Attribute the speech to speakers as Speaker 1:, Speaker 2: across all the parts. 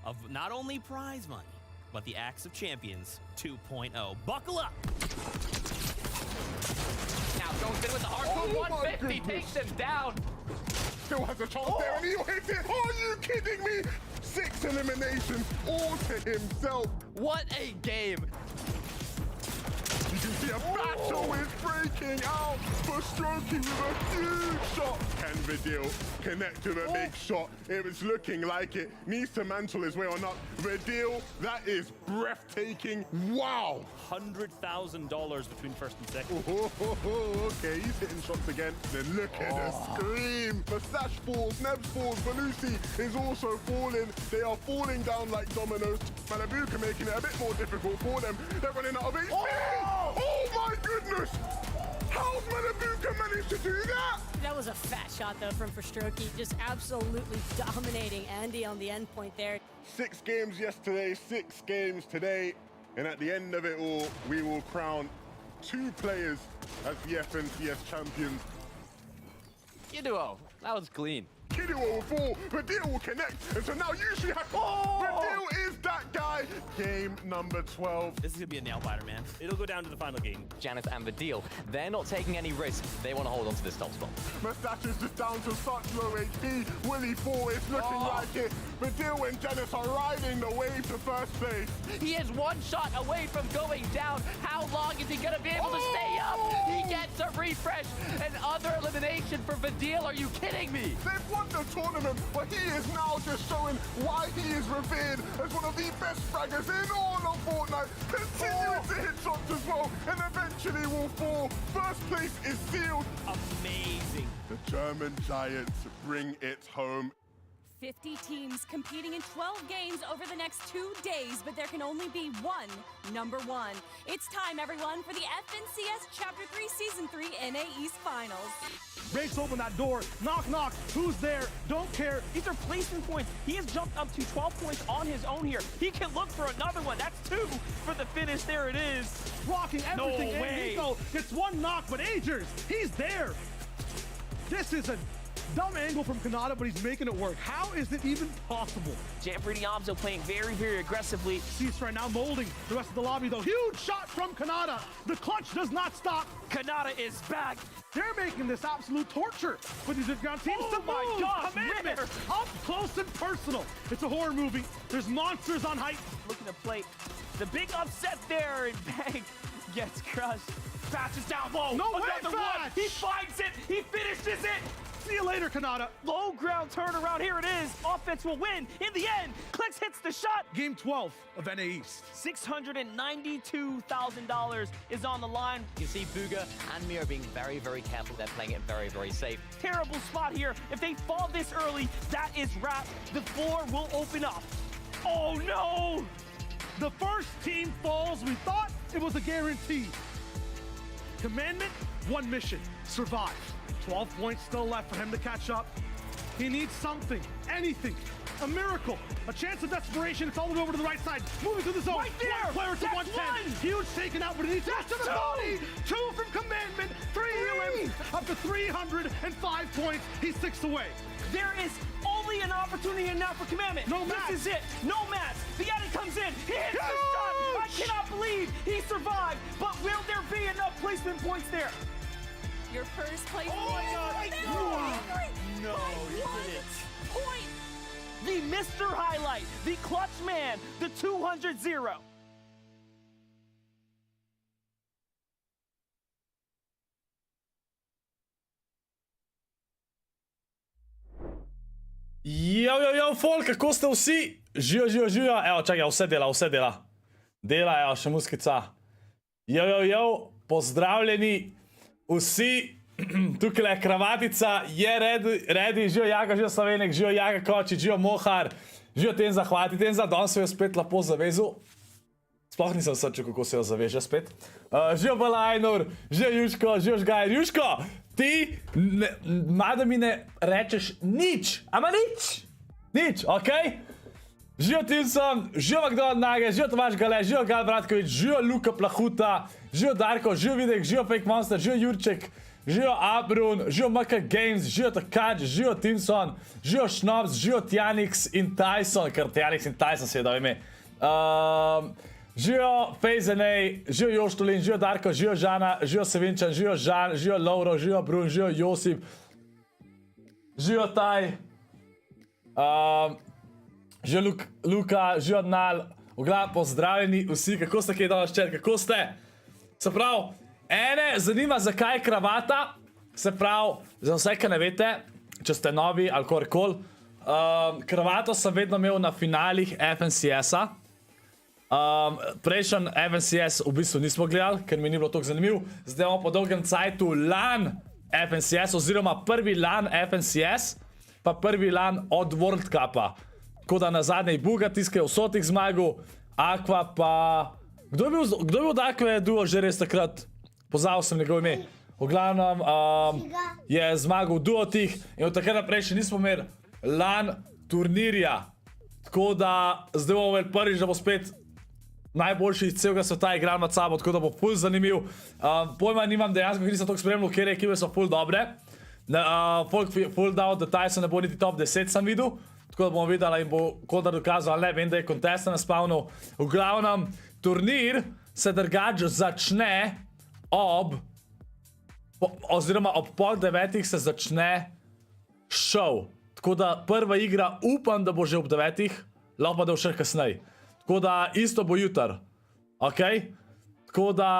Speaker 1: of not only prize money, but the Axe of Champions 2.0. Buckle up!
Speaker 2: Now goes in with the hardcore 150, takes him down.
Speaker 3: Still has a chance there, and he'll hit it. Are you kidding me? 6 eliminations, all to himself.
Speaker 2: What a game.
Speaker 3: You can see a battle is breaking out for Strokey with a huge shot. Can Vidil connect with a big shot? It was looking like it. Needs to mantle his way on up. Vidil, that is breathtaking. Wow.
Speaker 4: $100,000 between first and second.
Speaker 3: Okay, he's hitting shots again. Then look at the scream. Mustache falls, Nebs falls, Belusi is also falling. They are falling down like dominoes. Malibuka making it a bit more difficult for them. They're running out of HP. Oh my goodness! How's Malibuka managed to do that?
Speaker 5: That was a fat shot though from Strokey, just absolutely dominating Andy on the end point there.
Speaker 3: 6 games yesterday, 6 games today, and at the end of it all, we will crown 2 players as the FNCS champions.
Speaker 2: Kiduo, that was clean.
Speaker 3: Kiduo will fall, Vidil will connect, and so now usually Vidil is that guy. Game number 12.
Speaker 1: This is gonna be a nail biter, man.
Speaker 4: It'll go down to the final game.
Speaker 2: Janice and Vidil, they're not taking any risks. They want to hold on to this top spot.
Speaker 3: Mustache is just down to such low HP. Willie 4 is looking like it. Vidil and Janice are riding the wave to first place.
Speaker 2: He is 1 shot away from going down. How long is he going to be able to stay up? He gets a refresh. Another elimination for Vidil. Are you kidding me?
Speaker 3: They've won the tournament, but he is now just showing why he is revered as one of the best fraggers in all of Fortnite. Continuing to hit shots as well, and eventually will fall. First place is sealed.
Speaker 1: Amazing.
Speaker 3: The German Giants bring it home.
Speaker 5: 50 teams competing in 12 games over the next 2 days, but there can only be one number 1. It's time, everyone, for the FNCS Chapter 3 Season 3 NA East Finals.
Speaker 6: Breaks open that door. Knock, knock. Who's there? Don't care.
Speaker 4: These are placement points. He has jumped up to 12 points on his own here. He can look for another one. That's 2 for the finish. There it is.
Speaker 6: Blocking everything.
Speaker 4: No way.
Speaker 6: Nico gets 1 knock, but Agers, he's there. This is a dumb angle from Kanata, but he's making it work. How is it even possible?
Speaker 4: Jamfrey Diabzo playing very, very aggressively.
Speaker 6: Cease right now molding the rest of the lobby, though. Huge shot from Kanata. The clutch does not stop.
Speaker 4: Kanata is back.
Speaker 6: They're making this absolute torture for these ground teams.
Speaker 4: Oh
Speaker 6: to
Speaker 4: my
Speaker 6: move.
Speaker 4: God,
Speaker 6: Commitment
Speaker 4: Ritter.
Speaker 6: up close and personal. It's a horror movie. There's monsters on height.
Speaker 4: Looking to play the big upset there, and Bang gets crushed. Passes down low.
Speaker 6: No way,
Speaker 4: Another one.
Speaker 6: Fetch.
Speaker 4: He finds it. He finishes it.
Speaker 6: See you later, Kanata.
Speaker 4: Low ground turnaround. Here it is. Offense will win. In the end, Clicks hits the shot.
Speaker 6: Game 12 of NA East.
Speaker 4: $692,000 is on the line.
Speaker 2: You see Booga and Mio being very, very careful. They're playing it very, very safe.
Speaker 4: Terrible spot here. If they fall this early, that is wrap. The floor will open up. Oh no!
Speaker 6: The first team falls. We thought it was a guarantee. Commandment, 1 mission, survive. 12 points still left for him to catch up. He needs something, anything, a miracle, a chance of desperation. It's all the way over to the right side, moving to the zone.
Speaker 4: Right there!
Speaker 6: One player to
Speaker 4: That's
Speaker 6: 110.
Speaker 4: 1!
Speaker 6: Huge taken out, but he needs to the body. 2 from Commandment, 3 healings, up to 305 points. He's 6 away.
Speaker 4: There is only an opportunity now for Commandment.
Speaker 6: No match.
Speaker 4: This is it. No match. The Yeti comes in. He hits the shot. I cannot believe he survived. But will there be enough placement points there?
Speaker 5: Your first place.
Speaker 4: Oh my God.
Speaker 1: No, you did it.
Speaker 5: Point.
Speaker 4: The Mr. Highlight, the clutch man, the 200-0.
Speaker 7: Jo, folk, kako ste vsi? Živijo. Evo, čakaj, vse dela. Dela, evo, še muskica. Jo, pozdravljeni vsi. Tukaj je kravatica, je ready, živijo Jaka, živijo Slavenek, živijo Jaka Kočič, živijo Mohar, živijo Tenza, hvala Tenza, danes se jo spet lepo zavezal. Sploh nisem srčil, kako se jo zaveže spet. Živijo Balajnur, živijo Jusko, živijo Žgajer. Jusko, ti, mada mi ne rečeš nič, ama nič, okej? Živijo Tilson, živijo Magdon Nage, živijo Tomaš Gale, živijo Gal Bratkovič, živijo Luka Plahuta, živijo Darko, živijo Videk, živijo Fake Monster, živijo Jurček, živijo Abrun, živijo MK Games, živijo Takač, živijo Timson, živijo Schnobs, živijo Tjanix in Tyson, ker Tjanix in Tyson se je dal ime. Živijo Fejzenej, živijo Joštolin, živijo Darko, živijo Žana, živijo Sevinčan, živijo Žan, živijo Lovro, živijo Brun, živijo Josip, živijo Taj, živijo Luka, živijo Nal. V glavu pozdravljeni vsi, kako ste kaj danes čet, kako ste? Se pravi, ene zanima, zakaj je kravata, se pravi, za vse, ki ne veste, če ste novi ali korkoli, kravato sem vedno imel na finalih FNCS-a. Prejšnji FNCS v bistvu nismo gledali, ker mi ni bilo toliko zanimiv. Zdaj imamo po dolgem cajtu LAN FNCS, oziroma prvi LAN FNCS, pa prvi LAN od World Cupa. Tako da na zadnji Buga tiskaj v sotih zmagal, Aqua pa... Kdo je bil od Aqua duo že res takrat? Pozabil sem njegov ime. V glavnem je zmagal v duotih in od takrat naprej še nismo imeli LAN turnirja. Tako da zdaj bomo imeli prvič, da bo spet najboljši iz celega sveta igral med sabo, tako da bo ful zanimiv. Pojma nimam dejansko, ker nisem toliko spremljal, kjer ekipe so ful dobre. Folk ful dal, da Tyson ne bo niti top 10 sem videl. Tako da bomo videli in bo Kodar dokazal, ali ne, vem, da je kontesta naspavnil. V glavnem, turnir se drugače začne oziroma ob pol 9 se začne show. Tako da prva igra upam, da bo že ob 9, lahko pa da bo še kasneje. Tako da isto bo jutr, okej? Tako da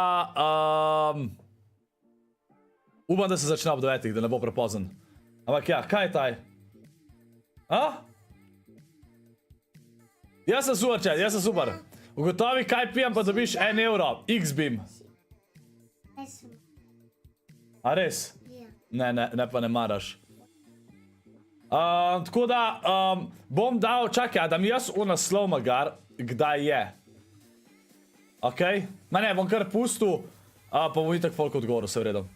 Speaker 7: upam, da se začne ob 9, da ne bo prepozen. Ampak ja, kaj je taj? Jaz sem super, čet, jaz sem super. Ugotovi, kaj pijem, pa dobiš 1 euro. X-beam. A res? Ne pa ne maraš. Tako da bom dal, čakaj, da mi jaz v naslov magar, kdaj je. Okej? Ma ne, bom kar pustil, pa bom itak folk odgovoril, se vredo.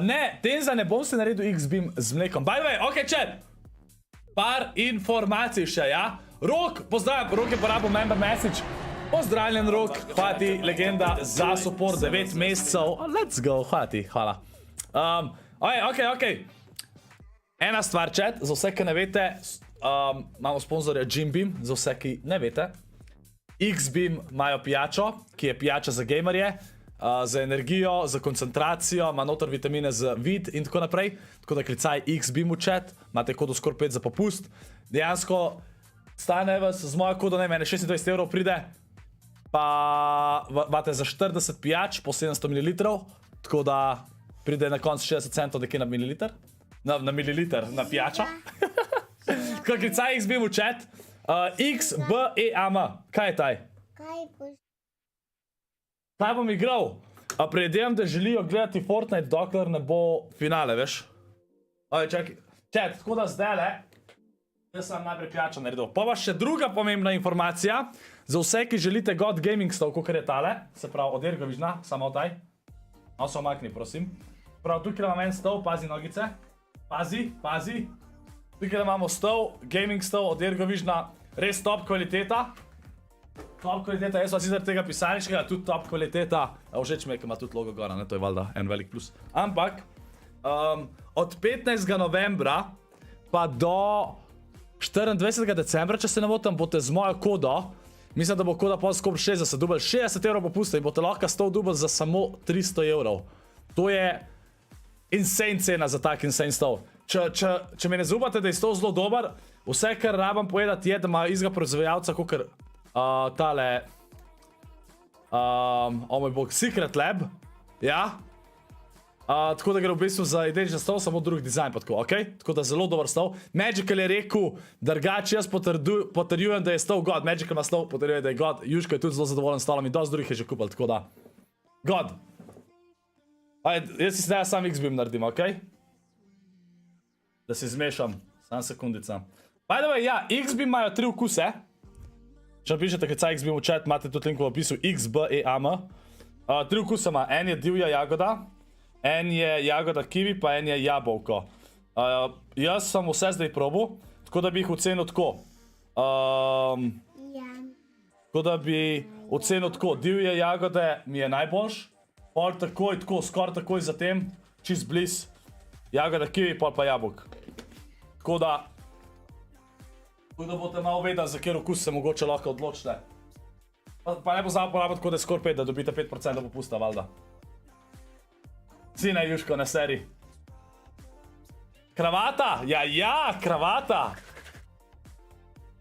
Speaker 7: Ne, Tenza ne bom se naredil X-beam z mlekom. By the way, okej, čet. Par informacij še, ja? Rok, pozdravljam, Rok je porabil member message. Pozdravljen, Rok, hvala ti, legenda, za support 9 mesecev. Let's go, hvala ti, hvala. Okej. Ena stvar, chat, za vse, ki ne veste, imamo sponzorja Jimbeam, za vse, ki ne veste. X-beam imajo pijačo, ki je pijača za gamerje, za energijo, za koncentracijo, ima noter vitamine za vid in tako naprej. Tako da klicaj X-beam v chat, imate kodo ScorpLZ za popust. Dejansko stane vas z mojo kodo, ne mene, 26 evrov pride, pa imate za 40 pijač po 700 ml, tako da pride na konc 60 centov nekje na mililiter. Na mililiter, na pijačo. Tako klicaj X-beam v chat. XBEAM, kaj je taj? Kaj bom igral? Predvidevam, da želijo gledati Fortnite, dokler ne bo finale, veš? Čakaj, chat, tako da zdajle, jaz sem najprej pijačo naredil. Pa še druga pomembna informacija, za vse, ki želite God Gaming stov, kakor je tale, se pravi, od Ergovižna, samo taj. No, se omakni, prosim. Prav, tukaj imam en stov, pazi nogice. Pazi. Tukaj imamo stov, gaming stov od Ergovižna, res top kvaliteta. Top kvaliteta, jaz pa sicer tega pisarniškega, tudi top kvaliteta. Všeč mi je, ki ima tudi logo gora, ne, to je valjda en velik plus. Ampak, od 15. novembra pa do 24. decembra, če se ne motim, boste z mojo kodo, mislim, da bo koda pod ScorpLZ dubel 60 evrov popusta in boste lahko stov dubel za samo 300 evrov. To je insane cena za tak insane stov. Če me ne zaupate, da je stov zelo dober, vse, kar rabam povedati je, da ima izga proizvajalca, kakor tale, oh moj bog, Secret Lab, ja? Tako da gre v bistvu za identičen stol, samo drug dizajn pa tako, okej? Tako da zelo dober stol. Magical je rekel, drugače jaz potrjujem, da je stol God. Magical ima stol, potrjuje, da je God. Jusko je tudi zelo zadovoljen stolom in dosti drugih je že kupil, tako da. God. Jaz si zdaj sam X-beam naredim, okej? Da si zmešam. Sam sekundica. By the way, ja, X-beam imajo 3 okuse. Če napišete, kaj X-beam v chat, imate tudi link v opisu XBEAM. 3 okuse ima. En je divja jagoda. En je jagoda kiwi, pa en je jabolko. Jaz sem vse zdaj probal, tako da bi jih ocenil tako. Tako da bi ocenil tako. Divje jagode mi je najboljš. Pol takoj, tako, skoraj takoj zatem. čist bliz. Jagoda, kiwi, pol pa jabolk. Tako da boste malo vedeli, za kjer okus se mogoče lahko odločite. Pa ne pozabite porabiti kode ScorpLZ, da dobite 5% popusta, valjda. Sine, Jusko, na seriji. Kravata? Ja, kravata!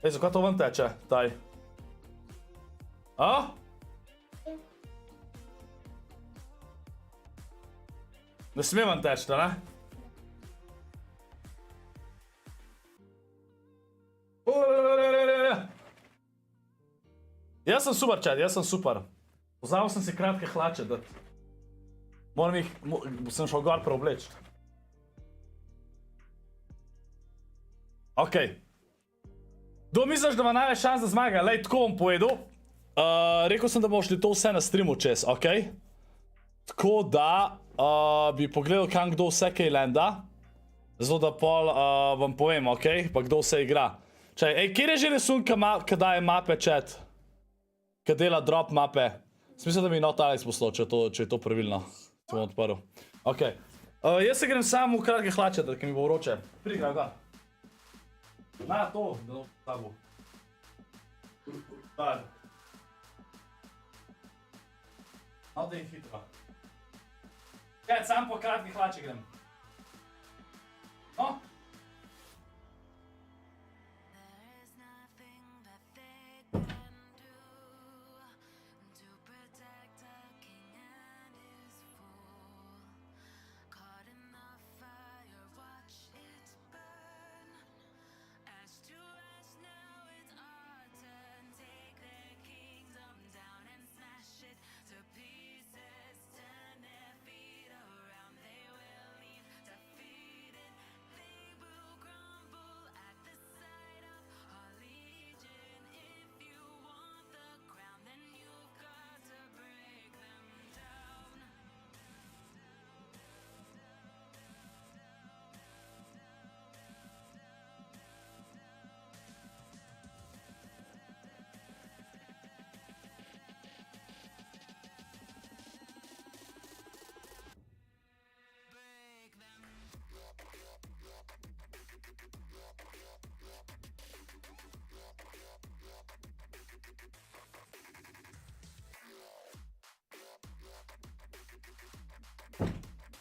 Speaker 7: Ej, zakaj to ven teče, taj? A? Ne sme ven teči, ne? Jaz sem super, čad, jaz sem super. Pozabil sem si kratke hlače dati. Moram jih, sem šel gor preobleči. Okej. Kdo misliš, da ima največ šans za zmaga? Lej, tako bom povedal. Rekel sem, da bomo šli to vse na streamu čez, okej? Tako da bi pogledal, kam kdo vse kaj lenda. Zato da pol vam povem, okej? Pa kdo vse igra. Čaj, ej, kjer je že resunka, ki daje mape, chat? Ki dela drop mape. Smisel, da mi not Alex poslal, če je to pravilno. Se bom odprl. Okej. Jaz se grem samo v kratke hlače, da mi bo vroče. Prigraj ga. Na to, da no tabo. Daj. No, da je hitro. Kaj, sam po kratkih hlače grem. No?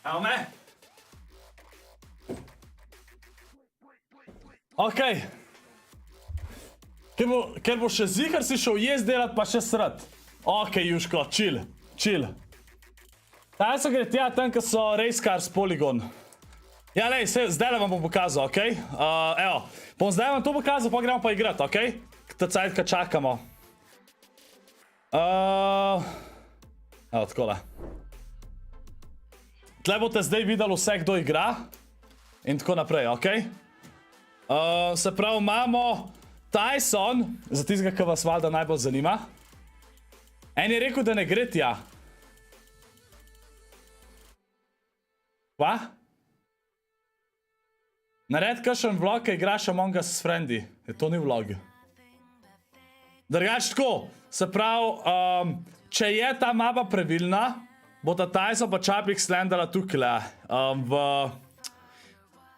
Speaker 7: Evo me. Okej. Ker bo še zihar si šel jaz delat pa še srat. Okej, Jusko, chill. Taj so gre tja tam, ko so race cars polygon. Ja, lej, zdaj vam bom pokazal, okej? Evo, bom zdaj vam to pokazal, pa gremo pa igrat, okej? Ta cajt, ko čakamo. Evo, takole. Tle boste zdaj videli vse, kdo igra. In tako naprej, okej? Se pravi, imamo Tyson, za tistega, ki vas valjda najbolj zanima. En je rekel, da ne gre tja. Kva? Nared kakšen vlog, ki igraš Among Us s friendly. To ni vlog. Drugač tako, se pravi, če je ta mapa pravilna, bo ta Tyson pa Čapik slendala tukaj,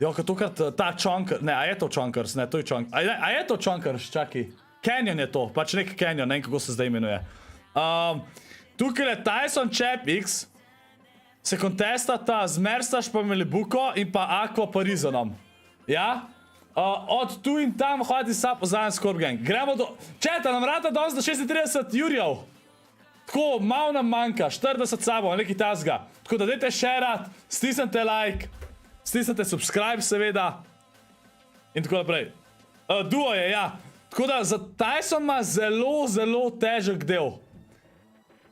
Speaker 7: jo, kot tukaj ta Chonkers, ne, a je to Chonkers, ne, to je Chonkers, a je to Chonkers, čaki, Canyon je to, pač nek Canyon, ne vem, kako se zdaj imenuje. Tukaj je Tyson Čapik, se kontestata z Merstaš pa Melibuko in pa Aqua pa Rizonom, ja? Od tu in tam hodi sa po zadnjem Scorp Gang, gremo do, četa, nam vrata danes do 36 jurjev. Tako, malo nam manjka, 40 sabo, nekaj tasga. Tako da dajte shareat, stisnite like, stisnite subscribe seveda. In tako naprej. Duo je, ja. Tako da za Tyson ima zelo težek del.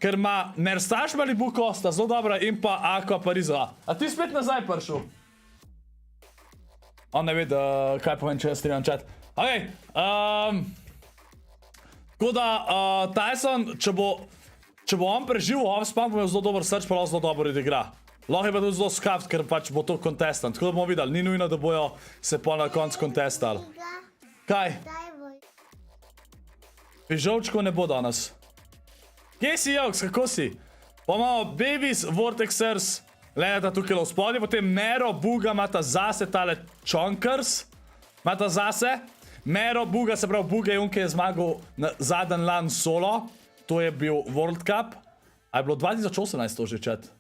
Speaker 7: Ker ima Merstaš Malibuko, sta zelo dobra, in pa Aqua Parizova. A ti spet nazaj prišel? On ne ve, kaj povem, če jaz streamam chat. Okej. Tako da, Tyson, če bo on preživel off-spam, bo imel zelo dober search, pa zelo dobro igra. Lahko je pa tudi zelo skaft, ker pač bo to contestant. Tako da bomo videli, ni nujno, da bojo se pa na koncu contestali. Kaj? Fižolčkov ne bo danes. Kje si, Joks, kako si? Pa imamo Babies, Vortexers, Lenata tukaj v spodnji, potem Mero, Buga imata zase tale Chonkers. Imata zase. Mero, Buga, se pravi Buga je on, ki je zmagal na zadnji LAN solo. To je bil World Cup. A je bilo 2018 to že čet?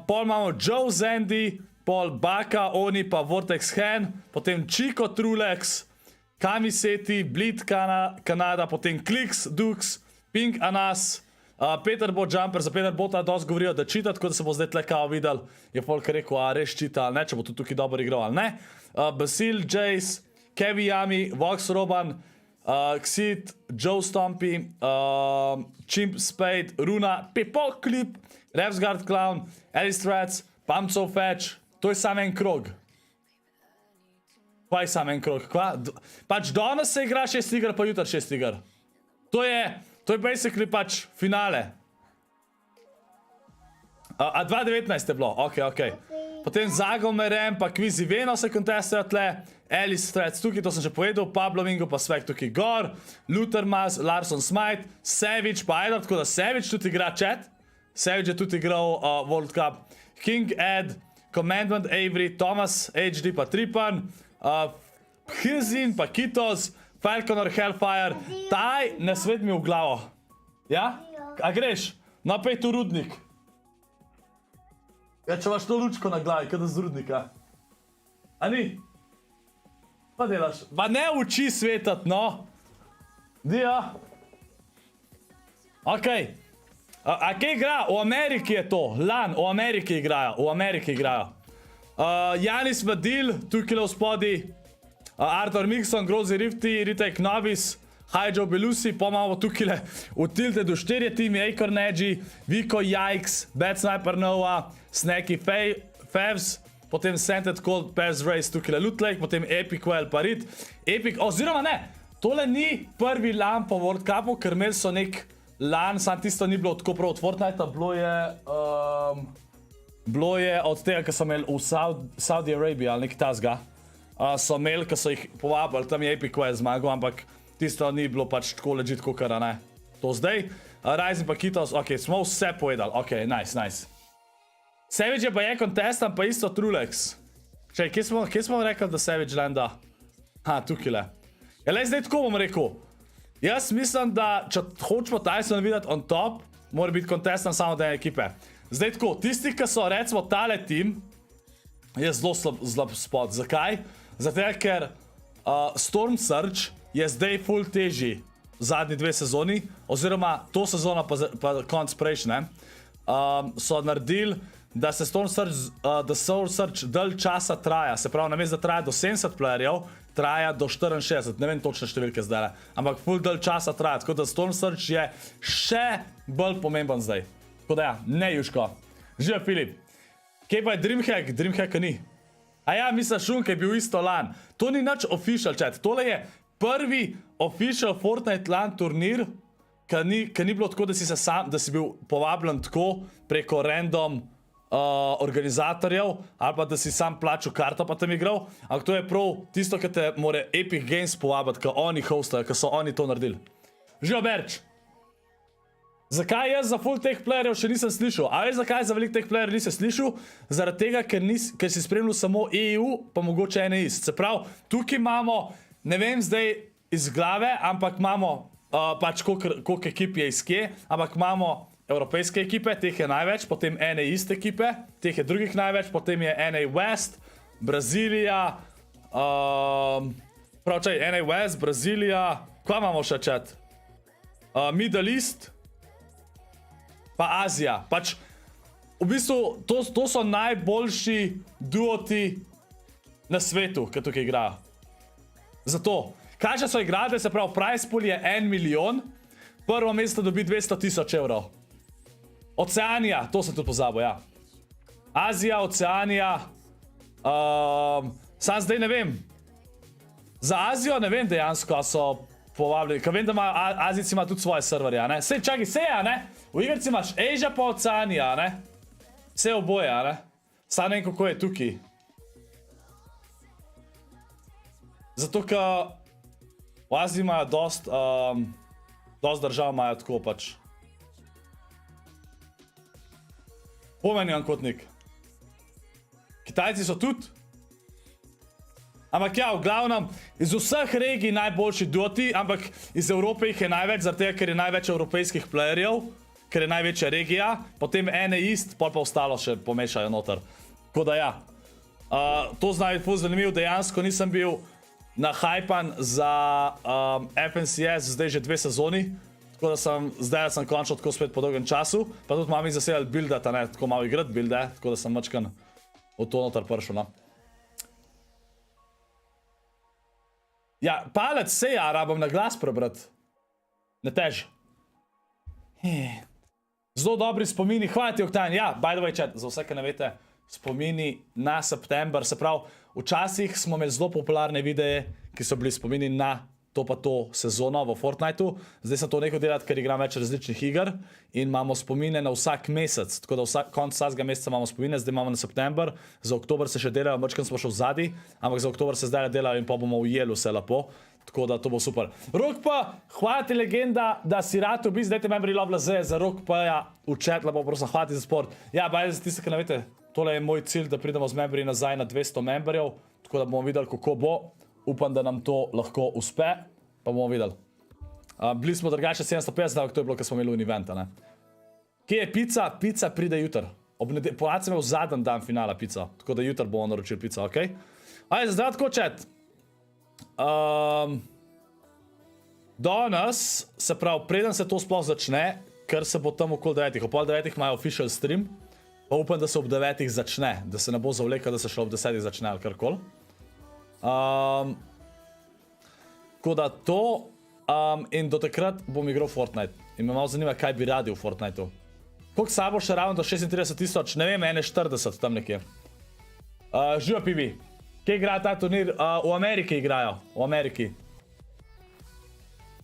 Speaker 7: Pol imamo Joe Zandy, pol Baka, oni pa Vortex Hen, potem Chico Trulex, Kamiseti, Bleed Kanada, potem Klix, Dux, Pink Anas, Peter Bo Jumper, za Peter Bota dosti govorijo, da čita, tako da se bo zdaj tle kao videl, je folk rekel, a res čita ali ne, če bo tudi tukaj dobro igral ali ne. Basil, Jace, Kevi Yami, Vox Roban, Xit, Joe Stompy, Chimp Spade, Runa, Pepo Clip, Revsgard Clown, Alice Strats, Pamcov Fetch, to je samo en krog. Kva je samo en krog? Pač danes se igra 6 iger, pa jutri 6 iger. To je basically pač finale. A 2019 je bilo, ok. Potem Zagomerem, pa Kvizi Veno se kontestajo tle, Alice Strats tukaj, to sem že povedal, Pablo Mingo pa Svek tukaj gor, Luthermaz, Larson Smite, Savage pa Eidor, tako da Savage tudi igra chat. Savage je tudi igral World Cup. King Ed, Commandment Avery, Thomas HD pa Tripan, Hizin pa Kitos, Falconer Hellfire, taj ne svet mi v glavo. Ja? A greš? Napej tu rudnik. Ja, če imaš to lučko na glavi, kada z rudnika. A ni? Pa delaš? Pa ne uči svetat, no. Dio. Okej. A kje igra? V Ameriki je to. LAN, v Ameriki igrajo. Janis Vadil, tukaj v spodi. Arthur Mixon, Grozy Rifty, Ritek Novis, Hajjo Belusi, pa imamo tukaj v Tiltedu 4 timi, Akor Neji, Viko Yikes, Bad Sniper Nova, Snacky Favs, potem Scented Cold, Pairs Race, tukaj Loot Lake, potem Epic Well pa Rit. Epic, oziroma ne, tole ni prvi LAN po World Cupu, ker imeli so nek LAN, sam tisto ni bilo tako prav od Fortnite-a, bilo je od tega, ki so imeli v Saudi Arabia ali nekaj tasga. So imeli, ki so jih povabili, tam je Epic Well zmagal, ampak tisto ni bilo pač tako legit kukara, ne. To zdaj. Ryzen pa Kitos, ok, smo vse povedali, ok, nice. Savage je pa je contestant, pa isto Trulex. Čaj, kje smo rekli, da Savage landa? Tukaj le. Ja, le zdaj tako bom rekel. Jaz mislim, da če hočemo Tyson videti on top, mora biti contestant samo od ene ekipe. Zdaj tako, tisti, ki so recimo tale tim, je zelo slab spot. Zakaj? Zato, ker Storm Surge je zdaj full težji zadnji 2 sezoni, oziroma to sezono pa konc prejšnje, so naredili, da se Storm Surge dalj časa traja, se pravi, namesto da traja do 70 playerjev, traja do 64, ne vem točne številke zdaj, ampak full dalj časa traja, tako da Storm Surge je še bolj pomemben zdaj. Tako da ja, ne Jusko. Živa Filip. Kje pa je Dreamhack? Dreamhacka ni. A ja, misliš šun, ki je bil isto LAN. To ni nič official chat, tole je prvi official Fortnite LAN turnir, ki ni bilo tako, da si bil povabljen tako preko random organizatorjev, ali pa da si sam plačal karto pa tam igral, ampak to je prav tisto, ki te more Epic Games povabiti, ki oni hostajo, ki so oni to naredili. Živo Berč! Zakaj jaz za full teh playerjev še nisem slišal? A veš zakaj za veliko teh playerjev nisem slišal? Zaradi tega, ker si spremljal samo EU, pa mogoče NEIS. Se pravi, tukaj imamo, ne vem zdaj iz glave, ampak imamo pač koliko ekip je iz kje, ampak imamo evropejske ekipe, teh je največ, potem NEIS ekipe, teh je drugih največ, potem je NA West, Brazilija, NA West, Brazilija, kva imamo še chat? Middle East, pa Azija. Pač, v bistvu, to so najboljši duoti na svetu, ki tukaj igrajo. Zato, kaj so igrade, se pravi, price pool je 1 milijon, prvo mesto dobi 200,000 evrov. Oceanija, to sem tudi pozabil, ja. Azija, Oceanija, sam zdaj ne vem. Za Azijo ne vem dejansko, a so povabljeni, ker vem, da Azijci ima tudi svoje serverje, ne. Sej, čakaj, sej, a ne? V igrici imaš Asia pa Oceanija, ne? Vse oboje, a ne? Sam ne vem, kako je tukaj. Zato, ker v Aziji imajo dost držav imajo tako pač. Pomeni kotnik. Kitajci so tudi. Ampak ja, v glavnem, iz vseh regij najboljši duoti, ampak iz Evrope jih je največ, zaradi tega, ker je največ evropejskih playerjev, ker je največja regija, potem ene ist, pol pa ostalo še pomešajo noter. Tako da ja, to zna biti ful zanimiv, dejansko nisem bil nahajpan za FNCS zdaj že 2 sezoni, tako da zdaj sem končno tako spet po dolgem času, pa tudi malo mi zasedali buildata, ne, tako malo igrati builde, tako da sem mačkan v to noter prišel, no. Ja, palec se ja, rabam na glas prebrati. Ne teži. Zelo dobri spomini, hvala ti Oktan, ja, by the way chat, za vse, ki ne veste, spomini na september, se pravi, včasih smo imeli zelo popularne videe, ki so bili spomini na to pa to sezono v Fortniteu, zdaj sem to nehal delati, ker igram več različnih iger in imamo spomine na vsak mesec, tako da konc vsakega meseca imamo spomine, zdaj imamo na september, za oktober se še delajo, mačkam smo še v zadnji, ampak za oktober se zdaj delajo in pa bomo ujeli vse lepo. Tako da to bo super. Rok pa, hvala ti legenda, da si rad obisk, dajte membri ScorpLZ za Rok pa ja, v chat, lepo prosim, hvala ti za sport. Ja, baj za tiste, ki ne veste, tole je moj cilj, da pridemo z membri nazaj na 200 memberjev, tako da bomo videli, kako bo. Upam, da nam to lahko uspe, pa bomo videli. Bili smo drugače 750, ampak to je bilo, ker smo imeli eventa, ne. Kje je pica? Pica pride jutr. Ponad sem imel zadnji dan finala pica, tako da jutr bomo naročili pico, okej? Ajde, zdaj tako chat. Danes, se pravi, preden se to sploh začne, ker se bo tam okoli 9, ob pol 9 imajo official stream, pa upam, da se ob 9 začne, da se ne bo zavlekal, da se šlo ob 10 začne ali karkoli. Tako da to, in do takrat bom igral Fortnite. In me malo zanima, kaj bi radi v Fortniteu. Koliko sabo še ravno do 36 000, ne vem, 41 tam nekje. Živa PV. Kje igra ta turnir? V Ameriki igrajo, v Ameriki.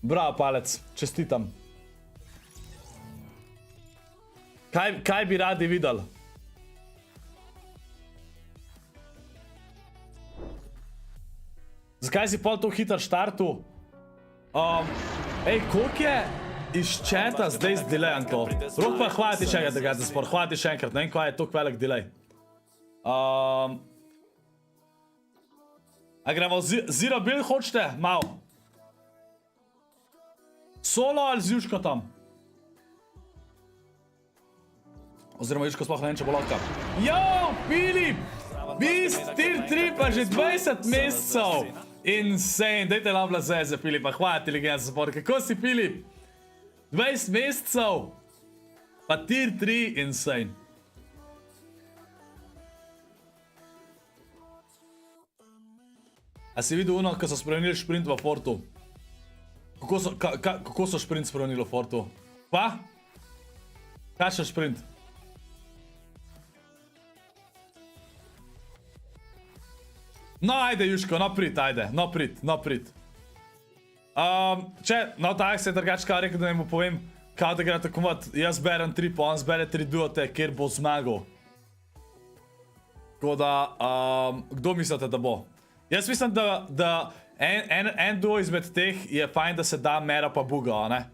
Speaker 7: Bravo, palec, čestitam. Kaj bi radi videli? Zakaj si pol to hiter štartu? Ej, koliko je iz chata zdaj z delajem to? Rok pa hvala ti še enkrat, da ga za spor, hvala ti še enkrat, ne vem, kaj je toliko velik delay. A gremo zero build, hočete? Malo. Solo ali z Juško tam? Oziroma Juško sploh ne vem, če bo lahko. Yo, Filip! Biz tier 3 pa že 20 mesecev! Insane, dajte ScorpLZ za Filipa, hvala ti legenda za support. Kako si Filip? 20 mesecev! Pa tier 3, insane. A si videl ono, ko so spremenili šprint v Fortu? Kako so šprint spremenili v Fortu? Pa? Kakšen šprint? No, ajde, Juško, no prid, ajde, no prid. No, tak se je drugače kao rekel, da ne mu povem, kao da gre tako mat, jaz berem 3, pa on zbere 3 duote, kjer bo zmagal. Tako da, kdo mislite, da bo? Jaz mislim, da en duo izmed teh je fajn, da se da Mero pa Buga, ne?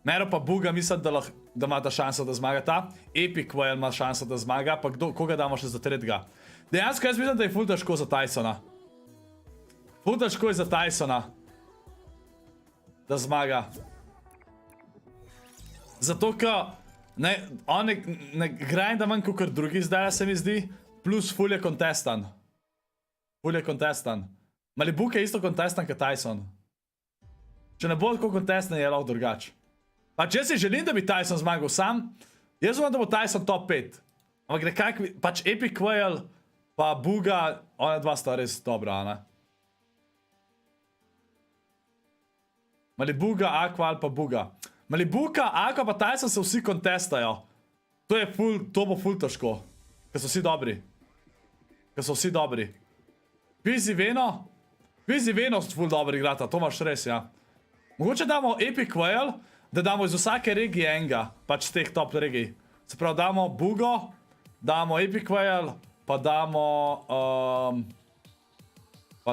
Speaker 7: Mero pa Buga mislim, da ima ta šanso, da zmaga ta. ScorpVL ima šanso, da zmaga, pa koga damo še za tretjega? Dejansko jaz mislim, da je ful težko za Tysona. Ful težko je za Tysona, da zmaga. Zato, ker on ne grinda manj kakor drugi zdaj, se mi zdi, plus ful je contestan. Malibuk je isto contestan kot Tyson. Če ne bo tako contestan, je lahko drugač. Pač jaz si želim, da bi Tyson zmagal sam. Jaz upam, da bo Tyson top 5. Ampak nekako, pač ScorpVL pa Buga, ona dva sta res dobra, ne? Malibuga, Aqua ali pa Buga. Malibuga, Aqua pa Tyson se vsi contestajo. To bo ful težko. Ker so vsi dobri. Busy Veno so ful dobri igrata, to imaš res, ja. Mogoče damo ScorpVL, da damo iz vsake regije enega, pač teh top regij. Se pravi, damo Bugo, damo ScorpVL, pa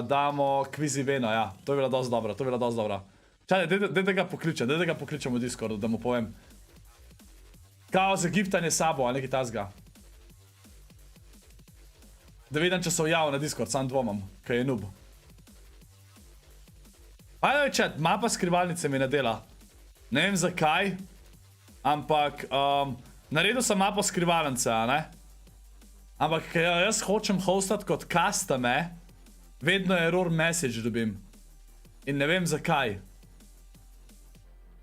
Speaker 7: damo Busy Veno, ja. To je bila dosti dobra, Čakaj, dajte ga pokličem v Discordu, da mu povem. Kao za giftanje sabo, ali nekaj tazga. Da vidim, če se vjavil na Discord, sam dvomam, kaj je noob. Ajde, chat, mapa skrivalnice mi ne dela. Ne vem zakaj, ampak naredil sem mapo skrivalnice, a ne? Ampak, ker jaz hočem hostati kot customer, vedno error message dobim. In ne vem zakaj.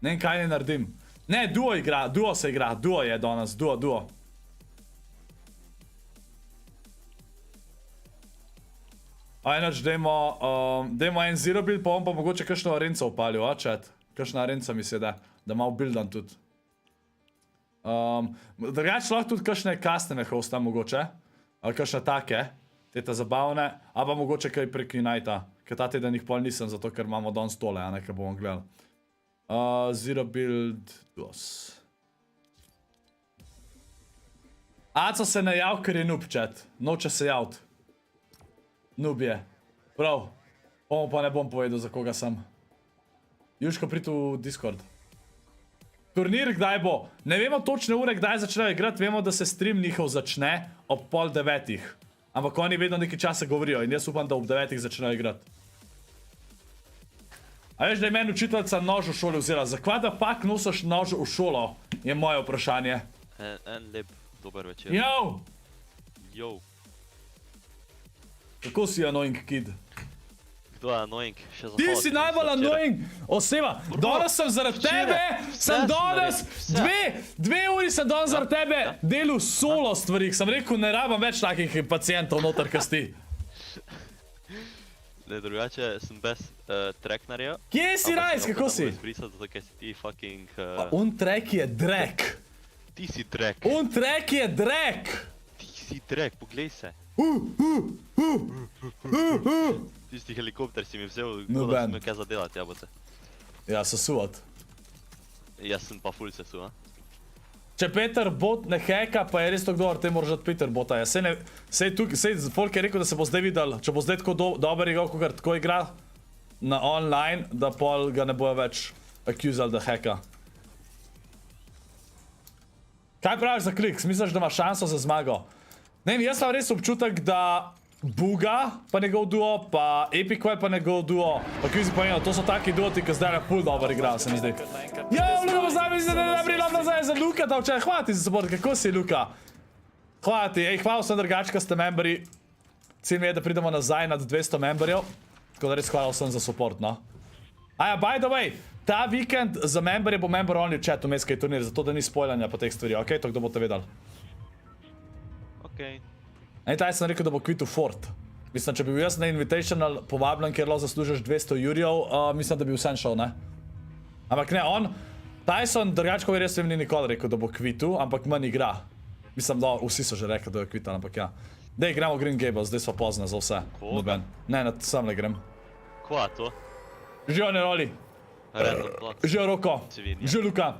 Speaker 7: Ne vem, kaj ne naredim. Ne, duo igra, duo se igra, duo je danes, duo. Ajnač, dajmo en zero build, pa bom pa mogoče kakšno arenco upalil, a chat? Kakšna arenca mi se da malo buildam tudi. Drugač lahko tudi kakšne custome hostam mogoče. Ali kakšne take, te zabavne, a pa mogoče kaj prek Unita, ker ta teden jih pol nisem, zato ker imamo danes tole, a nekaj bomo gledali. Zero build, dos. Aco se ne jav, ker je noob, chat. Noče se javt. Noob je. Prav. Omo pa ne bom povedal, za koga sem. Jusko, pridi v Discord. Turnir kdaj bo? Ne vemo točne ure, kdaj začnejo igrati, vemo, da se stream njihov začne ob 8:30. Ampak oni vedno nekaj časa govorijo in jaz upam, da ob 9 začnejo igrati. A veš, da je meni učiteljica nož v šoli vzela? Zakaj da pak nosiš nož v šolo? Je moje vprašanje.
Speaker 8: En lep dober večer.
Speaker 7: Yo! Kako si annoying kid?
Speaker 8: Kdo je annoying?
Speaker 7: Ti si najbolj annoying oseba. Danes sem zaradi tebe, sem danes, 2 uri sem danes zaradi tebe delal solo stvari. Sem rekel, ne rabam več takih pacijentov noter, kas ti.
Speaker 8: Ne, drugače sem bez track naredil.
Speaker 7: Kje si Rajs, kako si?
Speaker 8: Izbrisati, zato ker si ti fucking...
Speaker 7: Un track je drag.
Speaker 8: Ti si track.
Speaker 7: Un track je drag.
Speaker 8: Ti si track, poglej se. Tisti helikopter si mi vzel, da si me kaj zadelati, jabote.
Speaker 7: Ja, sesuvat.
Speaker 8: Jaz sem pa ful sesu, a?
Speaker 7: Če Peter bot ne heka, pa je res to kdo, te moraš od Peter bota. Sej folk je rekel, da se bo zdaj videl, če bo zdaj tako dober igral, kakor tako igra na online, da pol ga ne bojo več accusal, da heka. Kaj praviš za klik? Misliš, da ima šanso za zmago? Ne vem, jaz imam res občutek, da Buga pa njegov duo, pa Epico je pa njegov duo, pa Kvizi pa eno, to so taki duoti, ki zdaj ful dobro igrajo, se mi zdi. Jo, Luka pozdravim, mislim, da ne prilom nazaj za Luka, da včeraj, hvala ti za support, kako si Luka? Hvala ti, hvala vsem drugačka ste memberi, cilj mi je, da pridemo nazaj nad 200 memberjev, tako da res hvala vsem za support, no. Aja, by the way, ta vikend za memberje bo member only chat v meskaj turnir, zato da ni spoilanja po teh stvari, okej, to kdo boste vedeli.
Speaker 8: Okej.
Speaker 7: Ej, taj sem rekel, da bo kvitu Fort. Mislim, če bi bil jaz na Invitational povabljen, kjer lahko zaslužiš 200 jurjev, mislim, da bi vsem šel, ne? Ampak ne, on, Tyson, drugačko res vem, ni nikoli rekel, da bo kvitu, ampak manj igra. Mislim, da vsi so že rekli, da je kvitan, ampak ja. Dej, gremo Green Gables, zdaj so pozne za vse. Noben. Ne, sam ne grem.
Speaker 8: Kva to?
Speaker 7: Živo ne roli. Živo Roko. Živo Luka.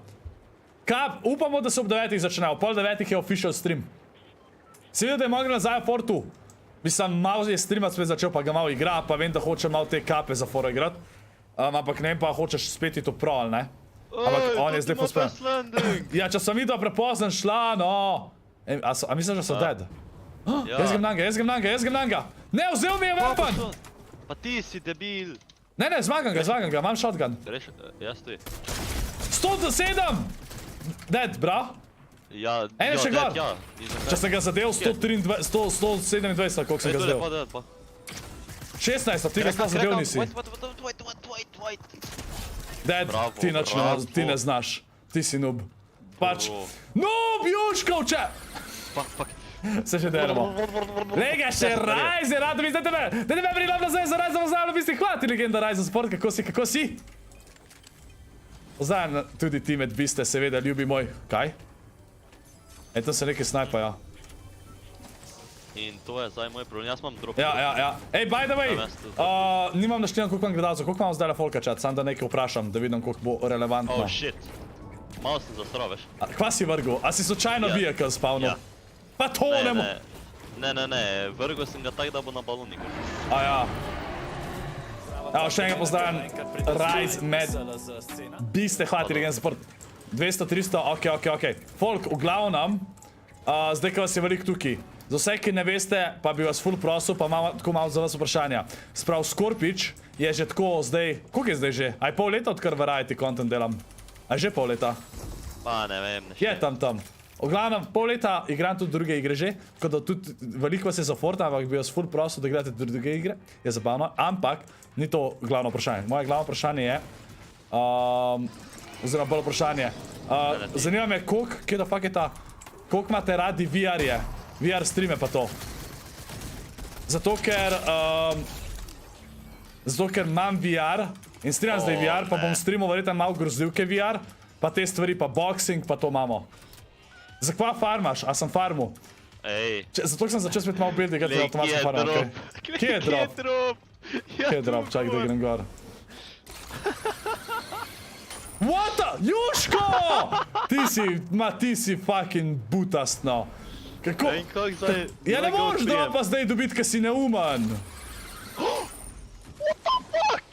Speaker 7: Kap, upamo, da se ob 9 začne, ob pol 9 je official stream. Si videl, da je mogel nazaj v Fortu? Mislim, malo je streamat spet začel, pa ga malo igra, pa vem, da hoče malo te kape za Foro igrat. Ampak ne vem pa, hočeš spet iti to pro, ali ne? Ampak on je zdaj pospen. Ja, če sem videl prepoznan šla, no. A misliš, da so dead? Jaz grem nanga. Ne, vzel mi je weapon!
Speaker 8: Pa ti si debil.
Speaker 7: Ne, zmagam ga, imam shotgun.
Speaker 8: Ja, stoji.
Speaker 7: 107! Dead, bra.
Speaker 8: Ja,
Speaker 7: ene še gor. Če sem ga zadev 127, koliko sem ga zadev. 16, ti ga sploh zadev nisi. Dead, ti ne znaš. Ti si noob. Pač, noob, Juško, če! Se še delamo. Lega, še Rajz je rado videti tebe. Da ne me prilom nazaj za Rajz, da bi si hvati legenda Rajz za sport, kako si? Pozdravljam tudi ti med biste, seveda, ljubi moj. Kaj? Ej, tam se nekaj snajpa, ja.
Speaker 8: In to je zdaj moj problem, jaz imam drop.
Speaker 7: Ja. Ej, by the way, nimam naštevan koliko imam gledalcev, koliko imam zdaj folka chat, sam da nekaj vprašam, da vidim koliko bo relevantno.
Speaker 8: Oh shit, malo sem zastrov, veš.
Speaker 7: Kva si vrgel? A si slučajno vehicle spavnil? Pa to ne mo...
Speaker 8: Ne, vrgel sem ga tak, da bo na baloniku.
Speaker 7: A ja. Evo, še enega pozdravljam, Rise med biste, hvati legend support. 200, 300, okej. Folk, v glavnem, zdaj, ko vas je veliko tukaj, Za vse, ki ne veste, pa bi vas ful prosil, pa tako malo za vas vprašanja. Sprav, Scorpič je že tako zdaj, koliko je zdaj že? A je pol leta, odkar variety content delam? A je že pol leta?
Speaker 8: Pa ne vem, ne
Speaker 7: Je tam. V glavnem, pol leta igram tudi druge igre že, tako da tudi veliko vas je za Fortnite, ampak bi vas ful prosil, da igrate tudi druge igre. Je zabavno, ampak ni to glavno vprašanje. Moje glavno vprašanje je, oziroma bolj vprašanje, zanima me, kje da fuck je ta, koliko imate radi VR-je, VR streame pa to. Zato ker imam VR in streamam zdaj VR, pa bom streamal verjetno malo grozljivke VR, pa te stvari, pa boxing, pa to imamo. Zakva farmaš? A sem farmu?
Speaker 8: Ej.
Speaker 7: Zato sem začel spet malo buildi, gledati avtomatsko farmam, okej. Kje je drop? Kje je drop? Čak, da grem gor. What the? Jusko! Ti si fucking butast, no. Kako? Ja, ne moreš dropa zdaj dobiti, ker si neumen.
Speaker 8: What the fuck?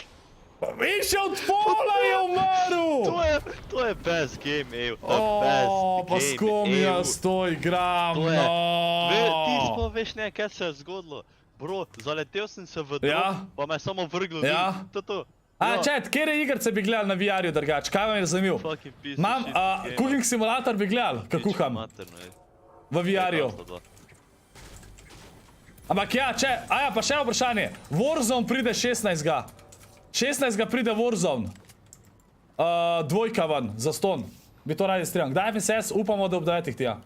Speaker 7: Više od pola je umrl!
Speaker 8: To je best game, ev.
Speaker 7: Pa s kom jaz to igram, no.
Speaker 8: Ti smo veš ne, kaj se je zgodilo. Bro, zaletel sem se v drop, pa me je samo vrglo. To.
Speaker 7: A, chat, kjere igrce bi gledali na VR-ju drgač? Kaj vam je zanimiv? Imam, cooking simulator bi gledali, kako kuham. V VR-ju. Ampak ja, pa še vprašanje. Warzone pride 16. 16. pride Warzone. Dvojka ven, za ston. Bi to radi streamam. Kdaj FNCS? Upamo, da ob 9 tija.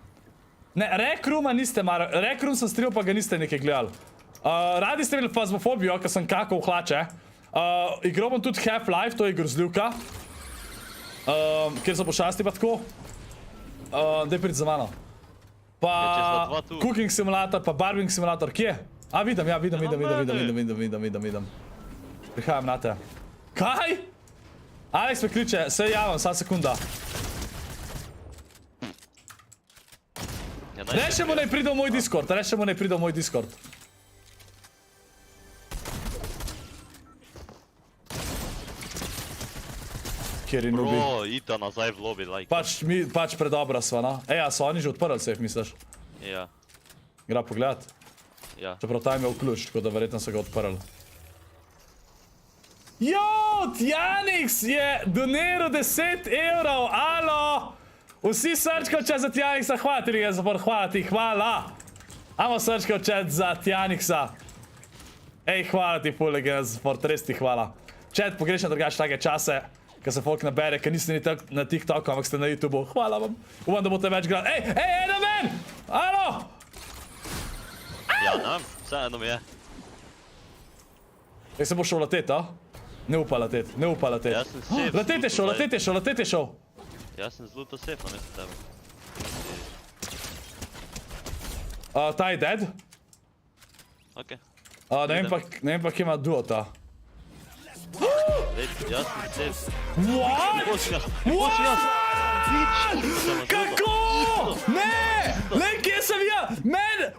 Speaker 7: Ne, Rec Rooma niste mara. Rec Room sem streamal, pa ga niste nekaj gledali. Radi ste imeli Phasmophobio, ker sem kakal v hlače. Igral bom tudi Half-Life, to je grozljivka. Kjer so pošasti pa tako. Daj pridi za mano. Pa Cooking Simulator, pa Barbing Simulator, kje? A, vidim. Prihajam na te. Kaj? Alex me kliče, se javam, sad sekunda. Rešemo naj pride v moj Discord, Kjeri nubi.
Speaker 8: Bro, ita nazaj v lobby, like.
Speaker 7: Pač predobra sva, no. Ej, a so oni že odprli safe, misliš?
Speaker 8: Ja.
Speaker 7: Gra pogledat?
Speaker 8: Ja.
Speaker 7: Čeprav ta je imel ključ, tako da verjetno so ga odprli. Jo, Tjanix je doniral 10 evrov, alo! Vsi srčkal čas za Tjanixa, hvala ti, hvala ti, hvala! Amo srčkal čas za Tjanixa. Ej, hvala ti, fulige, res ti hvala. Chat, pogrešam drugače take čase, ker se folk nabere, ker niste ni na TikToku, ampak ste na YouTubeu. Hvala vam. Upam, da boste več gledali. Ej, eno men! Alo!
Speaker 8: Ja, nam, vseeno mi je.
Speaker 7: Ej, se bo šel latet, a? Ne upa latet.
Speaker 8: Jaz sem safe.
Speaker 7: Latet je šel.
Speaker 8: Jaz sem zluto safe, namesto tebe.
Speaker 7: Ta je dead?
Speaker 8: Okej.
Speaker 7: Ne vem pa, kje ima duo ta.
Speaker 8: Jaz sem safe.
Speaker 7: What? Kako? Ne! Lej, kje sem ja?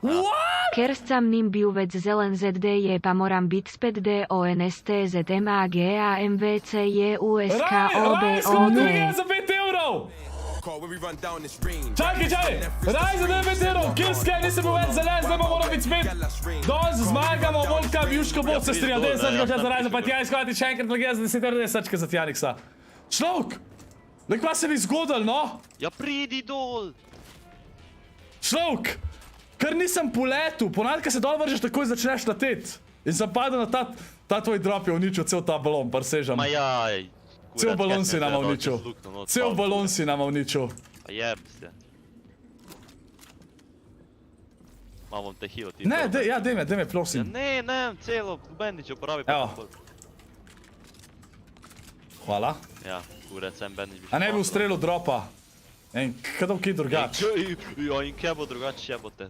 Speaker 7: What?
Speaker 9: Ker sam nim bil vec zelen ZD pa moram bit spet DONSTZMAGAMVCJUSKOBOD.
Speaker 7: Raj, za 5 evrov! Čakaj! Raj za 9 evrov! Kilskaj, nisem bil več zelen, zdaj moram biti spet. Danes zmagamo World Cup, Jusko bo se strijal. 10 srčka čas za Raj, pa Tjanik skvati še enkrat lagija za 10 evrov, 10 srčka za Tjaniksa. Človek! Lej, kva se mi zgodil, no?
Speaker 8: Ja, pridi dol!
Speaker 7: Človek! Ker nisem poletu, ponavadi, kad se dol vržeš, takoj začneš letet. In sem padel na ta tvoj drop je uničil cel ta balon, par sežam.
Speaker 8: Ma jaj.
Speaker 7: Cel balon si nama uničil. Cel balon si nama uničil.
Speaker 8: Pa jeb se. Malo bom te heal, ti.
Speaker 7: Ne, dej me, prosim.
Speaker 8: Ne, celo, bandič uporabi.
Speaker 7: Evo. Hvala.
Speaker 8: Ja, kurat, sem bandič bi
Speaker 7: A ne bi ustrelil dropa. In kadom ki drugač.
Speaker 8: Ja, in kaj bo drugač, še bo te.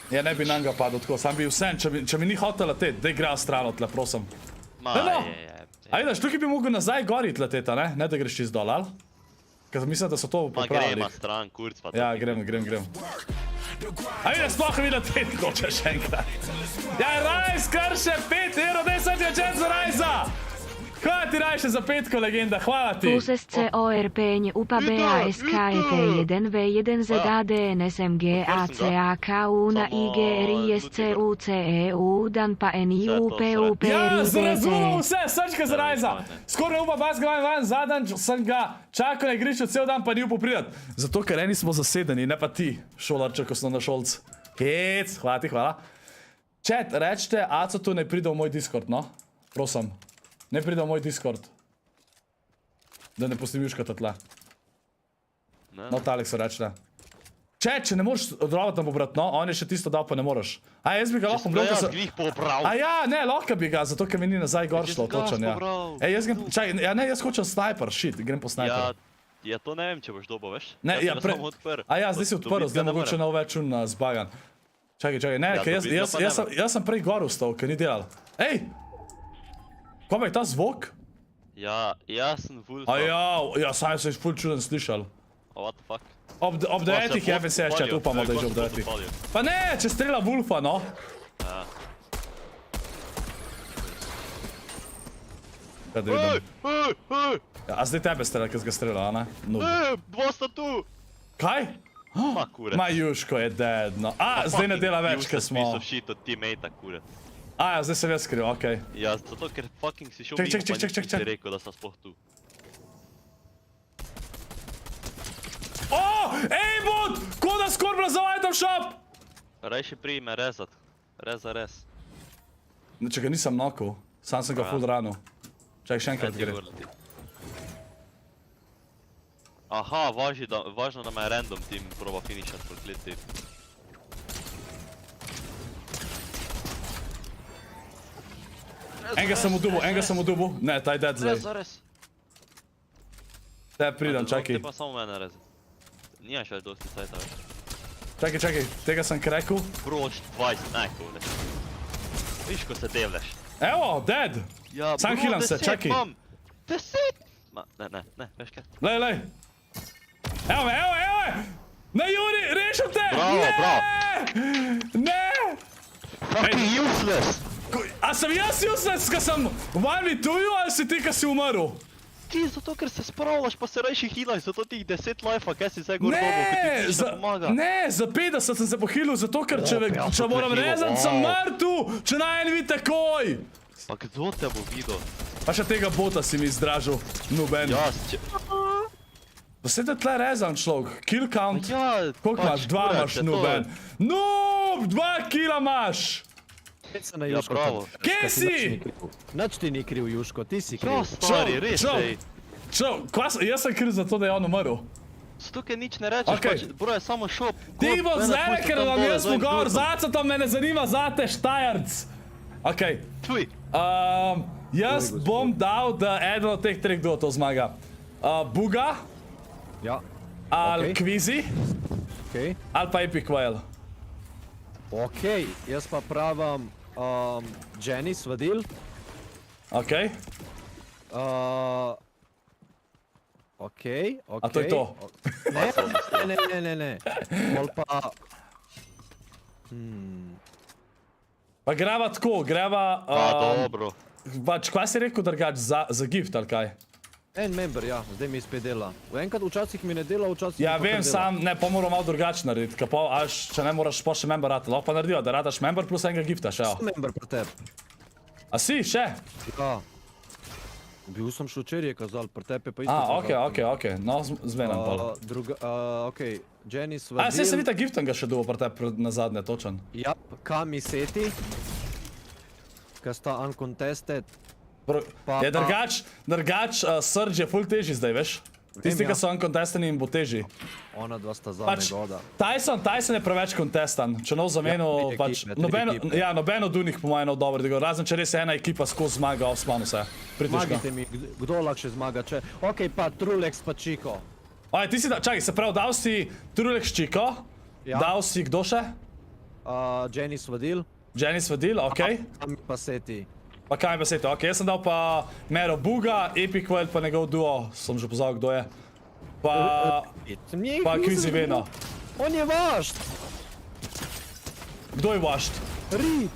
Speaker 7: Ja, ne bi nam ga padel tako, sam bi vsem, če mi ni hotel letet, dej gra stran od tle, prosim.
Speaker 8: Ma, je.
Speaker 7: A vidiš, tukaj bi mogel nazaj gori leteta, ne? Ne da greš čist dol, ali? Ker mislim, da so to popravili.
Speaker 8: Ma grema stran, kurc pa to.
Speaker 7: Ja, grem. A vidiš, sploh mi letet, hoče še enkrat. Ja, Rajs, kar še 5 evrov, daj sem ti očet za Rajsa! Hvala ti rajše za petko, legenda, hvala ti.
Speaker 9: Plus ScorpLZ UPA BASKET1V1ZADNSMGACAKU na IGRISCUCEU dan pa NIUPUP
Speaker 7: Ja, razumem vse, srčka za rajza. Skoraj upa vas gledam van, zadan sem ga čakal na igrišču cel dan, pa ni upal pridat. Zato, ker eni smo zasedeni, ne pa ti, šolarček, osnovna šolc. Hec, hvala ti, hvala. Chat, rečite, Aco tu ne pride v moj Discord, no? Prosim. Ne pride v moj Discord. Da ne pustim Juškata tle. No, talek se rečite. Če ne moreš odrovati nam obrat, no? On je še tisto dal, pa ne moreš. A jaz bi ga lahko
Speaker 8: Jaz glih pobral.
Speaker 7: A ja, ne, lahko bi ga, zato ker mi ni nazaj gor šlo, točen, ja. Ej, jaz grem, čakaj, ja ne, jaz hočem sniper, shit, grem po sniper.
Speaker 8: Ja, to ne vem, če boš dobo, veš?
Speaker 7: Ne, ja, a ja, zdaj si odprl, zdaj mogoče na več zbagan. Čakaj, ne, ker jaz sem prej gor ustal, ker ni delal. Ej! Kaj pa je ta zvok?
Speaker 8: Ja, jaz sem Wolf.
Speaker 7: A ja, sam sem ful čuden slišal.
Speaker 8: What the fuck?
Speaker 7: Ob 9-ih je FNCS chat, upamo, da je že ob 9-ih. Pa ne, če strela Wolfa, no.
Speaker 8: Ja.
Speaker 7: Kaj da vidim. A zdaj tebe strela, ker ga strela, a ne?
Speaker 8: Dva sta tu!
Speaker 7: Kaj?
Speaker 8: Ma kure.
Speaker 7: Ma Juško je dead, no. A, zdaj ne dela več, ker smo.
Speaker 8: Juško spisal shit od teammate-a, kure.
Speaker 7: A, ja, zdaj sem jaz skril, okej.
Speaker 8: Ja, zato ker fucking si šel mimo, pa nisi rekel, da sta sploh tu.
Speaker 7: O, ej, bot! Ko da ScorpLZ item shop!
Speaker 8: Rajši prime rezat. Reza rez.
Speaker 7: Če ga nisem knockal, sam sem ga full ranil. Čakaj, še enkrat gre.
Speaker 8: Aha, važno nam je random team proba finishat prokleti.
Speaker 7: Enega sem v dubu. Ne, taj dead zdaj.
Speaker 8: Rez, rez.
Speaker 7: Te pridem, čakaj.
Speaker 8: Te pa samo mene rezat. Nimaš več dosti sajta, veš.
Speaker 7: Čakaj, tega sem krekul.
Speaker 8: Proč 20, ne, kule. Viš, ko se devleš.
Speaker 7: Evo, dead!
Speaker 8: Ja,
Speaker 7: sam healam se, čakaj.
Speaker 8: 10! Ma, ne, veš kaj?
Speaker 7: Lej. Evo me! Ne, Juri, rešim te!
Speaker 8: Bravo!
Speaker 7: Ne!
Speaker 8: Fucking useless!
Speaker 7: A sem jaz useless, ka sem 1v2-ju, ali si ti, ka si umrl?
Speaker 8: Ti, zato ker se spravljaš, pa se rajši healaš, zato ti 10 life-a, kaj si zdaj gor dobo, ko ti nič ne pomaga.
Speaker 7: Ne, za 50 sem se pohilil, zato ker če moram rezat, sem mrtu! Če naj en vidi takoj!
Speaker 8: Pa kdo te bo videl?
Speaker 7: Pa še tega bota si mi izdražil, nuben.
Speaker 8: Jaz, če...
Speaker 7: Da se te tle rezan človek, kill count.
Speaker 8: Ja,
Speaker 7: koliko imaš? 2 imaš, nuben. Noob, 2 killa imaš!
Speaker 8: Ja, bravo.
Speaker 7: Kje si?
Speaker 10: Nač ti ni kriv, Juško, ti si kriv.
Speaker 8: Ja, stari, res sej.
Speaker 7: Jaz sem kriv za to, da je on umrl.
Speaker 8: Zato, ker nič ne rečeš, pač, bro, je samo šop.
Speaker 7: Ti bo zdaj, ker vam jaz mu gor, zaca to me ne zanima, zate štajarc. Okej.
Speaker 8: Čuj.
Speaker 7: Jaz bom dal, da eden od teh treh kdo to zmaga. Buga.
Speaker 10: Ja.
Speaker 7: Ali Kvizi.
Speaker 10: Okej.
Speaker 7: Ali pa ScorpVL.
Speaker 10: Okej, jaz pa pravam Jenny Svadil.
Speaker 7: Okej.
Speaker 10: Okej.
Speaker 7: A to je to?
Speaker 10: Ne. Pol pa...
Speaker 7: Pa greva tako, greva...
Speaker 8: dobro.
Speaker 7: Pač, kaj si rekel drugač, za gift ali kaj?
Speaker 10: En member, ja, zdaj mi spet dela. Enkrat včasih mi ne dela, včasih mi
Speaker 7: ja,
Speaker 10: pa
Speaker 7: vem,
Speaker 10: dela.
Speaker 7: sam, ne, pa moram malo drugače narediti, če ne moraš pa še member rati. Lahko pa naredijo, da rataš member plus enega gifta, še.
Speaker 10: Sem member pri tebi.
Speaker 7: A si, še?
Speaker 10: Ja. Bil sem še včeraj kazal, pri tebi je pa isto.
Speaker 7: Okej, no, zmenem pol.
Speaker 10: Okej, Jenny Svadil.
Speaker 7: A, saj sem videl giftem ga še dobil pri tebi nazadnje, točen.
Speaker 10: Ja, Kami Seti. Kaj sta uncontested.
Speaker 7: Je drugač, Surge je ful težji zdaj, veš? Tisti, ki so uncontestani in bo težji.
Speaker 10: Ona dva sta za negoda.
Speaker 7: Tyson je preveč contestan, če nov zamenil, pač, noben od unih po mojem nov dobro, razen če res ena ekipa skozi zmaga, osmano se.
Speaker 10: Zmagite mi, kdo lahko zmaga, če... Okej, pa Trulex pa Čiko.
Speaker 7: Ti si, čakaj, se pravi, dal si Trulex Čiko, dal si kdo še?
Speaker 10: Jenny Svadil.
Speaker 7: Jenny Svadil, okej.
Speaker 10: Kami pa Seti.
Speaker 7: Pa kaj mi pa seti, okej, jaz sem dal pa Mero Buga, ScorpVL pa njegov duo, sem že pozval kdo je. Pa Kvizi Veno.
Speaker 10: On je vašt!
Speaker 7: Kdo je vašt?
Speaker 10: Reed!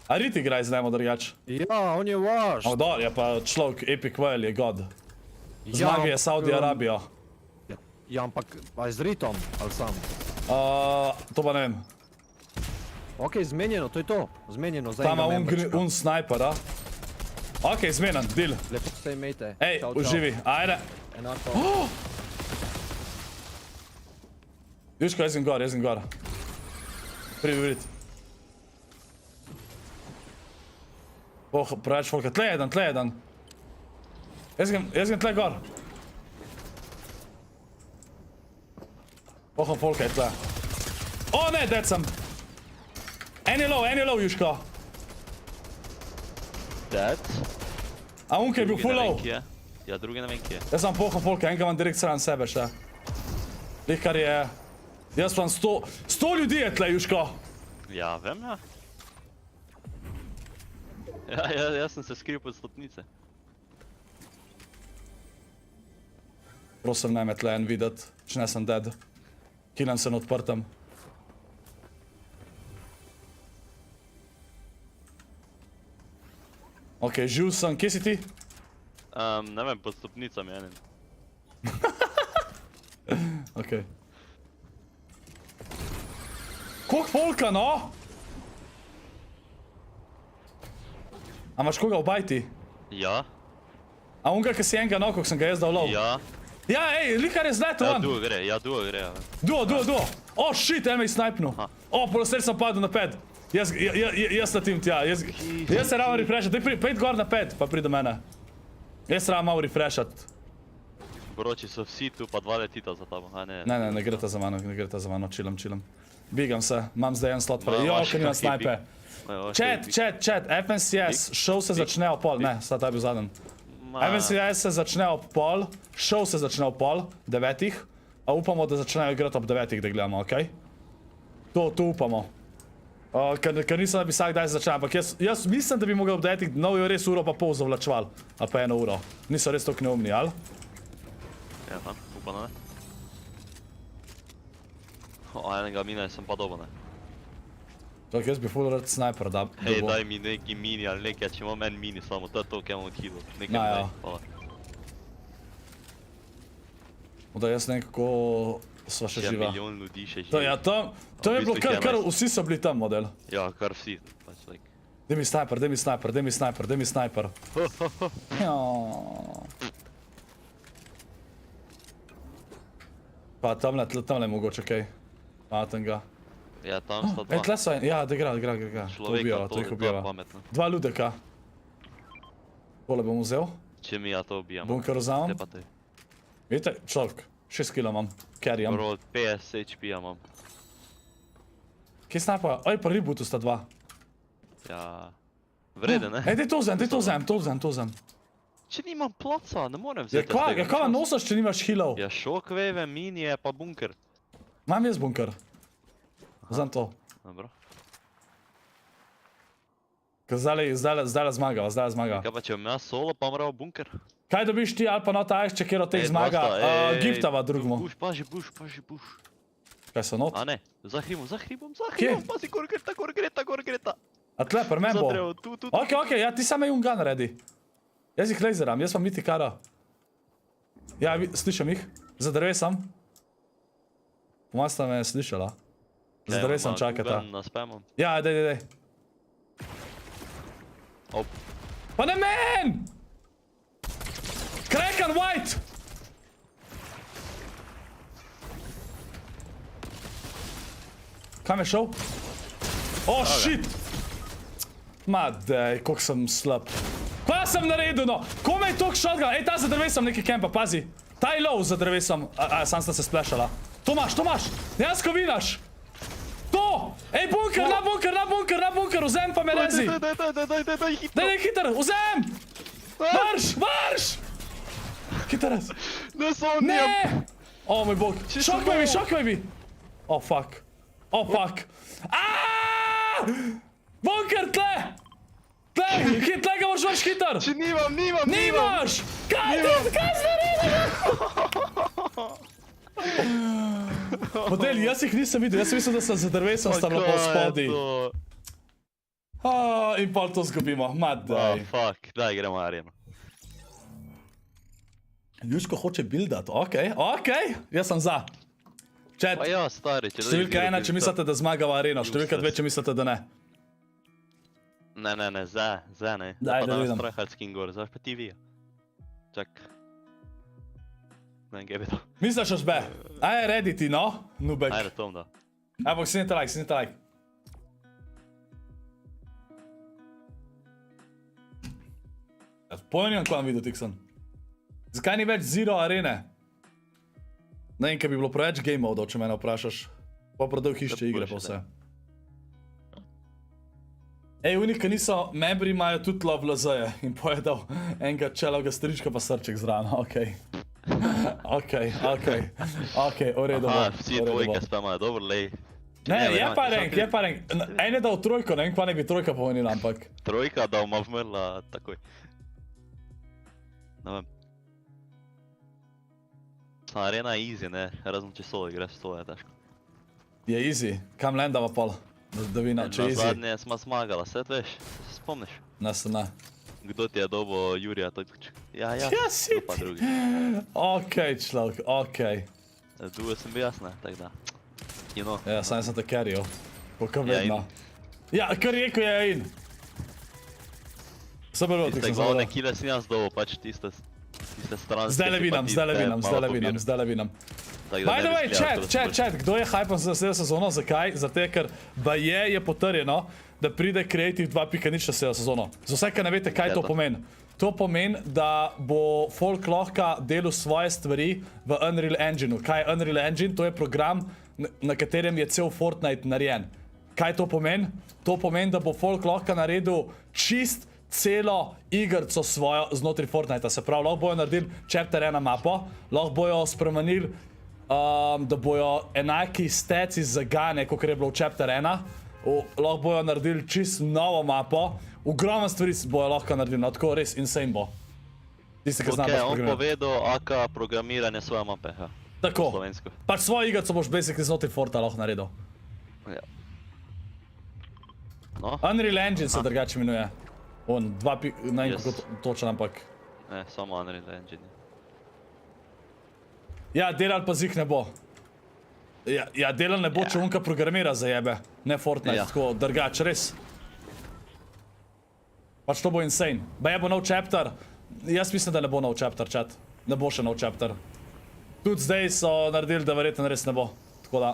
Speaker 7: A Rit igra z njemu drugač?
Speaker 10: Ja, on je vaš.
Speaker 7: O, dol je pa človek, Epic Well je god. Zmagi je Saudi Arabijo.
Speaker 10: Ja, ampak, pa je z Ritom, ali sam?
Speaker 7: To pa ne vem.
Speaker 10: Ok, zmenjeno, to je to. Zmenjeno, za
Speaker 7: Tam
Speaker 10: enega
Speaker 7: ima
Speaker 10: memberčka.
Speaker 7: un sniper, a? Ok, zmenen, deal.
Speaker 10: Lepo se imejte.
Speaker 7: Ej,
Speaker 10: Čau, čau.
Speaker 7: uživi, ajde.
Speaker 10: Enako.
Speaker 7: Jusko, jaz sem gor. Pridi vidit. Preveč folka, tle jedan. Jaz grem tle gor. Folka je tle. O ne, dead sem. En je low, Juško.
Speaker 8: Dead?
Speaker 7: A unke je bil full low.
Speaker 8: Ja, drugi ne vem kje.
Speaker 7: Jaz sam folka, enega imam direkt sran sebe še. Lihkar je... Jaz vam 100 ljudi je tle, Juško.
Speaker 8: Ja, vem ja. Jaz sem se skril pod stopnice.
Speaker 7: Prosim, ne me tle en videt, če ne sem dead. Killam se na odprtem. Ok, živ sem, kje si ti?
Speaker 8: Ne vem, pod stopnicami enim.
Speaker 7: Ok. Koliko folka, no? A imaš koga v bajti?
Speaker 8: Ja.
Speaker 7: A unga, ki si enega no, koliko sem ga jaz dal lov?
Speaker 8: Ja.
Speaker 7: Ja, ej, likar je zletel
Speaker 8: Ja,
Speaker 7: on.
Speaker 8: duo gre.
Speaker 7: Duo. O, shit, en me je snajpnul. O, poloster sem padel na pad. Jaz letim tja. Jaz se ravno refreshat. Daj, pejt gor na pad, pa pridi do mene. Jaz se ravno malo refreshat.
Speaker 8: Broči so vsi tu, pa dva letita za tabo.
Speaker 7: Ne greta za mano, chillam. Bigam se, imam zdaj en slot prej. Jo, ker nimam snajpe. Chat, FNCS, show se začne ob pol. Ne, sad ta je bil zadnji. FNCS se začne ob pol, show se začne ob pol, 9, a upamo, da začnejo igrati ob 9, da gledamo, okej? To upamo. Ker nisem, da bi vsak daj začel, ampak jaz mislim, da bi mogel ob 9, no jo res uro pa pol zavlačeval. Ali pa 1 uro. Niso res toliko neumni, ali?
Speaker 8: Ja, upam, ne. Enega mina sem pa dobo, ne.
Speaker 7: Tako, jaz bi full rad sniper, da...
Speaker 8: Hej, daj mi neki mini ali nekaj, če imam en mini samo, to je to, kaj imam od kilo. Nekaj mi daj, hvala.
Speaker 7: Da jaz ne vem, kako sva še živa.
Speaker 8: Še milijon ljudi še živa.
Speaker 7: Ja, to je bilo kar vsi so bili tam model.
Speaker 8: Ja, kar vsi.
Speaker 7: Daj mi sniper. Pa tamle je mogoče kaj. Patem ga.
Speaker 8: Ja, tam sta dva.
Speaker 7: Ej, tle so en, ja, da igra.
Speaker 8: Človeka, to je pametno.
Speaker 7: 2 ludeka. Tole bom vzel.
Speaker 8: Če mi ja to ubijam.
Speaker 7: Bunker vzamem.
Speaker 8: Te pa te.
Speaker 7: Vidite, človek, 6 kila imam, carryam.
Speaker 8: Bro, 50 HP-ja imam.
Speaker 7: Kje snajpa? Oj, pa rebootu sta 2.
Speaker 8: Ja... Vrede, ne?
Speaker 7: Ej, daj to vzem.
Speaker 8: Če nimam placa, ne morem vzeti.
Speaker 7: Ja, kva nosiš, če nimaš healov?
Speaker 8: Ja, shockwave, minije, pa bunker.
Speaker 7: Imam jaz bunker. Vzem to.
Speaker 8: Dobro.
Speaker 7: Zdaj zmaga.
Speaker 8: Kaj pa če bom jaz solo, pa moral bunker?
Speaker 7: Kaj dobiš ti ali pa nota ajšče, kjer od teh zmaga? Giftava drugmo.
Speaker 8: Paži buš.
Speaker 7: Kaj so not?
Speaker 8: A ne, za hribom, pazi, gor greta.
Speaker 7: A tle, pri men bo? Ok, ja, ti same un gun redi. Jaz jih laseram, jaz vam Minti kara. Ja, slišam jih. Za drevesom. Pomaj sta me slišala. Za drevesom čakata. Ja, daj. Pa ne men! Crack and white! Kam je šel? Oh, shit! Ma dej, koliko sem slab. Pa sem naredil, no! Kome je toliko shotgun? Ej, ta za drevesom neki kempa, pazi. Ta je low za drevesom. Sam sta se splashala. To imaš. Dejansko vinaš. To! Ej, bunker, na bunker, vzem pa me rezi. Daj, hiter, vzem! Marš! Hiter. Ne! O, moj bog. Shockwave. Oh, fuck. Bunker, tle! Tle ga moraš vrš hiter!
Speaker 8: Če nimam!
Speaker 7: Nimaš! Kaj si naredil? Model, jaz jih nisem videl, jaz sem mislil, da sem za drevesom stavljal po spodi. In pol to zgubimo, madaj.
Speaker 8: Fuck, daj gremo areno.
Speaker 7: Jusko hoče buildat, okej, jaz sem za. Chat,
Speaker 8: Pa ja, stari, če...
Speaker 7: številka 1, če mislite, da zmagava areno, številka 2, če mislite, da ne.
Speaker 8: Ne, za ne.
Speaker 7: Daj, da vidim.
Speaker 8: Pa tryhard skin gor, zaš pa ti vija. Čak. Ne, gebe to.
Speaker 7: Misliš, još be? Aj, ready ti, no? Nubek.
Speaker 8: Ajde, tom da.
Speaker 7: Aj, bok, sinite like. Pojemam, ko vam vidio, Tikson. Zakaj ni več zero arene? Ne vem, kaj bi bilo preveč game modov, če mene vprašaš. Pa prodal hišče igre pa vse. Ej, oni, ki niso membri, imajo tudi ScorpLZ-je in pojedal enega čelovega strička pa srček zraven, okej. Okej, v redu bo.
Speaker 8: Aha, vsi dvojke spamajo, dobro, lej.
Speaker 7: Ne, je pa rank. En je dal trojko, ne vem, kva ne bi trojka pomenila, ampak...
Speaker 8: Trojka, da bom vmrla takoj. Ne vem. Arena je easy, ne, razen če solo igraš, to je težko.
Speaker 7: Je easy, kam landava pol? Da vina, če easy.
Speaker 8: Na zadnje smo zmagala, sve veš, se spomniš?
Speaker 7: Ne.
Speaker 8: Kdo ti je dobo Jurija Tojkovič? Ja,
Speaker 7: si
Speaker 8: pa drugi.
Speaker 7: Okej, človek, okej.
Speaker 8: Drugo sem bil jasna, tak da. You know.
Speaker 7: Ja, sam sem te carryal. Kako vedno. Ja, kar rekel je in. Samo bilo,
Speaker 8: Tiste glavne kile si nas dobo, pač tiste stranske.
Speaker 7: Zdaj le vinam. By the way, chat, kdo je hypen za naslednjo sezono, zakaj? Zato, ker baje je potrjeno, da pride Creative 2.0 naslednjo sezono. Za vse, ki ne veste, kaj to pomeni. To pomeni, da bo folk lahko delal svoje stvari v Unreal Engineu. Kaj je Unreal Engine? To je program, na katerem je cel Fortnite narejen. Kaj to pomeni? To pomeni, da bo folk lahko naredil čist celo igrco svojo znotraj Fortnita. Se pravi, lahko bojo naredili chapter 1 mapo, lahko bojo spremenili, da bojo enaki steci zagane, kot je bilo v chapter 1. Lahko bojo naredili čist novo mapo. Ogromno stvari bojo lahko naredili, no tako res insane bo. Tisti, ki znam baš programirati.
Speaker 8: On povedal, aka programiranje svoje mape, ha.
Speaker 7: Tako. Pač svojo igrco boš basically znotraj Forta lahko naredil.
Speaker 8: Ja. No.
Speaker 7: Unreal Engine se drugače imenuje. On, ne vem kako točen, ampak...
Speaker 8: Ne, samo Unreal Engine.
Speaker 7: Ja, delal pa zih ne bo. Ja, delal ne bo, če unka programira za jebe. Ne Fortnite, tako drugače, res. Pač to bo insane. Ba je bo nov chapter. Jaz mislim, da ne bo nov chapter, chat. Ne bo še nov chapter. Tudi zdaj so naredili, da verjetno res ne bo. Tako da...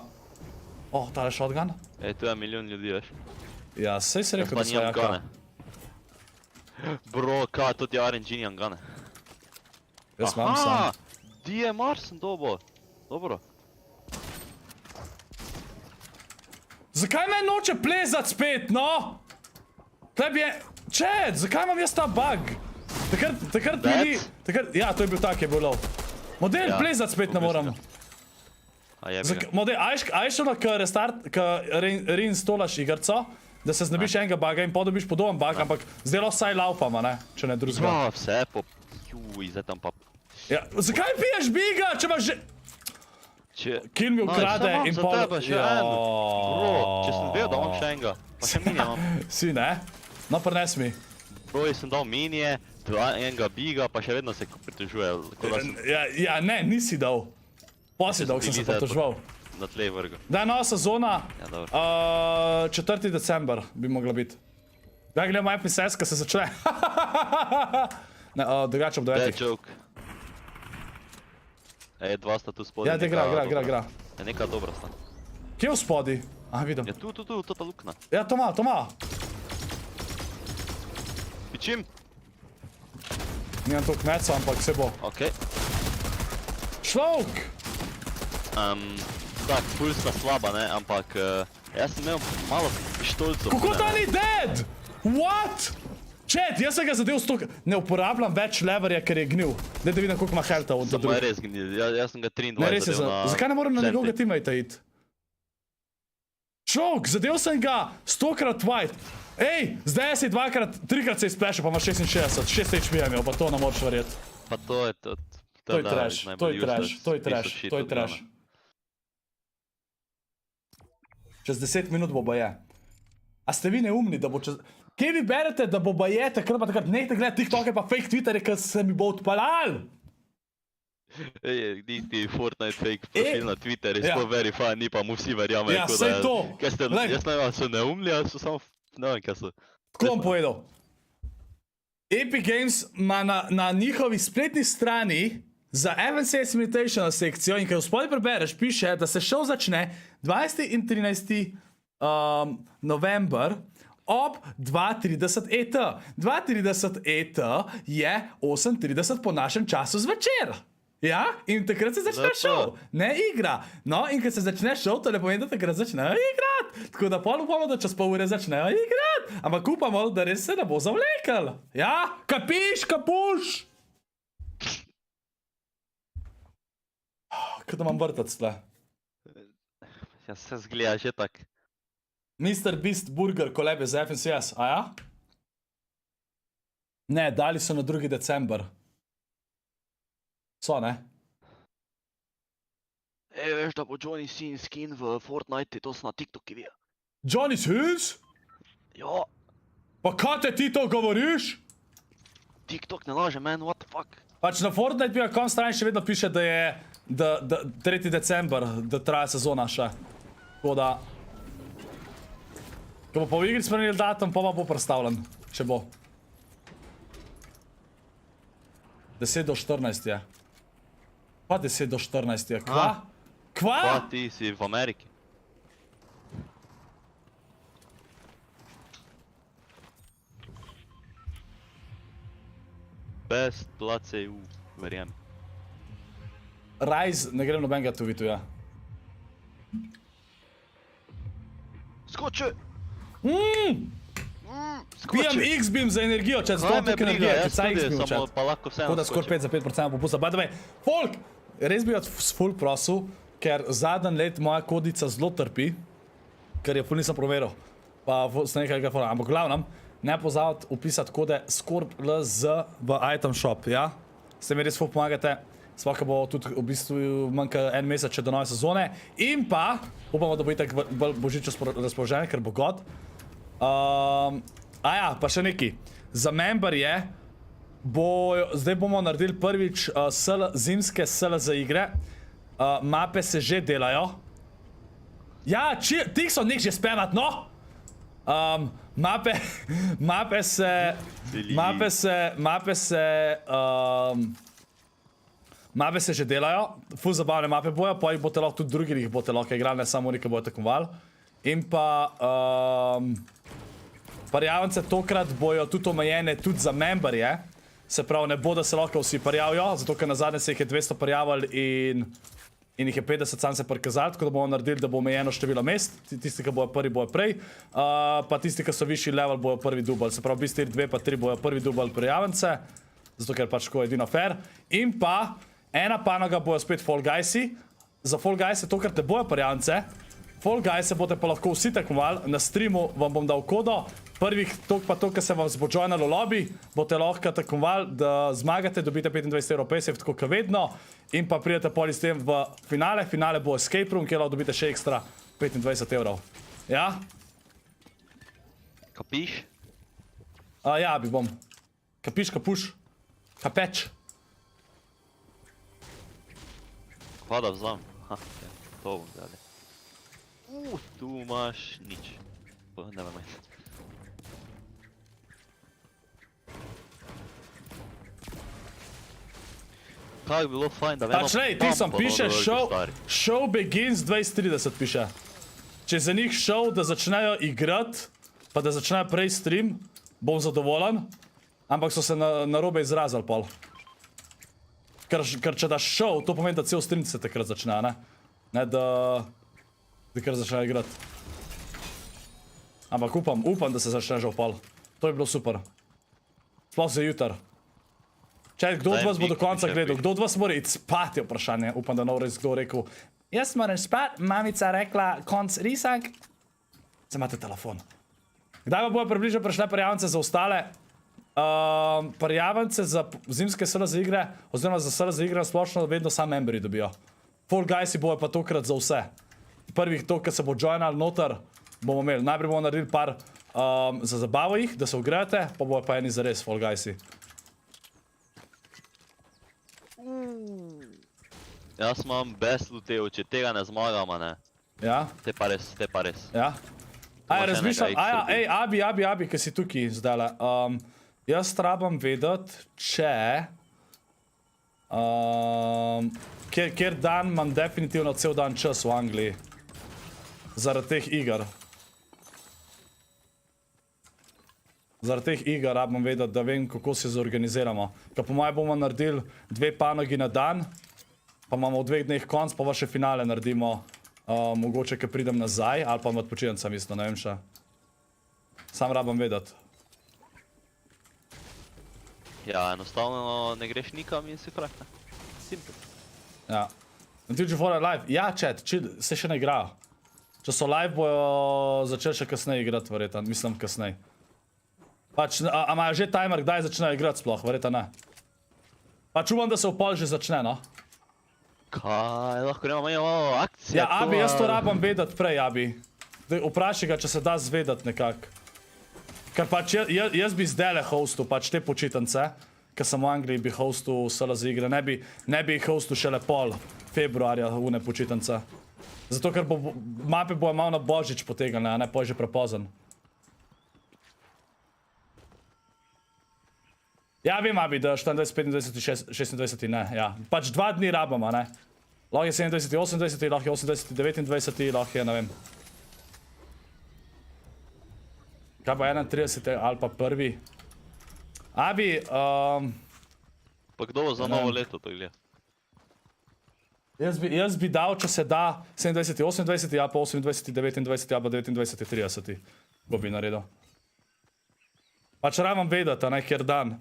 Speaker 7: tale shotgun?
Speaker 8: Ej, tu je milijon ljudi, veš.
Speaker 7: Ja, sej se rekel, da so jaka.
Speaker 8: Bro, kaj, to ti je RNG nijem gane.
Speaker 7: Jaz imam sam.
Speaker 8: DMR sem dobo. Dobro.
Speaker 7: Zakaj me noče plezat spet, no? Tebi je... Chat, zakaj imam jaz ta bug? Takrat mi ni... Ja, to je bil tak, je bil lov. Model, plezat spet ne moram. Model, a je šlo, ka reinstolaš igrco, da se znebiš enega buga in podobiš podoben bug, ampak zdaj lahko vsaj laupama, ne? Če ne drugega.
Speaker 8: Ja, vse po... Juj, zdaj tam pa...
Speaker 7: Ja, zakaj piješ biga, če imaš že... Kill mi ukrade in pol...
Speaker 8: Za tebe še en. Bro, če sem vedel, da imam še enega. Pa še mini imam.
Speaker 7: Si, ne? No, prines mi.
Speaker 8: Bro, jaz sem dal minije, enega biga, pa še vedno se pritožuje.
Speaker 7: Ja, ne, nisi dal. Pa si dal, sem se pritoževal.
Speaker 8: Na tlej vrgo.
Speaker 7: Da, nova sezona,
Speaker 8: Ja, dobro.
Speaker 7: 4. december bi mogla biti. Da, gledam majpni seska se začne. Ne, drugače ob 9.
Speaker 8: Dead joke. Ej, dva sta tu spodaj.
Speaker 7: Ja, te gra.
Speaker 8: Je neka dobra sta.
Speaker 7: Kje v spodi? Aha, vidim.
Speaker 8: Ja, tu, to ta lukna.
Speaker 7: Ja, to ima.
Speaker 8: Pičim?
Speaker 7: Nijem toliko meca, ampak se bo.
Speaker 8: Okej.
Speaker 7: Šlovk!
Speaker 8: Tak, ful sta slaba, ne, ampak jaz sem imel malo pištolcev.
Speaker 7: Kako ta ni dead? What? Chat, jaz sem ga zadev stok... Ne uporabljam več leverja, ker je gnil. Daj da vidim, koliko ima healtha od drugih.
Speaker 8: Samo je res gnil, jaz sem ga 23
Speaker 7: Ne, res je
Speaker 8: zadev na...
Speaker 7: Zakaj ne moram na njegovega teammate iti? Šok, zadev sem ga 100krat white. Ej, zdaj si 3krat se izplešil, pa ima 66, 6 HP imel, pa to ne moreš verjeti.
Speaker 8: Pa to je to...
Speaker 7: To je trash. Čez 10 minut bo je. A ste vi neumni, da bo čez... kje vi berete, da bo baje takrat pa takrat nekaj gledati TikToke pa fake Twitterje, ker se mi bo odpalal?
Speaker 8: Niti Fortnite fake profil na Twitterju, sploh verify, ni pa mu vsi verjamejo.
Speaker 7: Ja, sej to.
Speaker 8: Jaz ne vem, ali so neumni, ali so samo, ne vem, kaj so.
Speaker 7: Tako bom povedal. Epic Games ima na njihovi spletni strani za FNCS Invitational sekcijo in kaj v spodaj prebereš, piše, da se show začne 20. in 13. november ob 2:30 ET. 2:30 ET je 8:30 po našem času zvečer. Ja, in takrat se začne show, ne igra. No, in ko se začne show, to ne pomeni, da takrat začnejo igrati. Tako da pol upamo, da čez pol ure začnejo igrati. Ampak upamo, da res se ne bo zavlekel. Ja, kapiš, kapuš? Kaj da imam vrtac tle?
Speaker 8: Ja, se zgleda že tak.
Speaker 7: Mr. Beast Burger, kolebe za FNCS, a ja? Ne, dali so na 2. december. So, ne?
Speaker 8: Veš, da bo Johnny Sin skin v Fortnite, to so na TikToki vi.
Speaker 7: Johnny Sins?
Speaker 8: Ja.
Speaker 7: Pa kaj te ti to govoriš?
Speaker 8: TikTok ne laže, man, what the fuck?
Speaker 7: Pač na Fortnite.com strani še vedno piše, da je 3. december, da traja sezona še. Tako da... Ko bo pa v igri spremenili datum, pa bo predstavljen. Če bo. 10 do 14 je. Pa 10 do 14 je. Kva? Kva?
Speaker 8: Pa ti si v Ameriki. Best place EU, verjem.
Speaker 7: Rise, ne grem nobenega tweetu, ja.
Speaker 8: Skoči!
Speaker 7: Pijem X-Beam za energijo, če zato tukaj energije, če saj X-Beam učet. Tako da skor 5 za 5% popusta. By the way, folk, res bi s full prosil, ker zadnji let moja kodica zelo trpi, ker je full nisem proveril, pa sem nekaj fora. Ampak glavnem, ne pozavati upisati kode ScorpLZ v item shop, ja? S tem mi res full pomagate, svaka bo tudi v bistvu manjka en mesec še do nove sezone. In pa, upamo, da bo itak božično razpoloženje, ker bo god. Ja, pa še neki. Za memberje zdaj bomo naredili prvič zimske SLZ igre. Mape se že delajo. Ja, tih so nek že spemat, no? Mape se že delajo. Ful zabavne mape bojo, pa jih bote lahko tudi drugi jih bote lahko igrali, ne samo oni, ki bojo tekmovali. In pa... Parjavnice tokrat bojo tudi omejene tudi za memberje. Se pravi, ne bo, da se lahko vsi parjavijo, zato ker nazadnje se jih je 200 parjavali in jih je 50 sam se prikazali, tako da bomo naredili, da bo omejeno število mest. Tisti, ki bojo prvi, bojo prej. Pa tisti, ki so višji level, bojo prvi dubl. Se pravi, v bistvu 2 pa 3 bojo prvi dubl parjavnice, zato ker pač tako je edino fair. In pa ena panoga bojo spet Fall Guysi. Za Fall Guyse tokrat ne bojo parjavnice. Fall Guyse boste pa lahko vsi tekmovali. Na streamu vam bom dal kodo. Prvih tok pa to, ki se vam bo joinalo lobby, boste lahko tekmovali, da zmagate, dobite 25 evrov PSF, tako kot vedno. In pa pridete poli s tem v finale. Finale bo escape room, kjer lahko dobite še ekstra 25 evrov. Ja?
Speaker 8: Kapiš?
Speaker 7: Ja, bi bom. Kapiš, kapuš. Kapeč.
Speaker 8: Kva da vzam? To bom dalje. Tu imaš nič. Ne vem. Kaj bi bilo fajn, da vemo...
Speaker 7: Pač lej, ti sem piše, show begins 20:30 piše. Če je za njih show, da začnejo igrati, pa da začnejo prej stream, bom zadovoljen. Ampak so se narobe izrazili pol. Ker če daš show, to pomeni, da cel stream se takrat začne, ne? Ne, da kar začnejo igrati. Ampak upam, da se začne že v pol. To je bilo super. Sploh za jutar. Čaj, kdo od vas bo do konca gledal? Kdo od vas mora iti spat, je vprašanje. Upam, da nov res kdo rekel. Jaz moram spat, mamica rekla konc risank. Zdaj imate telefon. Kdaj pa bojo približno prišle parjavnice za ostale? Parjavnice za zimske SLZ igre, oziroma za SLZ igre splošno vedno sam memberi dobijo. Fall Guysi bojo pa tokrat za vse. Prvih to, ki se bo joinal noter, bomo imeli. Najprej bomo naredili par za zabavo jih, da se ugrajate, pa bojo pa eni zares Fall Guysi.
Speaker 8: Jaz imam best lootev, če tega ne zmagamo, ne.
Speaker 7: Ja?
Speaker 8: Te pa res.
Speaker 7: Ja? Aja, razmišljam, Abi, ki si tukaj zdajle. Jaz rabam vedeti, če... Kjer dan imam definitivno cel dan čas v Angliji. Zaradi teh iger. Zaradi teh iger rabam vedeti, da vem, kako se zorganiziramo. Ker po mojem bomo naredili 2 panogi na dan, pa imamo v 2 dneh konc, pa še finale naredimo. Mogoče, ker pridem nazaj, ali pa med počitnicami isto, ne vem še. Sam rabam vedeti.
Speaker 8: Ja, enostavno ne greš nikam in si frajte. Simple.
Speaker 7: Ja. Until for live. Ja, chat, se še ne igrajo. Če so live, bojo začeli še kasneje igrati, verjetno. Mislim, kasneje. Pač, a imajo že timer, kdaj začnejo igrati sploh, verjetno ne. Pač upam, da se v pol že začne, no.
Speaker 8: Kaj, lahko nemamo malo akcije.
Speaker 7: Ja, Abi, jaz to rabam vedeti prej, Abi. Vprašaj ga, če se da zvedeti nekako. Ker pač jaz bi zdajle hostil, pač te počitnice, ker sem v Angliji bi hostil SLO igre, ne bi hostil šele pol februarja une počitnice. Zato, ker mape bojo malo na božič potegnile, a ne, poj že prepozen. Ja, vem, Abi, da 24, 25, 26, ne, ja. Pač 2 dni rabam, a ne. Lahko je 27, 28, lahko je 28, 29, lahko je, ne vem. Kaj pa 31 ali pa 1. Abi,
Speaker 8: Pa kdo bo za novo leto to gleda?
Speaker 7: Jaz bi dal, če se da, 27, 28, ali pa 28, 29, ali pa 29, 30. Bo bi naredil. Pač rabam vedeti, a ne, kjer dan.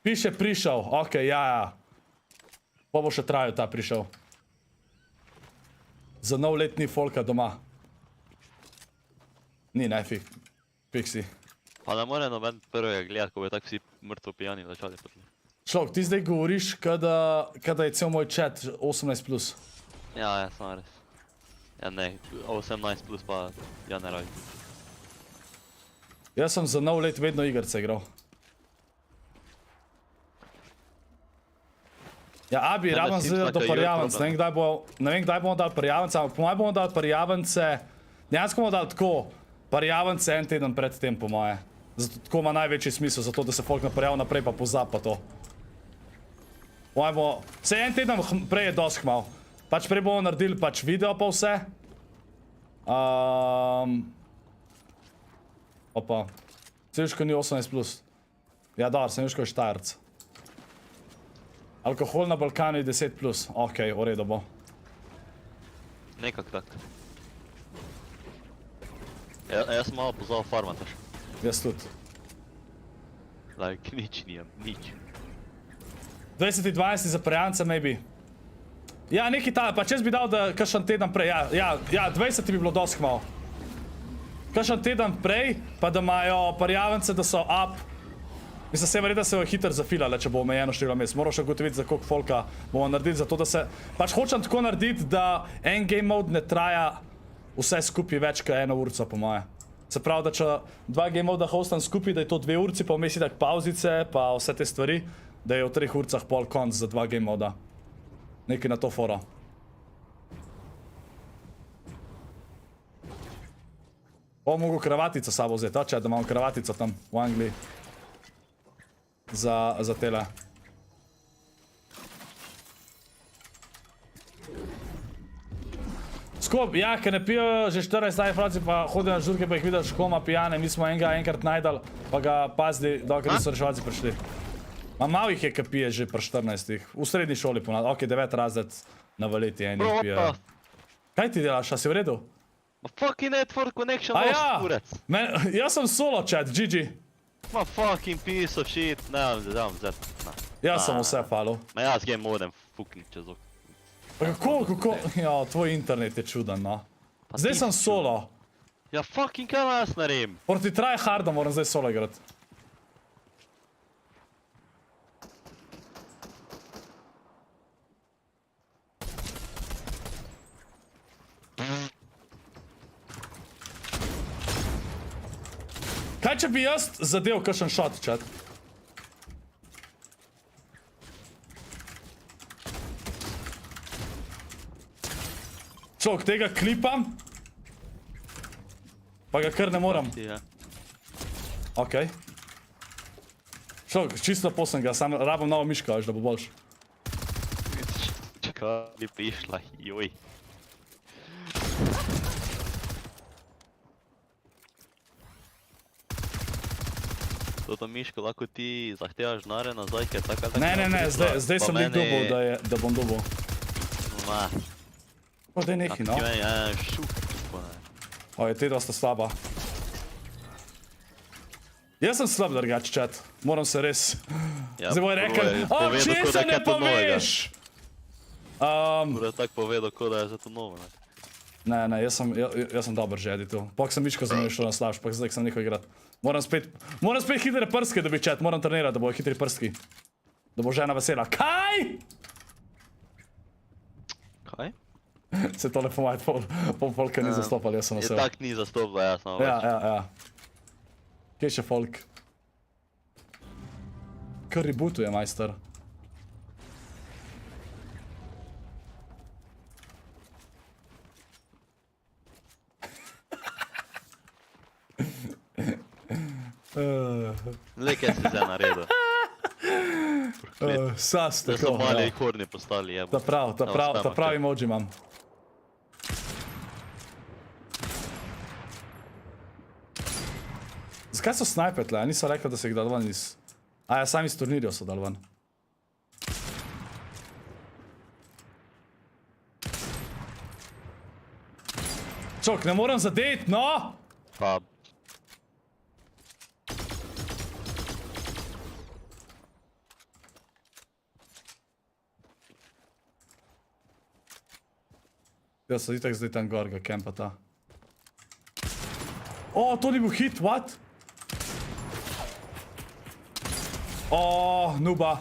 Speaker 7: Piše prišel, okej, ja. Pa bo še trajal ta prišel. Za nov let ni folka doma. Ni, ne, fiksi.
Speaker 8: Pa ne more noben prvega gledati, ko bo tak vsi mrtvo pijani začali.
Speaker 7: Človek, ti zdaj govoriš, kada je cel moj chat 18+.
Speaker 8: Ja, samo res. Ja ne, 18+ pa ja ne radi.
Speaker 7: Jaz sem za nov let vedno igrce igral. Ja, Abi, rabam zdaj do parjavence, ne vem kdaj bomo dali parjavence, ampak po moje bomo dali parjavence, dejansko bomo dali tako, parjavence en teden pred tem, po moje. Tako ima največji smisel, zato da se folk naparjav naprej pa pozab pa to. Po moje bomo, se en teden prej je dosti hmal. Pač prej bomo naredili pač video pa vse. Opa, Sevško ni 18+. Ja, dar, Sevško je Štajerc. Alkohol na Balkanu je 10+. Okej, v redu bo.
Speaker 8: Nekak tak. Jaz sem malo pozval farmataš.
Speaker 7: Jaz tudi.
Speaker 8: Like, nič nijem, nič.
Speaker 7: 20.12 za parjavance, maybe. Ja, neki ta, pač jaz bi dal, da kakšen teden prej, ja, 20 bi bilo dosti malo. Kakšen teden prej, pa da imajo parjavance, da so up. Mislim, se verjetno se bo hitro zafilale, če bo omejeno število mest. Moram še ugotoviti, za koliko folka bomo narediti, zato da se... Pač hočem tako narediti, da en game mode ne traja vse skupaj več kot 1 urca, po moje. Se pravi, da če 2 game mode hostam skupaj, da je to 2 urci, pa vmes itak pauzice, pa vse te stvari, da je v 3 urcah pol konc za 2 game moda. Nekaj na to foro. Bom mogel kravatico sabo vzeti, da imam kravatico tam v Angliji. Za tele. Skop, ja, ker ne pijo že 14 daj Franci, pa hodijo na žurke, pa jih vidiš koma pijane, mi smo enega enkrat najdali, pa ga pazdi, dokaj niso reševalci prišli. Ma malo jih je, ki pije že pri 14-ih, v srednji šoli ponad, okej, 9 razred na valeti eni pijejo. Kaj ti delaš, a si v redu?
Speaker 8: Fucking network connection lost, kurec.
Speaker 7: Jaz sem solo chat, GG.
Speaker 8: Ma fucking piece of shit, ne vam zet.
Speaker 7: Jaz sem vse falil.
Speaker 8: Ma jaz game modem fucking čez ok.
Speaker 7: Pa kako, ja, tvoj internet je čuden, no. Zdaj sem solo.
Speaker 8: Ja fucking kaj nas naredim?
Speaker 7: Proti tryharda moram zdaj solo igrati. Kaj če bi jaz zadev kakšen shot, chat? Čok, tega klipam. Pa ga kar ne moram. Okej. Čok, čisto posem ga, sam rabam novo miško, da bo boljš.
Speaker 8: Čakaj, bi prišla, joj. Toto miško lahko ti zahtevaš denarja nazaj, ker tako ali tako...
Speaker 7: Ne, zdaj sem lik dobil, da bom dobil.
Speaker 8: Ma.
Speaker 7: O, daj neki, no. Oje, te dva sta slaba. Jaz sem slab drugač, chat. Moram se res... Zdaj boj rekel, česa ne poveš!
Speaker 8: Mora tako povedal, ko da je za to novo, ne?
Speaker 7: Ne, jaz sem dober že editu. Pok sem mičko za moj šlo na slabš, pak zdaj sem nekaj igrat. Moram spet hitre prstke dobi, chat. Moram trenirati, da bojo hitri prstki. Da bo žena vesela. Kaj?
Speaker 8: Kaj?
Speaker 7: Se tole po maj polka ni zastopali, jaz sem na
Speaker 8: Je
Speaker 7: sebe.
Speaker 8: tak ni zastopila, jaz sem
Speaker 7: Ja. Kje še folk? Kar rebootuje, majster.
Speaker 8: Le, kaj si zdaj naredil?
Speaker 7: Sas,
Speaker 8: Da
Speaker 7: tako.
Speaker 8: so mali rekordni postali, jebo.
Speaker 7: Ta pravi emoji imam. Zakaj so snajpe tle? Niso rekli, da se jih dal ven iz... Aja, sami iz turnirjev so dal ven. Čok, ne moram zadeti, no!
Speaker 8: Pa...
Speaker 7: Jaz so itak zdaj tam gor ga kempata. O, to ni bil hit, what? O, nuba.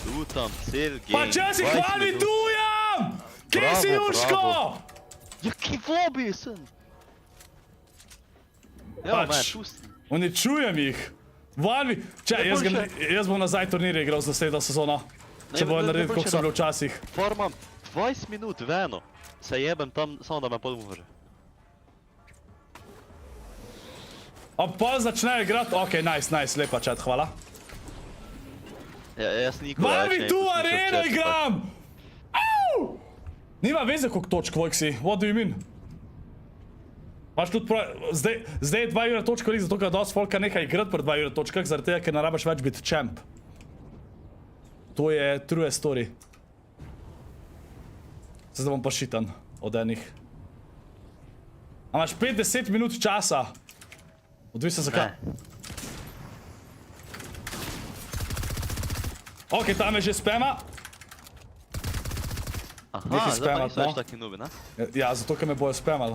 Speaker 8: Tu tam, cel game.
Speaker 7: Pa če si hvali tujem! Kje si, Jusko?
Speaker 8: Ja, ki v lobiju sem? Ja, me, tu sem.
Speaker 7: Oni čujem jih. Vanvi. Če, jaz bom nazaj turnirje igral za naslednjo sezono. Če bojo narediti, koliko sem bil včasih.
Speaker 8: Farmam 20 minut v eno. Se jebem tam, samo da me podumre.
Speaker 7: A pa začnejo igrati? Ok, nice, lepa chat, hvala.
Speaker 8: Ja, jaz nikoli
Speaker 7: Vanvi, tu areno igram! Au! Nima veze, koliko točk vojk si. What do you mean? Maš tudi prav... Zdaj je 2 ure točka lik, zato ker dosti folka neha igrati pri 2 ure točkah, zaradi tega, ker ne rabaš več biti champ. To je true story. Zdaj bom pa šitan od enih. A imaš 5-10 minut časa. Odvisno zakaj. Ok, tam je že spema.
Speaker 8: Aha, zdaj pa niso več taki nubi, ne?
Speaker 7: Ja, zato ker me bojo spemali.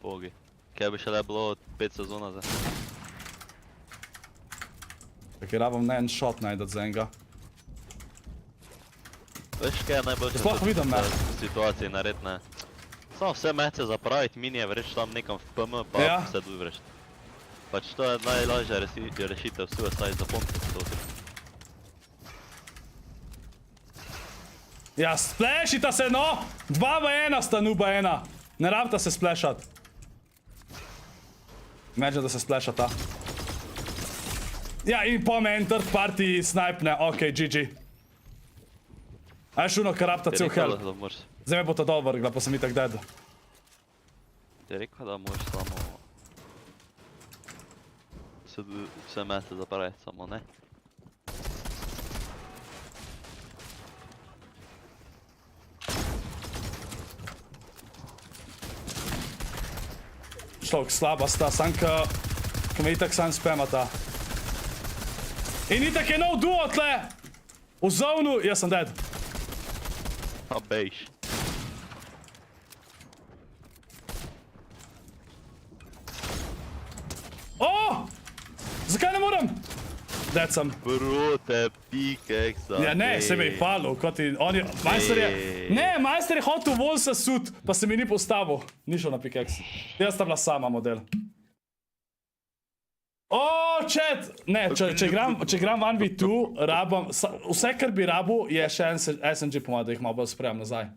Speaker 8: Bogi. Kaj bi šele bilo 5 sezona zdaj?
Speaker 7: Tako rabam ne en shot najdati za enega.
Speaker 8: Veš kaj je najboljše v situaciji narediti, ne? Samo vse mece zapraviti, minije vreč tam nekam v PM, pa vse duj vreč. Pač to je najlažja rešitev suicide, zapomnite to.
Speaker 7: Ja, splashita se, no! 2 v 1 sta nuba 1. Ne rabita se splashat. Imagine, da se splashata. Ja, in po me en third party snipne. Ok, GG. Aj šuno, kar rabita cel hell. Zdaj me bo ta dol vrgla, pa sem itak dead.
Speaker 8: Ti je rekel, da moraš samo... Vse mece zapraviti, samo ne.
Speaker 7: Človek slaba sta, sam ka me itak sam spamata. In itak je nov duo tle! V zonu, jaz sem dead.
Speaker 8: A bejš.
Speaker 7: O! Zakaj ne morem? Dead sem.
Speaker 8: Prote pickaxe.
Speaker 7: Ja ne, se mi je palil, kot ti, on je, majster je, ne, majster je hotel vol sesut, pa se mi ni postavil. Ni šel na pickaxe. Jaz sta bila sama model. O, chat! Ne, če igram 1v2, rabam, vse kar bi rabil je še en SNG pomad, da jih malo bolj sprejam nazaj.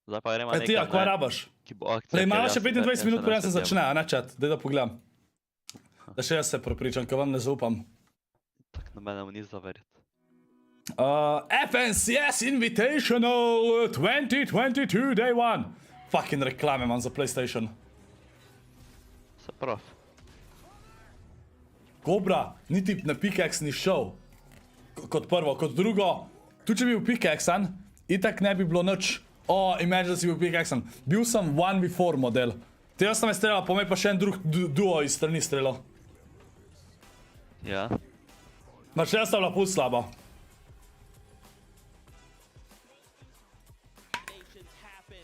Speaker 8: Zdaj pa gremo nekam,
Speaker 7: Tija, kva rabaš? Imamo še 25 minut, preden se začne, a ne chat, daj da pogledam. Da še jaz se prepričam, ker vam ne zaupam.
Speaker 8: Tak na mene mu ni zaverjeti.
Speaker 7: FNCS Invitational 2022 Day 1. Fucking reklame imam za PlayStation.
Speaker 8: Se prav.
Speaker 7: Kobra, niti na pickaxe ni šel. Kot prvo, kot drugo, tu če bi bil pickaxan, itak ne bi bilo nič. O, imagine, da si bil pickaxan. Bil sem 1v4 model. Tega sem me streljal, pa me pa še en drug duo iz strani streljal.
Speaker 8: Ja.
Speaker 7: Znači, jaz sem bila pult slaba.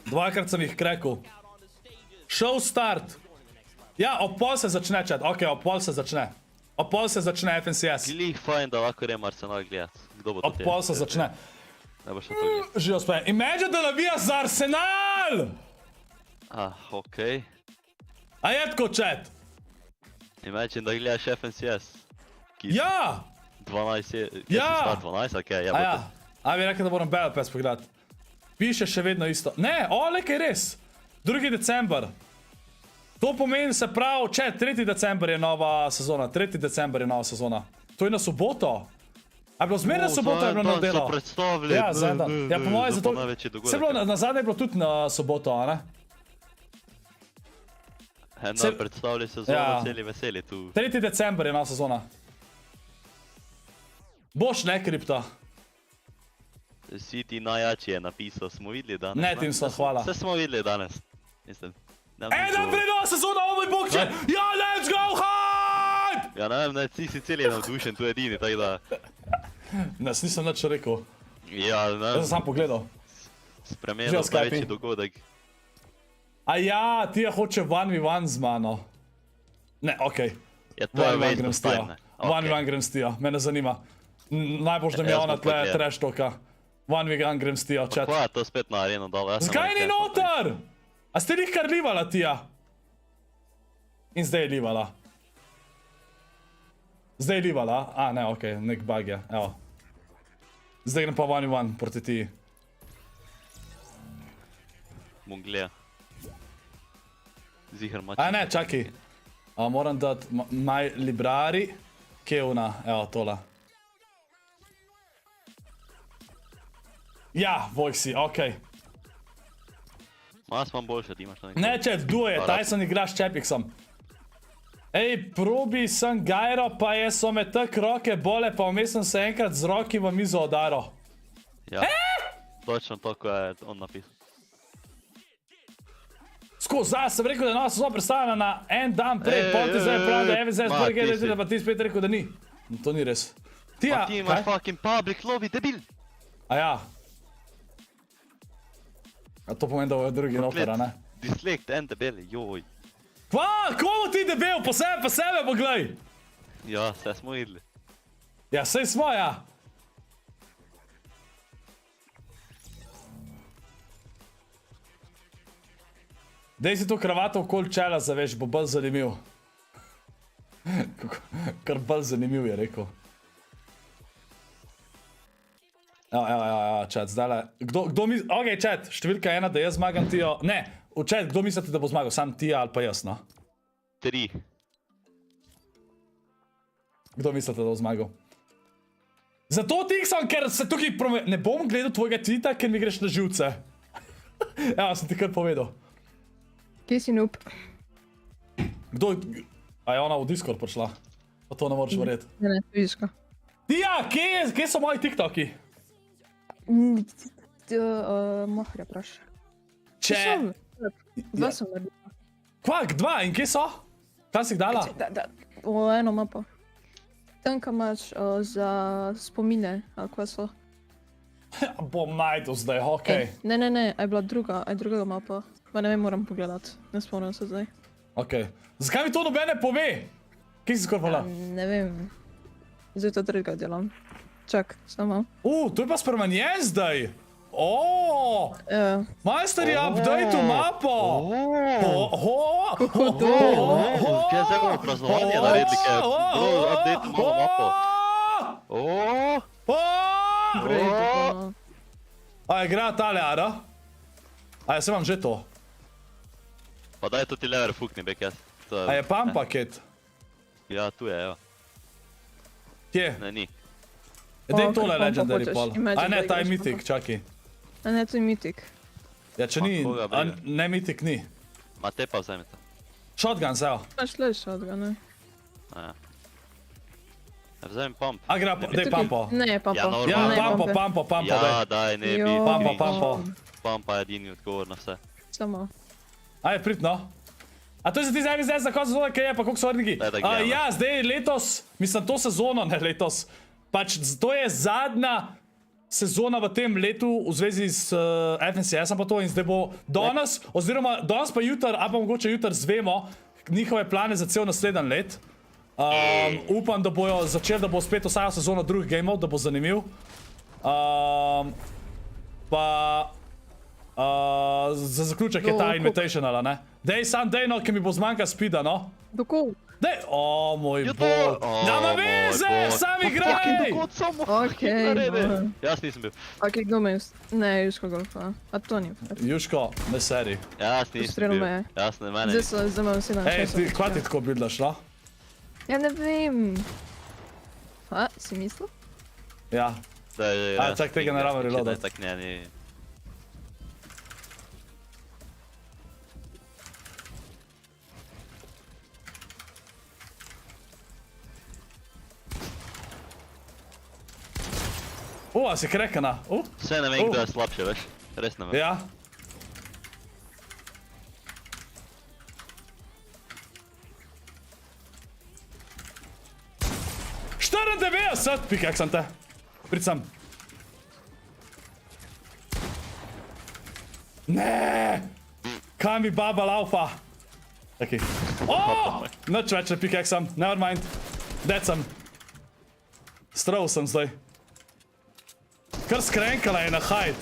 Speaker 7: Dvakrat sem jih krekal. Show start. Ja, ob pol se začne chat. Ok, ob pol se začne. Ob pol se začne FNCS.
Speaker 8: Glih fajn, da lahko grem Arsenal gledat. Kdo bo to
Speaker 7: Ob pol se začne.
Speaker 8: Ne boš to gledat.
Speaker 7: Živo spet. Imagine, da navijaš za Arsenal!
Speaker 8: Ah, okej.
Speaker 7: A je tako chat?
Speaker 8: Imagine, da gledaš FNCS.
Speaker 7: Ja!
Speaker 8: 12 je...
Speaker 7: Ja!
Speaker 8: 12, okej,
Speaker 7: A ja. A bi rekel, da moram Battle Pass pogledati. Piše še vedno isto. Ne, ole, kaj res. 2. december. To pomeni, se pravi, 3. december je nova sezona. 3. december je nova sezona. To je na soboto. A je bilo zmeraj na soboto, je bilo na delo?
Speaker 8: So predstavili.
Speaker 7: Ja, za en dan. Ja, po moje zato... Se bilo, na zadnje je bilo tudi na soboto, a ne?
Speaker 8: En dan predstavili sezono, celi veseli tu.
Speaker 7: 3. december je nova sezona. Boš, ne, kripto.
Speaker 8: Si ti najjači je napisal, smo videli danes.
Speaker 7: Ne, tim so, hvala.
Speaker 8: Vse smo videli danes. Mislim.
Speaker 7: Ena prenova sezona, oh moj bog, če! Ja, let's go, hype!
Speaker 8: Ja, ne vem, ti si celi navdušen, tu edini, tako da...
Speaker 7: Ne, nisem nič rekel.
Speaker 8: Ja, ne.
Speaker 7: Jaz sem sam pogledal.
Speaker 8: Spremenil največji dogodek.
Speaker 7: A ja, ti je hoče 1v1 z mano. Ne, okej.
Speaker 8: Ja, to je već dostajne.
Speaker 7: 1v1 grem s Tijo, mene zanima. Najbolj, da mi je ona tle trash talka. 1v1 grem s Tijo, chat.
Speaker 8: Kako je to spet na areno dalo?
Speaker 7: Zakaj ni noter? A ste jih kar livala, Tija? In zdaj je livala. Zdaj je livala, a ne, okej, nek bug je, evo. Zdaj grem pa 1v1 proti Tiji.
Speaker 8: Bom gleda. Zihar mači.
Speaker 7: A ne, čaki. Moram dati my library. Kje je ona? Evo, tola. Ja, Vojksi, okej.
Speaker 8: Jaz imam boljše, ti imaš na nekaj.
Speaker 7: Ne, chat, duo je, Tyson igra s Čepiksom. Ej, probi sem Gajro, pa je so me tak roke bole, pa vmes sem se enkrat z roki v mizo odaro.
Speaker 8: Ja, točno to, ko je on napisal.
Speaker 7: Zdaj sem rekel, da je nova sezona predstavljena na en dan prej, pol ti zdaj pravi, da je FNCS prvi GDT, da pa ti spet rekel, da ni. To ni res.
Speaker 8: Pa ti imaš fucking public lobby, debil!
Speaker 7: A ja. A to pomeni, da je drugi noter, a ne?
Speaker 8: Dislekt, en debel, joj.
Speaker 7: Kva? Komu ti debel? Po sebe poglej!
Speaker 8: Ja, vse smo videli.
Speaker 7: Ja, sej smo, ja. Dej si to kravato okoli čela zaveš, bo bolj zanimiv. Kar bolj zanimiv je rekel. Ja, chat, zdajle. Kdo misli, okej, chat, številka 1, da jaz zmagam Tijo. Ne, v chat, kdo mislite, da bo zmagal? Sam Tija ali pa jaz, no?
Speaker 8: 3.
Speaker 7: Kdo mislite, da bo zmagal? Zato Tikson, ker se tukaj ne bom gledal tvojega tweeta, ker mi greš na živce. Evo, sem ti kar povedal.
Speaker 11: Kje si noob?
Speaker 7: Kdo? A je ona v Discord prišla? Pa to ne moreš verjeti.
Speaker 11: Ne, fizično.
Speaker 7: Tija, kje so moji TikToki?
Speaker 11: Mahre, praš.
Speaker 7: Če...
Speaker 11: Dva sem naredila.
Speaker 7: Kvak, 2? In kje so? Kaj si jih dala?
Speaker 11: V eno mapo. Tam, kam imaš za spomine, ali kva so.
Speaker 7: Bom najdel zdaj, okej.
Speaker 11: Ne, a je bila druga, a je drugega mapa. Ma ne vem, moram pogledat, ne spomnim se zdaj.
Speaker 7: Okej. Zakaj mi to noben ne pove? Kje si ScorpVL?
Speaker 11: Ne vem. Zdaj to tretjega delam. Čak, samo.
Speaker 7: To je pa spremenjen zdaj.
Speaker 11: Ja.
Speaker 7: Majster je update mapo.
Speaker 8: Kaj je zdaj bomo praznovanje naredili, kaj je bilo update malo mapo?
Speaker 7: Aj, igra tale, Ara. Aj, jaz imam že to.
Speaker 8: Pa daj to ti lever fukni, bek jaz.
Speaker 7: A je pump paket?
Speaker 8: Ja, tu je, ja.
Speaker 7: Kje?
Speaker 8: Ne, ni.
Speaker 7: Dej tole legendary
Speaker 11: hočeš,
Speaker 7: pol.
Speaker 11: imagine,
Speaker 7: A ne,
Speaker 11: da
Speaker 7: ta je
Speaker 11: igraš
Speaker 7: mythic, čakaj.
Speaker 11: A ne, to je mythic.
Speaker 7: Ja, če ni,
Speaker 8: koga briga?
Speaker 7: ne mythic ni.
Speaker 8: Ma te pa vzemite.
Speaker 7: Shotgun, zeo.
Speaker 11: Imaš le shotgun, ne?
Speaker 8: Vzemi pump.
Speaker 7: A gra, dej pumpo.
Speaker 11: Ne, pumpo.
Speaker 8: Ja,
Speaker 7: Ja,
Speaker 8: normalno.
Speaker 7: pumpo, dej.
Speaker 8: Ja, daj, ne bi.
Speaker 7: Pumpo.
Speaker 8: Pumpa je edini odgovor na vse.
Speaker 11: Samo.
Speaker 7: Aj, pridno. A to je za ti zdaj za konec sezone, kaj je, pa koliko so orniki? Ja, zdaj letos, mislim to sezono, ne letos. Pač to je zadnja sezona v tem letu v zvezi s FNCS-om pa to in zdaj bo danes, oziroma danes pa jutr, a pa mogoče jutr zvemo njihove plane za cel naslednji let. Upam, da bojo začeli, da bo spet vsaj sezono drugih gameov, da bo zanimiv. Pa za zaključek je ta Invitational, ne? Dej sam dej no, ki mi bo zmanjka speeda, no?
Speaker 11: Doko?
Speaker 7: Dej, moj bog. Nama veze, sam igraj!
Speaker 11: Okej, no.
Speaker 8: Jaz nisem bil.
Speaker 11: Okej, kdo me je... Ne, Jusko golfa. A to ni.
Speaker 7: Juško, ne seri.
Speaker 8: Jaz nisem bil. Jaz ne, mene.
Speaker 11: Zdaj imam 7.
Speaker 7: Ej, ti, kva ti tako buildaš, no?
Speaker 11: Ja ne vem. A, si mislil?
Speaker 7: Ja. Čak tega ne rabim reloadat.
Speaker 8: Tak ne, ni.
Speaker 7: A si krekana.
Speaker 8: Vse ne vem, kdo je slabše, veš. Res ne vem.
Speaker 7: Ja. Pikak sam te. Prid sam. Ne! Kaj mi baba laufa? Čakaj. Nič več ne pikak sam. Never mind. Dead sam. Strov sem zdaj. Kar skrenkala je na hide.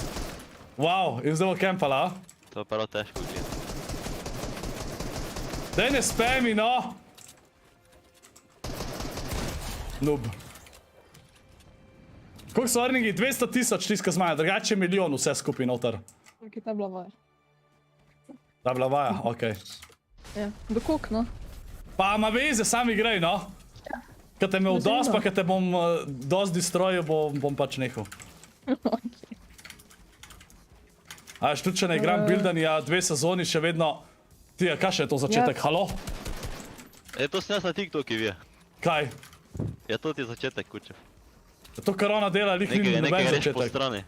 Speaker 7: Wow, in zdaj bo kempala, a?
Speaker 8: To je prav težko gledati.
Speaker 7: Daj ne spami, no! Noob. Koliko so earningi? 200 000 tiska zmaja, drugače je milijon vse skupaj noter.
Speaker 11: Ok, ta je bila vaja.
Speaker 7: Ta je bila vaja, okej.
Speaker 11: Ja, dokok, no.
Speaker 7: Pa ima veze, sam igraj, no. Kad te imel dost, pa kad te bom dost distrojil, bom pač nehal. A veš, tudi če ne igram buildanja 2 sezoni, še vedno... Ti, kaj še je to začetek, halo?
Speaker 8: To sem jaz na TikToki, vie.
Speaker 7: Kaj?
Speaker 8: Ja, to ti je začetek, kučev.
Speaker 7: To korona dela, lih ni noben
Speaker 8: Nekaj reš po
Speaker 7: začetek.
Speaker 8: strani.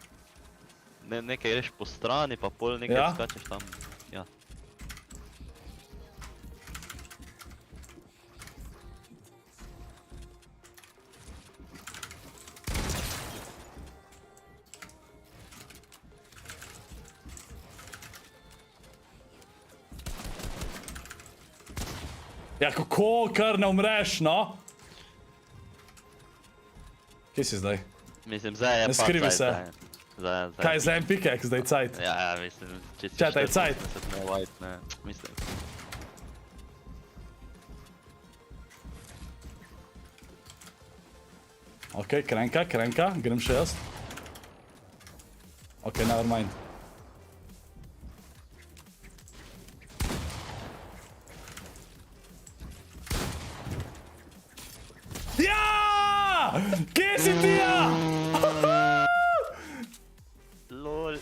Speaker 8: Nekaj reš po strani, pa pol nekaj skačeš tam. Ja.
Speaker 7: Ja, kako, kar ne umreš, no? Kje si zdaj?
Speaker 8: Mislim, zdaj je pa
Speaker 7: Ne skrivi se. Kaj je zdaj en pikek, zdaj cajt?
Speaker 8: Ja, mislim, če si
Speaker 7: Četaj, cajt.
Speaker 8: ne white, ne, mislim.
Speaker 7: Okej, krenka, grem še jaz. Okej, never mind. Ja! Kje si ti, ja?
Speaker 8: Lol.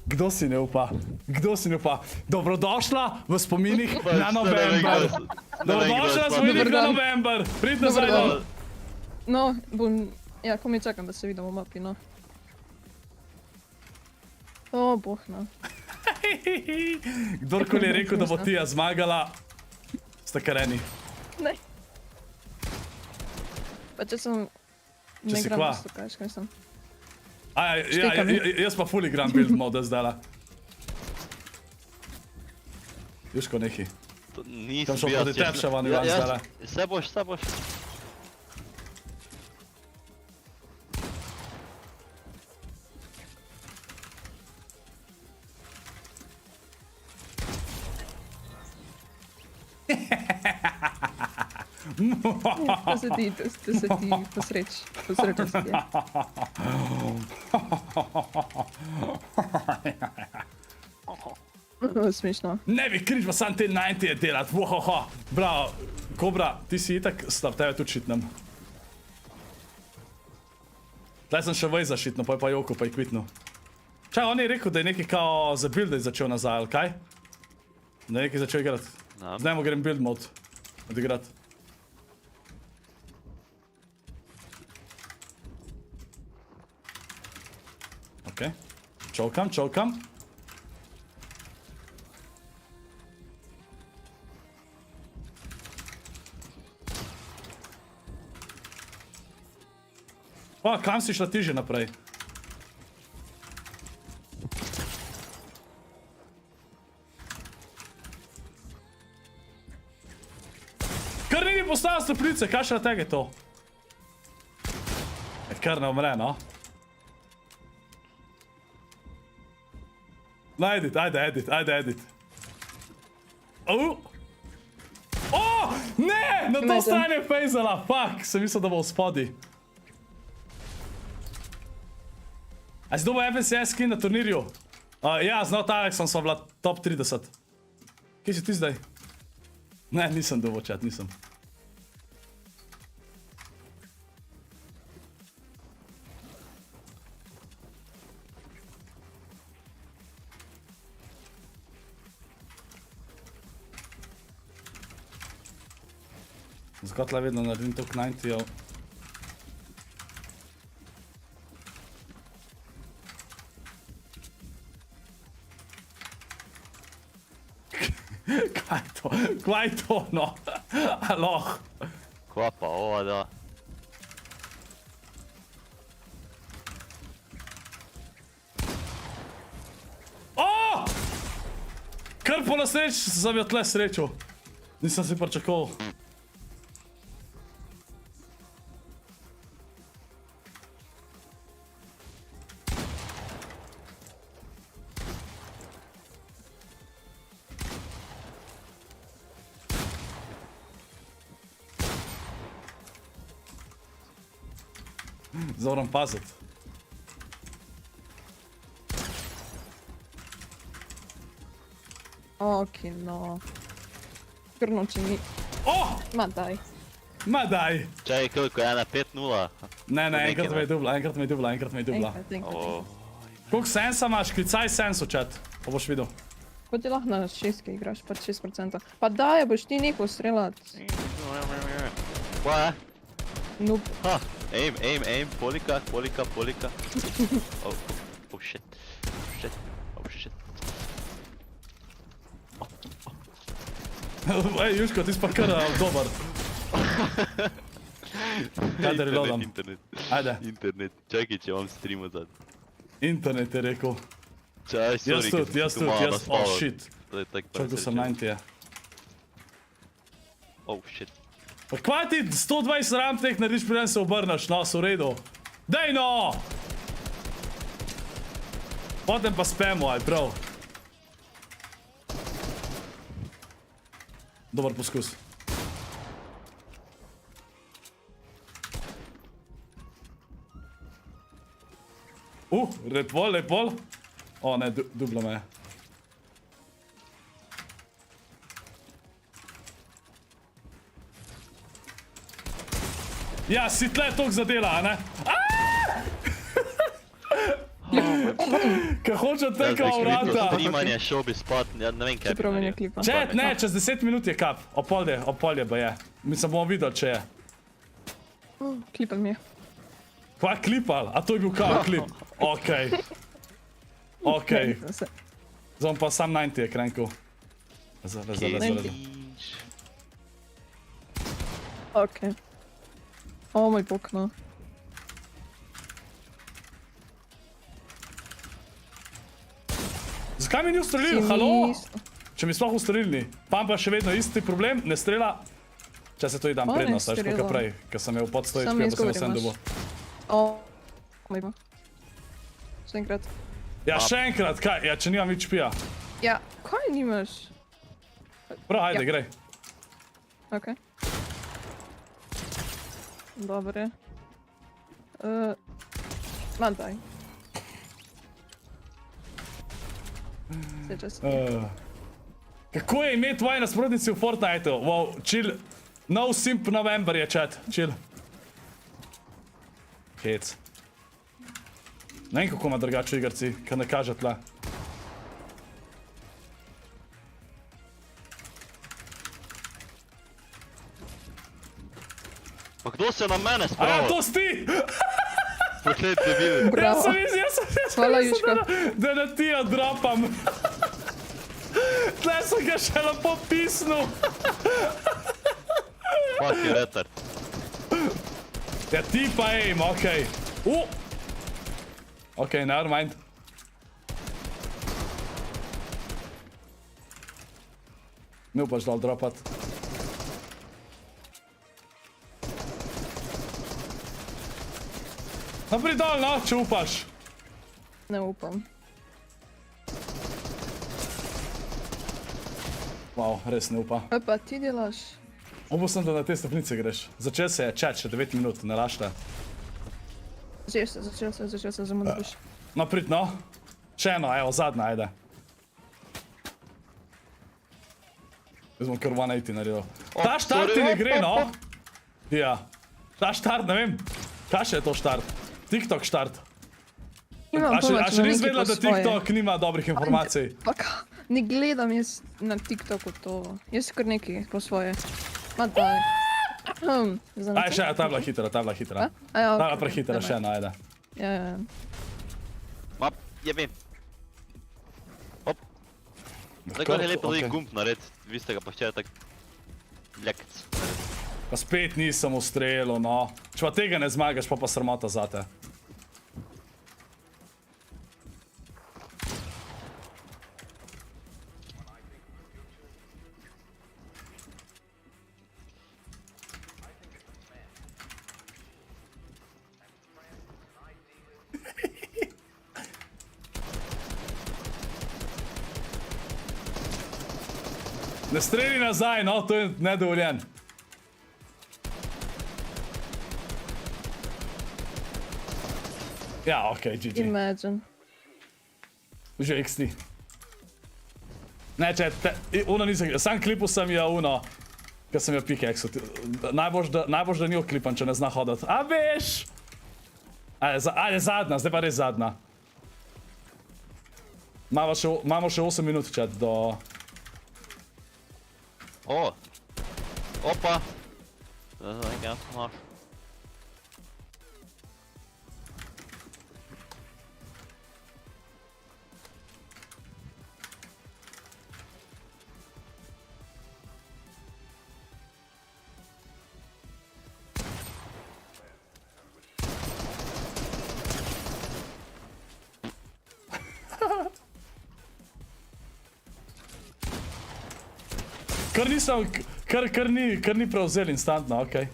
Speaker 7: Kdo si ne upa? Kdo si ne upa? Dobrodošla v spominih na november. Dobrodošla v spominih na november. Prid nazaj dol.
Speaker 11: No, bom... Ja, ko mi čakam, da se vidimo v mapi, no. O, boh, no.
Speaker 7: Kdorkoli je rekel, da bo Tija zmagala, sta kareni.
Speaker 11: Ne. Pa če sem...
Speaker 7: Če si kva?
Speaker 11: Kaj sem?
Speaker 7: Jaz pa ful igram build mode zdajla. Jusko, nehi.
Speaker 8: Nisem
Speaker 7: šel proti tebi še van, Ivan, zdajle.
Speaker 8: Se boš.
Speaker 11: To se ti posreča si je. Smešno.
Speaker 7: Ne bi križ pa sam te 90 delat, vohoho. Bravo, Kobra, ti si itak slab, tebe tudi šitnem. Tlej sem še vej zašitno, pa je pa Joko, pa je kvitno. Čaj, on je rekel, da je nekaj kao za build začel nazaj, ali kaj? Da je nekaj začel igrat. Zdaj mu grem build mode odigrat. Okej, čovkam. Pa, kam si šla ti že naprej? Kar ni postavil stopnice, kaj še na tega je to? Kar ne umre, no? Ajde, edit. O! Ne! Na to stran je fejzala, fuck! Sem mislil, da bo v spodi. A si dobil FNCS skin na turnirju? Ja, z Not Alexom sva bila top 30. Kje si ti zdaj? Ne, nisem dobil chat, nisem. Zakaj tle vedno naredim tok 90-ov? Kaj je to, no? Aloh.
Speaker 8: Kva pa ova, da.
Speaker 7: Kar po nasreč sem jo tle srečal. Nisem si pričakoval. Zdaj moram paziti.
Speaker 11: Okej, no. Krnoči ni. Ma daj.
Speaker 8: Čaj, koliko je na 5-0?
Speaker 7: Ne, enkrat me je dubla. Koliko sensa imaš? Klicaj sensu, chat. Pa boš videl.
Speaker 11: Ko ti lahko na 6 igraš, pa 6%. Pa daj, boš ti nekaj strelat.
Speaker 8: Kva je?
Speaker 11: Noob.
Speaker 8: Aim, polika. Oh shit.
Speaker 7: Ej, Jusko, ti si pa kar dobar. Ajde, reloadam. Ajde.
Speaker 8: Internet, čakaj, če vam stream odzad.
Speaker 7: Internet je rekel.
Speaker 8: Čaj, sorry,
Speaker 7: Jaz tudi, oh shit. Čakaj, sem 90.
Speaker 8: Oh shit.
Speaker 7: Pa kva ti 120 ramp teh narediš, preden se obrnaš, no, so v redu. Dej no! Potem pa spamuj, prav. Dobar poskus. Lepol. O ne, dublo me je. Ja, si tle toliko zadela, a ne? Kaj hoče te kao vrata?
Speaker 8: Streamanje, šel bi spat, ne vem kaj bi naredil.
Speaker 7: Chat, ne, čez 10 minut je kap. Opolje ba je. Mislim, bomo videli, če je.
Speaker 11: Klipal mi je.
Speaker 7: Kva klipal? A to je bil kao klip? Okej. Zdaj pa sam 90 je krenkal.
Speaker 11: Okej. O moj bog, no.
Speaker 7: Zakaj mi ni ustrelil? Halo? Če mi sploh ustrelili. Pump pa še vedno isti problem, ne strela. Če se to dam prednost, veš, koliko prej, ker sem imel pod 100 HP, pa sem vsem dobil.
Speaker 11: Mojmo. Še enkrat.
Speaker 7: Ja, še enkrat, kaj? Ja, če nimam HP-ja.
Speaker 11: Ja, kaj nimaš?
Speaker 7: Prav, ajde, grej.
Speaker 11: Okej. Dobre. Mantaj.
Speaker 7: Kako je ime tvoje nasprotnici v Fortniteu? Wow, chill. No simp November je chat, chill. Hec. Ne vem, kako ima drugače igrci, kad ne kaže tle.
Speaker 8: Pa kdo se na mene
Speaker 7: A
Speaker 8: spravil?
Speaker 7: ja, to si ti!
Speaker 8: Počet debili.
Speaker 7: Jaz sem mislil,
Speaker 11: Hvala, Jusko.
Speaker 7: da na ti odropam. Tle sem ga še lepo pisnul.
Speaker 8: Fuck je retard.
Speaker 7: Ja, ti pa aim, okej. Okej, never mind. Ne upaš dal dropat. Napri dol, no, če upaš.
Speaker 11: Ne upam.
Speaker 7: Wow, res ne upa.
Speaker 11: Kaj pa ti delaš?
Speaker 7: Upal sem, da na te stopnice greš. Začel se je chat, še 9 minut, ne rašta.
Speaker 11: Začel se, zamudiš.
Speaker 7: Naprit, no. Še eno, evo, zadnja, ajde. Jaz bom kar 180 naredil. Ta štart ti ne gre, no. Ja. Ta štart, ne vem. Kaj še je to štart? TikTok štart.
Speaker 11: Imam pojma,
Speaker 7: A še nisi vedela, da TikTok nima dobrih informacij?
Speaker 11: Pa ne gledam jaz na TikToku to. Jaz kar nekaj po svoje. Ma daj.
Speaker 7: Aj, še, ta je bila hitra, ta je bila hitra. Ta je bila prehitra, še ena, ajde.
Speaker 11: Ja.
Speaker 8: Ma, jebim. Hop. Zdaj, kar je lepo, da je gumb nared. Vi ste ga pa htjeli tak... Ljekc.
Speaker 7: Pa spet nisem ustrelil, no. Če pa tega ne zmagaš, pa sramota zate. Ne streli nazaj, no, to je nedovoljen. Ja, okej, GG.
Speaker 11: Imagine.
Speaker 7: Že XD. Ne, če, uno nisem, sam klipu sem jo uno, ker sem jo pickaxu. Najboljš, da ni oklipan, če ne zna hodati. A veš! Ajde, zadnja, zdaj pa res zadnja. Imamo še 8 minut, chat, do...
Speaker 8: O! Opa! Zdaj ga imaš.
Speaker 7: Kar nisem, kar ni prevzel instantno, okej.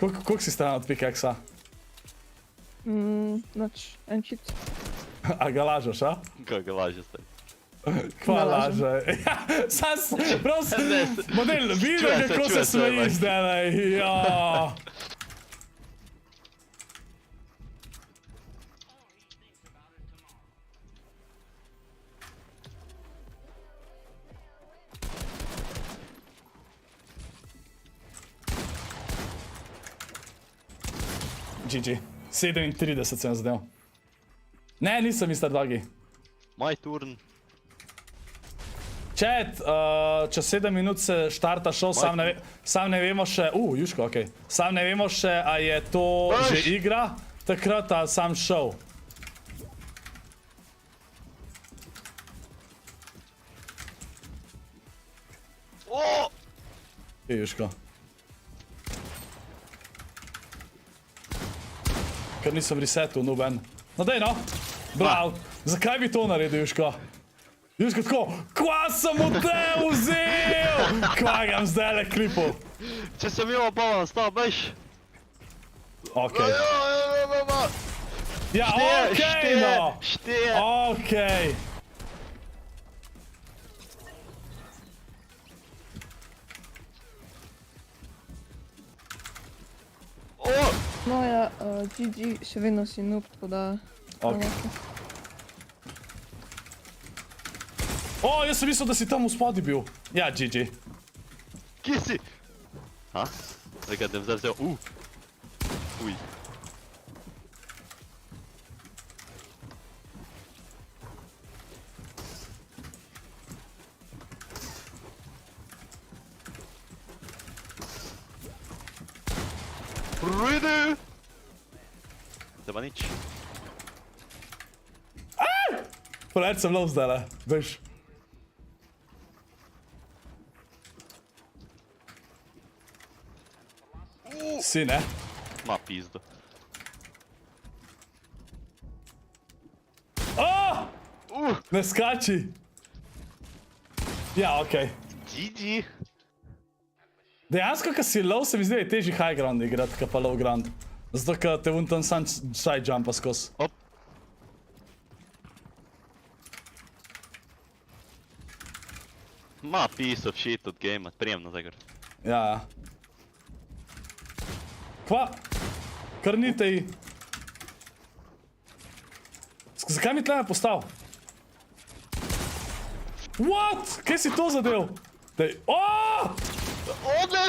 Speaker 7: Koliko si stran od pickaxa?
Speaker 11: Noč, en hit.
Speaker 7: A ga lažeš, a?
Speaker 8: Kaj ga laže ste?
Speaker 7: Kva laže? Ja, prav model, vidim kako se smeji zdaj, ja. GG. 37 sem zadev. Ne, nisem Mr. Doggy.
Speaker 8: My turn.
Speaker 7: Chat, čez 7 minut se štarta show, sam ne vemo še... Jusko, okej. Sam ne vemo še, a je to že igra, takrat, a sam show. Je Jusko. Ker nisem resetil, noben. No dej no! Bravo! Zakaj bi to naredil, Juško? Jusko tako, kva sem mu te vzel? Kva ga vam zdaj le klipal?
Speaker 8: Če sem imel bova nastal, bejš.
Speaker 7: Okej. Ja, okej, no.
Speaker 8: Šteje.
Speaker 7: Okej.
Speaker 11: No ja, GG, še vedno si noob, tako da...
Speaker 7: O, jaz sem mislil, da si tam v spodi bil. Ja, GG.
Speaker 8: Kje si? Ha? Zdaj ga dem zdaj vzel, Uj. Pride! Zdaj pa nič.
Speaker 7: Poleč sem lov zdajle, veš. Si, ne?
Speaker 8: Ma pizdo.
Speaker 7: Ne skači! Ja, okej.
Speaker 8: GG.
Speaker 7: Dejansko, ko si low, se mi zdi, da je težji high ground igrati, ka pa low ground. Zato, ka te vun tam sam side jumpa skos.
Speaker 8: Ma piece of shit od game, prijemno zagrati.
Speaker 7: Ja. Kva? Kar ni tej... Zakaj mi tle postal? What? Kaj si to zadev? Dej...
Speaker 8: O ne!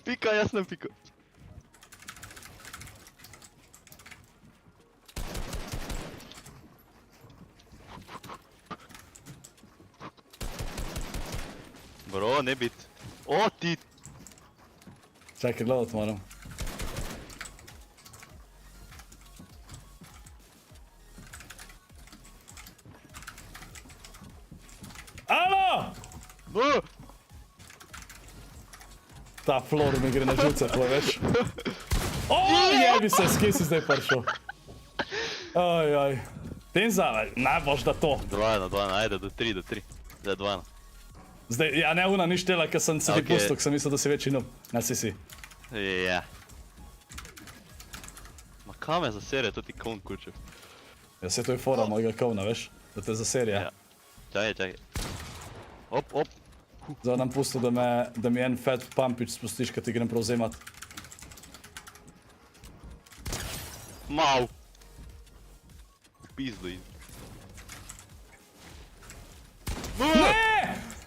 Speaker 8: Pika, jaz ne pika. Bro, ne bit. O, ti!
Speaker 7: Čakaj, gledat moram. Alo! Ta floor mi gre na živce, tlo veš. O, jebi se, s kje si zdaj prišel? Ojoj. Tenza, ne boš da to.
Speaker 8: 2-1, ajde, do 3. Zdaj 2-1.
Speaker 7: Zdaj, ja ne, una ni štela, ker sem se ti pustil, ker sem mislil, da si večji noob. Ne, si.
Speaker 8: Ja. Ma kam je za serije, to ti kon kučev?
Speaker 7: Ja, se to je fora mojega kovna, veš? Da te za serija.
Speaker 8: Čakaj. Op.
Speaker 7: Zdaj nam pustil, da mi en fat pumpič spustiš, kad ti grem prevzemat.
Speaker 8: Mau! Pizdo iz.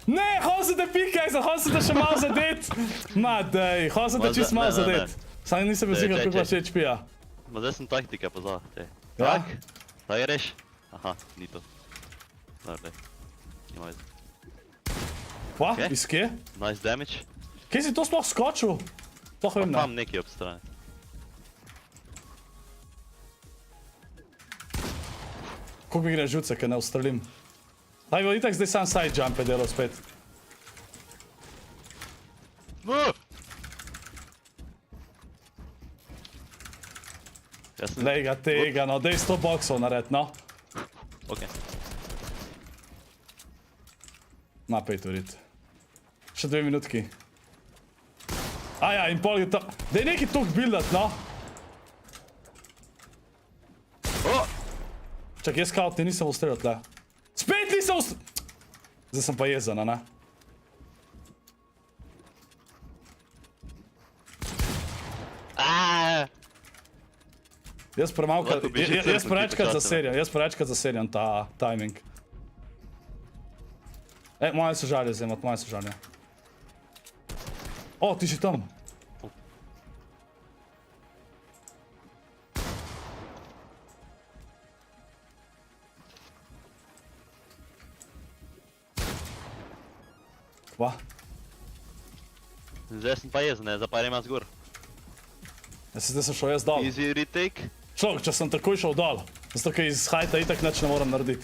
Speaker 7: Ne, hotel sem te pikaj, hotel sem te še malo zadet. Ma dej, hotel sem te čist malo zadet. Sam nisem bil zigar, koliko še HP-ja.
Speaker 8: Ma zdaj sem taktika pozval, te.
Speaker 7: Ja?
Speaker 8: Tak greš? Aha, ni to. Dobar, dej. Nima veze.
Speaker 7: Pa, iz kje?
Speaker 8: Nice damage.
Speaker 7: Kje si to sploh skočil? Sploh vem, ne.
Speaker 8: Tam nekaj ob strani.
Speaker 7: Koliko mi gre žuce, ker ne ustrelim? Daj, bo itak zdaj sam side jumpe delal spet. Lej ga tega, no, dej 100 boksov nared, no.
Speaker 8: Ok.
Speaker 7: Ma, pej to rit. Še 2 minutki. Aja, in pol je tam... Dej neki tuk buildat, no. Čak, jaz kao ti nisem ustrelil tle. Spet nisem ustrelil! Zdaj sem pa jezana, ne? Jaz prevečkrat zaseriam ta timing. Moje so žalje zemat, moje so žalje. O, ti si tam. Kva?
Speaker 8: Zdaj sem pa jezen, zdaj pa ima zgor.
Speaker 7: Zdaj sem šel jaz dol.
Speaker 8: Easy retake.
Speaker 7: Človek, če sem takoj šel dol. Zato, ker iz hajta itak nič ne moram narediti.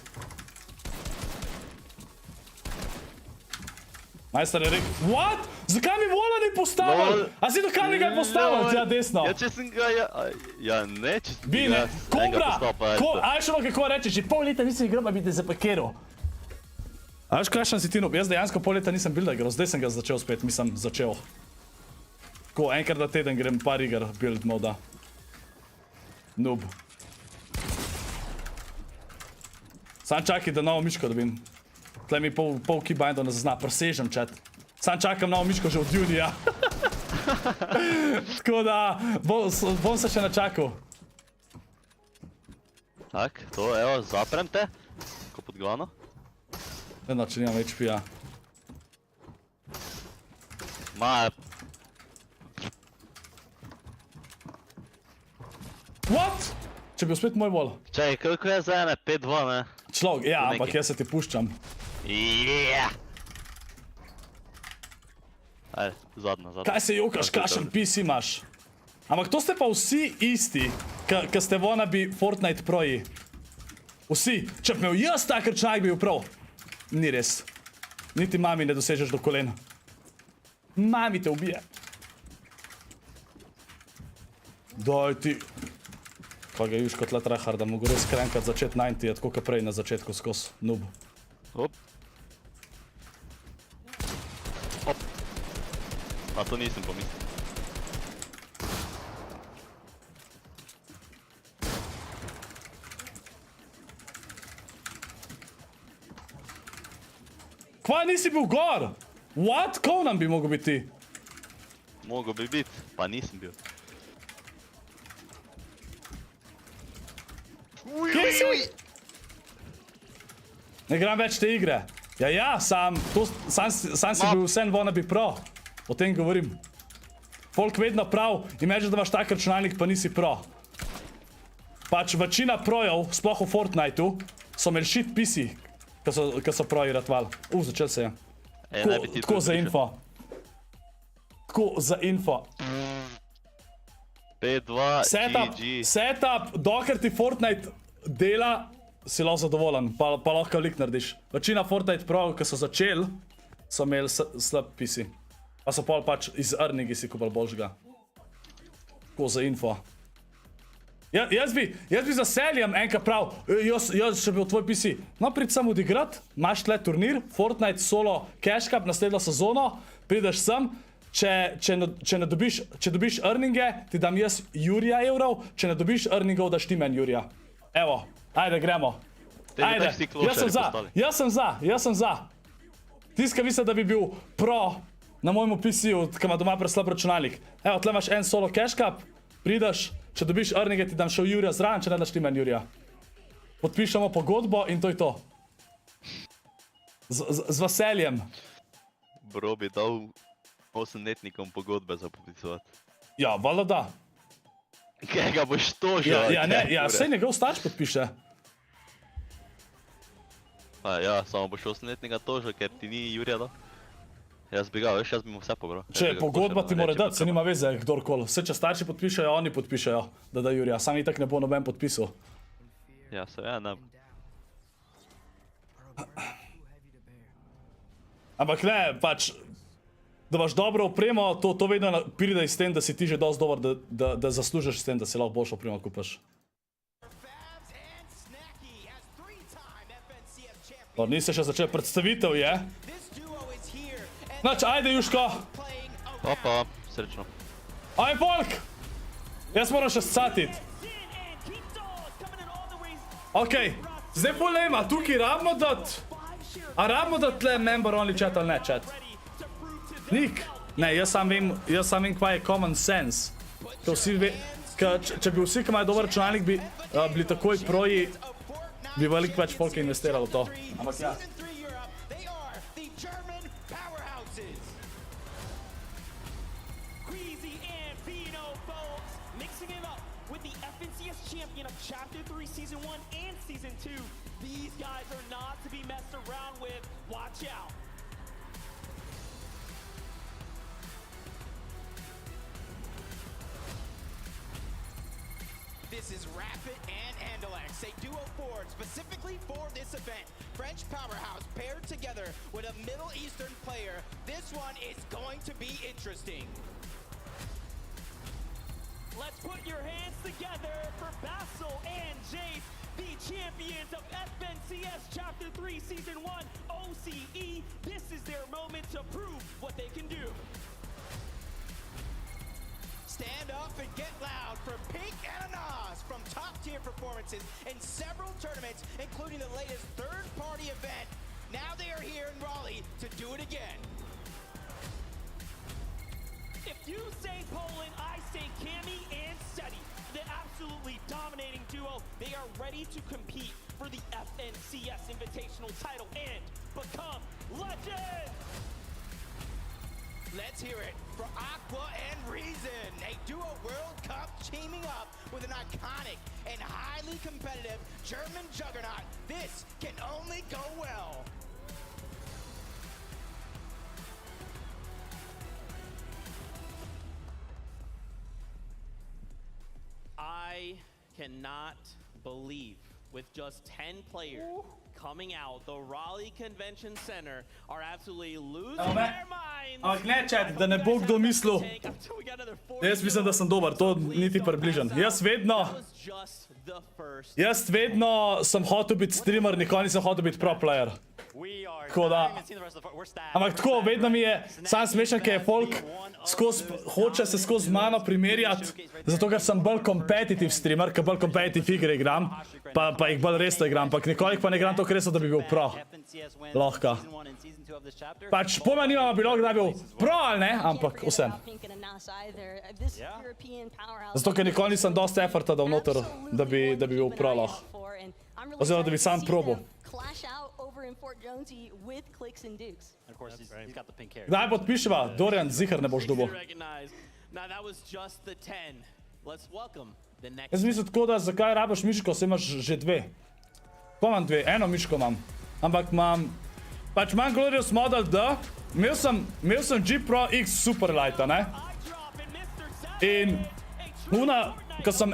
Speaker 7: Majster je rekel, what? Zakaj mi vola ni postavil? A si dokaj mi ga je postavil, tja desno?
Speaker 8: Ja, če sem ga, ja ne, če sem
Speaker 7: Bine,
Speaker 8: ga
Speaker 7: Kobra,
Speaker 8: postavil.
Speaker 7: aj še kako rečeš, že pol leta nisem igral, pa bi te zapakiral. A veš, kakšen si ti noob? Jaz dejansko pol leta nisem builda igral, zdaj sem ga začel spet, mislim, začel. Tako, enkrat na teden grem par iger build moda. Noob. Sam čakaj, da novo miško dobim. Tle mi pol keybindov ne zazna, presežem chat. Sam čakam novo miško že od junija. Tako da, bom se še načakal.
Speaker 8: Tak, to, evo, zaprem te. Ko pod glano.
Speaker 7: Jedno, če nimam HP-ja.
Speaker 8: Ma,
Speaker 7: What? Če bi spet moj vol.
Speaker 8: čaj, koliko je za ene? 5-2, ne?
Speaker 7: Človek, ja,
Speaker 8: Nekaj.
Speaker 7: ampak jaz se ti puščam.
Speaker 8: Yeah! Ajde, zadnja.
Speaker 7: Kaj se jokaš, kakšen PC imaš? Ampak to ste pa vsi isti, ka ste wannabe Fortnite proji. Vsi. Če bi imel jaz tak računalnik, bi bil prav. Ni res. Niti mami ne dosežeš do kolen. Mami te ubije. Daj ti. Kaj ga Jusko tle tryhard, da mogo res krenkat začet 90, tako ka prej na začetku skos. Noob.
Speaker 8: Hop. Hop. A to nisem pomislil.
Speaker 7: Kva nisi bil gor? What? Conan bi mogo biti ti.
Speaker 8: Mogo bi bit, pa nisem bil.
Speaker 7: Kje si? Ne igram več te igre. Ja, sam si bil vsem wannabe pro. O tem govorim. Folk vedno prav, imaš, da imaš tak računalnik, pa nisi pro. Pač večina projev, sploh v Fortniteu, so imeli shit PC, ko so proji ratvali. Začel se je. Tako za info. Tako za info.
Speaker 8: 5-2, GG.
Speaker 7: Setup, dokler ti Fortnite dela, si lahko zadovoljen, pa lahko lik narediš. Večina Fortnite projev, ko so začeli, so imeli slab PC. Pa so pol pač iz earningi si kupili boljšega. Tako za info. Jaz bi za seljem enka prav, jaz še bil tvoj PC. No, prid sem odigrat, imaš tle turnir, Fortnite solo cash cup, naslednjo sezono, prideš sem, če dobiš earninge, ti dam jaz Jurija evrov, če ne dobiš earningov, daš ti meni Jurija. Evo, ajde, gremo. Ajde, jaz sem za. Tiska misle, da bi bil pro na mojemu PC-ju, ki ima doma preslab računalnik. Evo, tle imaš en solo cash cup, prideš, če dobiš earninge, ti dam še Jurija zraven, če ne daš ti meni Jurija. Podpišemo pogodbo in to je to. Z veseljem.
Speaker 8: Bro bi dal 8-letnikom pogodbe za podpisovati.
Speaker 7: Ja, valjda da.
Speaker 8: Kaj ga boš tožil?
Speaker 7: Ja, vse njegov starš podpiše.
Speaker 8: Ja, samo boš 8-letnika tožil, ker ti ni Jurija dal. Jaz bi ga, veš, jaz bi mu vse pobral.
Speaker 7: Če pogodba ti mora dati, se nima veze kdorkoli. Vse, če starši podpišejo, oni podpišejo, da Jurija. Sam itak ne bo noben podpisal.
Speaker 8: Ja, ne.
Speaker 7: Ampak ne, pač, da imaš dobro opremo, to vedno pride iz tem, da si ti že dosti dober, da zaslužiš s tem, da si lahko boljšo opremo kupaš. Niste še začeli predstavitev, je? Znači, ajde, Juško!
Speaker 8: Opa, srečno.
Speaker 7: Ajde, folk! Jaz moram še scatit. Okej, zdaj polema, tukaj rabimo dati... A rabimo dati tle member only chat ali ne chat? Nik? Ne, jaz sam vem, kva je common sense. Če bi vsi, ki imajo dober računalnik, bili takoj proji, bi veliko več folka investiralo v to. Ampak ja.
Speaker 4: Chapter 3, Season 1 and Season 2. These guys are not to be messed around with. Watch out.
Speaker 12: This is Rapid and Andalex, a duo forward specifically for this event. French powerhouse paired together with a Middle Eastern player. This one is going to be interesting.
Speaker 4: Let's put your hands together for Basil and Jace, the champions of FNCS Chapter 3 Season 1 OCE. This is their moment to prove what they can do.
Speaker 12: Stand up and get loud for Pink and Anas from top-tier performances in several tournaments, including the latest third-party event. Now they are here in Raleigh to do it again.
Speaker 4: If you say Poland, I say Cammy and Seti. The absolutely dominating duo. They are ready to compete for the FNCS Invitational title and become legends.
Speaker 12: Let's hear it for Aqua and Reason, a duo World Cup teaming up with an iconic and highly competitive German juggernaut. This can only go well.
Speaker 1: I cannot believe with just 10 players coming out, the Raleigh Convention Center are absolutely losing their minds.
Speaker 7: Ampak ne, čet, da ne bo kdo mislil. Jaz mislim, da sem dober, to niti približen. Jaz vedno sem hotel biti streamer, nikoli nisem hotel biti pro player. Tako da, ampak tako, vedno mi je sam smešen, ker je folk hoče se skozi mano primerjati, zato ker sem bolj competitive streamer, ker bolj competitive igre igram, pa jih bolj resno igram, ampak nikoli pa ne igram toliko resno, da bi bil pro. Lahko. Pač pojma nimam, bi lahko da bil pro ali ne, ampak vsem. Zato ker nikoli nisem dosti efforta dal noter, da bi bil pro lahko. Oziroma, da bi sam probil. Kdaj podpiševa? Dorian, zihar ne boš dobil. Jaz mislim tako, da zakaj rabiš miško, se imaš že dve. Pa imam dve, eno miško imam. Ampak imam, pač imam Glorious Model D, imel sem G Pro X Superlighta, ne? In ko sem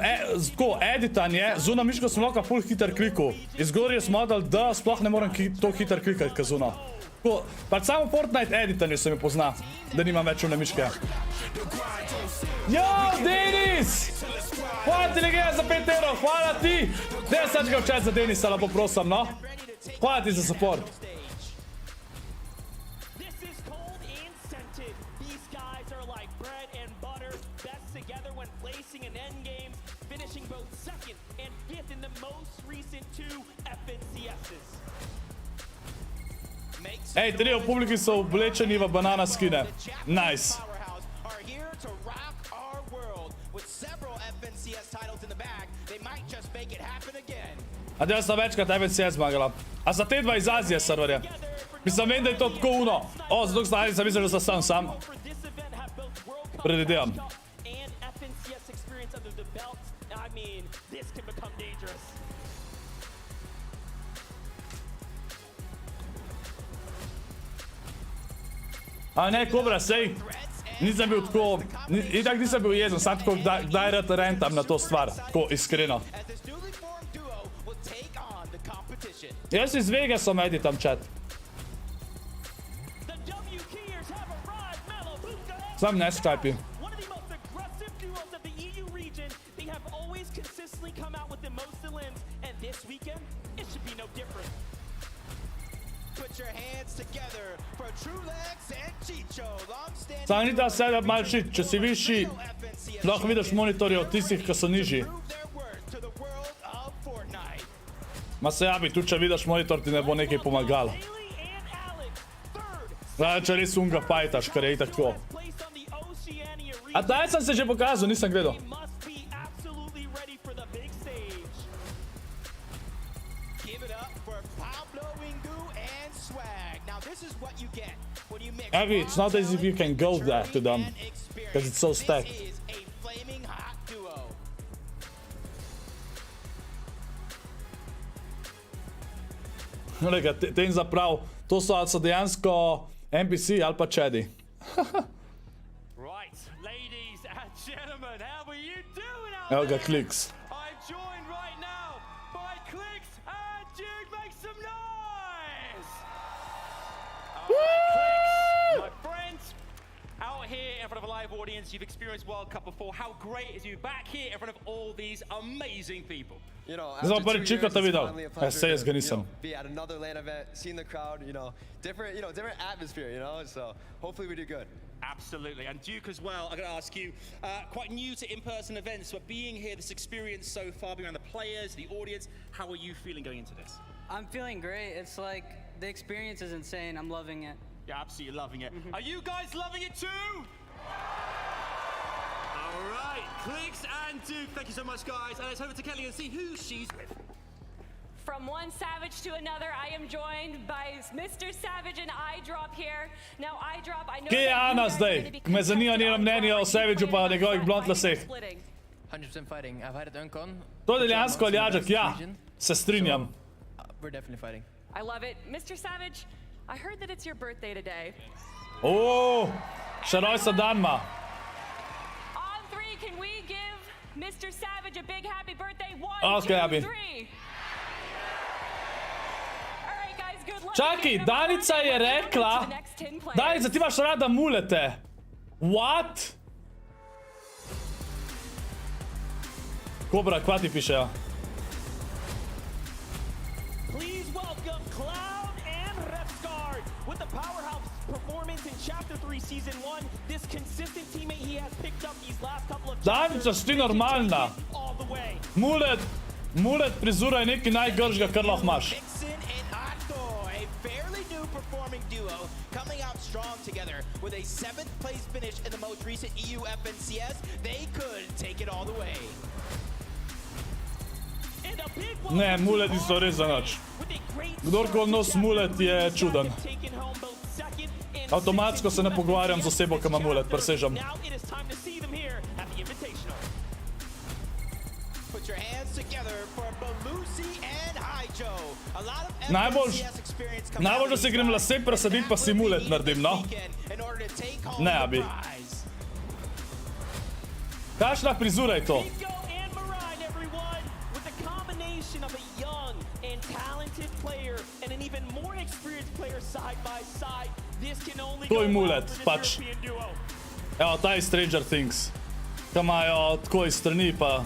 Speaker 7: tako editanje, z uno miško sem lahko full hiter klikal. Iz Glorious Model D sploh ne morem to hiter klikati, kot z uno. Pač samo Fortnite editanje se mi pozna, da nimam več une miške. Yo, Denis! Hvala ti nekaj za 5 evrov, hvala ti! Dej sad ga v chat za Denisa, lepo prosim, no? Hvala ti za support. Ej, tri v publiki so oblečeni v banana skine. Nice. A da sem večkrat FNCS zmagala. A za te dva iz Azije serverje. Mislim, vem, da je to tako uno. O, zato stvari sem mislil, da sem sam. Predvidevam. A ne, Kobra, sej, nisem bil tako, itak nisem bil jezen, sam tako kdaj rad rentam na to stvar, tako iskreno. Jaz iz Vegasom editam chat. Sam ne Skype-i. Sam ni ta setup malo shit, če si višji, lahko vidiš monitorje od tistih, ki so nižji. Ma se jabi, tu če vidiš monitor, ti ne bo nekaj pomagalo. Zdaj, če res unga fajtaš, kar je i tako. A taj sem se že pokazal, nisem gledal. Heavy, it's not as if you can go there to them, because it's so stacked. Reka, tem zaprav, to so dejansko NPC ali pa Chadi. Evo ga kliks.
Speaker 4: joined right now by Clicks and Duke. Make some noise! Clicks, my friends, out here in front of a live audience, you've experienced World Cup before. How great is you back here in front of all these amazing people?
Speaker 13: You know,
Speaker 7: after 2 years, it's finally a pleasure to
Speaker 13: be at another LAN event, seeing the crowd, different atmosphere, so hopefully we do good.
Speaker 4: Absolutely, and Duke as well, I'm going to ask you, quite new to in-person events, but being here, this experience so far, being around the players, the audience, how are you feeling going into this?
Speaker 14: I'm feeling great. It's like, the experience is insane. I'm loving it.
Speaker 4: You're absolutely loving it. Are you guys loving it too? All right, Clicks and Duke, thank you so much, guys. And let's over to Kelly and see who she's with.
Speaker 5: From one Savage to another, I am joined by Mr. Savage and iDrop here. Now, iDrop, I know
Speaker 7: Kje je Ana zdaj? Me zanima njeno mnenje o Savageu pa njegovih blond laseh.
Speaker 14: 100% fighting. I've had it uncon.
Speaker 7: To je dejansko aljaček, ja. Se strinjam.
Speaker 14: We're definitely fighting.
Speaker 5: I love it. Mr. Savage, I heard that it's your birthday today.
Speaker 7: Še rojsten dan ima.
Speaker 5: On 3, can we give Mr. Savage a big happy birthday? 1, 2, 3.
Speaker 7: Čakaj, Danica je rekla, Danica, ti imaš rada mulete. What? Kobra, kva ti pišejo?
Speaker 4: Please welcome Cloud and Refsguard with the powerhouse performance in Chapter 3 Season 1. This consistent teammate he has picked up these last couple of chapters.
Speaker 7: Danica, si ti normalna. Mulet prizura je nekaj najgržga, kar lahko imaš.
Speaker 12: Duo coming out strong together with a 7th place finish in the most recent EU FNCS. They could take it all the way.
Speaker 7: Ne, muleti so res za nič. Kdorkoli nos mulet je čuden. Avtomatsko se ne pogovarjam z osebo, ki ima mulet, presežem.
Speaker 12: Put your hands together for Belusi and Hijo. A lot of
Speaker 7: Najbolj, da se grem lase presaditi, pa si mulet naredim, no? Ne, abi. Kakšna prizura je to? To je mulet, pač. Evo, ta je Stranger Things. Kaj imajo tako iz strani, pa...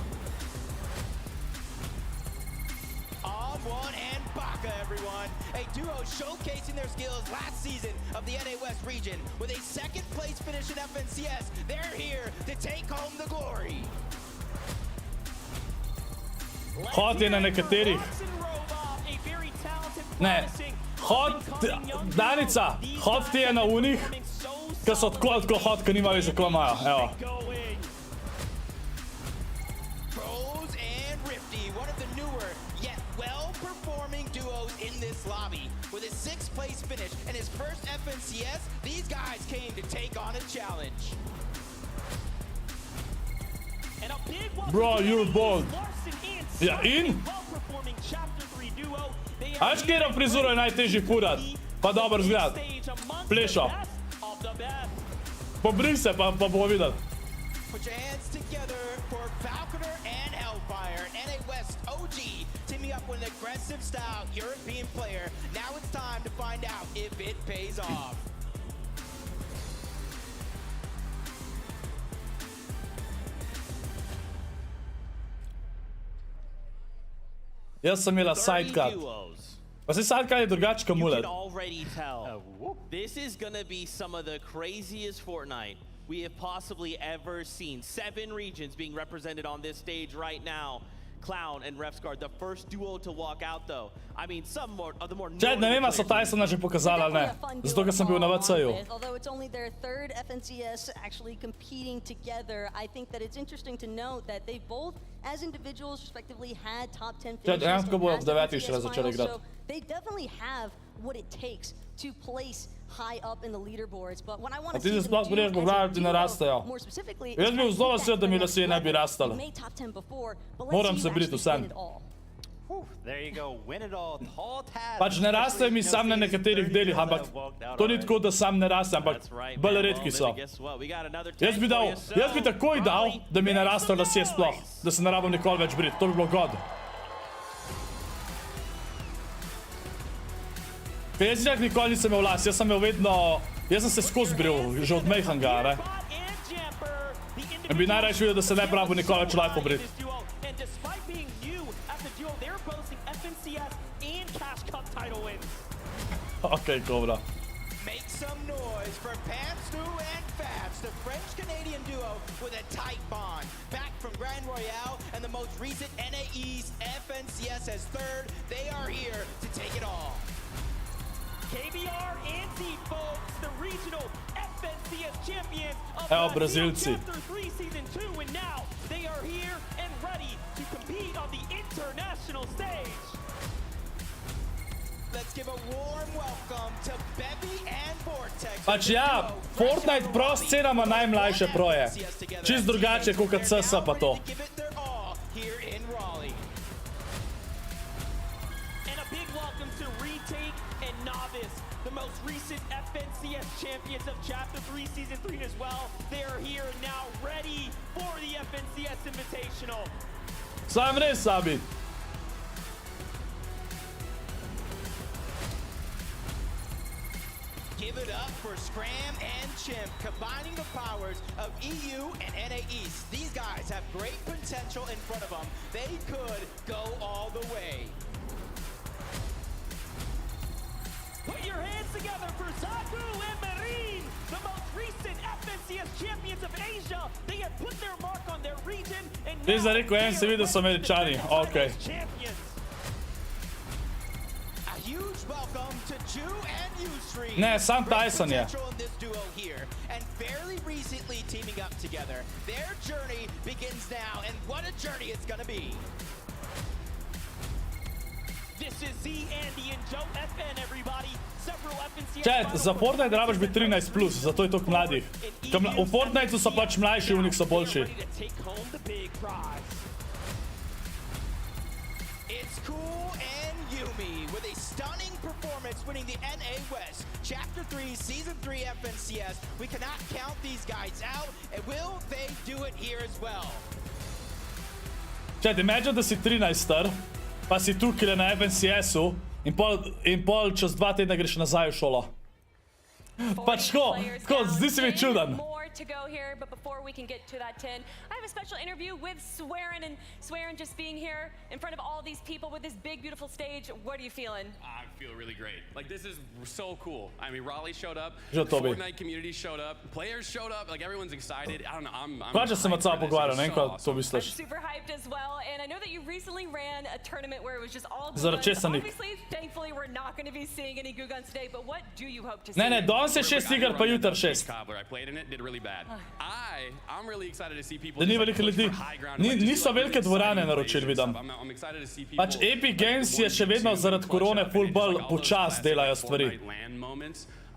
Speaker 12: showcasing their skills last season of the NA West region with a 2nd place finish in FNCS. They're here to take home the glory.
Speaker 7: Hot je na nekaterih. Ne, hot, Danica, hot ti je na unih, ki so tako hot, ki nima več kako imajo, evo.
Speaker 12: Pros and Rifty, one of the newer yet well-performing duos in this lobby. With his 6th place finish and his first FNCS, these guys came to take on a challenge.
Speaker 7: Bro, you're bold. Ja, in? Až kjera frizuro je najtežji furat, pa dober zgled. Plešo. Pobrij se, pa bomo videli.
Speaker 12: Put your hands together for Falconer and Hellfire, NA West OG, teaming up with an aggressive style European player. Now it's time to find out if it pays off.
Speaker 7: Jaz sem imela sidecut. Pa se sidecut je drugače kot mulet.
Speaker 1: This is gonna be some of the craziest Fortnite we have possibly ever seen. 7 regions being represented on this stage right now. Clown and Refsguard, the first duo to walk out though. I mean, some more of the more...
Speaker 7: Čet, ne vem, so Tysona že pokazali, ali ne? Zato, ker sem bil na VC-ju.
Speaker 15: Although it's only their 3rd FNCS actually competing together, I think that it's interesting to note that they both, as individuals, respectively, had top 10 finishes.
Speaker 7: Čet, enako bojo v 9. še začeli igrati.
Speaker 15: So they definitely have what it takes to place high up in the leaderboards, but when I want to see them more specifically,
Speaker 7: jaz bi vzdova svet, da mi lasje ne bi rastali. Moram se briti vsem.
Speaker 4: There you go, win it all, tall task.
Speaker 7: Pač ne rastejo mi sam na nekaterih delih, ampak to ni tako, da sam ne raste, ampak bolj redki so. Jaz bi takoj dal, da mi ne rastejo lasje sploh, da se ne rabim nikoli več briti, to bi bilo god. Kaj jaz nekaj nikoli nisem imel las, jaz sem se skozi bril, že od mejhanga, ne. In bi najrajši videl, da se ne pravi nikoli več life obrit. Okay, dobra.
Speaker 12: Make some noise for Pamstu and Fabs, the French-Canadian duo with a tight bond. Back from Grand Royale and the most recent NA East FNCS as third, they are here to take it all.
Speaker 4: KBR and Z, folks, the regional FNCS champions of
Speaker 7: Brazilci.
Speaker 4: Chapter 3 Season 2, and now they are here and ready to compete on the international stage.
Speaker 12: Let's give a warm welcome to Bevy and Vortex.
Speaker 7: Pač ja, Fortnite Pro scena ima najmlajše proje. Čist drugače, kot CS pa to.
Speaker 12: Here in Raleigh.
Speaker 4: And a big welcome to Retake and Novice, the most recent FNCS champions of Chapter 3 Season 3 as well. They are here and now ready for the FNCS Invitational.
Speaker 7: Sam res, Sabi.
Speaker 12: Give it up for Scram and Chimp, combining the powers of EU and NA East. These guys have great potential in front of them. They could go all the way.
Speaker 4: Put your hands together for Zaku and Marine, the most recent FNCS champions of Asia. They have put their mark on their region and now
Speaker 7: Res da rekel, en se vidi, da so Američani. Okay.
Speaker 12: A huge welcome to Ju and Ustream.
Speaker 7: Ne, sam Tyson je.
Speaker 12: This duo here and fairly recently teaming up together. Their journey begins now, and what a journey it's gonna be.
Speaker 4: This is Z, Andy, and Joe FN, everybody. Several FNCS.
Speaker 7: Chat, za Fortnite rabiš biti 13+, zato je toliko mladih. V Fortniteu so pač mlajši, v njih so boljši.
Speaker 12: It's Cool and Yumi with a stunning performance winning the NA West Chapter 3 Season 3 FNCS. We cannot count these guys out, and will they do it here as well?
Speaker 7: Chat, imagine, da si 13 star, pa si tukaj na FNCS-u in pol čez 2 tedna greš nazaj v šolo. Pač tako, zdi se mi čuden.
Speaker 5: To go here, but before we can get to that 10, I have a special interview with Swearin, and Swearin just being here in front of all these people with this big, beautiful stage. What are you feeling?
Speaker 16: I feel really great. Like, this is so cool. I mean, Raleigh showed up,
Speaker 7: Fortnite
Speaker 16: community showed up, players showed up, like everyone's excited. I don't know, I'm
Speaker 7: Pač sem od sabo pogovarjal, ne vem, kaj to misliš.
Speaker 5: I'm super hyped as well, and I know that you recently ran a tournament where it was just all
Speaker 7: Zaradi česa nik.
Speaker 5: Obviously, thankfully, we're not going to be seeing any Guguns today, but what do you hope to see?
Speaker 7: Ne, danes je 6 iger, pa jutri 6.
Speaker 16: I played in it, did really bad. I'm really excited to see people.
Speaker 7: Da ni veliko ljudi. Niso velike dvorane naročili, vidim. Pač Epic Games je še vedno zaradi korone full bolj počas delajo stvari.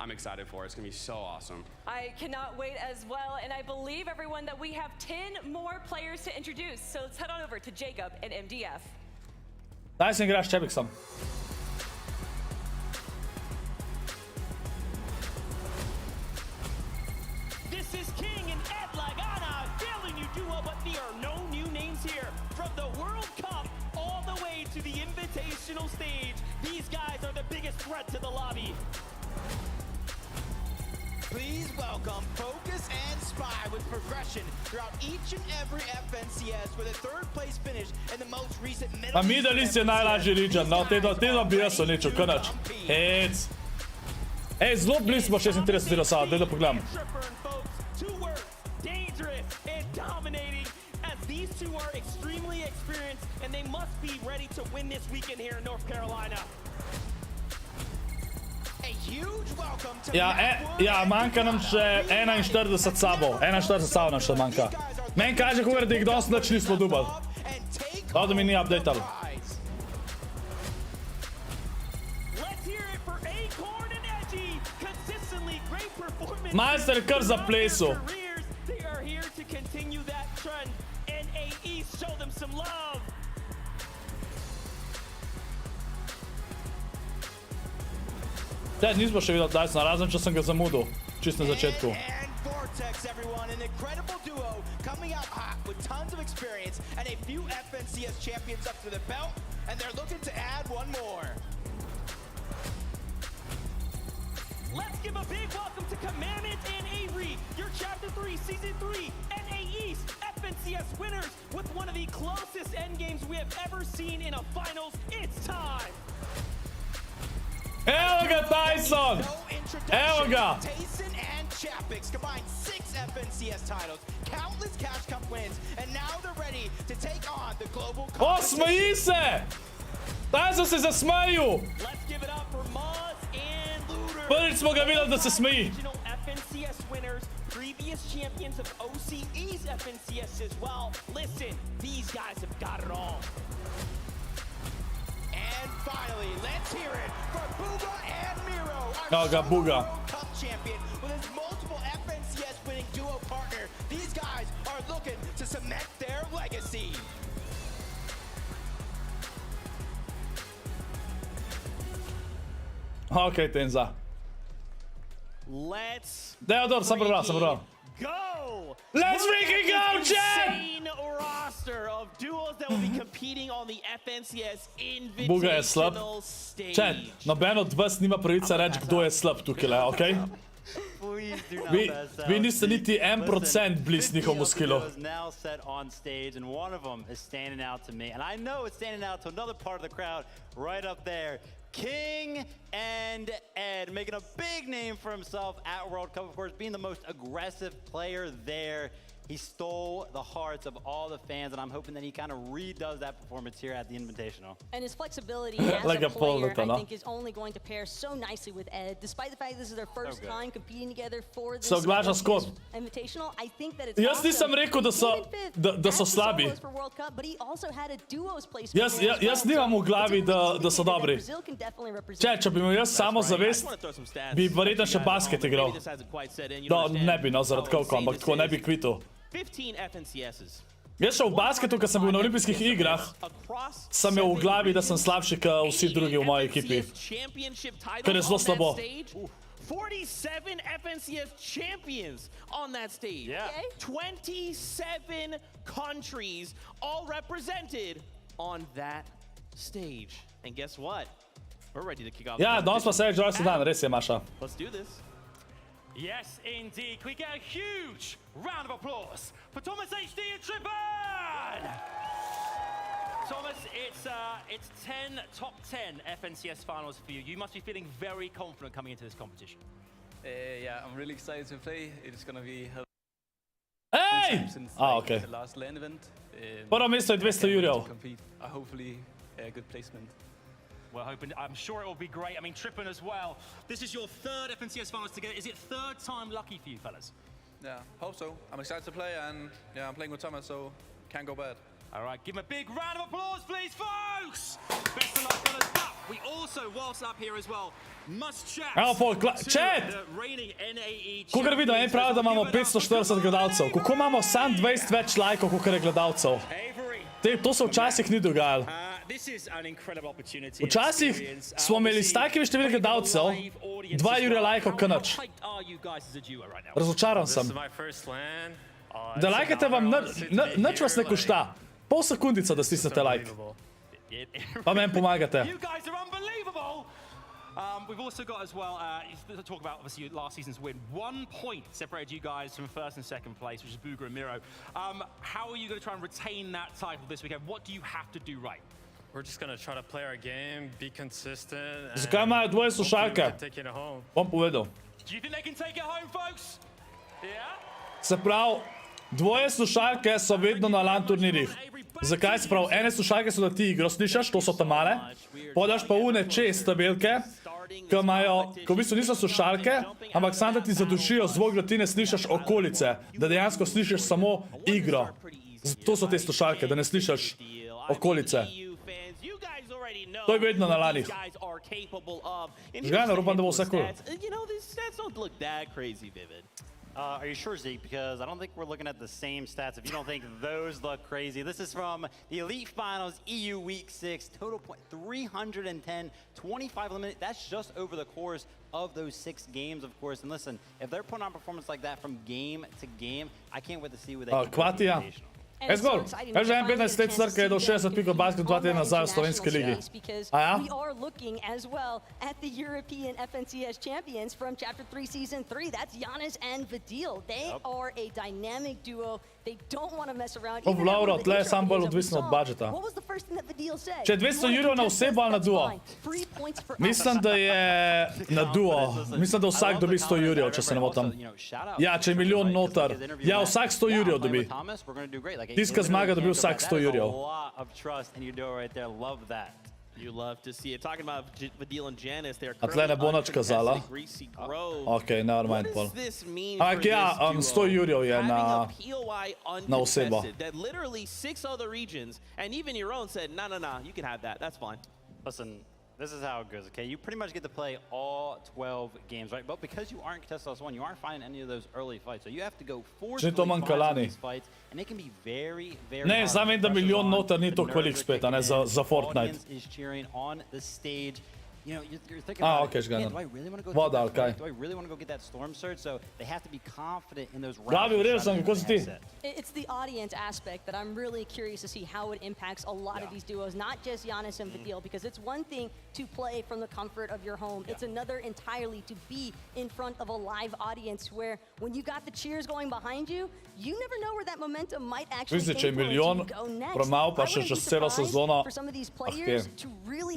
Speaker 16: I'm excited for it. It's going to be so awesome.
Speaker 5: I cannot wait as well, and I believe, everyone, that we have 10 more players to introduce. So let's head on over to Jacob and MDF.
Speaker 7: Daj se igraš Čebiksom.
Speaker 4: This is King and Ed Lagana, feeling you duo, but there are no new names here. From the World Cup all the way to the invitational stage, these guys are the biggest threat to the lobby.
Speaker 12: Please welcome Focus and Spy with progression throughout each and every FNCS with a third place finish in the most recent middle.
Speaker 7: Pa Middle East je najlažji region, no, te bi jaz uničil, kanač. Hec. Ej, zelo blizu smo 36 dirasa, daj da pogledam.
Speaker 4: Two words, dangerous and dominating, as these two are extremely experienced and they must be ready to win this weekend here in North Carolina.
Speaker 12: A huge welcome to
Speaker 7: Ja, manjka nam še 41 sabo. 41 sabo nam še manjka. Meni kaže, kako da jih danes nič nismo dubali. Da mi ni updateal. Majster je kar zaplesal.
Speaker 4: They are here to continue that trend. NA East, show them some love.
Speaker 7: Te, nismo še videli Dysona, razen če sem ga zamudil. Čist na začetku.
Speaker 12: Vortex, everyone, an incredible duo coming out hot with tons of experience and a few FNCS champions up to the belt, and they're looking to add one more.
Speaker 4: Let's give a big welcome to Commandment and Avery, your Chapter 3, Season 3, NA East FNCS winners with one of the closest endgames we have ever seen in a finals. It's time!
Speaker 7: Evo ga, Tyson! Evo ga!
Speaker 12: Tyson and Chapix combined 6 FNCS titles, countless Cash Cup wins, and now they're ready to take on the global competition.
Speaker 7: Smeji se! Tyson se zasmeju!
Speaker 4: Let's give it up for Maz and Looter.
Speaker 7: Prvič smo ga videli, da se smeji.
Speaker 4: FNCS winners, previous champions of OCE's FNCS as well. Listen, these guys have got it all.
Speaker 12: And finally, let's hear it for Booga and Miro,
Speaker 7: our
Speaker 12: World Cup champion with his multiple FNCS winning duo partner. These guys are looking to cement their legacy.
Speaker 7: Okej, Tenza.
Speaker 4: Let's
Speaker 7: Deodor, sam prebral.
Speaker 4: Go!
Speaker 7: Let's freaking go, Chad!
Speaker 4: Insane roster of duos that will be competing on the FNCS
Speaker 7: Buga je slab.
Speaker 4: Invitational stage.
Speaker 7: Chad, noben od vas nima pravice reči, kdo je slab tukaj, okej? Vi niste niti 1% bliz njihovemu skillu.
Speaker 17: Now set on stage, and one of them is standing out to me, and I know it's standing out to another part of the crowd right up there. King and Ed making a big name for himself at World Cup, of course, being the most aggressive player there. He stole the hearts of all the fans, and I'm hoping that he kind of redoes that performance here at the Invitational.
Speaker 15: And his flexibility as
Speaker 7: Like
Speaker 15: a
Speaker 7: a pole,
Speaker 15: player, I
Speaker 7: no?
Speaker 15: think, is only going to pair so nicely with Ed. Despite the fact this is their first time competing together for this
Speaker 7: So glaža Scorp.
Speaker 15: Invitational, I think that it's
Speaker 7: Jaz nisem rekel, da so slabi.
Speaker 15: for World Cup, but he also had a duos placement.
Speaker 7: Jaz nimam v glavi, da so dobri. Če bi imel jaz samo zavest, bi verjetno še basket igral. Ne bi, no, zaradi koliko, ampak tako ne bi kvitil.
Speaker 1: 15 FNCSs.
Speaker 7: Jaz šel v basketu, ko sem bil na olimpijskih igrah, sem imel v glavi, da sem slabši kot vsi drugi v moji ekipi. Kar je zelo slabo.
Speaker 1: 47 FNCS champions on that stage.
Speaker 17: Yeah.
Speaker 1: 27 countries all represented on that stage. And guess what? We're ready to kick off.
Speaker 7: Ja, danes pa se je že dan, res je, Maša.
Speaker 1: Let's do this.
Speaker 4: Yes, indeed. Can we get a huge round of applause for Thomas HD and Trippin? Thomas, it's 10 top 10 FNCS finals for you. You must be feeling very confident coming into this competition.
Speaker 18: Yeah, I'm really excited to play. It's going to be
Speaker 7: Hey! Okay.
Speaker 18: the last LAN event.
Speaker 7: Prvo mesto je 200 jurjev.
Speaker 18: Hopefully a good placement.
Speaker 4: Well, I'm sure it will be great. I mean, Trippin as well. This is your third FNCS finals together. Is it third time lucky for you, fellas?
Speaker 18: Yeah, hope so. I'm excited to play, and yeah, I'm playing with Thomas, so can't go bad.
Speaker 4: All right, give him a big round of applause, please, folks! Best of luck, fellas. But we also, whilst up here as well, must chat
Speaker 7: Chat!
Speaker 4: the reigning NAE
Speaker 7: Kukor vidim, en pravi, da imamo 540 gledalcev. Kako imamo sam 20 več lajkov, kakor je gledalcev? To se včasih ni dogajalo. Včasih smo imeli s takimi številke gledalcev 2 jurja lajkov kanač. Razočaran sem. Da lajkate vam, nič vas ne košta. Pol sekundica, da stisnete like. Pa meni pomagate.
Speaker 4: You guys are unbelievable! We've also got as well, to talk about obviously last season's win. 1 point separated you guys from first and second place, which is Booga and Miro. How are you going to try and retain that title this weekend? What do you have to do right?
Speaker 19: We're just going to try to play our game, be consistent.
Speaker 7: Zakaj imajo dvoje slušalke? Bom povedal.
Speaker 4: Do you think they can take it home, folks? Yeah?
Speaker 7: Se pravi, dvoje slušalke so vedno na LAN turnirjih. Zakaj? Se pravi, ene slušalke so, da ti igro slišaš, to so tam male. Podaš pa une čez tabelke, ki v bistvu niso slušalke, ampak samo da ti zadušijo zvok, da ti ne slišaš okolice, da dejansko slišiš samo igro. To so te slušalke, da ne slišaš okolice. To je vedno na LANih. Žgajno, upam, da bo vse cool.
Speaker 17: Are you sure, Zeke? Because I don't think we're looking at the same stats if you don't think those look crazy. This is from the Elite Finals EU Week 6. Total point 310, 25 eliminated. That's just over the course of those 6 games, of course. And listen, if they're putting on performance like that from game to game, I can't wait to see what they can do in the Invitational.
Speaker 7: Zgolj, kaže en 15 let star, ki je do 60 pikov basket 2 tedna nazaj v slovenski ligi.
Speaker 15: We are looking as well at the European FNCS champions from Chapter 3 Season 3. That's Giannis and Vadil. They are a dynamic duo. They don't want to mess around.
Speaker 7: V Lauro, tle je sam bolj odvisno od budžeta.
Speaker 15: What was the first thing that Vadil said?
Speaker 7: Če je 200 jurjev na osebo ali na duo? Mislim, da je na duo. Mislim, da vsak dobi 100 jurjev, če se ne motim. Ja, če je milijon noter. Ja, vsak 100 jurjev dobi. Tiska zmaga dobil vsak 100 jurjev.
Speaker 1: You love to see it. Talking about Vadil and Janice, they're
Speaker 7: A tle ne bo nič kazala. Ok, never mind, pol. Ampak ja, 100 jurjev je na osebo.
Speaker 1: That literally 6 other regions, and even your own said, no, you can have that. That's fine.
Speaker 17: Listen, this is how it goes, okay? You pretty much get to play all 12 games, right? But because you aren't contested as one, you aren't finding any of those early fights. So you have to go forcefully find these fights, and they can be very, very
Speaker 7: Ne, zdaj vem, da milijon noter ni toliko velik spet, a ne, za Fortnite.
Speaker 17: Is cheering on the stage. You know, you're thinking about
Speaker 7: okay,
Speaker 17: man, do I really want to go
Speaker 7: Voda, okay.
Speaker 17: Do I really want to go get that storm surge? So they have to be confident in those
Speaker 7: Gabi, uredil sem, kako si ti?
Speaker 15: It's the audience aspect that I'm really curious to see how it impacts a lot of these duos, not just Giannis and Vadil, because it's one thing to play from the comfort of your home. It's another entirely to be in front of a live audience where when you got the cheers going behind you, you never know where that momentum might actually
Speaker 7: če je milijon promal, pa še čez celo sezono.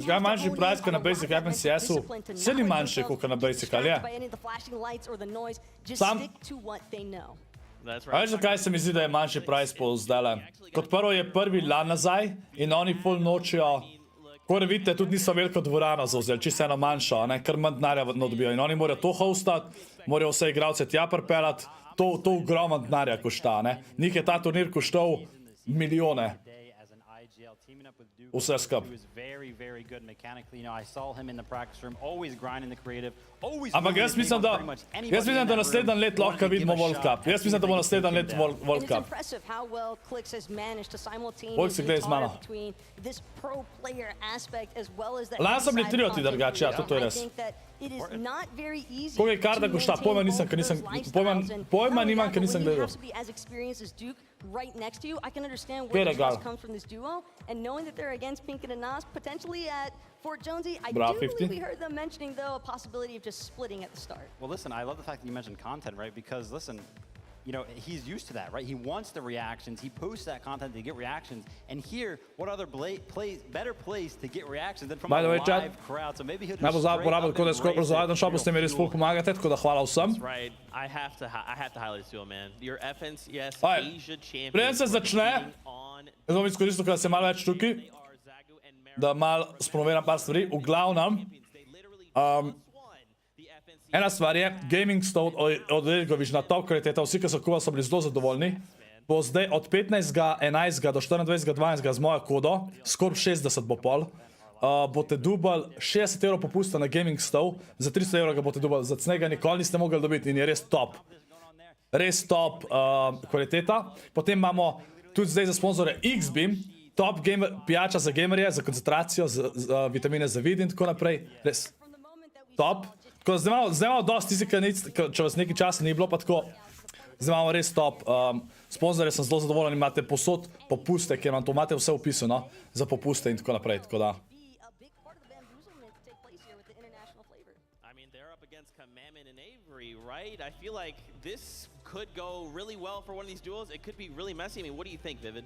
Speaker 7: Zgaj manjši price, kot na Basic FNCS-u, se ni manjši, kot na Basic, ali je? Sam... Veš, zakaj se mi zdi, da je manjši price po zdajle? Kot prvo je prvi LAN nazaj in oni full nočijo. Kore vidite, tudi niso veliko dvorano zauzeli, čisto eno manjšo, ker manj denarja dobijo. In oni morajo to hostati, morajo vse igralce tja pripeljati. To ogromno denarja košta, ne? Njih je ta turnir koštal milijone. Vse skup. Ampak jaz mislim, da naslednji let lahko vidimo World Cup. Jaz mislim, da bo naslednji let World Cup. Koliko si gledaj z mano? Lani so bili trioti drugače, ja, to je res. Koliko je karta košta? Pojma nisem, ker nisem gledal.
Speaker 15: Right next to you, I can understand where the trust comes from this duo, and knowing that they're against Pink and Anas, potentially at Fort Jonesy, I do believe we heard them mentioning, though, a possibility of just splitting at the start.
Speaker 17: Well, listen, I love the fact that you mentioned content, right? Because, listen, you know, he's used to that, right? He wants the reactions. He posts that content to get reactions. And here, what other better place to get reactions than from a live crowd? So maybe he'll just
Speaker 7: porabil, tako da je ScorpLZ na šopu, ste mi res ful pomagate, tako da hvala vsem.
Speaker 1: That's right. I have to highlight this duo, man. Your FNCS Asia champion.
Speaker 7: Preden se začne, jaz bom izkoristil, kada se malo več tukaj, da malo spromoviram par stvari. V glavnem, ena stvar je, Gaming Stone od Elgovič na top kvaliteta, vsi, ki so kuva, so bili zelo zadovoljni. Bo zdaj od 15.11. do 24.12. z mojo kodo, Scorp 60 bo pol, boste dubali 60 € popusta na Gaming Stone, za 300 € ga boste dubali, za cnega nikoli niste mogli dobiti in je res top. Res top kvaliteta. Potem imamo tudi zdaj za sponzore X-Beam, top pijača za gamerje, za koncentracijo, za vitamine za vid in tako naprej. Res top. Tako da zdaj imamo dosti tisti, če vas nekaj časa ni bilo, pa tako, zdaj imamo res top. Sponzorje sem zelo zadovoljen, imate posod popuste, ker vam to imate vse opisano za popuste in tako naprej, tako da.
Speaker 1: I feel like this could go really well for one of these duels. It could be really messy. I mean, what do you think, Vivid?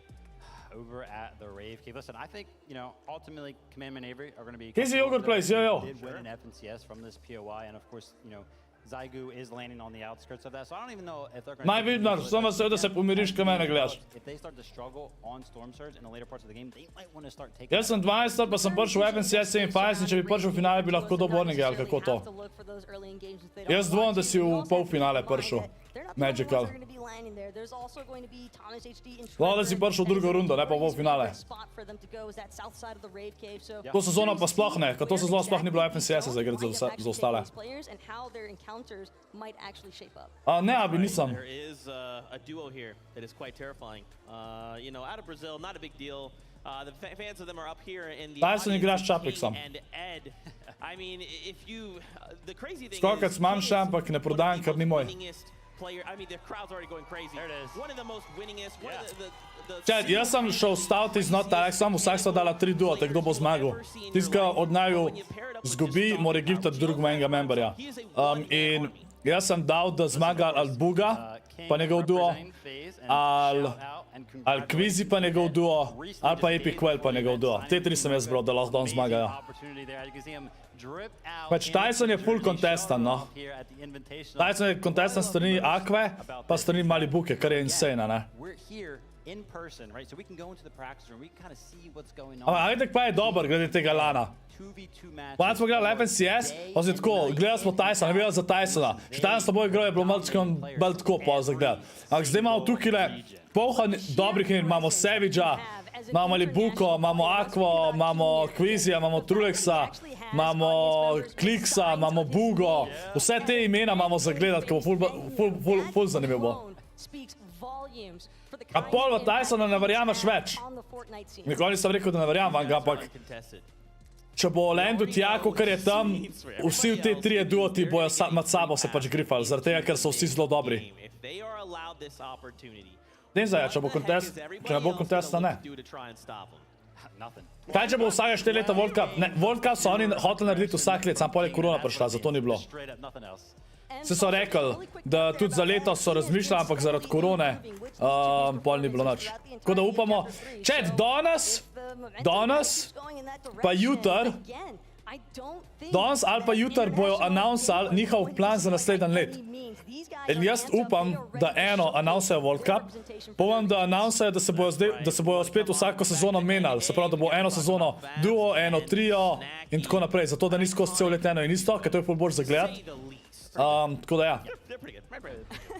Speaker 17: Over at the Rave Cave. Listen, I think, you know, ultimately, Commandment Avery are going to be...
Speaker 7: Here's the JogurtPlays, yo.
Speaker 17: Did win an FNCS from this POI, and of course, you know, Zygu is landing on the outskirts of that, so I don't even know if they're going to...
Speaker 7: Najvidno, samo se da se pomiriš, ko mene gledaš.
Speaker 17: If they start to struggle on Storm Surge in the later parts of the game, they might want to start taking...
Speaker 7: Jaz sem 20, pa sem prišel v FNCS semifinals in če bi prišel v finale, bi lahko do Bornega, ali kako to. Jaz dvomim, da si v polfinale prišel. Magical. Hvala, da si prišel v drugo rundo, ne pa v finale. To sezono pa sploh ne, ker to sezono sploh ni bilo FNCS za igrati za ostale. Ne, abi nisem.
Speaker 1: There is a duo here that is quite terrifying. You know, out of Brazil, not a big deal. The fans of them are up here in the
Speaker 7: Tyson igra s Čapiksom.
Speaker 1: and Ed. I mean, if you the crazy thing
Speaker 7: Skokac
Speaker 1: is
Speaker 7: imam še, ampak ne prodajam, ker ni moj.
Speaker 1: player. I mean, the crowd's already going crazy. There it is. One of the most winningest. One of the
Speaker 7: Čet, jaz sem šel staviti z not Alex, samo vsak sta dala 3 duo, te kdo bo zmagal. Tiska od naju zgubi, mora giftati drugega enega memberja. In jaz sem dal, da zmaga Albuga, pa njegov duo, ali Kvizi pa njegov duo, ali pa Epic Well pa njegov duo. Te 3 sem jaz zbral, da lahko on zmagajo. Pač Tyson je full contestant, no. Tyson je contestant strani Aque, pa strani Malibuke, kar je insane, ne. Ampak, vidite, kaj je dober glede tega lana. Danes smo gledali FNCS, pa se tako, gledali smo Tysona, ne vedeli za Tysona. Še danes s teboj igral je bilo malo bolj tako pa za gledati. Ampak zdaj imamo tukaj polha dobrih in imamo Savagea, imamo Malibuko, imamo Aquo, imamo Quizija, imamo Trulexa, imamo Kliksa, imamo Bugo. Vse te imena imamo za gledati, ko bo ful zanimiv bo. A pol v Tysona ne verjameš več. Nikoli nisem rekel, da ne verjamem, ampak če bo landil Tjako, kar je tam, vsi v te 3 duoti bojo med sabo se pač grifali, zaradi tega, ker so vsi zelo dobri. Ne zdaj, če ne bo kontesta, ne. Kaj če bo vsake 4 leta World Cup? World Cup so oni hoteli narediti vsak let, sam pol je korona prišla, zato ni bilo. Se so rekli, da tudi za leto so razmišljali, ampak zaradi korone pol ni bilo nič. Tako da upamo, čet, danes pa jutr, danes ali pa jutr bojo announcali njihov plan za naslednji let. In jaz upam, da eno announcejo World Cup, povem, da announcejo, da se bojo spet vsako sezono menjali. Se pravi, da bo eno sezono duo, eno trio in tako naprej. Zato, da ni skozi cel let eno in isto, ker to je pol bolj za gledati. Tako da ja.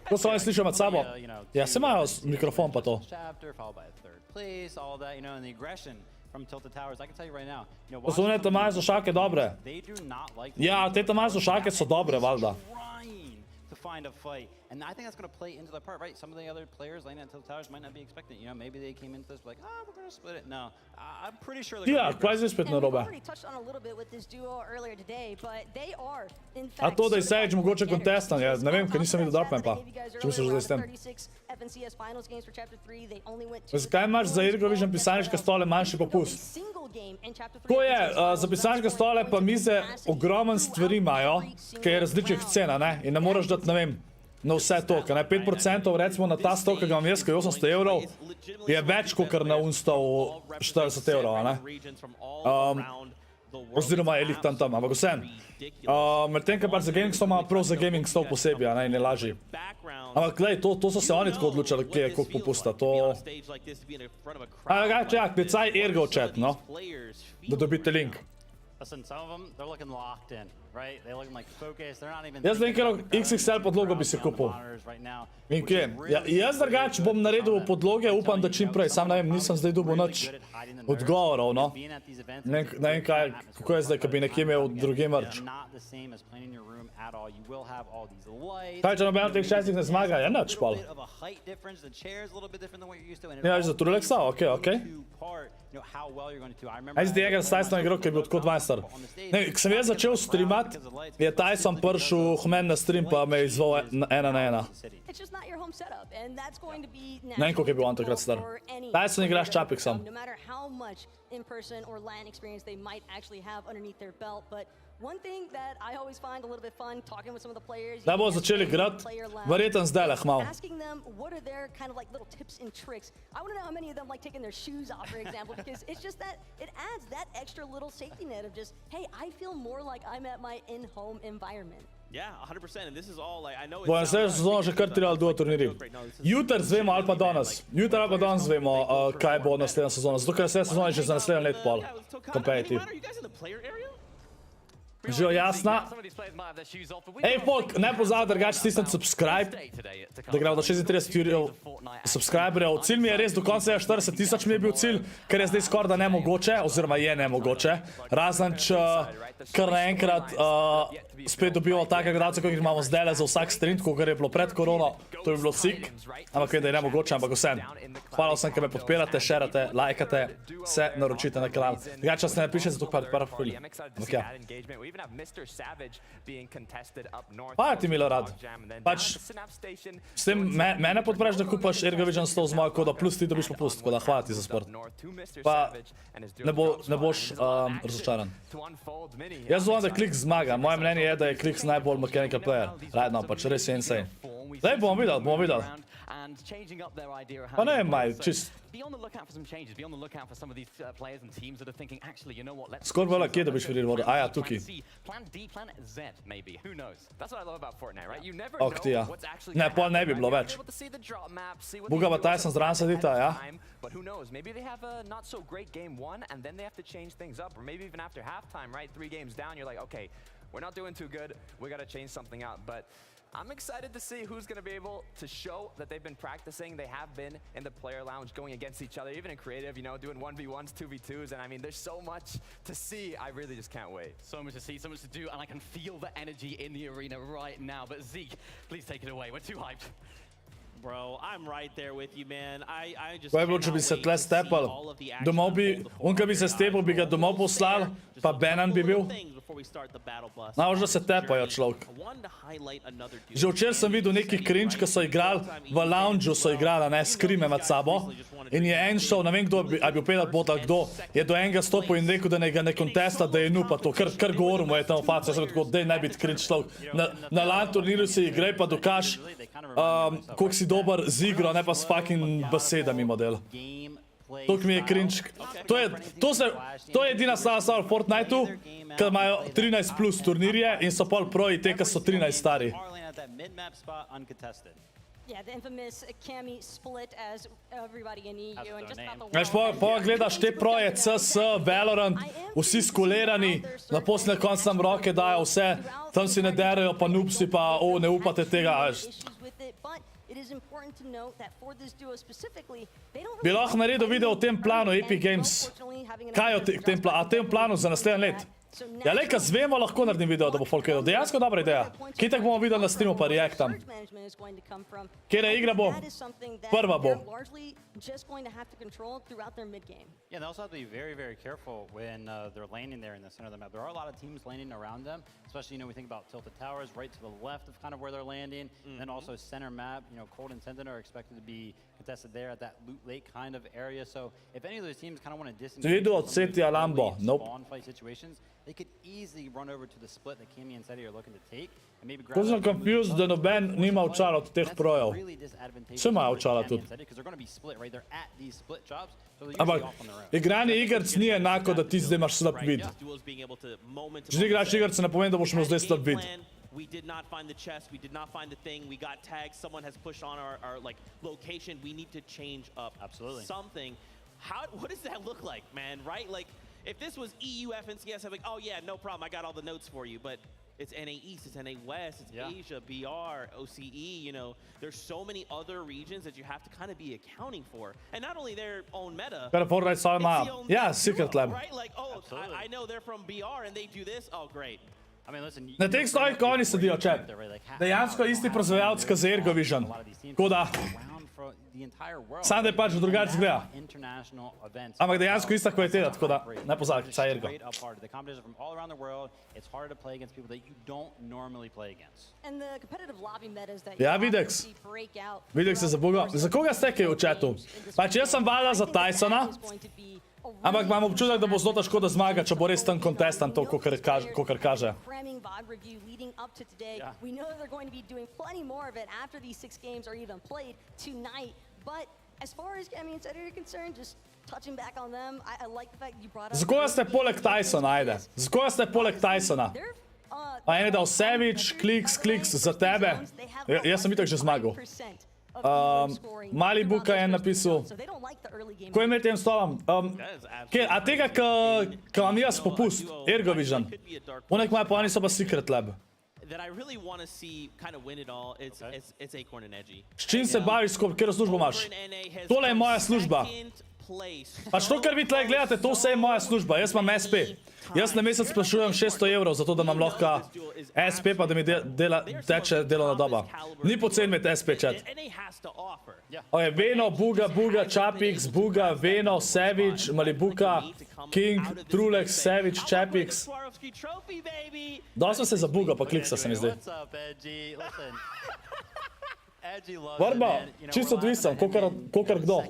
Speaker 7: To so oni slišali med sabo. Ja, se imajo mikrofon pa to. To so one Tomazo šake dobre. Ja, te Tomazo šake so dobre, valjda.
Speaker 17: Find a fight, and I think that's going to play into the part, right? Some of the other players laying at Tilted Towers might not be expecting, you know, maybe they came into this like, we're going to split it. No, I'm pretty sure they're
Speaker 7: going to be aggressive.
Speaker 15: And we've already touched on a little bit with this duo earlier today, but they are, in fact,
Speaker 7: A to, da je Sage mogoče contestant, ja, ne vem, ker nisem videl Darkman pa. Če misliš, da je s tem. Zakaj imaš za Ergovision pisarniške stole manjši popust? Tako je, za pisarniške stole pa mize ogromen stvari imajo, ker je različnih cena, ne? In ne moraš dati, ne vem, na vse to, ker 5% recimo na ta stol, ki ga imam jaz, ki je 800 evrov, je več kot na un stol 40 evrov, ne? Oziroma je lik tam, ampak vsem. Medtem, ker pa za gaming stol ima prav za gaming stol posebej, ne, in je lažji. Ampak glej, to so se oni tako odločili, kje je koliko popusta, to... Čak, decaj Ergo chat, no? Da dobite link.
Speaker 17: Listen, some of them, they're looking locked in, right? They're looking like focused. They're not even...
Speaker 7: Jaz vem, ker XXL podlogo bi se kupil. In kje? Jaz drugač bom naredil podloge, upam, da čim prej. Sam ne vem, nisem zdaj dobil nič odgovorov, no. Ne vem, kako je zdaj, ko bi nekje imel druge mrč. Kaj, če noben od teh 6 ne zmaga? Je nič, pol. Ja, za Trulexa? Okej. Aj zdaj je Tyson igral, ki je bil tako 20. Ko sem jaz začel streamat, je Tyson prišel k meni na stream, pa me je izval 1 na 1. Ne vem, koliko je bil on takrat star. Tyson igra s Čapiksom.
Speaker 15: One thing that I always find a little bit fun talking with some of the players.
Speaker 7: Da bo začeli igrati, verjetno zdaj lahko.
Speaker 15: Asking them what are their kind of like little tips and tricks. I want to know how many of them like taking their shoes off, for example, because it's just that it adds that extra little safety net of just, hey, I feel more like I'm at my in-home environment.
Speaker 1: Yeah, 100%, and this is all like I know.
Speaker 7: Bojo se sezono že kar tirali duo turnirji. Jutri zvemo ali pa danes. Jutri ali pa danes zvemo, kaj bo naslednja sezona. Zato ker vse sezone že za naslednji let pol. Competitive. Živo jasna. Ej, folk, ne pozabi drugače stisniti subscribe, da gremo do 36 subscriberjev. Cilj mi je res do konca 40 000 mi je bil cilj, ker je zdaj skoraj da nemogoče, oziroma je nemogoče. Razen, če kar naenkrat spet dobimo take gledalce, kot jih imamo zdaj za vsak stream, kot je bilo pred korono, to bi bilo sik. Ampak vem, da je nemogoče, ampak vsem. Hvala vsem, ki me podpirate, šerate, lajkate, se naročite na kanal. Drugače se ne piše za to par profili. Hvala ti, Milorad. Pač, s tem mene podpreš, da kupaš Ergovision 100 z mojo kodo, plus ti dobiš popust, tako da hvala ti za sport. Pa ne boš razočaran. Jaz zvon, da Klik zmaga. Moje mnenje je, da je Klik najbolj mechanical player. Radno, pač res je insane. Zdaj bomo videli. Pa ne vem, maj, čist. ScorpVL, kje da biš videl vodo? Aja, tukaj. Ok, ti ja. Ne, pol ne bi bilo več. Buga pa Tyson zraven sedita, ja?
Speaker 20: But who knows? Maybe they have a not so great game one, and then they have to change things up. Or maybe even after halftime, right? 3 games down, you're like, okay, we're not doing too good. We got to change something out. But I'm excited to see who's going to be able to show that they've been practicing. They have been in the player lounge going against each other, even in creative, you know, doing 1v1s, 2v2s. And I mean, there's so much to see. I really just can't wait.
Speaker 2: So much to see, so much to do, and I can feel the energy in the arena right now. But Zeke, please take it away. We're too hyped.
Speaker 1: Bro, I'm right there with you, man. I just
Speaker 7: Ko je bilo, če bi se tle stepal, domov bi, on bi se stepal, bi ga domov poslal, pa Benan bi bil. Najbolj, da se tepajo človek. Že včeraj sem videl neki cringe, ki so igrali v loungeu, so igrali, ne, skrime med sabo. In je en šel, ne vem kdo, a bi upedal bota kdo, je do enega stopil in rekel, da ne ga ne kontesta, da je nupa to, kar govorimo je tam v faci, jaz sem tako, dej ne biti cringe človek. Na LAN turniru si igrej pa dokaž, koliko si dober z igro, ne pa s fucking besedami model. Tok mi je cringe. To je edina stvar v Fortniteu, ker imajo 13 plus turnirje in so pol proji te, ki so 13 stari.
Speaker 15: Yeah, the infamous Cami split as everybody in EU and just about the
Speaker 7: Veš, pa gledaš te proje, CS, Valorant, vsi skulirani, na poslednje konc nam roke dajo vse, tam si ne derajo, pa noobsi, pa ne upate tega. Bi lahko naredil video o tem planu Epic Games. Kaj je o tem planu za naslednje let? Ja, lejka, zvemo, lahko naredim video, da bo folk vedel. Dejansko dobra ideja. Kje tak bomo videli na streamu pa reactam? Kjera igra bo? Prva bo.
Speaker 17: Yeah, they also have to be very, very careful when they're landing there in the center of the map. There are a lot of teams landing around them, especially, you know, we think about Tilted Towers, right to the left of kind of where they're landing, and then also center map, you know, Cold and Sentinel are expected to be contested there at that loot lake kind of area. So if any of those teams kind of want to disengage spawn fight situations, they could easily run over to the split that Cami and Seti are looking to take.
Speaker 7: Ko sem confused, da noben nima očala od teh projev. Vse imajo očala tudi. Ampak igranje igrc ni enako, da ti zdaj imaš slab vid. Če ti igraš igrce, ne pomeni, da boš imel zdaj slab vid.
Speaker 1: We did not find the chest, we did not find the thing, we got tagged, someone has pushed on our like location, we need to change up something. What does that look like, man, right? Like, if this was EU FNCS, I'd be like, oh yeah, no problem, I got all the notes for you, but it's NA East, it's NA West, it's Asia, BR, OCE, you know, there's so many other regions that you have to kind of be accounting for. And not only their own meta,
Speaker 7: Pero Fortnite so ima, ja, Secret Lab.
Speaker 1: Right? Like, oh, I know they're from BR and they do this, oh great.
Speaker 7: Na teh stojih, ko oni sedijo, če. Dejansko isti proizvajalec, kot za Ergovision. Tako da, sam da je pač drugače zgleda. Ampak dejansko ista kvaliteta, tako da ne pozabi, saj Ergo. Ja, Videx. Videx je zabugal. Za koga ste kaj v chatu? Pač jaz sem valjda za Tysona, ampak imam občutek, da bo zelo težko da zmaga, če bo res ten kontestant to, kakor kaže. Za koga ste poleg Tysona, ajde? Za koga ste poleg Tysona? A ene dal Savage, Kliks za tebe? Jaz sem itak že zmagal. Mali Buka je napisal, ko je med tem stolom, a tega, ka vam jaz popust, Ergovision, onek imajo pa oni so pa Secret Lab.
Speaker 1: That I really want to see kind of win it all, it's Acorn and Edgy.
Speaker 7: S čim se baviš, katero službo imaš? Tole je moja služba. Pač to, kar vi tle gledate, to vse je moja služba. Jaz imam SP. Jaz na mesec plačujem 600 evrov, zato da imam lahko SP, pa da mi teče delovna doba. Ni poceni imeti SP, chat. Ok, Veno, Buga, Čapix, Buga, Veno, Savage, Malibuka, King, Trulex, Savage, Čapix. Dal sem se za Buga, pa kliksa se mi zdi. Vrba, čisto odvisen, kokar kdo.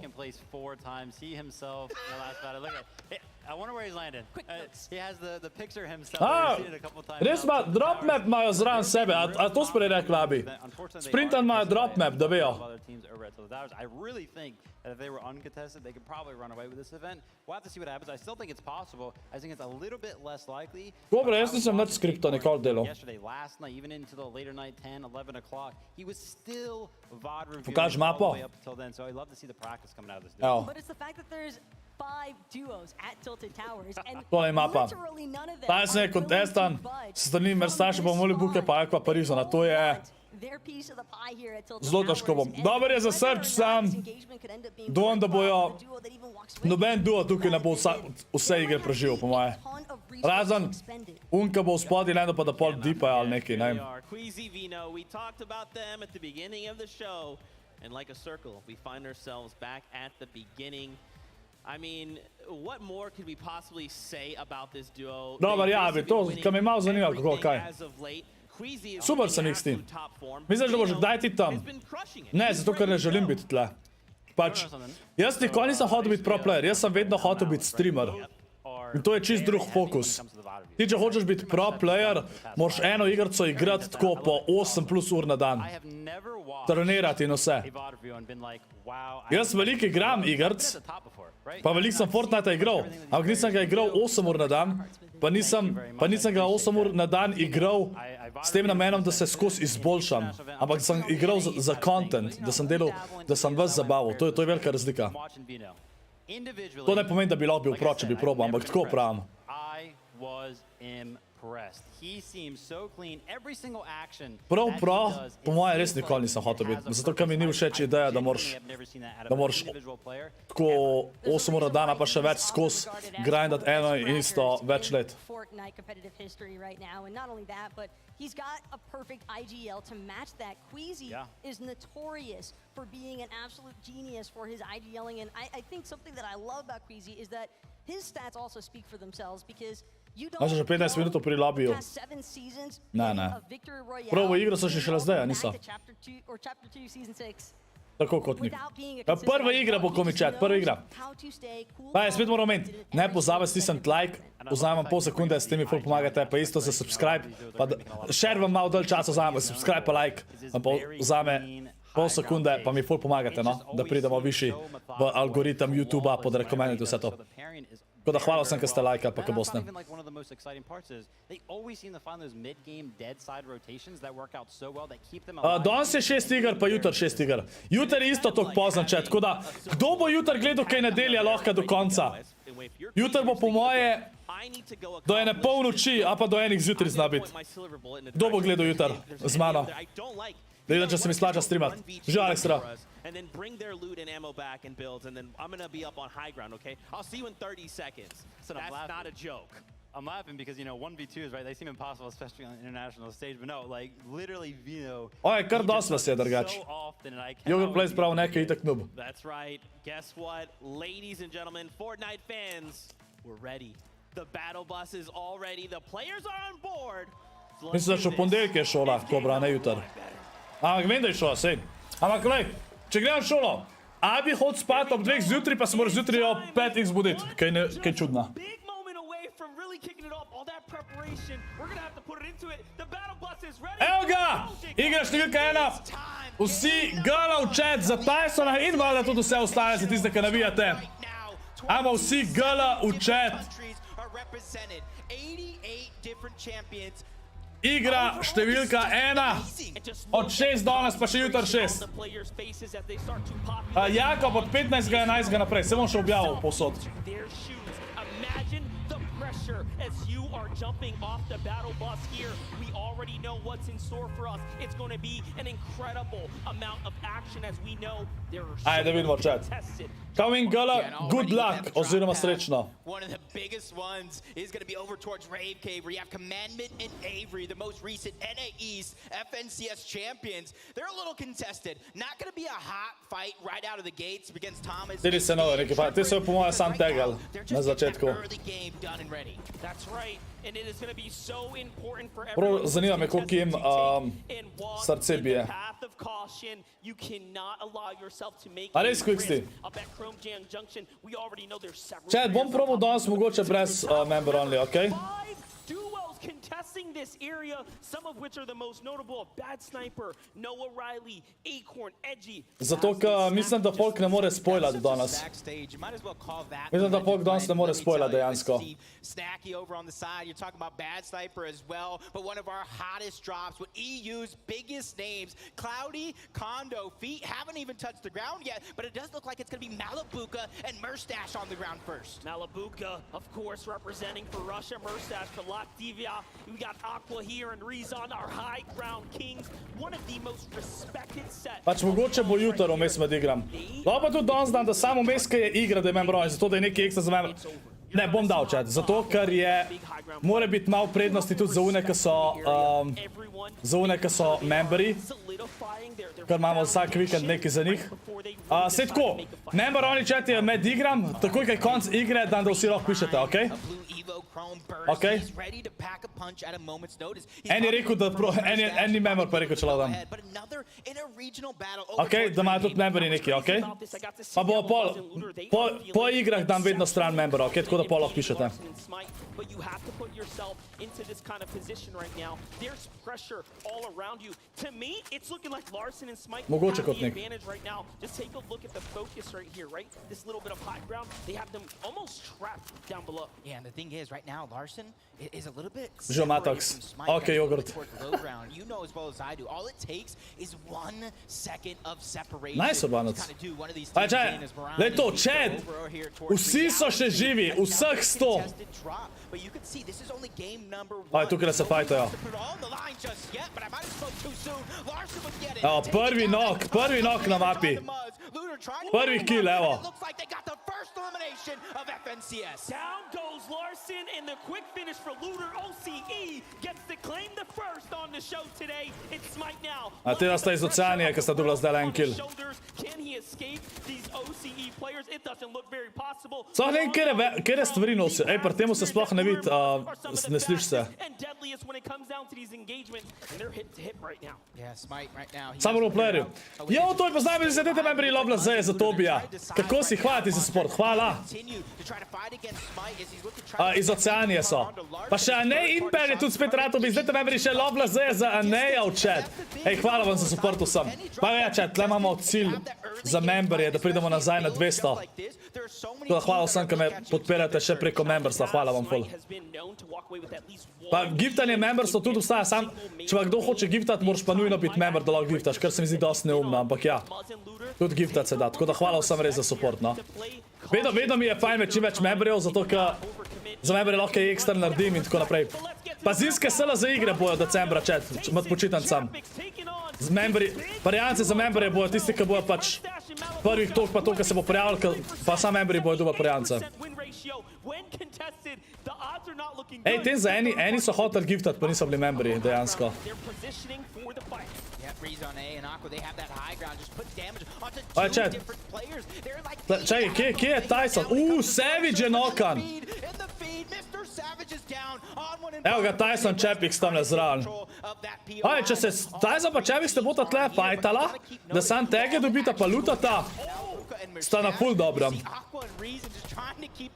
Speaker 7: Res ima, drop map imajo zraven sebe, a to sprej rekla bi? Sprintan imajo drop map, da vejo.
Speaker 17: That if they were uncontested, they could probably run away with this event. We'll have to see what happens. I still think it's possible. I think it's a little bit less likely.
Speaker 7: Dobre, jaz nisem nič skripto nikoli delal.
Speaker 17: Yesterday, last night, even into the later night, 10, 11 o'clock, he was still VOD reviewing
Speaker 7: Pokaž mapo.
Speaker 17: all the way up until then. So I'd love to see the practice coming out of this duo.
Speaker 15: But it's the fact that there's 5 duos at Tilted Towers and
Speaker 7: Tole je mapa.
Speaker 15: literally none of them
Speaker 7: Danes je kontestan, s strani Merstaša pa Malibuke pa Aqua Parizona. To je zelo težko bom. Dober je za Search sam. Dvomim, da bojo noben duo tukaj ne bo vse igre preživel, po moje. Razen unka bo v spodi, ne pa da pol deepa ali nekaj, ne vem.
Speaker 1: Queasy Vino, we talked about them at the beginning of the show, and like a circle, we find ourselves back at the beginning. I mean, what more could we possibly say about this duo?
Speaker 7: Dobar, ja, bi to, ka me malo zanima, kako, kaj. Super sem jih s tim. Misliš, da boš kdaj ti tam? Ne, zato ker ne želim biti tle. Pač, jaz nikoli nisem hotel biti pro player, jaz sem vedno hotel biti streamer. In to je čist drug fokus. Ti, če hočeš biti pro player, moraš eno igrico igrati tako po 8+ ur na dan. Trenirati in vse. Jaz veliko igram igrc, pa veliko sem Fortnite igral, ampak nisem ga igral 8 ur na dan, pa nisem ga 8 ur na dan igral s tem namenom, da se skozi izboljšam. Ampak sem igral za content, da sem delal, da sem vas zabaval. To je velika razlika. To ne pomeni, da bi lahko bil pro, če bi probal, ampak tako pravim. Prav, po moje res nikoli nisem hotel biti. Zato, ker mi ni všeč ideja, da moraš tako 8 ur na dan, pa še več skozi grindati eno in isto več let.
Speaker 15: He's got a perfect IGL to match that. Queasy is notorious for being an absolute genius for his IGLing, and I think something that I love about Queasy is that his stats also speak for themselves, because you don't
Speaker 7: že 15 minut pri lobiju. Ne. Prvo igro so še šele zdaj, niso. Tako kot nik. Prva igra bo komičet, prva igra. Pa je, spet moram omeniti, ne pozabi stisniti like, vzamem pol sekunde, s tem mi ful pomagate, pa isto za subscribe, pa share vam malo dalj časa vzamem, subscribe pa like, pa vzame pol sekunde, pa mi ful pomagate, no, da pridemo višji v algoritem YouTube-a pod recommended vse to. Tako da hvala vsem, ki ste lajkali, pa ki boste. Danes je 6 iger, pa jutr 6 iger. Jutr je isto toliko poznan chat, tako da kdo bo jutr gledal kaj nedelja lahko do konca? Jutr bo po moje do ene polnoči, a pa do enih zjutraj zna biti. Kdo bo gledal jutr z mano? Gledam, če se mi splača streamati. Že Alex Ra.
Speaker 1: And then bring their loot and ammo back and builds, and then I'm gonna be up on high ground, okay? I'll see you in 30 seconds. That's not a joke.
Speaker 17: I'm laughing because, you know, 1v2s, right? They seem impossible, especially on an international stage, but no, like, literally, you know...
Speaker 7: Oj, kar dost vas je, drgač. JogurtPlays prav nekaj itak noob.
Speaker 1: That's right. Guess what? Ladies and gentlemen, Fortnite fans, we're ready. The battle bus is all ready. The players are on board.
Speaker 7: Mislim, da še v ponedeljek je šola, Kobra, ne jutr. Ampak vem, da je šola, sej. Ampak, glej, če gledam šolo, abi hod spat ob 2 zjutraj, pa se moraš zjutraj ob 5 zbuditi. Kaj čudna. Evo ga! Igra številka 1. Vsi gala v chat za Tysona in valjda tudi vse ostale za tiste, ki navijate. Amo vsi gala v chat. Igra številka 1 od 6 danes, pa še jutri 6. Jaka od 15.11. naprej, se bom še objavil povsod.
Speaker 4: As you are jumping off the battle bus here, we already know what's in store for us. It's going to be an incredible amount of action as we know there are so
Speaker 7: Ajde, vidimo chat. Coming Gala, good luck, oziroma srečno.
Speaker 12: One of the biggest ones is going to be over towards Rave Cave, where you have Commandment and Avery, the most recent NA East FNCS champions. They're a little contested. Not going to be a hot fight right out of the gates against Thomas.
Speaker 7: Vidi se novo, neki pa, ti so po moje sam tegal na začetku.
Speaker 4: That's right. And it is going to be so important for
Speaker 7: Prav zanima me, koliko jim srce bije.
Speaker 4: You cannot allow yourself to make
Speaker 7: A res, Quicksti?
Speaker 4: up at Chrome Jam Junction. We already know there's several.
Speaker 7: Chat, bom probal danes mogoče brez member only, okej?
Speaker 4: Duos contesting this area, some of which are the most notable: Bad Sniper, Noah Riley, Acorn, Edgy.
Speaker 7: Zato, ker mislim, da folk ne more spoilati danes. Mislim, da folk danes ne more spoilati dejansko.
Speaker 12: Snacky over on the side. You're talking about Bad Sniper as well, but one of our hottest drops with EU's biggest names, Cloudy, Kondo, Feet haven't even touched the ground yet, but it does look like it's going to be Malibuka and Murstache on the ground first.
Speaker 4: Malibuka, of course, representing for Russia, Murstache for Latvia. We got Aqua here and Rezon, our high ground kings, one of the most respected sets.
Speaker 7: Pač mogoče bo jutro vmes med igram. Lahko pa tudi danes dan, da samo vmes, kaj je igra, da je member only, zato da je nekaj ekstra za member. Ne, bom dal chat, zato ker je, mora biti malo prednosti tudi za une, ki so memberi, ker imamo vsak vikend nekaj za njih. Sej tako, member only chat je med igram, takoj kaj konc igre, dan da vsi lahko pišete, okej? Okej? En je rekel, da en ni member, pa je rekel, če lahko dam. Okej, da imajo tudi memberi nekaj, okej? Pa bo po igrah dam vedno stran membera, okej? Tako da pol lahko pišete.
Speaker 4: But you have to put yourself into this kind of position right now. There's pressure all around you. To me, it's looking like Larson and Smite have the advantage right now. Just take a look at the focus right here, right? This little bit of high ground, they have them almost trapped down below.
Speaker 12: Yeah, and the thing is, right now, Larson is a little bit
Speaker 7: Matox. Okay, Jogurt.
Speaker 12: You know as well as I do. All it takes is 1 second of separation.
Speaker 7: Nice, Urbanac. Pa čaj, le to, chat, vsi so še živi, vseh 100. Aj, tukaj se fajtajo. Evo, prvi knock na mapi. Prvi kill, evo.
Speaker 4: Down goes Larson, and the quick finish for Looter. OCE gets to claim the first on the show today. It's Smite now.
Speaker 7: A teda sta iz Oceanije, ki sta dobila zdaj en kill.
Speaker 4: Can he escape these OCE players? It doesn't look very possible.
Speaker 7: Sploh ne vem, kjer je stvari nosil. Ej, pri temu se sploh ne vidi, ne sliši se. Samo roleplayerju. Jo, to je poznam, da se membri ScorpLZ za Tobija. Kako si, hvala ti za support, hvala. Iz Oceanije so. Pa še Anej Imper je tudi spet rato bi zdaj membri še ScorpLZ za Aneja v chat. Ej, hvala vam za support vsem. Pa ja, chat, tle imamo cilj za memberje, da pridemo nazaj na 200. Hvala vsem, ki me podpirate še preko memberstva, hvala vam ful. Pa giftanje memberstva tudi obstaja, sam, če pa kdo hoče giftati, moraš pa nujno biti member, da lahko giftaš, kar se mi zdi dosti neumno, ampak ja, tudi giftati se da, tako da hvala vsem res za support, no. Vedno mi je fajn med čim več memberjev, zato ker za memberje lahko je ekstra naredim in tako naprej. Pa zimske SLO igre bojo decembra, chat, med počitancem. Z membri, parijance za memberje bojo tisti, ki bojo pač prvih toliko pa to, ki se bo prijavili, pa sam membri bojo doba parijance. Ej, tem za eni so hoteli giftati, pa niso bili membri, dejansko. Aj, chat. Čakaj, kje je Tyson? Savage je nokan. Evo ga Tyson Čepix tamle zraven. Aj, če se Tyson pa Čepix ne bota tle fajtala, da sam tege dobita pa lutata, sta na full dobrom.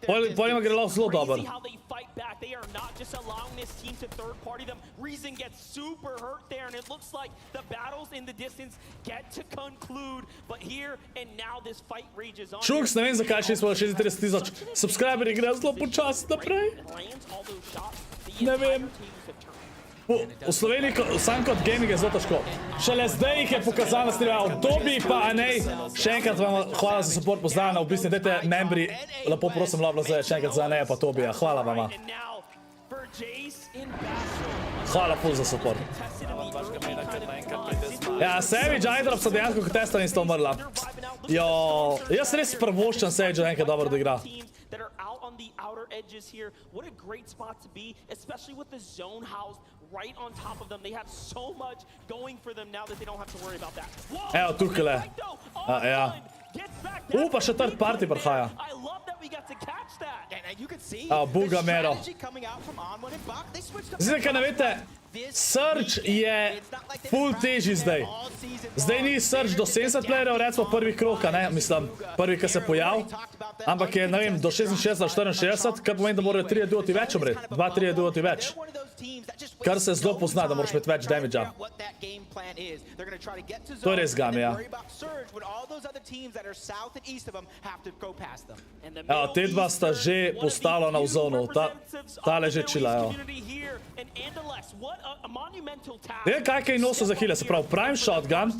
Speaker 7: Poljima gre lahko zelo dober.
Speaker 4: They are not just allowing this team to third party them. Reason gets super hurt there, and it looks like the battles in the distance get to conclude. But here and now this fight rages on.
Speaker 7: Šuks, ne vem zakaj še smo 36,000 subscriberi, gre zelo počasi naprej. Ne vem. v Sloveniji sam kot gaming je zelo težko. Šele zdaj jih je pokazal na streamu, dobi pa, a ne. Še enkrat vam hvala za support, pozdravljena, v bistvu dajte membri, lepo prosim, ScorpLZ, še enkrat za ne pa Tobija, hvala vama. Hvala ful za support. Ja, Savage, Idrop so dejansko kot testa nista umrla. Jo, jaz res prvoščam Savage enkrat dobro da igra.
Speaker 4: That are out on the outer edges here. What a great spot to be, especially with the zone housed right on top of them. They have so much going for them now that they don't have to worry about that.
Speaker 7: Evo, tukaj. Ja. Pa še third party prihaja.
Speaker 4: I love that we got to catch that.
Speaker 12: And you could see
Speaker 7: Buga Mero.
Speaker 12: coming out from On1 and Bach. They switched up.
Speaker 7: Zdaj, kaj ne veste, Surge je full težji zdaj. Zdaj ni Surge do 70 playerjev, recimo prvih kroka, ne, mislim, prvi, ki se pojav. Ampak je, ne vem, do 66-64, kar pomeni, da morajo 3 duoti več umreti. 2-3 duoti več. Kar se zelo pozna, da moraš imeti več damage-a. To je res gami, ja. Evo, te dva sta že postala na vzonu. Tale že čila, evo. Vem, kaj je nosil za heale, se pravi Prime Shotgun,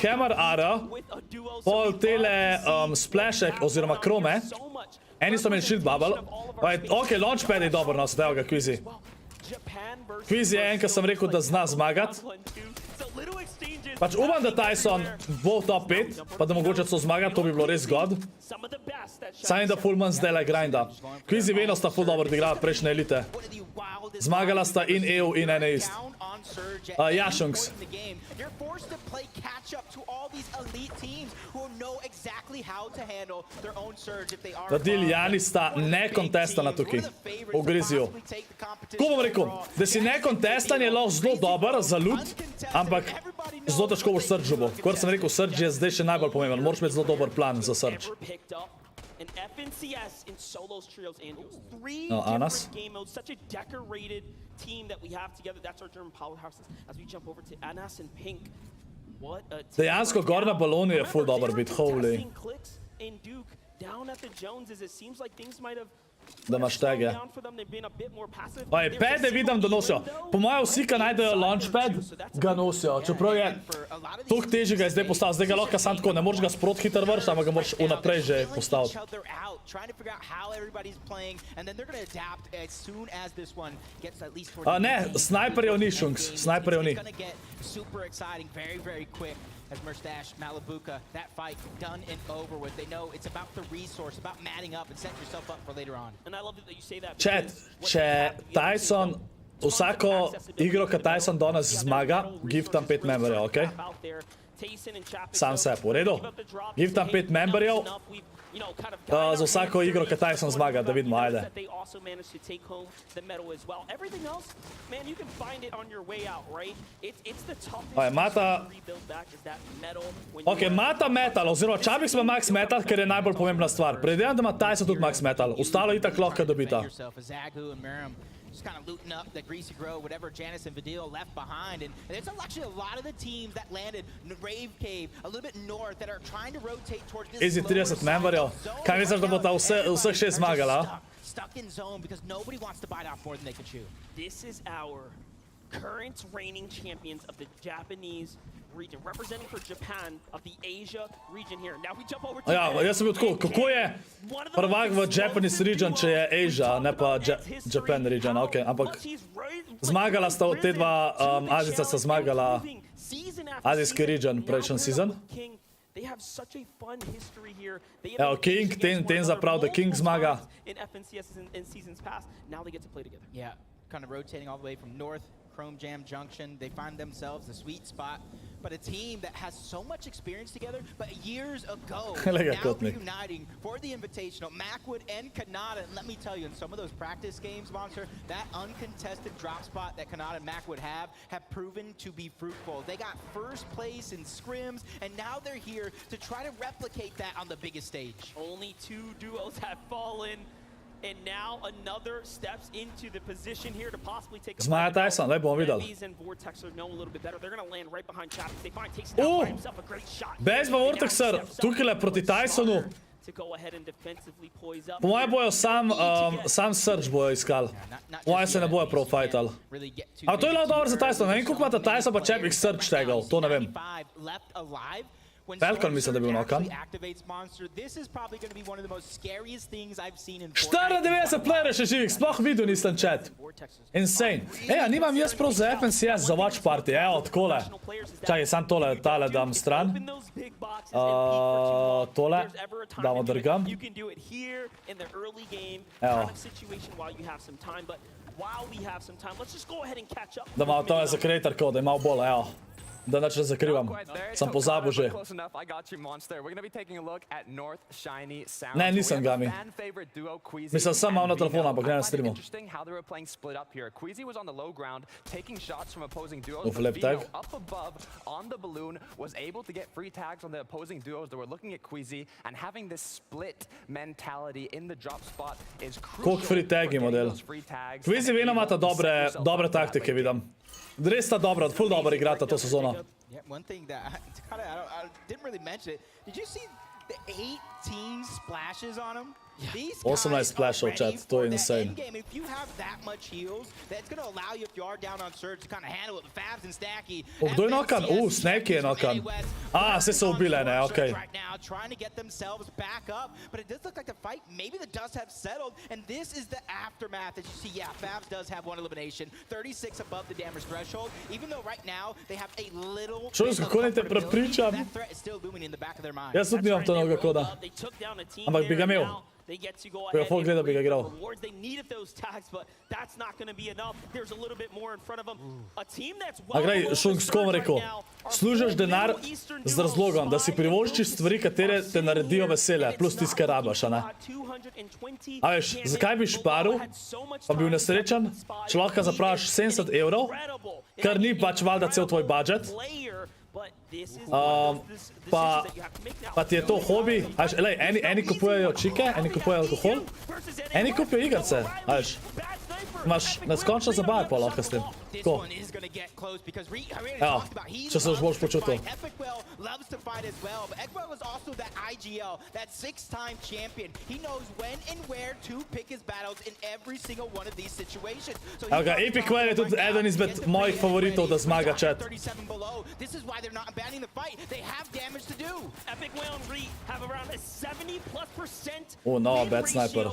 Speaker 7: Hammer AR, pol tele splashek oziroma krome, eni so imeli Shield Bubble, ok, Launchpad je dobro nosil, evo ga, Quizy. Quizy je en, ki sem rekel, da zna zmagat. Pač upam, da Tyson bo top 5, pa da mogoče so zmagat, to bi bilo res god. Sam je da full man zdaj grinda. Quizy Veno sta full dobro odigrala prejšnje elite. Zmagala sta in EU in NA East. Jašungs. Vadil Jani sta nekontestana tukaj. V Griziju. Ko bom rekel, da si nekontestan je lahko zelo dober za loot, ampak zelo težko boš Surge bo. Kot sem rekel, Surge je zdaj še najbolj pomemben. Moraš imeti zelo dober plan za Surge.
Speaker 4: An FNCS in solos, trios, and duos. 3
Speaker 7: Anas.
Speaker 4: different game modes. Such a decorated team that we have together. That's our German powerhouses. As we jump over to Anas and Pink. What a team.
Speaker 7: Dejansko gor na baloni je full dober bit, holy.
Speaker 4: Clicks in Duke down at the Joneses. It seems like things might have
Speaker 7: da imaš tege. Oj, pede vidim, da nosijo. Po mojem vsi, ki najdejo launchpad, ga nosijo. Čeprav je toliko težji ga je zdaj postaviti. Zdaj ga lahko sam tako, ne moreš ga sprot hitro vršiti, ampak ga moraš vnaprej že postaviti. Ne, snajperjev ni, Šunks. Snajperjev ni.
Speaker 12: As Merstash, Malibuka, that fight done and over with. They know it's about the resource, about matting up and setting yourself up for later on.
Speaker 4: And I love that you say that.
Speaker 7: Chat, če Tyson, vsako igro, ki Tyson danes zmaga, giftam 5 memberjev, okej? Sam se, v redu? Giftam 5 memberjev za vsako igro, ki Tyson zmaga, da vidimo, ajde. Mata metal, oziroma Čabik smo max metal, ker je najbolj pomembna stvar. Predvidevam, da ima Tyson tudi max metal, ostalo itak lahko dobita.
Speaker 12: Just kind of looting up the Greasy Grove, whatever Janice and Vadil left behind. And there's actually a lot of the teams that landed in the Rave Cave, a little bit north, that are trying to rotate towards this
Speaker 7: Easy 30 memberjev. Kaj misliš, da bo ta vseh 6 zmagala?
Speaker 12: Stuck in zone because nobody wants to bite off more than they can chew.
Speaker 4: This is our current reigning champions of the Japanese region, representing for Japan of the Asia region here. Now we jump over to
Speaker 7: ja, jaz sem bil tako, kako je prvak v Japanese region, če je Asia, ne pa Japan region, ok, ampak zmagala sta te dva, Azijca sta zmagala azijski region prejšnji season. Evo, King, ten zaprav, da King zmaga.
Speaker 12: Yeah, kind of rotating all the way from north. Chrome Jam Junction, they find themselves a sweet spot, but a team that has so much experience together, but years ago, now reuniting for the Invitational, Macwood and Kanata, and let me tell you, in some of those practice games, Monster, that uncontested drop spot that Kanata and Macwood have proven to be fruitful. They got first place in scrims, and now they're here to try to replicate that on the biggest stage.
Speaker 4: Only 2 duos have fallen. And now another steps into the position here to possibly take
Speaker 7: Zmaja Tyson, daj bomo videli. Bez pa Vortexer, tukaj proti Tysonu,
Speaker 4: to go ahead and defensively poise up.
Speaker 7: Po moje bojo sam Surge bojo iskali. Po moje se ne bojo prav fightali. A to je lahko dobro za Tyson. Ne vem, koliko imate Tyson pa Čepik Surge tagal. To ne vem. Falcon mislim, da bi bil nokan. 94 playerje še živih, sploh videl nisem chat. Insane. Eja, nimam jaz prav za FNCS za watch party, evo, takole. Čakaj, sam tale dam stran. Tole, damo drgam. Evo. Da malo tome za creator code, malo bolj, evo. Da nič ne zakrivam. Sem pozabil že. Ne, nisem Gami. Mislim, sem malo na telefonu, ampak ne na streamu. Lep tag. Koliko free tagi model? Quizzy vedno imata dobre taktike, vidim. Res sta dobra, ful dobro igrata to sezono.
Speaker 12: Yeah, one thing that I didn't really mention it. Did you see the 18 splashes on him? These
Speaker 7: Also nice splash out chat, to je insane.
Speaker 12: If you have that much heals, that's going to allow you, if you are down on surge, to kind of handle it with Fabs and Stacky.
Speaker 7: Kdo je nokan? Snaky je nokan. Vse so ubile, ne, okej.
Speaker 12: Right now, trying to get themselves back up, but it does look like the fight, maybe the dust have settled, and this is the aftermath that you see. Yeah, Fabs does have one elimination, 36 above the damage threshold, even though right now they have a little
Speaker 7: Čuj, kako ne te prepričam?
Speaker 12: that threat is still looming in the back of their mind.
Speaker 7: Jaz tudi nimam to noga koda. Ampak bi ga imel.
Speaker 4: They get to go
Speaker 7: Bi ga
Speaker 4: ahead
Speaker 7: folk gledal, bi ga igral.
Speaker 4: rewards. They needed those tags, but that's not going to be enough. There's a little bit more in front of them. A team that's
Speaker 7: A grej, Šung, s kom rekel? Služiš denar z razlogom, da si privoščiš stvari, katere te naredijo vesele, plus tiskaj rabaš, a ne? A veš, zakaj bi šparil, pa bil nesrečen, če lahko zapraviš 70 €, kar ni pač valjda cel tvoj budžet, pa ti je to hobi, a veš, eni kupujejo čike, eni kupujejo alkohol, eni kupujejo igrce, a veš. Imaš neskončno zabave pa lahko s tem. Tako. Evo, če se boš počutil. Evo ga, Epic Well je tudi eden izmed mojih favoritov, da zmaga chat. No, bad sniper.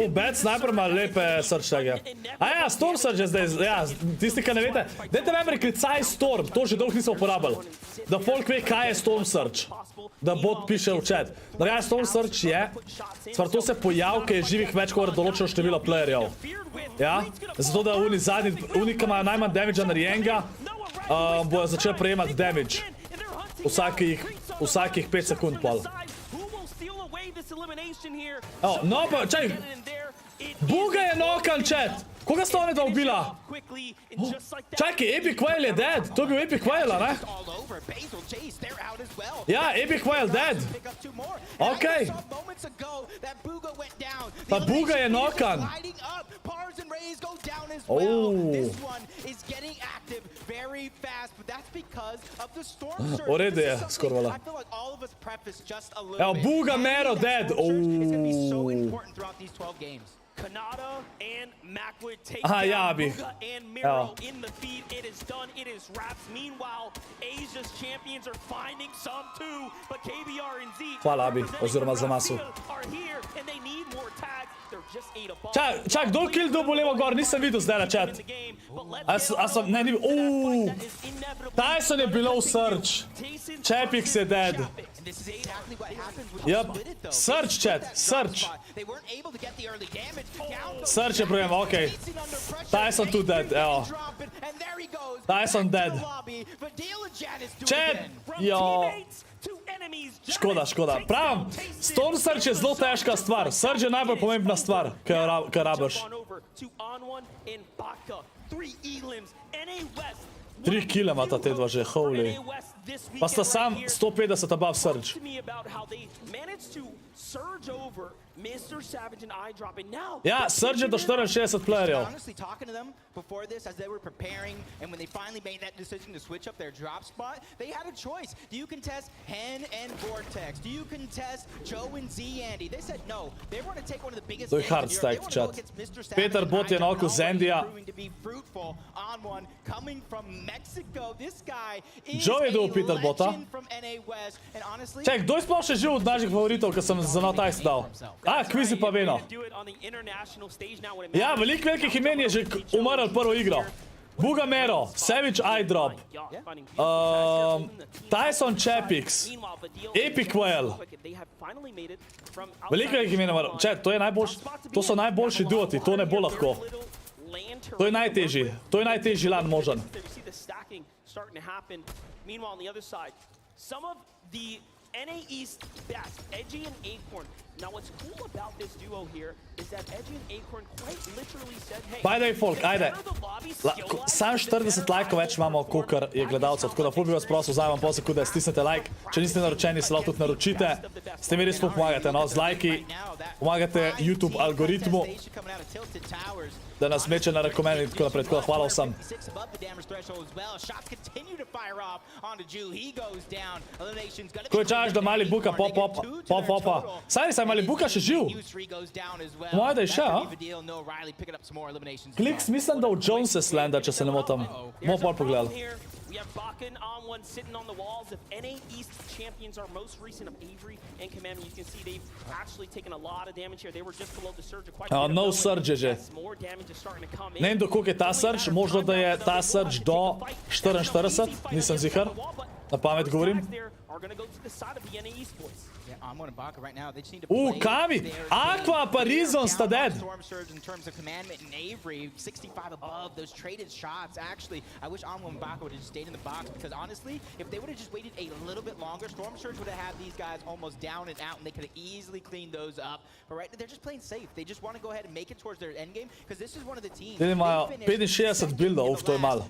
Speaker 7: Bad sniper ima lepe search tagje. A ja, Storm Surge je zdaj, ja, tisti, ki ne vete, dajte me priklicaj Storm, to že dolgo nisem uporabljal. Da folk ve, kaj je Storm Surge. Da bot piše v chat. Da ja, Storm Surge je, stvar to se pojav, ki je živih več kot določeno število playerjev. Ja, zato da oni, ki imajo najmanj damage narejenega, bojo začeli prejemati damage. Vsakih 5 sekund pol. No pa, čaj, Buga je nokan, chat! Koga sta oni dva ubila? Čakaj, Epic Well je dead! To je bil Epic Well, a ne? Ja, Epic Well dead! Okej. Pa Buga je nokan! V redu je, ScorpVL. Evo, Buga Mero dead!
Speaker 4: Kanata and Macwood take
Speaker 7: Aha, ja,
Speaker 4: down
Speaker 7: Abi.
Speaker 4: Buga and Miro in the feed. It is done. It is wraps. Meanwhile, Asia's champions are finding some too, but KBR and Z
Speaker 7: Hvala, Abi, oziroma za masu.
Speaker 4: are here and they need more tags. They're just 8 above.
Speaker 7: Čak, kdo kill dobil levo gor? Nisem videl zdaj na chat. A sem, ne, ni bil. Tyson je below Surge. Čepik je dead. Yep. Surge, chat. Surge. Surge je problem, okej. Tyson tu dead, evo. Tyson dead. Chat! Jo. Škoda. Pravim, Storm Surge je zelo težka stvar. Surge je najbolj pomembna stvar, ki jo rabiš. 3 kile imata te dva že, holy. Pa sta sam 150 above Surge. Ja, Surge je do 64 playerjev.
Speaker 12: Honestly, talking to them before this, as they were preparing, and when they finally made that decision to switch up their drop spot, they had a choice. Do you contest Hen and Vortex? Do you contest Joe and Z Andy? They said no. They want to take one of the biggest.
Speaker 7: To je hard stack, chat. Peter Bot je na oko Zendija. Joe je dobil Peter Bota. Ček, kdo je sploh še živ od naših favoritov, ki sem za Not Ice dal? Quizy pa Veno. Ja, veliko velikih imen je že umrl prvo igro. Bugamero, Savage Eyedrop, Tyson Chapix, Epic Whale. Veliko velikih imen je umrl. Čet, to so najboljši duoti, to ne bo lahko. To je najtežji. To je najtežji lan možen.
Speaker 4: NA East best, Edgy and Acorn. Now what's cool about this duo here is that Edgy and Acorn quite literally said, hey,
Speaker 7: by the way, folk, ajde. Sam 40 lajkov več imamo, kakor je gledalcev, tako da ful bi vas prosil, vzajam vam pol sekunde, stisnete like. Če niste naročeni, se lahko tudi naročite. S tem mi res ful pomagate, no, z lajki. Pomagate YouTube algoritmu, da nas meče na rekomendi in tako naprej, tako da hvala vsem. Ko je čas, da mali buka, popa. Saj nisem mali buka še živ. Moje da je še, a? Kliks, mislim, da v Jones se slenda, če se ne motam. Bomo pol pogledali.
Speaker 4: We have Bakken on one sitting on the walls. If NA East champions are most recent of Avery and Commandment, you can see they've actually taken a lot of damage here. They were just below the surge.
Speaker 7: No surge je že. Ne vem, do koliko je ta surge. Možno, da je ta surge do 44. Nisem zihar. Na pamet govorim. Kami! Aqua pa Rizon sta dead! Te imajo 65 buildov, to je malo.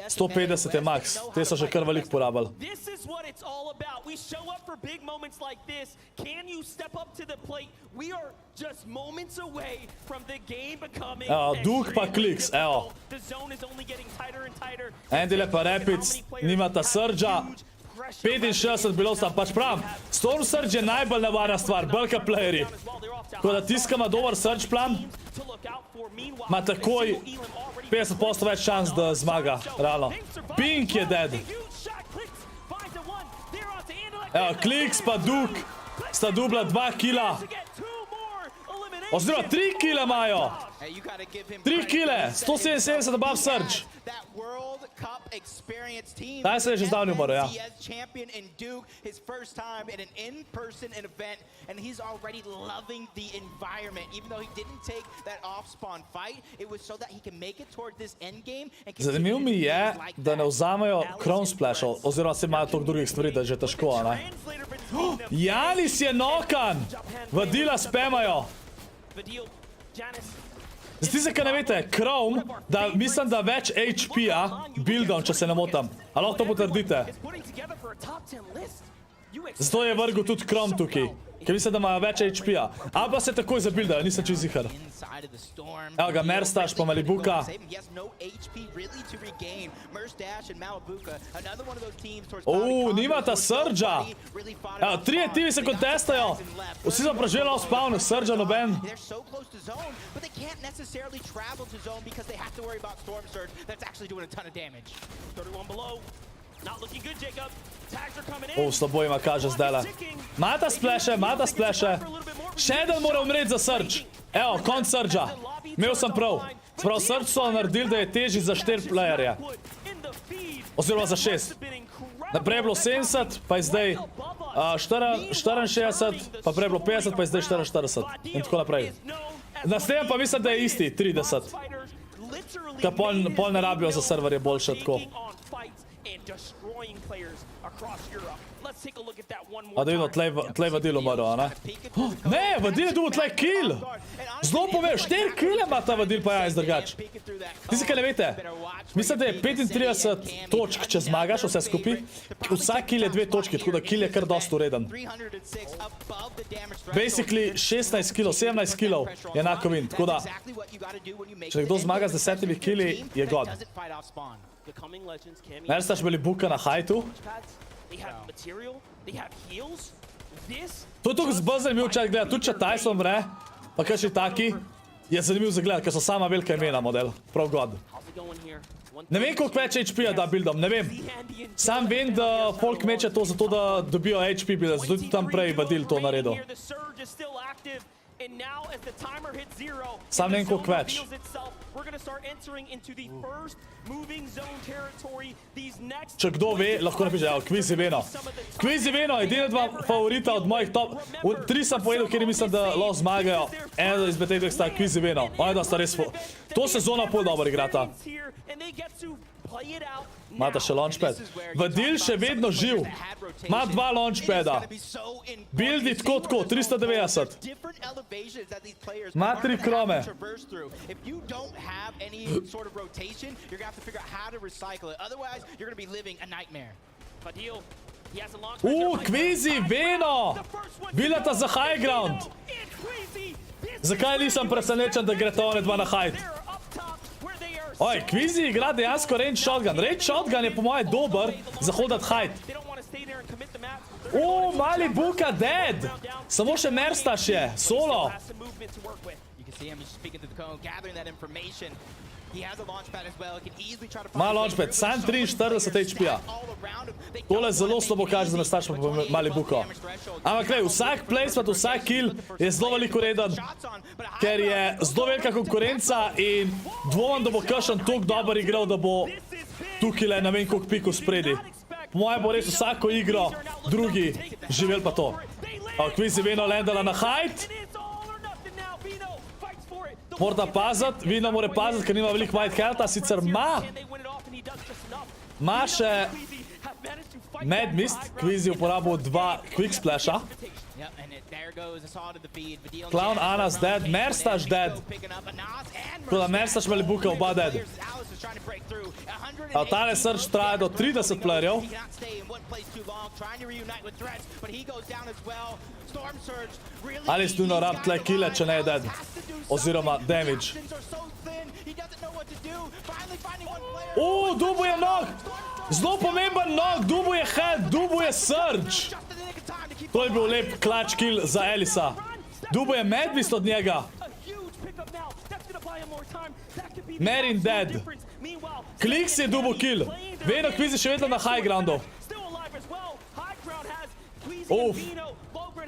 Speaker 7: 150 je max, te so še kar veliko porabili.
Speaker 4: Can you step up to the plate? We are just moments away from the game becoming
Speaker 7: Duk pa Kliks, evo.
Speaker 4: The zone is only getting tighter and tighter.
Speaker 7: Endile pa Rapids, nimata Surge-a. 65 bilo sta, pač pravim. Storm Surge je najbolj nevarna stvar, belka playeri. Ko da tiskama dober Surge plan, ima takoj 50% več šans, da zmaga, realno. Pink je dead. Evo, Kliks pa Duk sta dubla 2 kila. Oziroma 3 kile imajo. 3 kile, 177 above Surge. Taj se je že zdavni umrl, ja. Zanimivo mi je, da ne vzamejo Crown Splashov, oziroma se imajo toliko drugih stvari, da je že težko, ne? Janis je nokan! Vadila spemajo. Zdi se, kaj ne veste, Chrome, da mislim, da več HP-a buildom, če se ne motam. A lahko to potrdite? Zato je vrgel tudi Chrome tukaj, ker mislim, da imajo več HP-a. A pa se takoj zabuildajo, nisem čist zihar. Evo ga, Merstaš pa Malibuka. Nimata Surge-a. Evo, 3 tivi se kontestajo. Vsi so preživeli off spawn, Surge-a noben. Slabo ima kaže zdajle. Mata splashe. Še eden mora umreti za Surge. Evo, konc Surge-a. Imel sem prav. Sprav, Surge so naredili, da je težji za 4 playerje. Oziroma za 6. Naprej je bilo 70, pa je zdaj 64, pa prej je bilo 50, pa je zdaj 44. In tako naprej. Naslednjem pa mislim, da je isti, 30. Kaj pol ne rabijo za serverje boljše tako.
Speaker 4: destroying players across Europe. Let's take a look at that one more
Speaker 7: A da vidimo, tlej Vadil umrl, a ne? Ne, Vadil je dobil tlej kill! Zelo pove, 4 kille ima ta Vadil pa jaz drugač. Tisti, kaj ne vete, mislim, da je 35 točk, če zmagaš vse skupaj. Vsak kill je 2 točki, tako da kill je kar dost ureden. Basically 16 killov, 17 killov je enako win, tako da če nekdo zmaga z 10 killi, je god. Ne staš bili buka na hajtu? To je tukaj zbolj zanimiv čas gledati, tudi če Tyson vre, pa kakšni taki, je zanimiv za gledati, ker so sama velika imena model, prav god. Ne vem, koliko več HP-ja da buildom, ne vem. Sam vem, da folk meče to zato, da dobijo HP build, zato tudi tam prej Vadil to naredil. Sam ne vem, koliko več. Če kdo ve, lahko napiše, evo, Quizy Veno. Quizy Veno je edina dva favorita od mojih top. 3 sem povedal, kjer mislim, da lahko zmagajo. Eno izmed teh dveh sta Quizy Veno. Oni da sta res... To sezono pol dobro igrata. Imata še launchpad. Vadil še vedno živ. Ima 2 launchpada. Buildi tako, 390. Ima 3 krome. Quizy Veno! Bilata za high ground. Zakaj nisem presenečen, da gre to one dva na hide? Oj, Quizy igra dejansko range shotgun. Range shotgun je po moje dober za hodat hide. Mali buka dead! Samo še Merstaš je, solo. Ima launchpad, sam 43 HP-ja. Tole zelo slabo kaže za Merstaš pa mali buko. Ampak glej, vsak placement, vsak kill je zelo veliko reden, ker je zelo velika konkurenca in dvomam, da bo kakšen toliko dober igral, da bo tukaj le ne vem koliko pikov spredi. Po mojem bo res vsako igro drugi živel pa to. Quizy Veno landala na hide. Morda paziti, Vino mora paziti, ker nima veliko white health-a, sicer ima še Mad Mist, Quizy uporabil 2 quick splasha. Clown Ana's dead, Merstaš dead. Tako da Merstaš mali buka oba dead. Tale search traja do 30 playerjev. Ali si nujno rab tle kille, če ne je dead. Oziroma damage. Dubu je nog! Zelo pomemben nog, Dubu je head, Dubu je surge. To je bil lep clutch kill za Elisa. Dubu je Madbeast od njega. Merin dead. Kliks je Dubu kill. Veno Quizy še vedno na high groundu.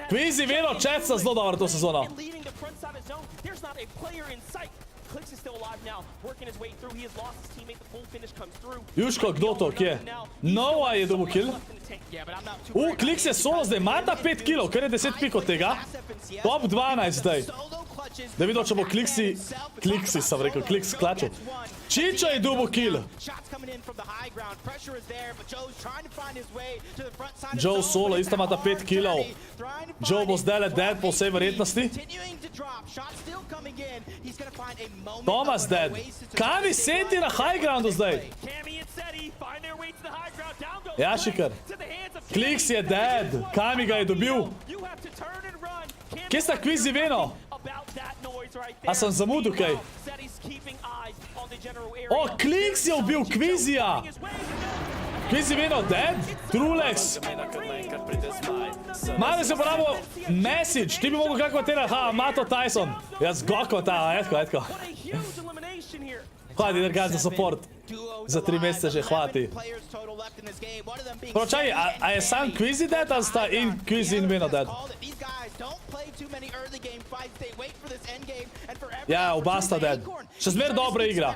Speaker 7: Quizy Veno četca zelo dobro to sezono. Jusko, kdo to, kje? Nova je dobil kill. Kliks je solo zdaj, ima ta 5 killov, kar je 10 pik od tega. Top 12 zdaj. Da vidim, če bo Kliksi sem rekel, Kliks klačil. Čičo je dobil kill. Joe solo, isto ima ta 5 killov. Joe bo zdaj le dead po vsej verjetnosti. Thomas dead. Kami seti na high groundu zdaj. Ja, šikar. Kliks je dead. Kami ga je dobil. Kje sta Quizy Veno? A sem zamudil kaj? Kliks je ubil Quizyja. Quizy Veno dead? Trulex. Malo se uporabo message. Ti bi mogel kako tera, Mato Tyson. Jaz goko ta, etko. Hvala ti, drgaj za support. Za 3 mesece že, hvala ti. Čaj, a je sam Quizy dead, ali sta in Quizy in Veno dead? Ja, oba sta dead. Še zmer dobra igra.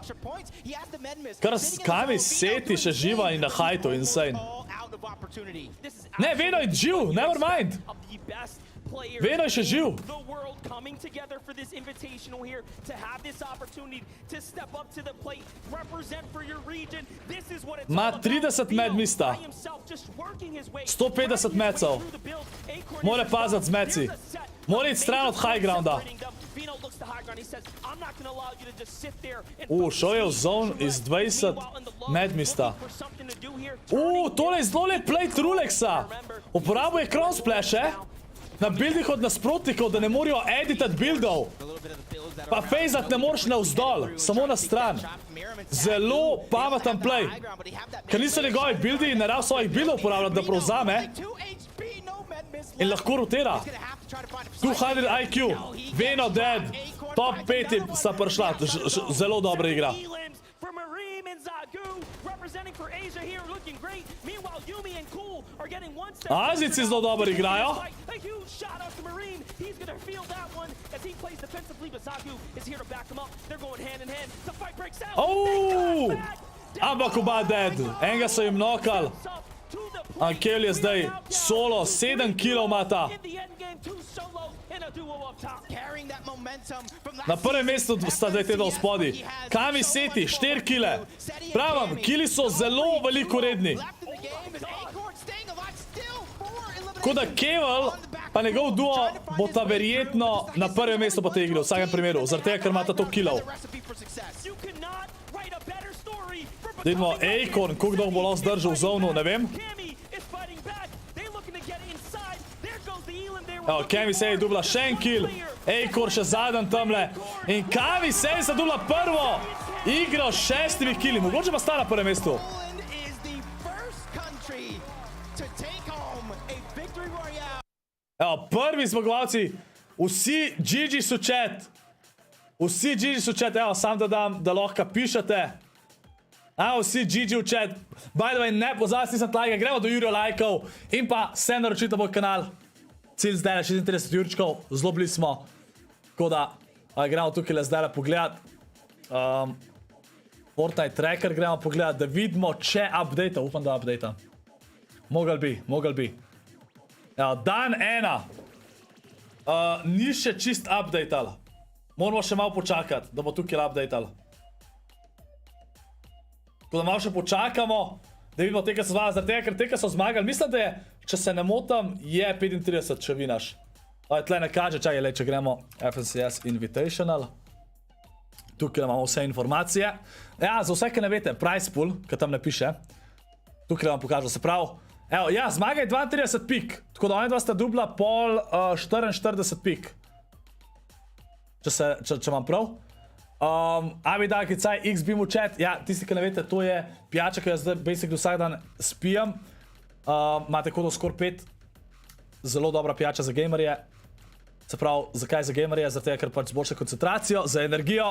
Speaker 7: Kar Kami seti še živa in na hajtu, insane. Ne, Veno je živ, never mind. Veno je še živ.
Speaker 4: The world coming together for this invitational here to have this opportunity to step up to the plate, represent for your region. This is what it's
Speaker 7: Ma 30 medmista. 150 mecev. More paziti z meci. Mora iti stran od high grounda. Šel je v zone iz 20 medmista. Tole je zelo lep plate Rulexa. Uporabil je crown splashe na buildih od nasprotnikov, da ne morajo editati buildov. Pa fejzat ne moreš navzdol, samo na stran. Zelo pameten play. Ker niso njegovi buildi in ne rab svojih buildov uporabljati, da prevzame. In lahko rotira. 200 IQ. Veno dead. Top 5 sta prišla. Zelo dobra igra. Azijci zelo dobro igrajo. Ampak oba dead. Enega so jim knokal. Ankel je zdaj solo, 7 kg mata. Na prvem mestu sta zdaj teda v spodi. Kami Seti, 4 kg. Pravim, kili so zelo veliko redni. Tako da Kevel pa njegov duo bo ta verjetno na prvem mestu po tej igri, v vsakem primeru, zaradi tega, ker imata to kilov. Da vidimo, Acorn, koliko dolgo bo lahko zdržal v zonu, ne vem. Evo, Kami se je dubla še en kill. Acorn še zadnji tamle. In Kami se je zadubla prvo igro s 6 killi. Mogoče pa sta na prvem mestu. Evo, prvi zmagovalci. Vsi GG so chat. Vsi GG so chat. Evo, sam da dam, da lahko pišete. Evo, vsi GG v chat. By the way, ne pozavljati, nisem tlajka. Gremo do Jurija lajkov. In pa se naročite moj kanal. Cilj zdaj je 36 jurčkov, zelo bili smo. Tako da, gremo tukaj zdaj pogledat. Fortnite tracker gremo pogledat, da vidimo, če update. Upam, da update. Mogel bi. Evo, dan 1. Ni še čist update-al. Moramo še malo počakati, da bo tukaj update-al. Tako da malo še počakamo, da vidimo te, ki so zmagali. Zaradi tega, ker te, ki so zmagali, mislim, da je, če se ne motam, je 35, če vinaš. Tle ne kaže, čakaj, če gremo FNCS Invitational. Tukaj imamo vse informacije. Ja, za vse, ki ne veste, price pool, ki tam ne piše. Tukaj vam pokažem, se pravi. Evo, ja, zmaga je 32 pik. Tako da oni dva sta dubla pol 44 pik. Če imam prav. Abi da, kicaj, XBeam v chat. Ja, tisti, ki ne veste, to je pijača, ki jo zdaj basically vsak dan spijem. Imate kodo ScorpVL. Zelo dobra pijača za gamerje. Se pravi, zakaj za gamerje? Zato je, ker pač zboljša koncentracijo, za energijo.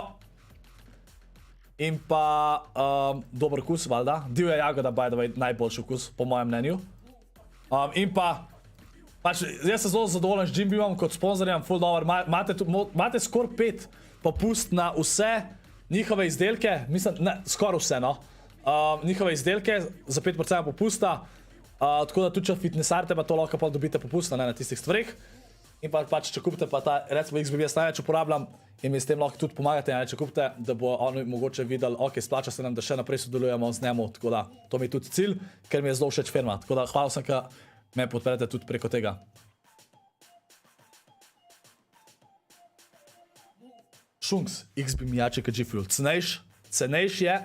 Speaker 7: In pa dober okus, valjda. Divja jagoda, by the way, najboljši okus, po mojem mnenju. In pa, pač, jaz sem zelo zadovoljen s GIMBeamom kot sponzorjem, full dober. Imate ScorpVL popust na vse njihove izdelke, mislim, ne, skoraj vse, no. Njihove izdelke za 5% popusta. Tako da tudi, če fitnessarte, pa to lahko pa dobite popust na tistih stvarih. In pač, če kupite pa ta, recimo XBeam jaz največ uporabljam in mi s tem lahko tudi pomagate, če kupite, da bo oni mogoče videli, ok, splača se nam, da še naprej sodelujemo z njemu, tako da to mi je tudi cilj, ker mi je zelo všeč firma. Tako da hvala sem, ka me podprete tudi preko tega. Šunks, XBeam jače kot G-Fuel. Cenejš je,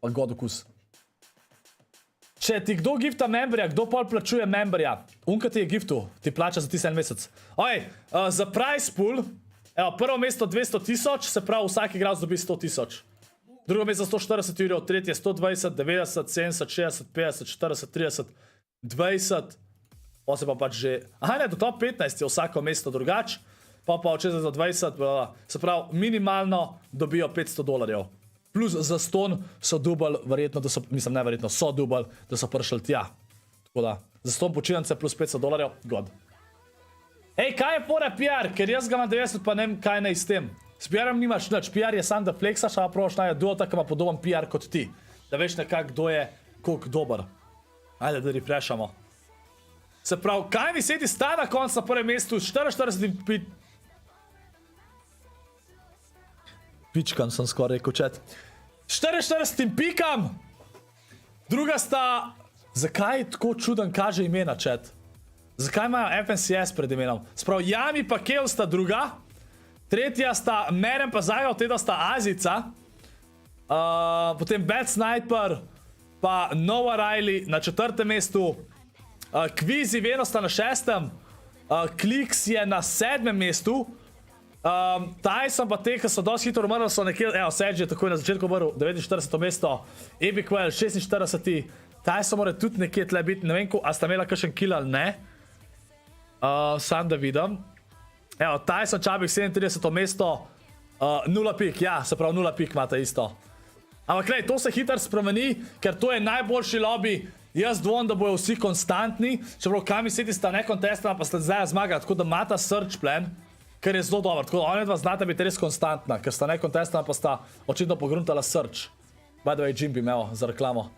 Speaker 7: pa god okus. Če ti kdo gifta memberja, kdo pol plačuje memberja, unka ti je giftu, ti plača za tisti en mesec. Za price pool, evo, prvo mesto 200 000, se pravi vsak igralec dobi 100 000. Drugo mesto 140 €, tretje 120, 90, 70, 60, 50, 40, 30, 20. On se pa pač že, ne, do top 15 je vsako mesto drugač, pa od 60 do 20, se pravi minimalno dobijo $500. Plus za ston so dubl, verjetno, da so, mislim, neverjetno, so dubl, da so prišli tja. Tako da, za ston počinjance plus $500, god. Ej, kaj je fora PR? Ker jaz ga imam 90, pa ne vem, kaj ne s tem. S PR-om nimaš nič, PR je sam, da flexaš, a probaš najti duota, ki ima podoben PR kot ti. Da veš nekako, kdo je koliko dober. Ajde, da refreshamo. Se pravi, Kami City sta na koncu na prvem mestu s 44 pičkam sem skoraj rekel, chat. 44 pikam. Druga sta... Zakaj tako čuden kaže imena, chat? Zakaj imajo FNCS pred imenom? Sprav, Jami pa Kel sta druga. Tretja sta Meren pa Zajo, teda sta Azica. Potem Bad Sniper, pa Nova Riley na 4. mestu. Kvizi Veno sta na 6. Kliks je na 7. mestu. Tyson pa te, ki so dosti hitro umrli, so nekje, evo, Sedge je takoj na začetku umrl, 49. mesto. Ebiquel, 46. Tyson mora tudi nekje tle biti, ne vem, a sta imela kakšen kill ali ne. Sam da vidim. Evo, Tyson Čabik, 37. mesto, 0 pik, ja, se pravi 0 pik imate isto. Ampak glej, to se hitro spremeni, ker to je najboljši lobby. Jaz dvom, da bojo vsi konstantni, čeprav Kami City sta nekontestna, pa sta zdaj zmagali, tako da imata search plan, ker je zelo dober. Tako da oni dva znate biti res konstantna, ker sta nekontestna, pa sta očitno pogruntala search. By the way, Jim bi imel za reklamo.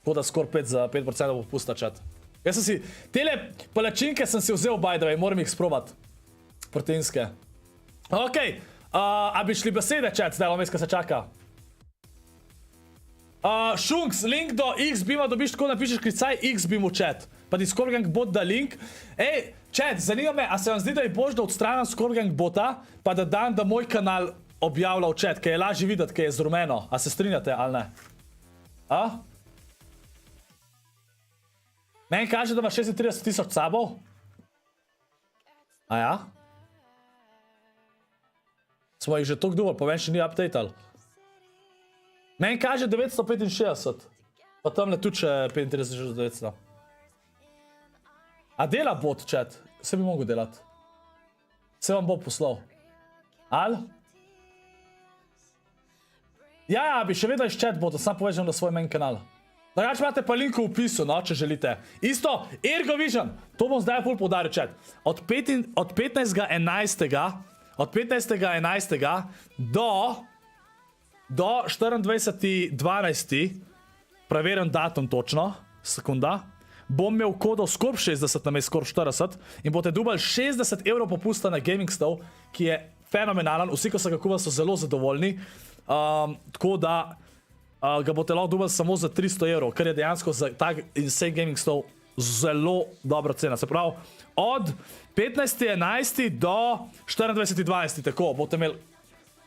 Speaker 7: Tako da ScorpLZ za 5% popusta, chat. Jaz sem si, tele palačinke sem si vzel, by the way, moram jih sprobati. Proteinske. Okej, a bi šli besede, chat, zdaj lomeska se čaka. Šunks, link do XBeama dobiš, tako napišeš klicaj XBeam v chat. Pa ti ScorpGang bot da link. Ej, chat, zanima me, a se vam zdi, da je bož, da odstranam ScorpGang bota, pa da dam, da moj kanal objavlja v chat, ker je lažje videti, ker je z rumeno. A se strinjate, ali ne? A? Meni kaže, da ima 36 000 sabov. A ja? Smo jih že toliko dovolj, pa ven še ni updateal. Meni kaže 965. Pa tamle tudi še 35 900. A dela bot, chat? Se bi mogel delati. Se vam bo poslal. Al? Ja, bi še vedno iz chat bota, sam povežem na svoj main kanal. Drugače imate pa link v opisu, no, če želite. Isto, Ergovision, to bom zdaj ful poudaril, chat. Od 15.11. do 24.12. preverjam datum točno, sekunda, bom imel kodo ScorpSZ na mesto Scorp40 in boste dobili 60 € popusta na gaming stol, ki je fenomenalen. Vsi, ko so ga kupili, so zelo zadovoljni. Tako da ga boste lahko dobili samo za 300 €, kar je dejansko za tak insane gaming stol zelo dobra cena. Se pravi, od 15.11. do 24.12. tako boste imeli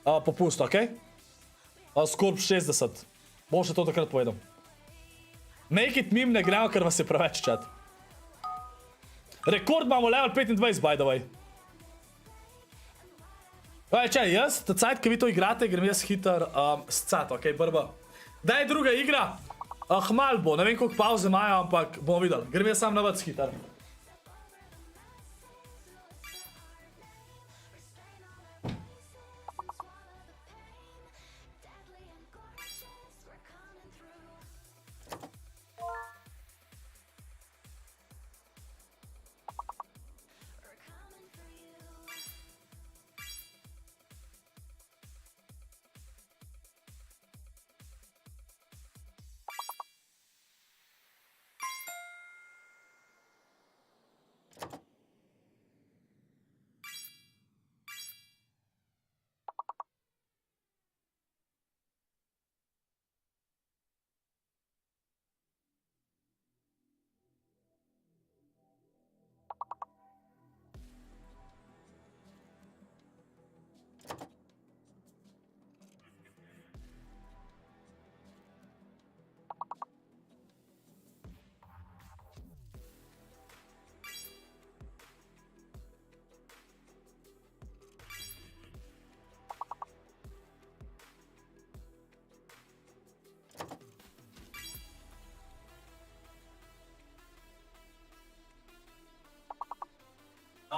Speaker 7: popust, ok? Scorp60. Bom še to takrat povedal. Make it meme ne gremo, ker vas je preveč, chat. Rekord imamo level 25, by the way. Čaj, jaz, ta cajt, ki vi to igrate, grem jaz hiter scat, ok, brba. Daj druga igra. Mal bo, ne vem koliko pauze imajo, ampak bomo videli. Grem jaz sam na več hiter.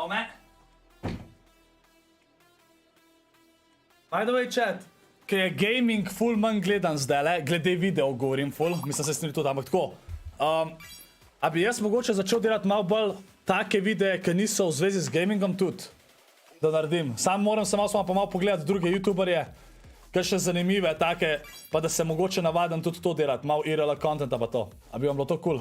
Speaker 7: Me. By the way, chat, ker je gaming full manj gledan zdaj, glede video govorim full, mislim se s tem tudi, ampak tako. A bi jaz mogoče začel delati malo bolj take videe, ki niso v zvezi z gamingom tudi, da naredim. Sam moram se malo pogledati druge youtuberje, ki še zanimive take, pa da se mogoče navadim tudi to delati, malo IRL contenta pa to. A bi vam bilo to cool?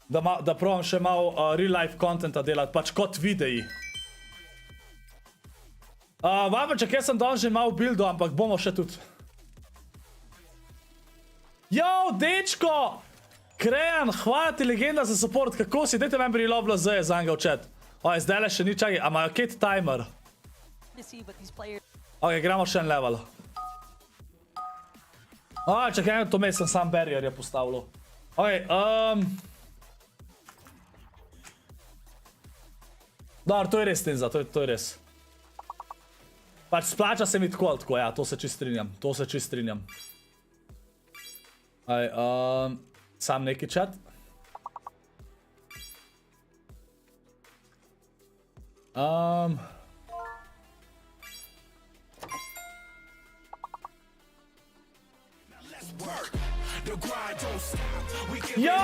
Speaker 7: Da provam še malo real life contenta delati, pač kot videi. Vabenček, jaz sem danes že malo buildu, ampak bomo še tudi. Yo, dečko! Krejan, hvala ti legenda za support, kako si? Dajte meni ScorpLZ za njega v chat. Oj, zdaj le še ni, čakaj, a imajo kit timer? Ok, gremo še en level. Čakaj, to med sem sam barrier je postavljal. Ok, Dobar, to je res, Tinza, to je res. Pač splača se mi tako, ja, to se čist strinjam. Aj, sam neki chat. Yo,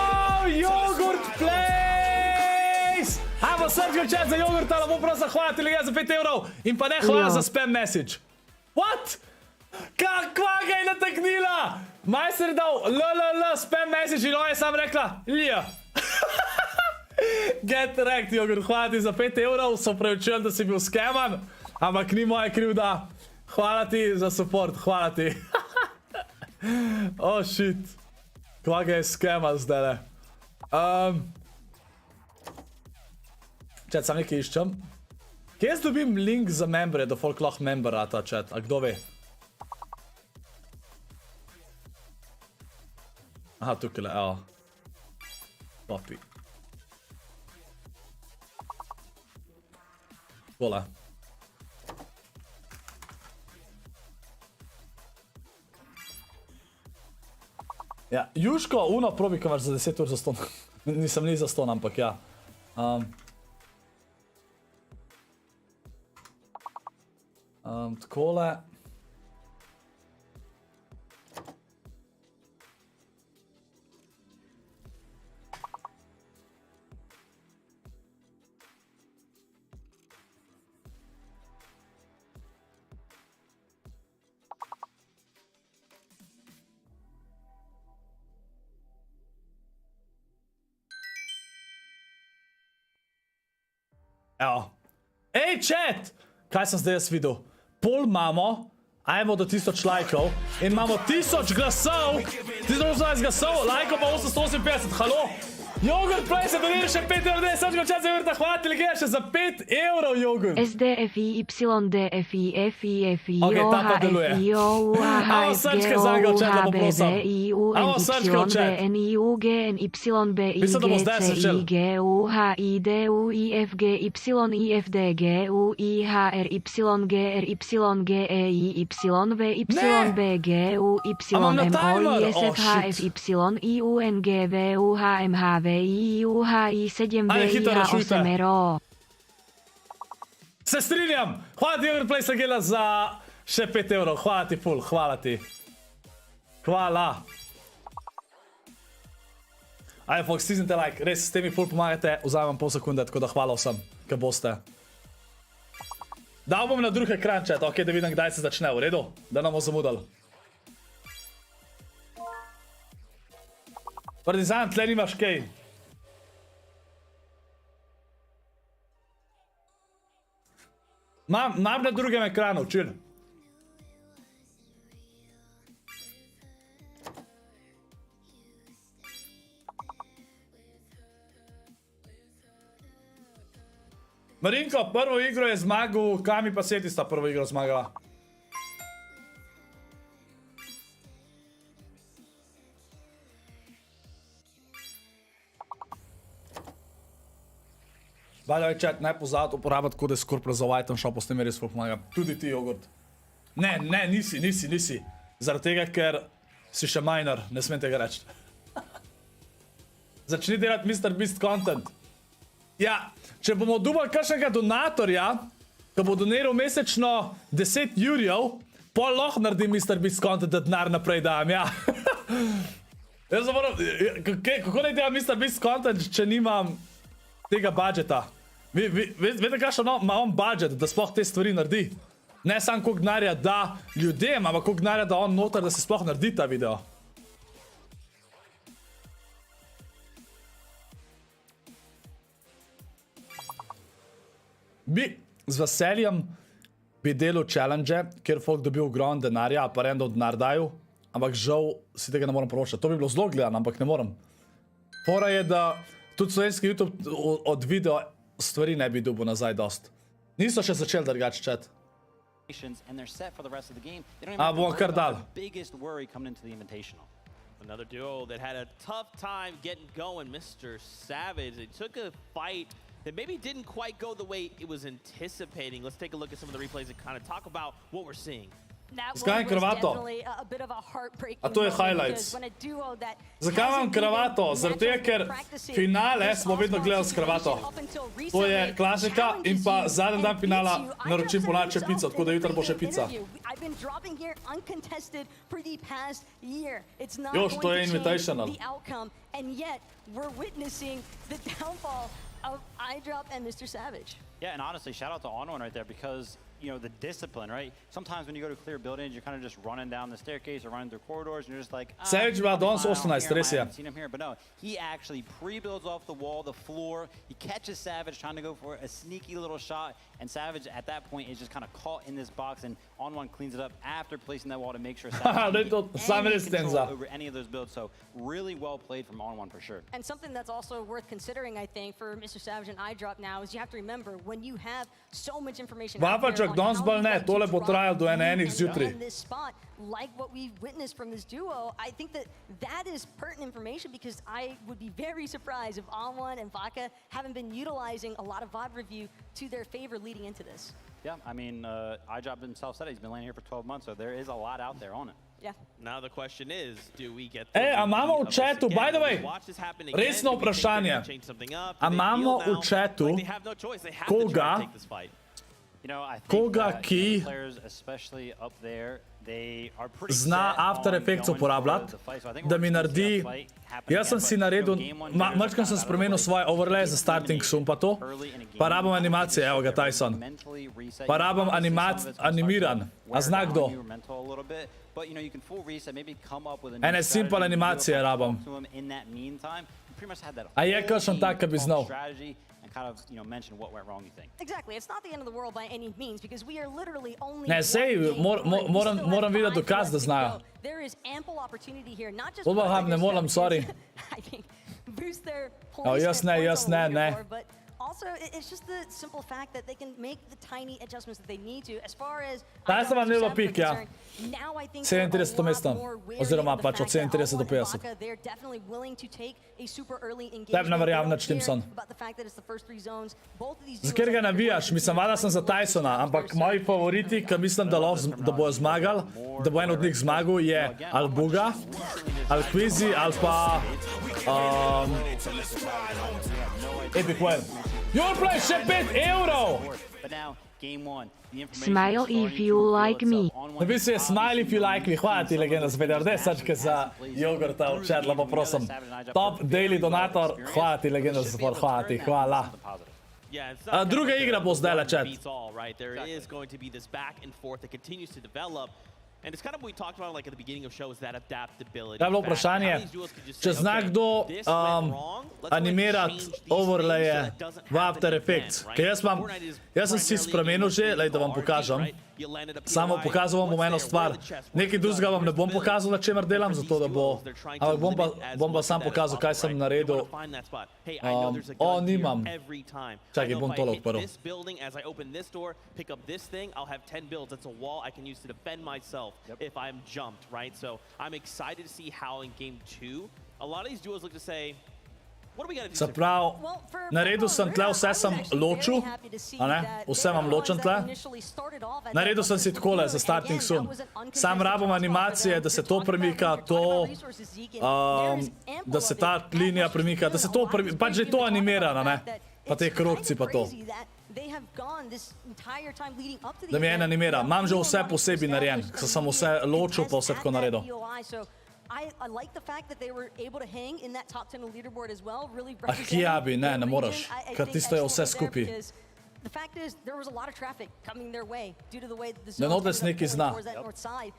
Speaker 7: JogurtPlays! Ajmo srčko chat za jogurta, lepo prosim, hvala ti legenda za 5 evrov in pa ne hvala za spam message. What? Kakva ga je nataknila? Majster je dal spam message in ona je sam rekla Lija. Get wrecked, jogurt, hvala ti za 5 evrov, so preučili, da si bil skeman, ampak ni moja krivda. Hvala ti za support, hvala ti. Oh shit. Kva ga je skeman zdaj. Chat, sam nekaj iščem. Kje jaz dobim link za membre, da folk lahko member rata, chat, a kdo ve? Aha, tukaj, evo. Popi. Tole. Ja, Jusko, uno, probi, ko imaš za 10 ur za ston. Nisem ni za ston, ampak ja. Takole. Evo. Ej, chat! Kaj sem zdaj jaz videl? Pol imamo, ajmo do 1000 lajkov in imamo 1000 glasov, 1018 glasov, lajkov pa 858, halo? JogurtPlays se donira še 5 evrov, ne, sam čas za jogurta, hvala ti legenda še za 5 evrov, jogurt.
Speaker 9: SDFIYDFIFIFI
Speaker 7: Ok, ta pa deluje. Amo srčka za njega v chat, lepo prosim. Amo srčka v chat. Mislim, da bo zdaj srčel. Se strinjam! Hvala ti, JogurtPlays, legenda za še 5 evrov. Hvala ti, ful, hvala ti. Hvala. Ajde, folks, stisnite like, res s temi ful pomagate, vzamem pol sekunde, tako da hvala vsem, ki boste. Dal bom na drug ekran chat, ok, da vidim, kdaj se začne, v redu? Da nam bomo zamudali. Partizan, tle nimaš kaj. Mam na drugem ekranu, chill. Marinko, prvo igro je zmagal, Kami pa Seti sta prvo igro zmagala. Valjaj, chat, ne pozavati uporabiti kode ScorpLZ v item shopu, s tem je res ful pomaga. Tudi ti, jogurt. Ne, nisi. Zaradi tega, ker si še minor, ne smem tega reči. Začni delati MrBeast content. Ja, če bomo dubali kakšnega donatorja, ki bo doniral mesečno 10 jurjev, pol lahko naredim MrBeast content, da denar naprej dam, ja. Jaz moram, kako ne delam MrBeast content, če nimam tega budžeta. Veste, kakšno ima on budžet, da sploh te stvari naredi? Ne samo koliko denarja da ljudem, ampak koliko denarja da on noter, da se sploh naredi ta video. z veseljem bi delal challenge, kjer folk dobil ogromno denarja, pa random denar daju, ampak žal si tega ne moram prošati. To bi bilo zelo gledano, ampak ne moram. Fora je, da tudi slovenski YouTube od video stvari ne bi dobil nazaj dost. Niso še začeli drugače chat. Bomo kar dal.
Speaker 1: Another duo that had a tough time getting going, Mr. Savage. They took a fight that maybe didn't quite go the way it was anticipating. Let's take a look at some of the replays and kind of talk about what we're seeing.
Speaker 15: That
Speaker 7: Zakaj
Speaker 15: was
Speaker 7: kravato?
Speaker 15: definitely a bit of a heartbreaking
Speaker 7: A to je
Speaker 15: moment
Speaker 7: highlights.
Speaker 15: because when a duo that
Speaker 7: Zakaj imam kravato? Zaradi tega, ker finale smo vedno gledali s kravato. To je klasika in pa zadnji dan finala naročim ponače pico, tako da jutra bo še pica.
Speaker 15: I've been dropping here uncontested for the past year. It's not
Speaker 7: Jož,
Speaker 15: going
Speaker 7: to je
Speaker 15: to change
Speaker 7: invitational.
Speaker 15: the outcome, and yet we're witnessing the downfall of iDrop and Mr. Savage.
Speaker 17: Yeah, and honestly, shout out to On1 right there because, you know, the discipline, right? Sometimes when you go to clear buildings, you're kind of just running down the staircase or running through corridors, and you're just like,
Speaker 7: Savage ima danes 18, res je.
Speaker 17: I haven't seen him here, but no, he actually pre-builds off the wall, the floor. He catches Savage trying to go for a sneaky little shot, and Savage at that point is just kind of caught in this box, and On1 cleans it up after placing that wall to make sure Savage can get any control over any of those builds. So really well played from On1 for sure.
Speaker 15: And something that's also worth considering, I think, for Mr. Savage and iDrop now is you have to remember when you have so much information out there
Speaker 7: Vapačak,
Speaker 15: on
Speaker 7: danes
Speaker 15: how
Speaker 7: bolj
Speaker 15: you
Speaker 7: ne,
Speaker 15: like to
Speaker 7: tole bo
Speaker 15: drop
Speaker 7: trajalo do ene enih
Speaker 15: and
Speaker 7: zjutraj.
Speaker 15: in this spot, like what we've witnessed from this duo, I think that that is pertinent information because I would be very surprised if On1 and Vodka haven't been utilizing a lot of VOD review to their favor leading into this.
Speaker 17: Yeah, I mean, iDrop himself said he's been laying here for 12 months, so there is a lot out there on it.
Speaker 15: Yeah.
Speaker 1: Now the question is, do we get
Speaker 7: a imamo v chatu, by the way, resno vprašanje. A imamo v chatu koga, ki zna After Effects uporabljati, da mi naredi, jaz sem si naredil, mačkam sem spremenil svoje overlay za starting zoom pa to, pa rabim animacije, evo ga Tyson, pa rabim animiran, a zna kdo? Ene simple animacije rabim. A je kakšen tak, ki bi znal?
Speaker 17: Kind of, you know, mention what went wrong, you think.
Speaker 15: Exactly. It's not the end of the world by any means because we are literally only
Speaker 7: Ne, sej, moram videti dokaz, da znajo.
Speaker 15: There is ample opportunity here, not just
Speaker 7: Ne moram, sorry.
Speaker 15: I think boost their
Speaker 7: Jaz ne.
Speaker 15: But also it's just the simple fact that they can make the tiny adjustments that they need to as far as
Speaker 7: Daj sem vam nilo pik, ja. 37 mesto, oziroma pač od 37 do 50. Tebi ne verjamem nič, Timson. Za kjer ga navijaš? Mislim, vada sem za Tysona, ampak moji favoriti, ki mislim, da bojo zmagali, da bo en od njih zmagal, je ali Buga, ali Quizy, ali pa Epic Well. JogurtPlays še 5 evrov!
Speaker 9: Smile if you like me.
Speaker 7: Napisal je smile if you like me. Hvala ti, legenda, za 5 evrov. Daj sačke za jogurta v chat, lepo prosim. Top daily donator. Hvala ti, legenda, za support. Hvala ti, hvala. Druga igra bo zdaj le chat.
Speaker 1: There is going to be this back and forth that continues to develop. And it's kind of what we talked about like at the beginning of show is that adaptability.
Speaker 7: To je bilo vprašanje, če zna kdo animirati overlaye v After Effects. Ker jaz sem si spremenil že, da vam pokažem. Samo pokazal vam bom eno stvar. Nekaj drugega vam ne bom pokazal, na čemer delam, zato da bo... Ampak bom pa sam pokazal, kaj sem naredil. Nimam. Čakaj, bom tole odprl.
Speaker 1: If I'm jumped, right? So I'm excited to see how in game 2 a lot of these duos look to say, what do we got to do?
Speaker 7: Se pravi, naredil sem tle, vse sem ločil, vse imam ločen tle. Naredil sem si takole za starting zoom. Sam rabim animacije, da se to premika, to, da se ta linija premika, da se to premika, pač že to animirano, ne? Pa te krogci pa to. Da mi en animira. Imam že vse posebej narejen, ker sem vse ločil, pa vse tako naredil. Kje bi, ne moraš, ker tisto je vse skupaj. Denotes nekaj zna.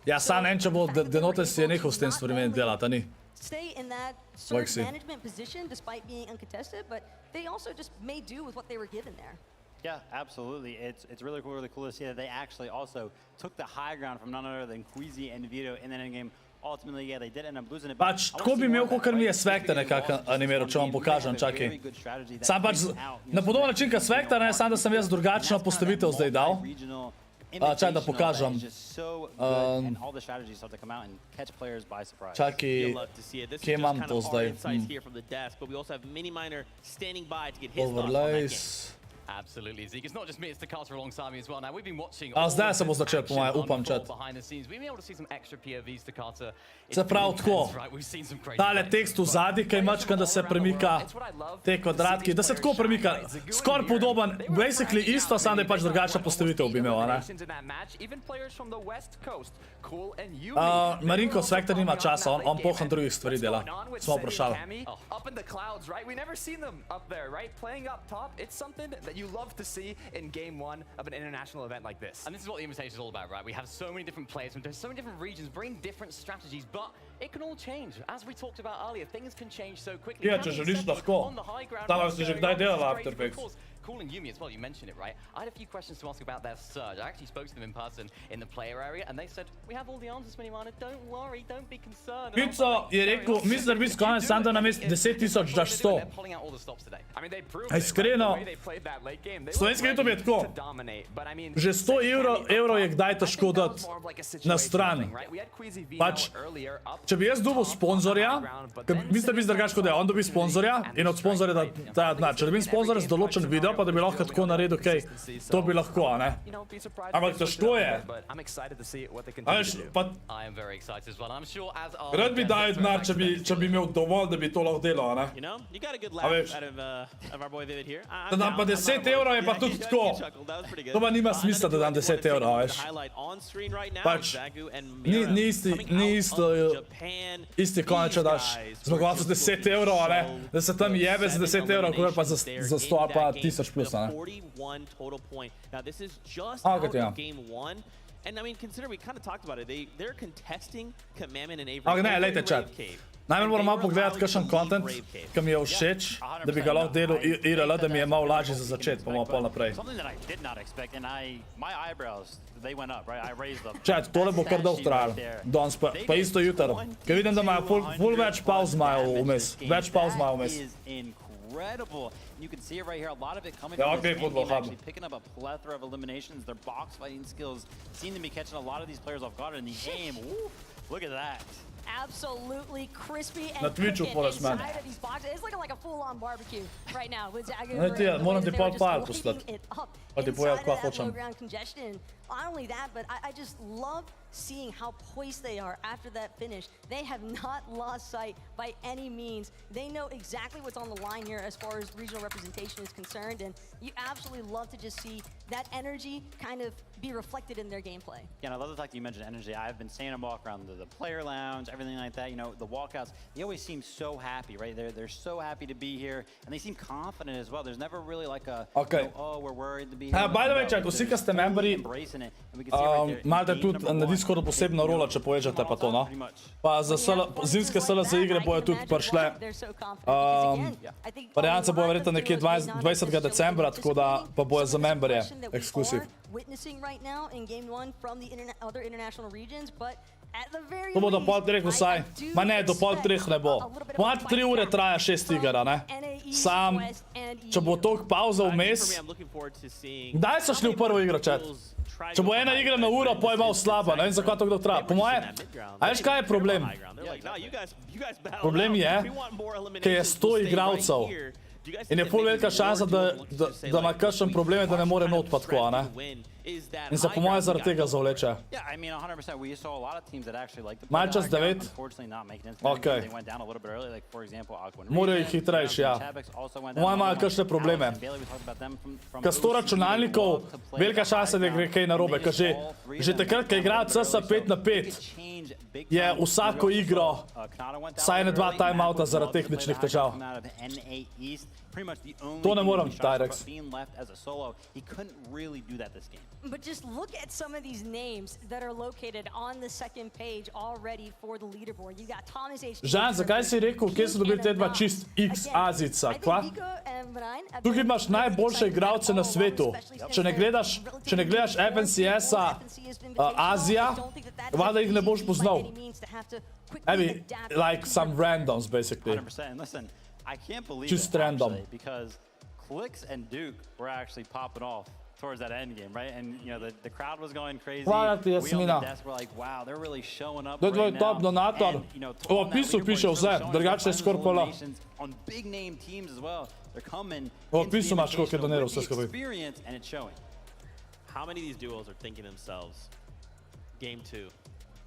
Speaker 7: Ja, sam en, če bo Denotes je nehal s tem stvarmi delati, a ni?
Speaker 15: Stay in that sort of management position despite being uncontested, but they also just made do with what they were given there.
Speaker 17: Yeah, absolutely. It's really cool to see that they actually also took the high ground from none other than Queasy and Vito in that endgame. Ultimately, yeah, they did end up losing it.
Speaker 7: Pač, tako bi imel, kakor mi je Svekta nekako animiral, če vam pokažem, čakaj. Sam pač, na podoben način, kot Svekta, ne, sam da sem jaz drugačno postavitev zdaj dal. Čakaj, da pokažem. Čakaj, kje imam to zdaj? Overlays.
Speaker 2: Absolutely, Zeke. It's not just me, it's the Carter alongside me as well. Now, we've been watching
Speaker 7: zdaj se bo začel, po moje, upam, čet.
Speaker 2: behind the scenes. We've been able to see some extra POVs to Carter.
Speaker 7: Se pravi tako, tale tekst v zadnji, kaj mačkam, da se premika te kvadratki, da se tako premika, skoraj podoben, basically isto, samo da je pač drugačna postavitev bi imel, ne? Marinko Svekta nima časa, on poham drugih stvari dela. Smo vprašali.
Speaker 20: Up in the clouds, right? We've never seen them up there, right? Playing up top, it's something that you love to see in game one of an international event like this.
Speaker 2: And this is what the invitation is all about, right? We have so many different players from so many different regions, bring different strategies, but it can all change. As we talked about earlier, things can change so quickly.
Speaker 7: Ja, če želiš lahko. Tam si že kdaj delala After Effects.
Speaker 2: Calling Yumi as well, you mentioned it, right? I had a few questions to ask about their surge. I actually spoke to them in person in the player area, and they said, we have all the answers, Minimana, don't worry, don't be concerned.
Speaker 7: Pico je rekel, mislim, da bi skonec sam da namest 10,000 daš 100. Iskreno, slovenski YouTube je tako. Že 100 evrov je kdaj težko dati na stran. Pač, če bi jaz dobil sponzorja, mislim, da bi zdrgačko, da je on dobi sponzorja in od sponzorja da daja denar. Če dobim sponzorja z določen video, pa da bi lahko tako naredil, okej, to bi lahko, ne? Ampak težko je. Rad bi dajal denar, če bi imel dovolj, da bi to lahko delal, ne? A veš, da dam pa 10 evrov je pa tudi tako. To pa nima smisla, da dam 10 evrov, veš. Pač, ni isti konec, če daš zmagovalcu 10 evrov, ne? Da se tam jebe za 10 evrov, kot pa za 100 pa 1000 plus, ne?
Speaker 1: Game one. And I mean, consider we kind of talked about it. They're contesting Commandment and Avery.
Speaker 7: Ampak ne, lejte, čat. Najmanj moram malo pogledati kakšen content, ki mi je všeč, da bi ga lahko delal IRL, da mi je malo lažje za začeti, pa malo pol naprej. Čat, tole bo kar dolgo trajalo. Danes pa isto jutro. Ker vidim, da imajo ful več pauz imajo vmes. Več pauz imajo vmes.
Speaker 17: Incredible. You can see it right here. A lot of it coming
Speaker 7: from
Speaker 17: this endgame, actually picking up a plethora of eliminations. Their box fighting skills seem to be catching a lot of these players off guard in the game. Woo, look at that.
Speaker 15: Absolutely crispy and
Speaker 7: Na Twitchu
Speaker 15: inside of these boxes. It's looking like a full-on barbecue right now with Zagu.
Speaker 7: Moram ti pol pal poslati. Pa ti povedal, kva hočem.
Speaker 15: Not only that, but I just love seeing how poised they are after that finish. They have not lost sight by any means. They know exactly what's on the line here as far as regional representation is concerned, and you absolutely love to just see that energy kind of be reflected in their gameplay.
Speaker 17: Yeah, and I love the fact that you mentioned energy. I've been seeing them walk around the player lounge, everything like that. You know, the walkouts, they always seem so happy, right? They're so happy to be here, and they seem confident as well. There's never really like a,
Speaker 7: okay.
Speaker 17: You know, oh, we're worried to be here.
Speaker 7: By the way, chat, vsi, ki ste membri, imate tudi na Discordu posebno rolo, če povežete pa to, no? Pa za zimske SLO igre bojo tudi prišle. Variance bojo verjetno nekje 20. decembra, tako da pa bojo za memberje eksklusiv. To bo do pol treh vsaj. Ma ne, do pol treh ne bo. Ponad 3 ure traja 6 iger, ne? Sam, če bo toliko pauza vmes. Kdaj so šli v prvo igro, chat? Če bo ena igra na uro, pa je malo slaba, ne vem, zakaj to kdo traja. Po moje, a veš, kaj je problem? Problem je, ker je 100 igralcev. In je ful velika šansa, da ima kakšen problem, da ne more not pa tako, ne? In se po moje zaradi tega zavleče. Malčas 9? Okej. Morajo jih hitrejši, ja. Moje imajo kakšne probleme. Ka 100 računalnikov, velika šansa, da gre kaj narobe. Ka že takrat, ko igrajo CS 5-5, je vsako igro vsaj ene 2 timeouta zaradi tehničnih težav. To ne moram, Tyrex.
Speaker 15: But just look at some of these names that are located on the second page already for the leaderboard. You got Thomas H.
Speaker 7: Žan, zakaj si rekel, kje so dobili te dva čist X Azica, kva? Tukaj imaš najboljše igralce na svetu. Če ne gledaš FNCS-a Azija, valjda jih ne boš poznal. Maybe like some randoms, basically.
Speaker 17: 100%. Listen, I can't believe
Speaker 7: Just
Speaker 17: it,
Speaker 7: random.
Speaker 17: actually, because Clicks and Duke were actually popping off towards that end game, right? And you know the crowd was going crazy.
Speaker 7: Hvala ti,
Speaker 17: We on
Speaker 7: Jasmina.
Speaker 17: the desk were like, wow, they're really showing up
Speaker 7: To je tvoj
Speaker 17: right
Speaker 7: top
Speaker 17: now.
Speaker 7: donator.
Speaker 17: And, you know,
Speaker 7: V
Speaker 17: on that
Speaker 7: opisu
Speaker 17: leaderboard,
Speaker 7: piše
Speaker 17: it's
Speaker 7: vse,
Speaker 17: really showing
Speaker 7: drugače je
Speaker 17: up
Speaker 7: ScorpVL.
Speaker 17: eliminations on big name teams as well. They're coming
Speaker 7: V
Speaker 17: into the
Speaker 7: opisu imaš, koliko je
Speaker 17: Invitational
Speaker 7: doniral
Speaker 17: with
Speaker 7: vse
Speaker 17: the
Speaker 7: skupaj.
Speaker 17: experience, and it's showing.
Speaker 1: How many of these duos are thinking themselves, game 2,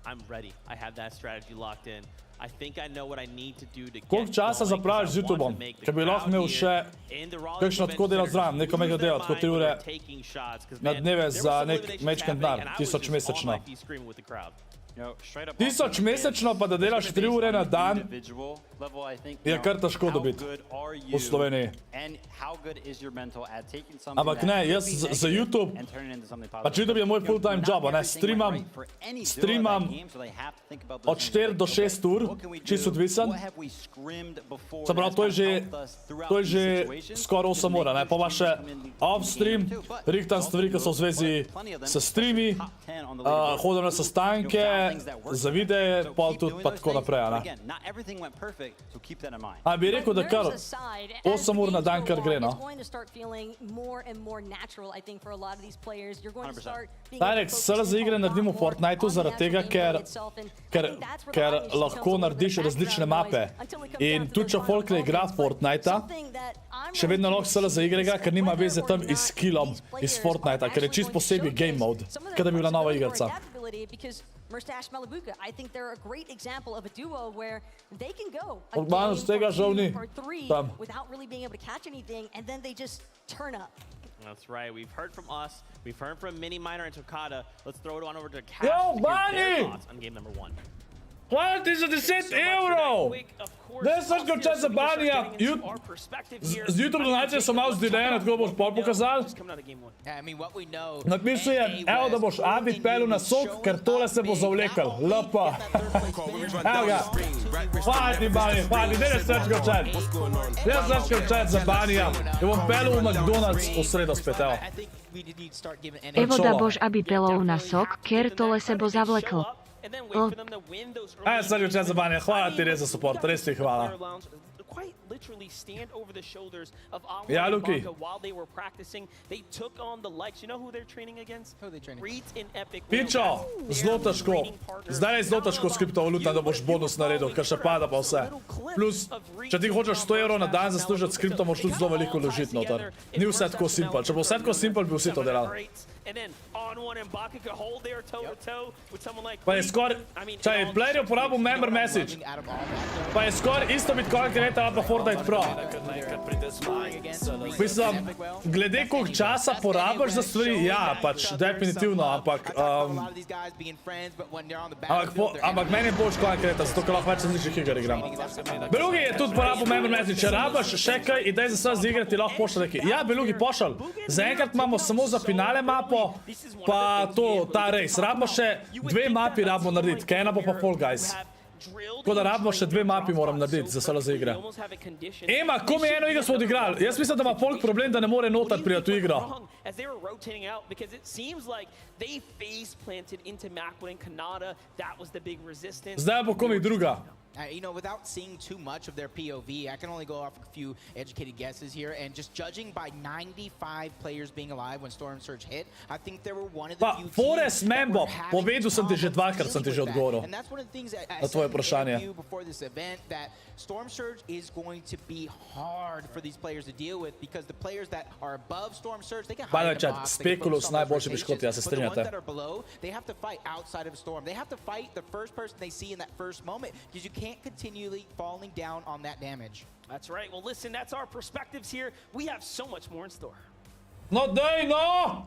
Speaker 1: I'm ready. I have that strategy locked in. I think I know what I need to do to get
Speaker 7: Koliko časa
Speaker 1: going, 'cause
Speaker 7: zapraviš z
Speaker 1: I want to
Speaker 7: YouTubeom?
Speaker 1: make the
Speaker 7: Ker bi lahko
Speaker 1: crowd
Speaker 7: imel
Speaker 1: here
Speaker 7: še
Speaker 1: in the Raleigh
Speaker 7: kakšno tako delo
Speaker 1: Convention
Speaker 7: zraven, neko mega
Speaker 1: lose
Speaker 7: delo,
Speaker 1: their
Speaker 7: tako 3
Speaker 1: mind when
Speaker 7: ure
Speaker 1: they're taking shots, 'cause,
Speaker 7: na
Speaker 1: man,
Speaker 7: dneve
Speaker 1: there was
Speaker 7: za
Speaker 1: some
Speaker 7: nek
Speaker 1: eliminations
Speaker 7: mečken
Speaker 1: happening,
Speaker 7: denar,
Speaker 1: and I was
Speaker 7: 1000
Speaker 1: just on
Speaker 7: mesečno.
Speaker 1: my feet screaming with the crowd.
Speaker 17: You know, straight up
Speaker 7: 1000 mesečno, pa da delaš 3 ure na dan,
Speaker 17: individual level, I think,
Speaker 7: je
Speaker 17: you know,
Speaker 7: kar težko
Speaker 17: how
Speaker 7: dobiti
Speaker 17: good are
Speaker 7: v
Speaker 17: you
Speaker 7: Sloveniji.
Speaker 17: and how good is your mental at taking something
Speaker 7: Ampak
Speaker 17: that
Speaker 7: ne,
Speaker 17: could
Speaker 7: jaz
Speaker 17: be
Speaker 7: za
Speaker 17: negative
Speaker 7: YouTube,
Speaker 17: and turn it into something
Speaker 7: pač
Speaker 17: positive.
Speaker 7: YouTube je moj
Speaker 17: You know,
Speaker 7: full-time
Speaker 17: not
Speaker 7: job, a ne,
Speaker 17: everything went right for any duo that
Speaker 7: streamam
Speaker 17: game, so they have to think about those
Speaker 7: od
Speaker 17: things
Speaker 7: 4
Speaker 17: like,
Speaker 7: do
Speaker 17: okay,
Speaker 7: 6 ur,
Speaker 17: what can we do?
Speaker 7: čisto odvisen.
Speaker 17: What have we scrimmed before
Speaker 7: Se pravi,
Speaker 17: that's
Speaker 7: to je
Speaker 17: kind of
Speaker 7: že,
Speaker 17: helped us throughout
Speaker 7: to je
Speaker 17: these
Speaker 7: že
Speaker 17: situations?
Speaker 7: skoraj 8 ur, ne, pa pa še off-stream, rihtam stvari, ki so v zvezi s streami, hodim na sestanke, za videe, pa tudi pa tako naprej, ne.
Speaker 17: Again, not everything went perfect, so keep that in mind.
Speaker 7: A bi rekel, da kar 8 ur na dan kar gre, no.
Speaker 15: It's going to start feeling more and more natural, I think, for a lot of these players. You're going to start being
Speaker 7: Tajnek, SLO igre naredimo v Fortniteu zaradi tega, ker lahko narediš različne mape. In tudi če folk ne igra Fortnita, še vedno lahko SLO igre igra, ker nima veze tam iz skillom iz Fortnita, ker je čist posebej game mode, ker da bi bila nova igrica.
Speaker 15: because Mustache Malibuka, I think they're a great example of a duo where they can go a
Speaker 7: Od manj
Speaker 15: game
Speaker 7: z tega
Speaker 15: or
Speaker 7: žal ni
Speaker 15: 2 or 3
Speaker 7: tam.
Speaker 15: without really being able to catch anything, and then they just turn up.
Speaker 1: That's right. We've heard from us. We've heard from Mini, Minor, and Tokada. Let's throw it on over to Cash
Speaker 7: Yo,
Speaker 1: to hear their
Speaker 7: Bunny!
Speaker 1: thoughts on game number 1.
Speaker 7: Hvala ti za 10 evrov! Ne, Srško, če za Banija, z YouTube donacije so malo zdelene, tako boš pol pokazal. Napisal je, evo da boš Abid pelil na sok, ker tole se bo zavlekal. Lepa. Evo ga. Hvala ti, Bani, hvala ti, daj Srško čet. Daj Srško čet za Banija. Jo bom pelil v McDonald's v sredo spet, evo.
Speaker 9: Evo da boš Abi pelov na sok, ker tole se bo zavlekl.
Speaker 7: Srško čet za Banija, hvala ti res za support, res ti hvala.
Speaker 4: Quite literally stand over the shoulders of
Speaker 7: Ja, Luki.
Speaker 4: while they were practicing. They took on the likes. You know who they're training against? Who are they training? Reeds in Epic.
Speaker 7: Pičo, zelo težko. Zdaj je zelo težko skriptovaluta, da boš bonus naredil, ker še pada pa vse. Plus, če ti hočeš 100 evrov na dan zaslužiti s kripto, moraš tudi zelo veliko vložiti noter. Ni vse tako simpel. Če bo vse tako simpel, bi vsi to delali.
Speaker 4: And then on one and Baka could hold there toe to toe with someone like
Speaker 7: Pa je skoraj, če je player je uporabil member message, pa je skoraj isto Bitcoin Creator ali pa Fortnite Pro. Mislim, glede koliko časa porabiš za stvari, ja, pač definitivno, ampak ampak meni je bolj Bitcoin Creator, zato ker lahko več različnih iger igram. Belugi je tudi porabil member message, če rabiš še kaj idej za vse igrati, lahko pošlj neki. Ja, Belugi, pošlj. Zaenkrat imamo samo za finale mapo, pa to, ta race. Rabimo še 2 mapi rabimo narediti, ker ena bo pa Fall Guys. Tako da rabimo še 2 mapi moram narediti za SLO igre. Ema, ko mi eno igro smo odigrali? Jaz mislim, da ima folk problem, da ne more notar prijeti v igro.
Speaker 4: as they were rotating out, because it seems like they face planted into Macwood and Kanata. That was the big resistance.
Speaker 7: Zdaj bo komik druga.
Speaker 12: You know, without seeing too much of their POV, I can only go off a few educated guesses here, and just judging by 95 players being alive when Storm Surge hit, I think they were one of the
Speaker 7: Pa,
Speaker 12: few
Speaker 7: Forest Membo, povedal sem ti že dvakrat, sem ti že odgovoril.
Speaker 12: And that's one of the things I
Speaker 7: Na tvoje
Speaker 12: said in
Speaker 7: vprašanje.
Speaker 12: the interview before this event, that Storm Surge is going to be hard for these players to deal with, because the players that are above Storm Surge, they can
Speaker 7: By the
Speaker 12: hide in the
Speaker 7: way,
Speaker 12: box,
Speaker 7: chat,
Speaker 12: they can
Speaker 7: Speculous
Speaker 12: focus on their
Speaker 7: najboljši piškoti, ja se
Speaker 12: rotations, but the ones
Speaker 7: strinjate.
Speaker 12: that are below, they have to fight outside of Storm. They have to fight the first person they see in that first moment, because you can't continually falling down on that damage.
Speaker 4: That's right. Well, listen, that's our perspectives here. We have so much more in store.
Speaker 7: No dej, no!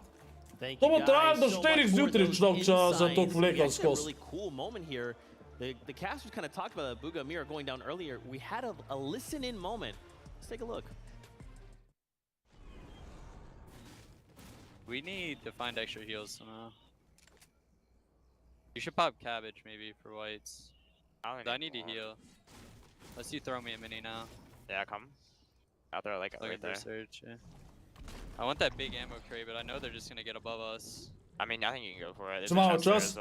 Speaker 1: Thank
Speaker 7: To
Speaker 1: you
Speaker 7: bo trajalo do
Speaker 1: guys so
Speaker 7: 4
Speaker 1: much for
Speaker 7: zjutraj,
Speaker 1: those
Speaker 7: človek, če za to
Speaker 1: insights. We
Speaker 7: vlekel
Speaker 1: actually had a
Speaker 7: skozi.
Speaker 1: really cool moment here. The casters kind of talked about that Booga Mira going down earlier. We had a listen-in moment. Let's take a look.
Speaker 21: We need to find extra heals somehow. You should pop cabbage maybe for whites. I need to heal. Unless you throw me a mini now.
Speaker 22: Yeah, come.
Speaker 21: Out there, like right there. Search, yeah. I want that big ammo crate, but I know they're just gonna get above us. I mean, I think you can go for it.
Speaker 7: Če malo čas.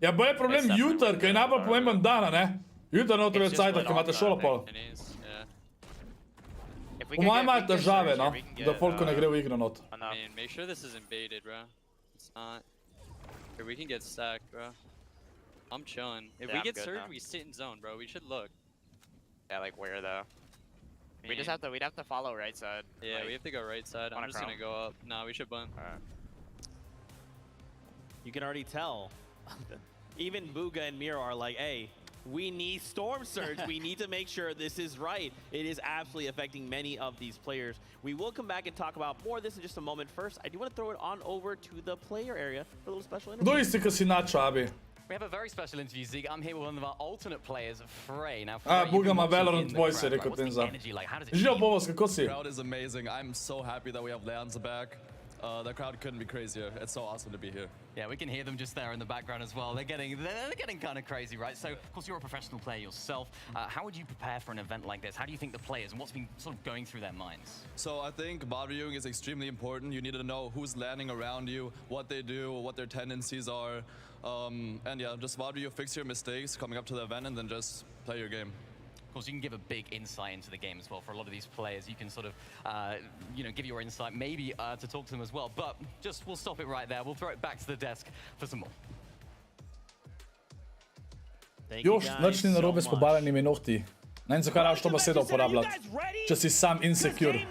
Speaker 7: Ja, bo je problem jutr, kaj je najbolj pomemben dan, ne? Jutr noter je cajt, ki imate šolo pol. Po mojem imajo države, no, da folko ne gre v igro not.
Speaker 21: I mean, make sure this isn't baited, bro. It's not. Here, we can get stacked, bro. I'm chilling. If we get surged, we sit in zone, bro. We should look. Yeah, like where though? We'd have to follow right side. Yeah, like, we have to go right side. I'm just gonna go up. Nah, we should blend.
Speaker 1: Alright. You can already tell. Even Booga and Miro are like, hey, we need Storm Surge. We need to make sure this is right. It is absolutely affecting many of these players. We will come back and talk about more of this in just a moment. First, I do want to throw it on over to the player area for a little special interview.
Speaker 7: Kdo isti, ko si načo, Abi?
Speaker 2: We have a very special interview, Zeke. I'm here with one of our alternate players, Frey. Now,
Speaker 7: Booga ima Valorant voice, je rekel Tenza. Živijo Bovos, kako si?
Speaker 3: The crowd is amazing. I'm so happy that we have Leons back. The crowd couldn't be crazier. It's so awesome to be here.
Speaker 2: Yeah, we can hear them just there in the background as well. They're getting kind of crazy, right? So, of course, you're a professional player yourself. How would you prepare for an event like this? How do you think the players and what's been sort of going through their minds?
Speaker 3: So I think bot viewing is extremely important. You need to know who's landing around you, what they do, what their tendencies are. And yeah, just bot view, fix your mistakes coming up to the event, and then just play your game.
Speaker 2: Of course, you can give a big insight into the game as well. For a lot of these players, you can sort of, give your insight, maybe to talk to them as well. But we'll stop it right there. We'll throw it back to the desk for some more.
Speaker 7: Još, nič ni narobe s pobarvanimi nohti. Ne vem, zakaj rabiš to besedo uporabljati, če si sam insecure.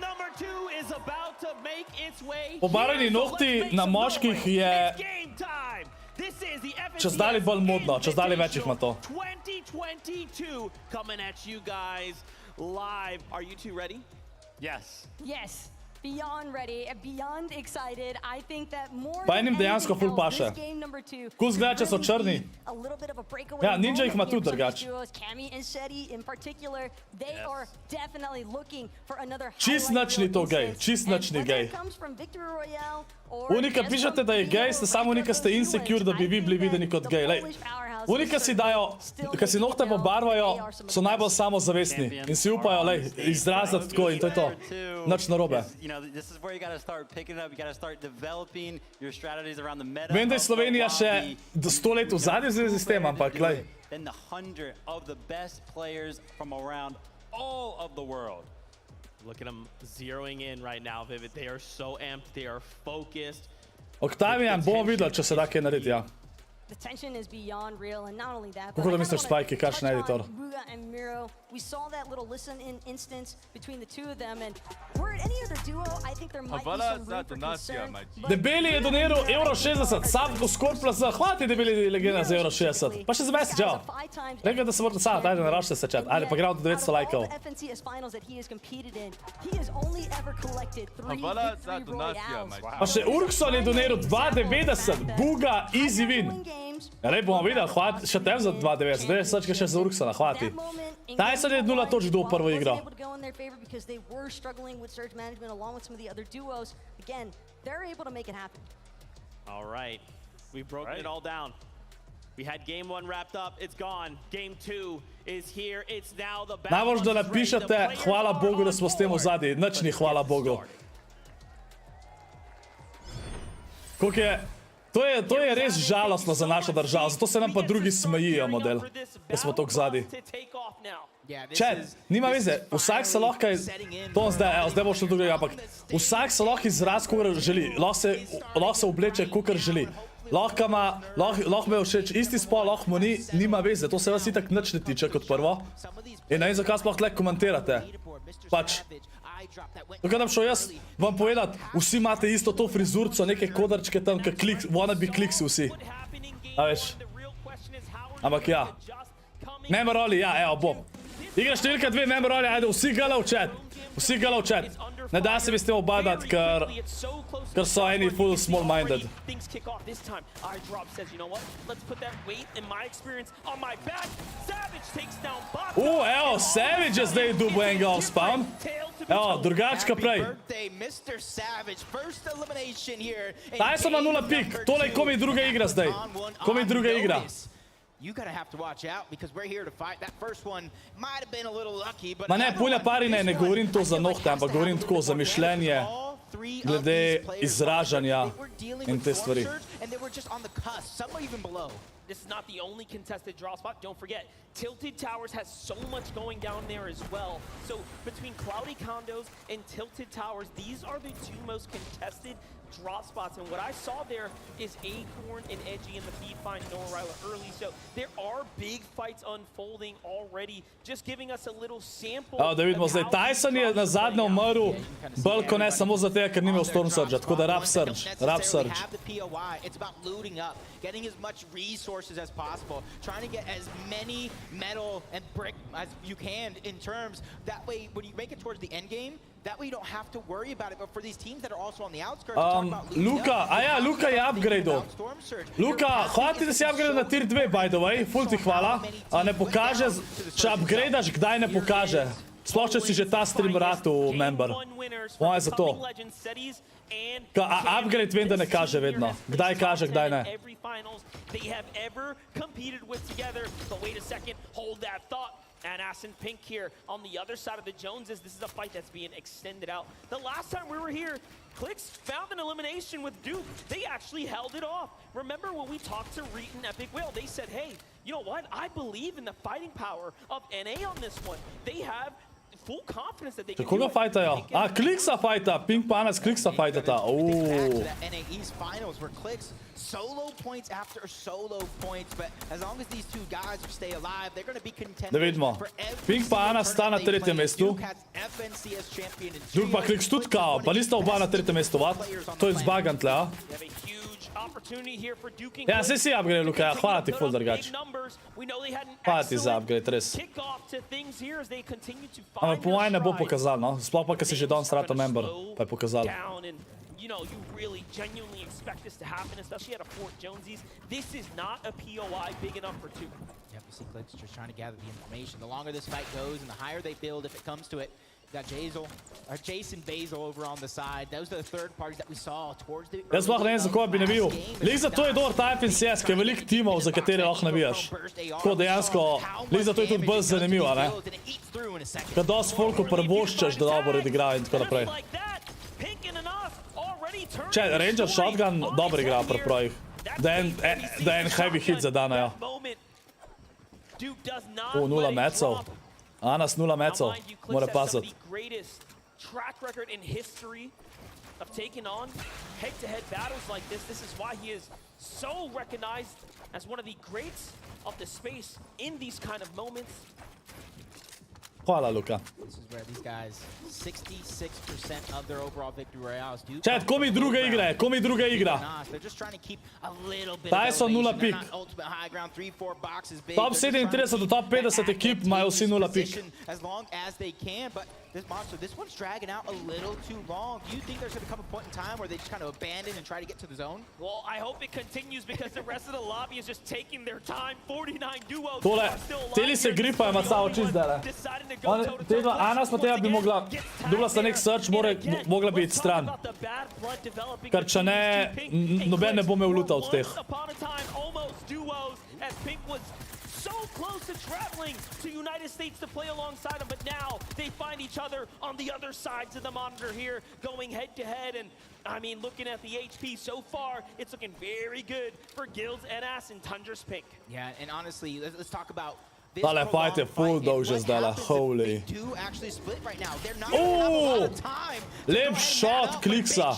Speaker 7: Pobarvani nohti na moških je čez dalje bolj modno, čez dalje več jih ima to.
Speaker 1: 2022 coming at you guys live. Are you two ready?
Speaker 15: Yes. Yes. Beyond ready, beyond excited. I think that more
Speaker 7: Pa enim dejansko ful paše. Kul zgleda, če so črni. Ja, Ninja jih ima tudi drugače. Čist nič ni to gej, čist nič ni gej. Unika pišete, da je gej, ste samo unika ste insecure, da bi vi bili videni kot gej. Unika si dajo, kad si nohte pobarvajo, so najbolj samozavestni in si upajo, izrazati tako in to je to. Nič narobe. Vem, da je Slovenija še 100 let v zadnji zvezi s tem, ampak glej.
Speaker 1: Look at them zeroing in right now, Vivid. They are so amped, they are focused.
Speaker 7: Octavian, bomo videli, če se da kaj narediti, ja.
Speaker 15: The tension is beyond real, and not only that,
Speaker 7: Kako da misliš Spike, kakšen editor?
Speaker 15: Booga and Miro, we saw that little listen-in instance between the two of them, and were it any other duo, I think there might be some room for concern.
Speaker 7: Debeli je doniral €60, sam ko ScorpLZ, hvala ti debeli legenda za €60. Pa še za message, ja. Rekaj, da se morate sad, ajde, narašite se chat. Ajde, pa gremo do 900 lajkov. Pa še Urkson je doniral 2,90, Booga, easy win. Ja, lej bomo videli, hvala še tem za 2,90, da je srčka še za Urksona, hvala ti. Tyson je 0 točk do prvo igro.
Speaker 1: All right, we've broken it all down. We had game 1 wrapped up, it's gone. Game 2 is here, it's now the battle.
Speaker 7: Najbolj, da napišete, hvala Bogu, da smo s tem v zadnji, nič ni hvala Bogu. Koliko je... To je res žalostno za našo državo, zato se nam pa drugi smejijo, model, da smo toliko zadnji. Chat, nima veze, vsak se lahko, to zdaj bo šlo drugega, ampak vsak se lahko izraz, kakor želi, lahko se obleče, kakor želi. Lahko me všeč isti spol, lahko mu ni, nima veze, to se vas itak nič ne tiče kot prvo. In ne vem, zakaj sploh tle komentirate. Pač, dokaj nam šel jaz vam povedati, vsi imate isto to frizurco, neke kodarčke tam, wannabe kliksi vsi. A veš? Ampak ja. Memoroli, ja, evo, bom. Igra številka 2, memoroli, ajde, vsi gala v chat. Vsi gala v chat. Ne da se mi s tem obadati, ker so eni full small-minded. Evo, Savage je zdaj dubo enega off-spawn. Evo, drugačka prej. Tyson ima 0 pik, tole je komi druga igra zdaj. Komi druga igra.
Speaker 12: you gotta have to watch out because we're here to fight. That first one might have been a little lucky, but
Speaker 7: Ma ne, pulja parine, ne govorim to za nohte, ampak govorim tako za mišljenje glede izražanja in te stvari.
Speaker 12: And they were just on the cusp, some even below.
Speaker 4: This is not the only contested draw spot. Don't forget, Tilted Towers has so much going down there as well. So between Cloudy Condos and Tilted Towers, these are the two most contested draw spots. And what I saw there is Acorn and Edgy in the feed find Noah Ryler early. So there are big fights unfolding already, just giving us a little sample.
Speaker 7: Evo da vidimo, zdaj Tyson je na zadnje umrl, bolj ko ne samo za tega, ker ni imel Storm Surge, tako da Rap Surge.
Speaker 12: It's about looting up, getting as much resources as possible, trying to get as many metal and brick as you can in terms, that way when you make it towards the end game, that way you don't have to worry about it, but for these teams that are also on the outskirts,
Speaker 7: Luka, Luka je upgrade'o. Luka, hvala ti da si upgrade'o na tier 2, by the way, ful ti hvala. Ne pokaže, če upgrade'aš, kdaj ne pokaže. Sploh če si že ta stream ratu member. Moje za to. Upgrade vem, da ne kaže vedno. Kdaj kaže, kdaj ne.
Speaker 4: And Ass and Pink here on the other side of the Joneses. This is a fight that's being extended out. The last time we were here, Clix found an elimination with Duke. They actually held it off. Remember when we talked to Reet and Epic Whale, they said, hey, you know what? I believe in the fighting power of NA on this one. They have full confidence that they can do it.
Speaker 7: Koga fajtajo? Clixa fajta, Pink pa Anas Clixa fajtata.
Speaker 12: NA East Finals where Clix solo points after solo points, but as long as these two guys stay alive, they're going to be contenders.
Speaker 7: Da vidimo. Pink pa Anas sta na tretjem mestu. Duke pa Clix tudi kao, pa nista oba na tretjem mestu, vat? To je zbagan tle, a? Ja, saj si upgrade, Luka, hvala ti ful drugač. Hvala ti za upgrade, res. Ampak po mojem ne bo pokazal, no? Sploh pa, ker si že danes rata member, pa je pokazal.
Speaker 4: You know, you really genuinely expect this to happen, especially at a Fort Jonesies. This is not a POI big enough for two.
Speaker 12: Yep, you see Clix just trying to gather the information. The longer this fight goes and the higher they build, if it comes to it. Got Jason Basil over on the side. Those are the third parties that we saw towards the...
Speaker 7: Jaz sploh ne vem, za koga bi navijal. Lih zato je dober ta FNCS, ker je veliko timov, za katere lahko navijaš. Tako dejansko, lih zato je tudi bolj zanimivo, ne? Ker dosti folku preboščaš, da dobro odigrajo in tako naprej. Če, Ranger Shotgun dobro igra pri projih. Da je en heavy hit za dana, ja. 0 mecov. Anas 0 mecov. Mora pasati.
Speaker 4: Track record in history of taking on head-to-head battles like this. This is why he is so recognized as one of the greats of the space in these kind of moments.
Speaker 7: Hvala, Luka.
Speaker 12: This is where these guys, 66% of their overall victory royales do.
Speaker 7: Čet, ko mi druga igra, ko mi druga igra. Tyson 0 pik. Top 37 do top 50 ekip imajo vsi 0 pik.
Speaker 12: As long as they can, but this monster, this one's dragging out a little too long. Do you think there's going to come a point in time where they just kind of abandon and try to get to the zone?
Speaker 4: Well, I hope it continues because the rest of the lobby is just taking their time. 49 duos.
Speaker 7: Tole, teli se gripajo macao čist dele. Anas pa tega bi mogla, dobila sta nek search, mogla bi iti stran. Ker če ne, noben ne bo imel luta od teh.
Speaker 4: So close to traveling to United States to play alongside them, but now they find each other on the other sides of the monitor here, going head to head. And I mean, looking at the HP so far, it's looking very good for Guilds, NS, and Tundra's Pink.
Speaker 12: Yeah, and honestly, let's talk about
Speaker 7: Tale fight je full dolže zdala, holy. Lep shot Clixa.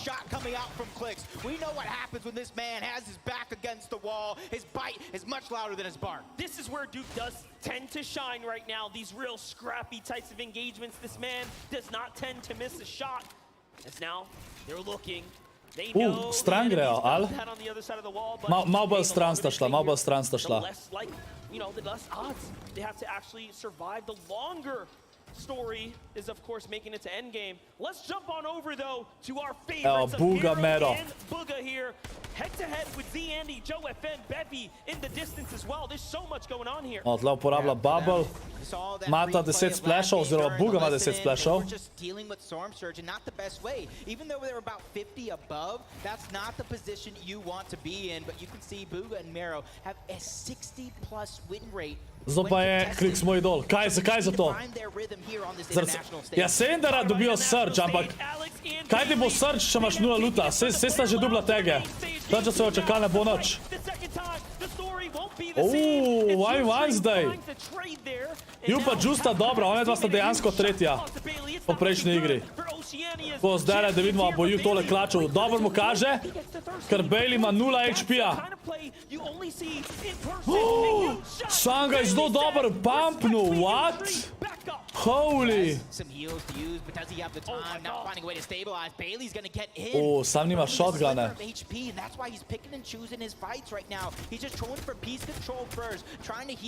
Speaker 12: We know what happens when this man has his back against the wall. His bite is much louder than his bark.
Speaker 4: This is where Duke does tend to shine right now. These real scrappy types of engagements. This man does not tend to miss a shot. As now, they're looking.
Speaker 7: Stran grejo, ali? Mal bolj stran sta šla, mal bolj stran sta šla.
Speaker 4: You know, the less odds they have to actually survive, the longer story is, of course, making it to endgame. Let's jump on over, though, to our
Speaker 7: Evo,
Speaker 4: favorites of
Speaker 7: Buga
Speaker 4: Hero
Speaker 7: Mero.
Speaker 4: and Buga here. Head-to-head with Z, Andy, Joe, FN, Bevy in the distance as well. There's so much going on here.
Speaker 7: Tle uporablja bubble. Mata 10 splashov, oziroma Buga ima 10 splashov.
Speaker 12: We're just dealing with Storm Surge and not the best way. Even though they're about 50 above, that's not the position you want to be in. But you can see Buga and Mero have a 60+ win rate.
Speaker 7: Zdaj pa je klik moj idol. Kaj za to? Ja, se vem, da dobijo Surge, ampak kaj ti bo Surge, če imaš 0 luta? Se sta že dubla tege. Točno se očakal, ne bo noč. One zdaj. Ju pa Justa dobra, ona dva sta dejansko tretja po prejšnji igri. Ko zdaj, da vidimo, bo Ju tole klačil. Dobro mu kaže, ker Bailey ima 0 HP-a. Sam ga je zelo dober pumpnul, what? Holy! Sam nima shotgune.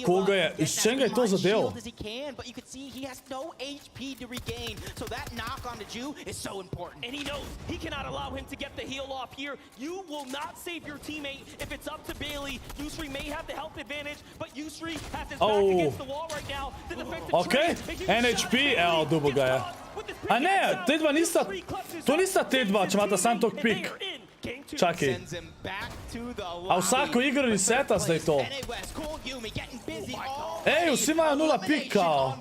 Speaker 7: Koga je, iz čem ga je to zadev?
Speaker 4: And he knows he cannot allow him to get the heal off here. You will not save your teammate if it's up to Bailey. Yusri may have the health advantage, but Yusri has his back against the wall right now. The defensive
Speaker 7: Okay, NHP, evo, dubo ga je. A ne, te dva nista, to nista te dva, če imata sam tok pik. Čakaj. A vsako igro reseta zdaj to. Ej, vsi imajo 0 pik, kao.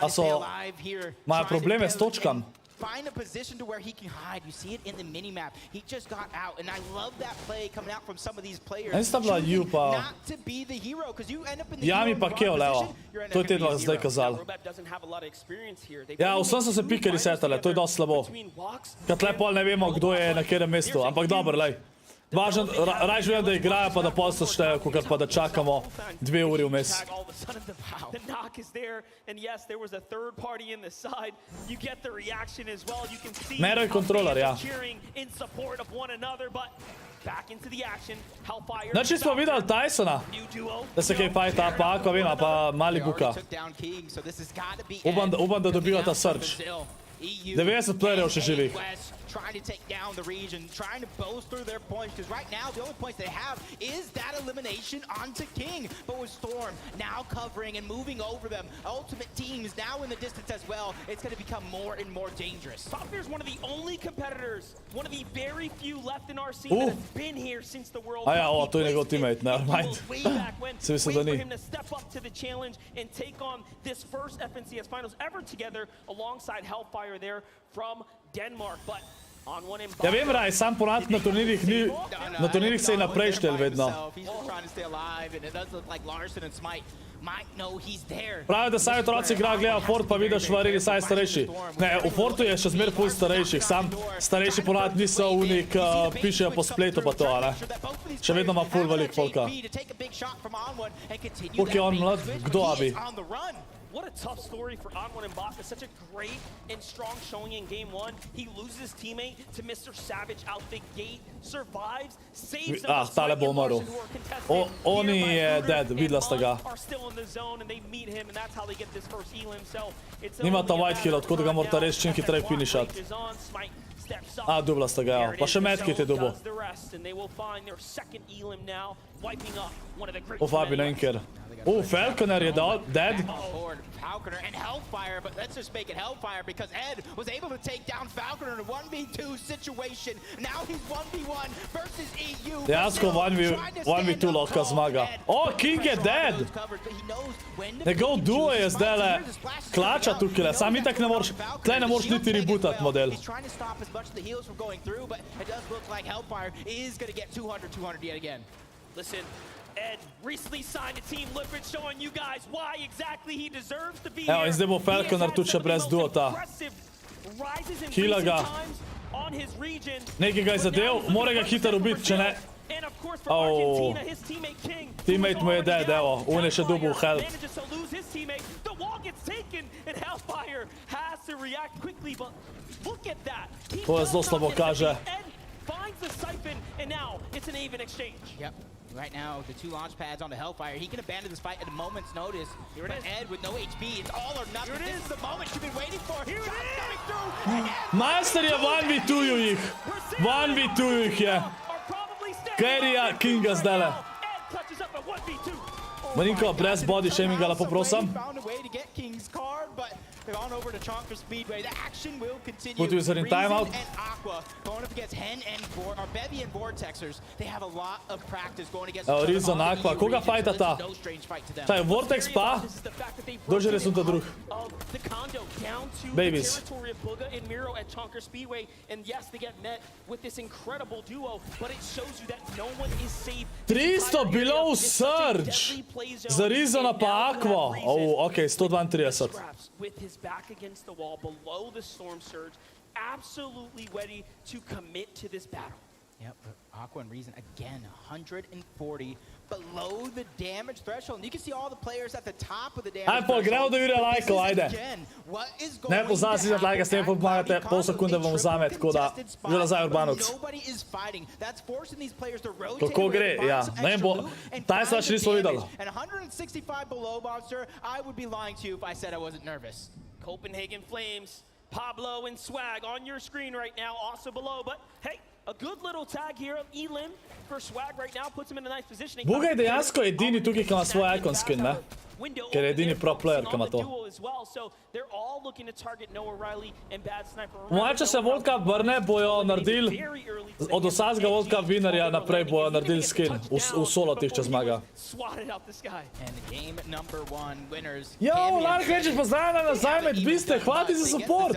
Speaker 7: A so, imajo probleme s točkam.
Speaker 12: Find a position to where he can hide. You see it in the mini-map. He just got out, and I love that play coming out from some of these players. Not to be the hero, because you end up in the
Speaker 7: Jami pa keo, levo. To je te dva zdaj kazali. Ja, vsem so se pike resetale, to je dosti slabo. Ker tle pol ne vemo, kdo je na katerem mestu, ampak dobro, lej. Važno, raj želim, da igrajo, pa da pol se štejo, kakor pa da čakamo 2 uri vmes.
Speaker 4: The knock is there, and yes, there was a third party in the side. You get the reaction as well. You can see
Speaker 7: Mero je kontroler, ja.
Speaker 4: cheering in support of one another, but back into the action. Hellfire.
Speaker 7: Znači smo videli Tysona, da se kaj fajta, pa Aquavina, pa Mali Buka. Upam, da dobijo ta Surge. 90 playerjev še živih.
Speaker 12: Trying to take down the region, trying to boast through their points, because right now the only points they have is that elimination onto King. But with Storm now covering and moving over them, Ultimate Teams now in the distance as well, it's going to become more and more dangerous.
Speaker 4: Soffair is one of the only competitors, one of the very few left in our scene that has been here since the World Cup.
Speaker 7: A ja, to je njegov teammate, never mind. Se mislim, da ni.
Speaker 4: For him to step up to the challenge and take on this first FNCS Finals ever together alongside Hellfire there from Denmark, but
Speaker 7: ja vem, Raj, sam ponad na turnirih se je naprej štel vedno. Pravi, da saj otroci igra, gleda Fort, pa vidiš v areni saj starejši. Ne, v Fortu je še zmer ful starejših, sam starejši ponad niso unik, pišejo po spletu pa to, ne. Še vedno ima ful velik folka. Koliko je on mlad, kdo abi?
Speaker 4: What a tough story for On1 and Baka. Such a great and strong showing in game 1. He loses his teammate to Mr. Savage out the gate, survives, saves them.
Speaker 7: Tale bo umrl. Oni je dead, videla sta ga. Nimata white kill, odkud ga morata res čim hitrej finishat. A, dubla sta ga, ja. Pa še medkit je dubo. Fabi Nenker. Falconer je dead.
Speaker 12: Falconer and Hellfire, but let's just make it Hellfire because Ed was able to take down Falconer in a 1v2 situation. Now he's 1v1 versus EU.
Speaker 7: Dejansko 1v2 lahko zmaga. O, King je dead! Njegov duo je zdajle klača tukaj, sam itak ne moreš, tle ne moreš niti rebootat model.
Speaker 12: He's trying to stop as much of the heals from going through, but it does look like Hellfire is going to get 200 yet again.
Speaker 4: Listen, Ed recently signed a team Liquid, showing you guys why exactly he deserves to be here.
Speaker 7: Evo, in zdaj bo Falconer tudi še brez duota. Kila ga. Nekaj ga je zadev, mora ga hitro ubiti, če ne. Oh. Teammate mu je dead, evo, on je še dobil health. To je zelo slabo kaže.
Speaker 12: Right now, the 2 launch pads on the Hellfire. He can abandon this fight at a moment's notice. Here it is. Ed with no HP. It's all or nothing. This is the moment you've been waiting for. Here it is. Coming through.
Speaker 7: Master je 1v2-ju jih. 1v2-ju jih je. Kerija Kinga zdajle. Marinko, brez body shaminga, lepo prosim.
Speaker 12: On over to Chonker Speedway. The action will continue.
Speaker 7: Put user in timeout.
Speaker 12: And Aqua going up against Hen and Bevy and Vortexers. They have a lot of practice going against.
Speaker 7: Evo, Rizon, Aqua. Koga fajtata? Taj, Vortex pa? Dođe su to drug. Babies.
Speaker 4: And Miro at Chonker Speedway, and yes, they get met with this incredible duo, but it shows you that no one is safe.
Speaker 7: 300 below surge. Za Rizona pa Aqua. Oh, okay, 132.
Speaker 4: With his back against the wall, below the storm surge, absolutely ready to commit to this battle.
Speaker 12: Yep, Aqua and Reason again, 140 below the damage threshold. And you can see all the players at the top of the damage
Speaker 7: threshold. Ajde, gremo da vidimo lajko, ajde. Ne pozna si iznad lajka, s tem pomagate, pol sekunde vam vzame, tako da že nazaj Urbanoc. Kako gre, ja. Ne vem, bo, Tyson še nismo videli.
Speaker 12: And 165 below, Monster, I would be lying to you if I said I wasn't nervous.
Speaker 4: Copenhagen Flames, Pablo and Swag on your screen right now, also below, but hey, a good little tag here of Elim for Swag right now, puts him in a nice position.
Speaker 7: Buga je dejansko edini tukaj, ki ima svoj icon skin, ne? Ker je edini pro player, ki ima to. Moče se World Cup vrne, bojo naredili, od vsakega World Cup winnerja naprej bojo naredili skin, v solo tih, če zmaga. Jo, Lark Lečič, pozdravljena nazaj med biste, hvala ti za support.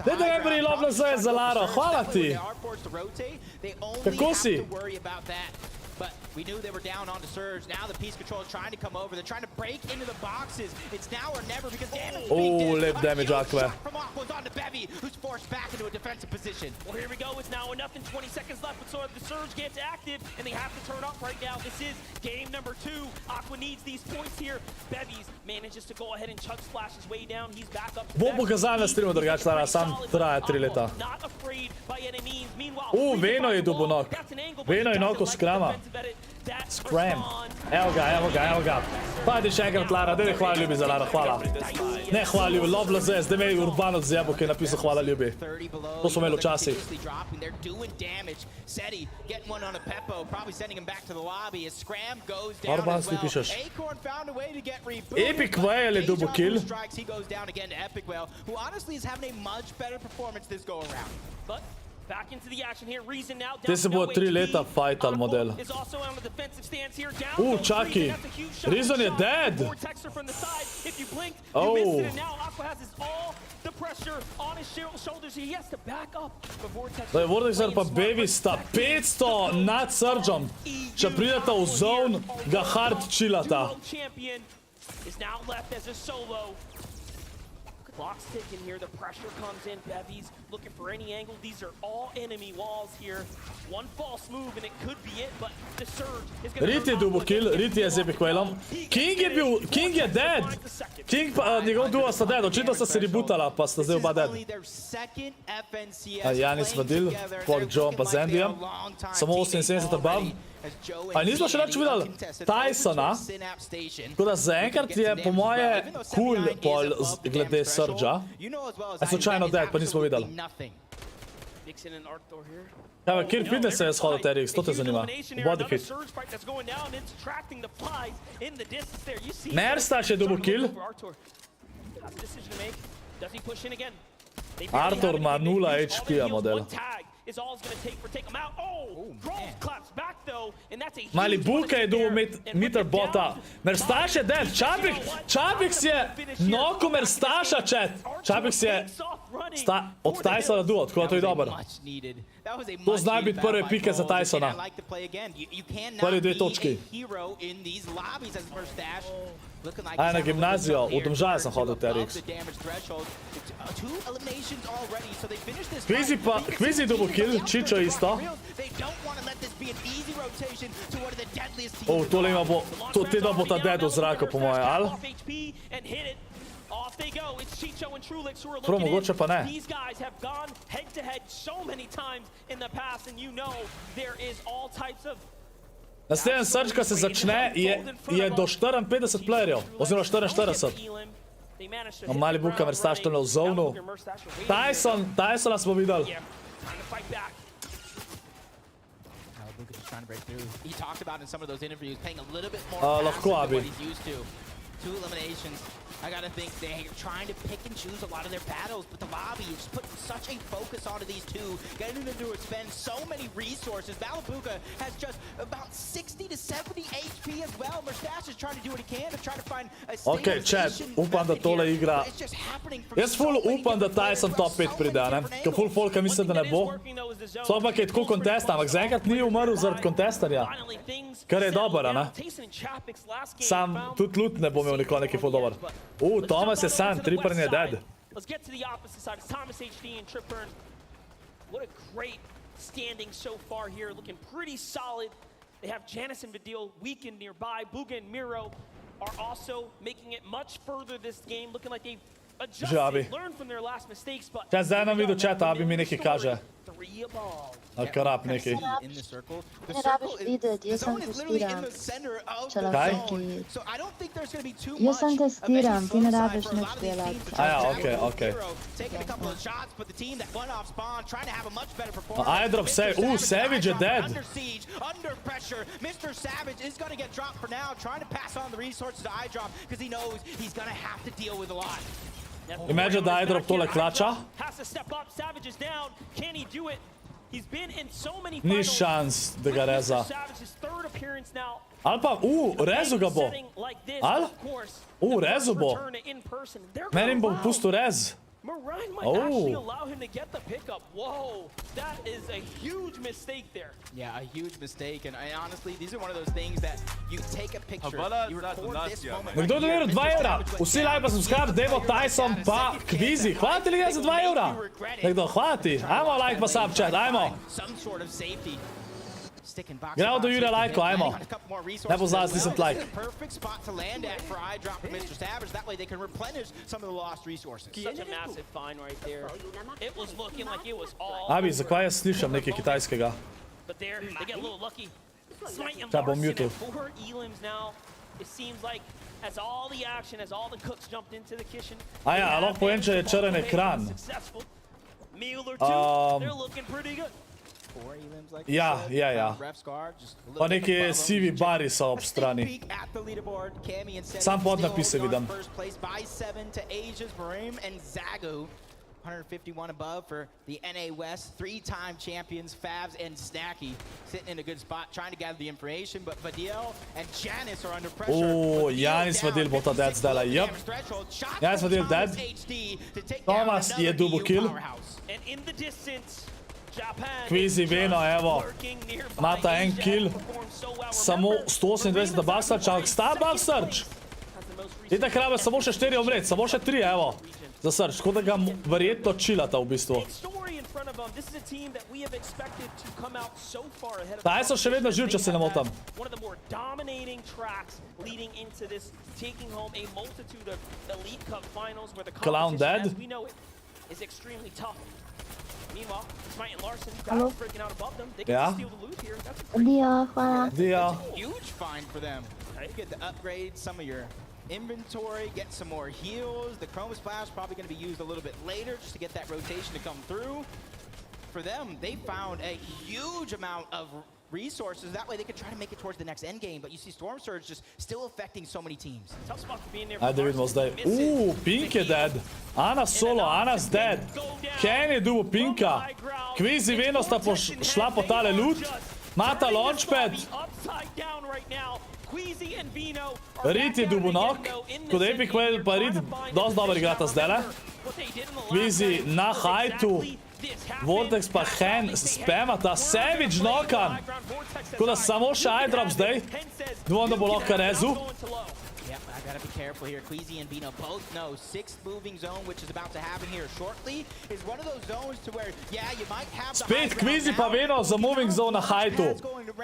Speaker 7: Dajte me pri ScorpLZ za Laro, hvala ti. Kako si?
Speaker 12: But we knew they were down onto Surge. Now the Peace Control is trying to come over. They're trying to break into the boxes. It's now or never because damage
Speaker 7: lip damage, Aqua.
Speaker 12: From Aqua's on to Bevy, who's forced back into a defensive position.
Speaker 4: Well, here we go. It's now enough in 20 seconds left, but so the Surge gets active, and they have to turn up right now. This is game number 2. Aqua needs these points here. Bevy's manages to go ahead and chug splash his way down. He's back up.
Speaker 7: Bom pokazal na streamu drugače, Lara, sam traja 3 leta.
Speaker 4: Not afraid by any means. Meanwhile,
Speaker 7: Veno je dubo nog. Veno je nog skrama. Scram. Evo ga. Pajdi še enkrat, Lara, daj ne hvala ljubi za Lara, hvala. Ne hvala ljubi, ScorpLZ, zdaj me je Urbanoc zjebo, ki je napisal hvala ljubi. To smo imeli včasih. Urbanoc ti pišeš. Epic Whale je dubo kill.
Speaker 4: Back into the action here. Reason now.
Speaker 7: Te se bo 3 leta fajtal model. Čaki. Reason je dead. Oh. Da je Vortexer pa Bevy sta 500 nad Surgeom. Če prideta v zone, ga hard chillata.
Speaker 4: Clock's ticking here, the pressure comes in, Bevy's looking for any angle. These are all enemy walls here. One false move and it could be it, but the Surge is going to...
Speaker 7: Rit je double kill, Rit je z Epic Whaleom. King je dead! King pa, njegov duo sta dead, očitno sta se rebootala, pa sta zdaj oba dead. Janis vadil, pod Joeom pa Zandijem. Samo 78 above. A nismo še nič videli Tysona, tako da zaenkrat je po moje cool pol glede Surge'a. A slučajno dead, pa nismo videli. Ja, kjer fitness se je shodil TRX, to te zanima. Body fit. Merstaš je double kill. Arthur ima 0 HP-a model. Mali Buka je dubo meter bota. Merstaš je dead. Čapix je noko Merstaša, chat. Čapix je od Tysona duo, tako da to je dober. To zna biti prve pike za Tysona. Prvi 2 točki. Aj, na gimnazijo, v Domžalje sem hodil TRX. Kvizi double kill, Čičo isto. Tole ima bo, teda bo ta dead v zraku po moje, ali? Prav mogoče pa ne. Naslednji search, ko se začne, je do 54 playerjev, oziroma 44. Mali Buka Verstaš tam v zonu. Tysona smo videli. Lahko, Abi.
Speaker 12: I gotta think they're trying to pick and choose a lot of their battles, but the lobby is putting such a focus onto these two, getting them to expend so many resources. Bleiburgkid has just about 60 to 70 HP as well. Mustache is trying to do what he can to try to find a
Speaker 7: Ok, chat, upam, da tole igra. Jaz ful upam, da Tyson top 5 pride, ne? Ko ful folka mislim, da ne bo. So pa kaj tako kontesta, ampak zaenkrat ni umrl zaradi kontestarja. Kar je dober, ne? Sam tudi loot ne bo imel nikoli neki ful dober. Thomas je sam, Tripern je dead.
Speaker 4: Let's get to the opposite side. It's Thomas HD and Tripern. What a great standing so far here, looking pretty solid. They have Janice and Vidil weakened nearby. Buga and Miro are also making it much further this game, looking like they've adjusted, learned from their last mistakes, but
Speaker 7: Čas zdaj nam vidu četa, Abi mi nekaj kaže. Karab nekaj.
Speaker 11: Ne rabiš videti, jaz sem testiram.
Speaker 7: Kaj?
Speaker 11: Jaz sem testiram, ti ne rabiš nič delati.
Speaker 7: Aja, okej. Eyedrop save, Savage je dead.
Speaker 12: Under pressure, Mr. Savage is going to get dropped for now, trying to pass on the resources to Eyedrop because he knows he's going to have to deal with a lot.
Speaker 7: Imagine da Eyedrop tole klača.
Speaker 4: Has to step up. Savage is down. Can he do it? He's been in so many
Speaker 7: Ni
Speaker 4: finals.
Speaker 7: šans, da ga reza.
Speaker 4: Savage's third appearance now.
Speaker 7: Ali pa, rezu ga bo. Ali? Rezu bo. Meni bom pustil rez.
Speaker 4: Marine might actually allow him to get the pickup. Whoa, that is a huge mistake there.
Speaker 12: Yeah, a huge mistake, and honestly, these are one of those things that you take a picture, you record this moment.
Speaker 7: Kdo je doniral 2 evra? Vsi like pa subscribe, Devo, Tyson pa Kvizi. Hvala ti ljudje za 2 evra. Nekdo, hvala ti. Ajmo like pa sub chat, ajmo. Gremo do Jure lajko, ajmo. Ne bo zlas, nisem like. Abi, zakaj jaz slišam nekaj kitajskega? Kaj bom mutil? Aja, lahko povem, če je črn ekran. Ja. Pa neki sivi bari so ob strani. Sam podnapise vidim.
Speaker 12: 151 above for the NA West, 3-time champions, Favs and Snacky, sitting in a good spot, trying to gather the information, but Vidil and Janice are under pressure.
Speaker 7: Janis Vidil bo ta dead zdaj, yep. Janis Vidil dead. Thomas je double kill. Kvizi Veno, evo. Mata en kill. Samo 128 da Buffsearch, ampak sta Buffsearch. Itak rabe samo še 4 omret, samo še 3, evo. Za Search, tako da ga verjetno chillata v bistvu. Tyson še vedno živ, če se ne motam. Clown dead.
Speaker 11: Halo?
Speaker 7: Ja?
Speaker 11: Dia, hvala.
Speaker 7: Dia.
Speaker 12: Huge find for them. You get to upgrade some of your inventory, get some more heals. The Chroma Splash probably going to be used a little bit later just to get that rotation to come through. For them, they found a huge amount of resources. That way they could try to make it towards the next end game. But you see Storm Surge just still affecting so many teams.
Speaker 7: Ajde vidimo zdaj. Pink je dead. Ana solo, Ana's dead. Ken je dubo Pinka. Kvizi Veno sta šla po tale loot. Mata launchpad. Rit je dubo nok. Kod Epic Whale pa Rit dosti dobro igrata zdaj. Kvizi na hajtu. Vortex pa Hen spamata. Savage nokan. Tako da samo še eyedrop zdaj. Dvom da bo lahko rezu.
Speaker 12: I gotta be careful here. Queasy and Bino both know 6th moving zone, which is about to happen here shortly, is one of those zones to where, yeah, you might have the
Speaker 7: Spet Queasy pa Veno za moving zone na hajtu.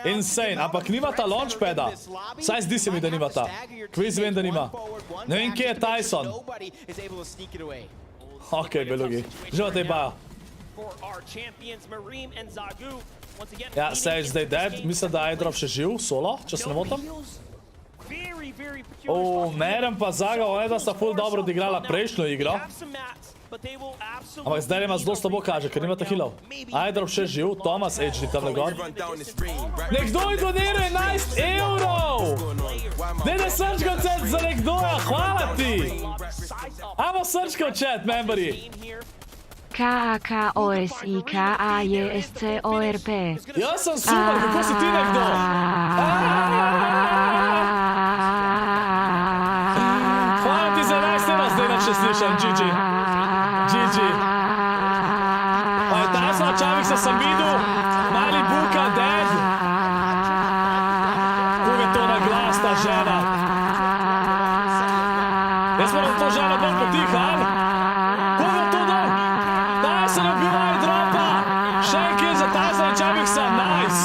Speaker 7: Insane, ampak nimata launchpada. Saj zdi se mi, da nimata. Queasy vem, da nima. Ne vem, kje je Tyson. Ok, belugi. Živa te bajo.
Speaker 4: For our champions, Marim and Zagu.
Speaker 7: Ja, Sage zdaj dead. Mislim, da je Drop še živ, solo, če se ne motim. Merem pa Zaga, ona da sta ful dobro odigrala prejšnjo igro. Ampak zdaj ima zelo slabo kaže, ker nimata healov. Drop še živ, Thomas HD tamle gor. Nekdo je doniral 11 evrov! Dajte srčko chat za nekdoja, hvala ti! Ajmo srčko chat, memberi!
Speaker 9: KAKOSIKAJSCORP.
Speaker 7: Jaz sem super, kako si ti nekdo? Hvala ti za 11 evrov, zdaj neče slišam, GG. GG. Tyson Čavik sem videl, mali buka, dead. Kako je to na glas, ta žena? Jaz moram to ženo bolj potiha, ali? Kako je to dol? Tyson je bil airdropa. Še en kill za Tyson Čavik sem, nice.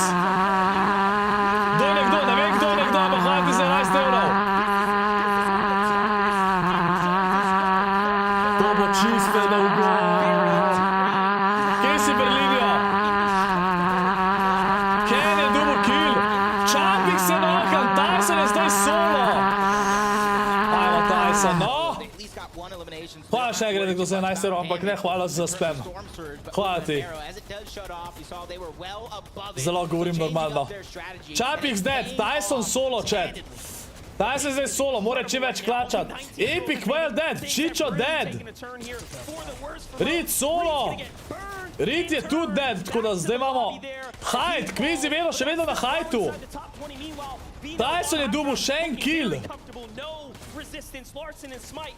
Speaker 7: Kdo je nekdo, ne vem kdo je nekdo, ampak hvala ti za 11 evrov. To bo čisto dolgo. Kje si Berlinio? Ken je double kill. Čapik se nokan, Tyson je zdaj solo. Ajmo Tyson, no. Hvala še enkrat, kdo za 11 evrov, ampak ne hvala za spam. Hvala ti. Zelo govorim normalno. Čapik's dead, Tyson solo chat. Tyson zdaj solo, mora čim več klačat. Epic well dead, Čičo dead. Reed solo. Reed je tudi dead, tako da zdaj imamo Hyde, Kvizi Velo še vedno na Hyde-u. Tyson je dobil še en kill.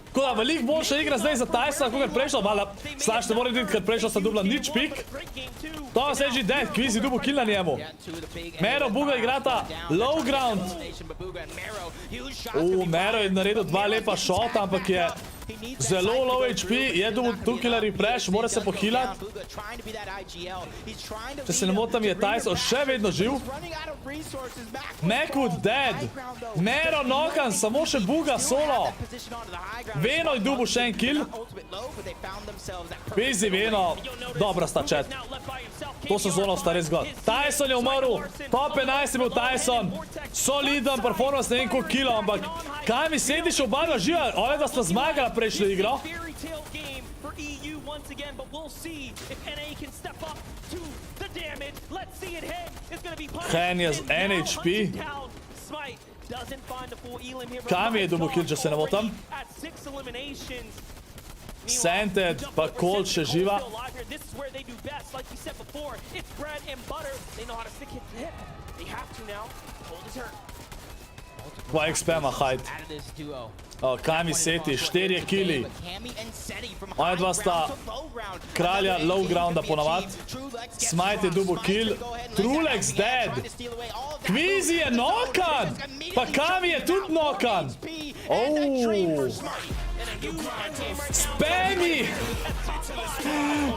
Speaker 7: Tako da veliko boljša igra zdaj za Tysona, kot je prejšla, malo slaš ne more videti, ker prejšla sta dobila nič pik. Thomas je že dead, Kvizi dobil kill na njemu. Mero, Buga igrata low ground. Mero je naredil 2 lepa shota, ampak je zelo low HP, je dobil 2 killer refresh, mora se pohilati. Če se ne motam, je Tyson še vedno živ. Macwood dead. Mero nokan, samo še Buga solo. Veno je dobil še en kill. Kvizi Veno, dobra sta chat. To sezono sta res god. Tyson je umrl, top 11 je bil Tyson. Soliden performance, ne vem koliko kilo, ampak kaj mi sediš oba dva živa? Ole da sta zmagala prejšnjo igro. Hen je z 1 HP. Kam je dobil kill, če se ne motam? Scented, pa Colt še živa. Kva XP-ma Hyde. Kami Seti, 4 killi. Ona dva sta kralja low grounda ponavad. Smite je double kill. Trulex dead. Kvizi je nokan. Pa Kami je tudi nokan. Spammy!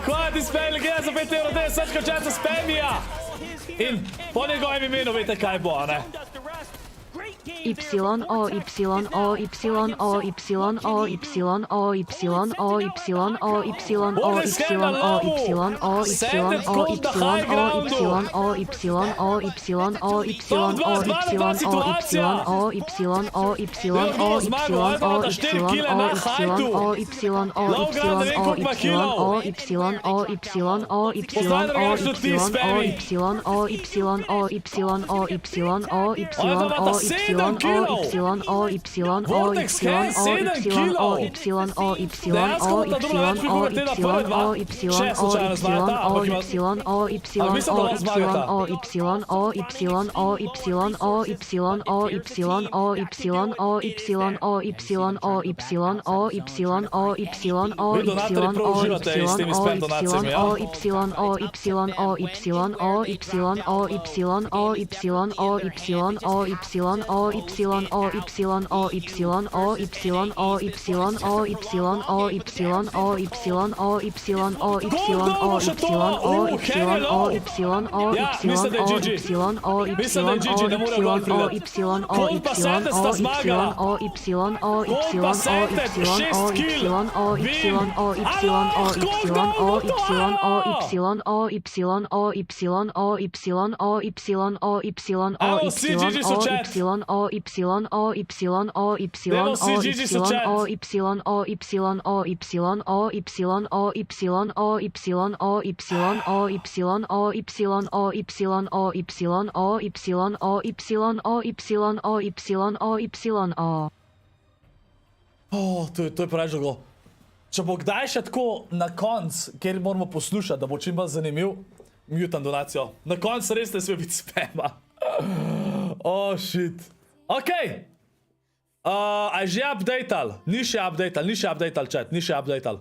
Speaker 7: Hvala ti Spammy, gleda za 5 evrov, 10 srčka časa Spammija. In po njegovem imenu vete kaj bo, a ne? To je preveč dolgo. Če bo kdaj še tako na konc, kjer moramo poslušati, da bo čim bolj zanimiv, mutam donacijo. Na konc res ne sme biti spama. Oh, shit. Okej. A je že updateal? Ni še updateal, chat, ni še updateal.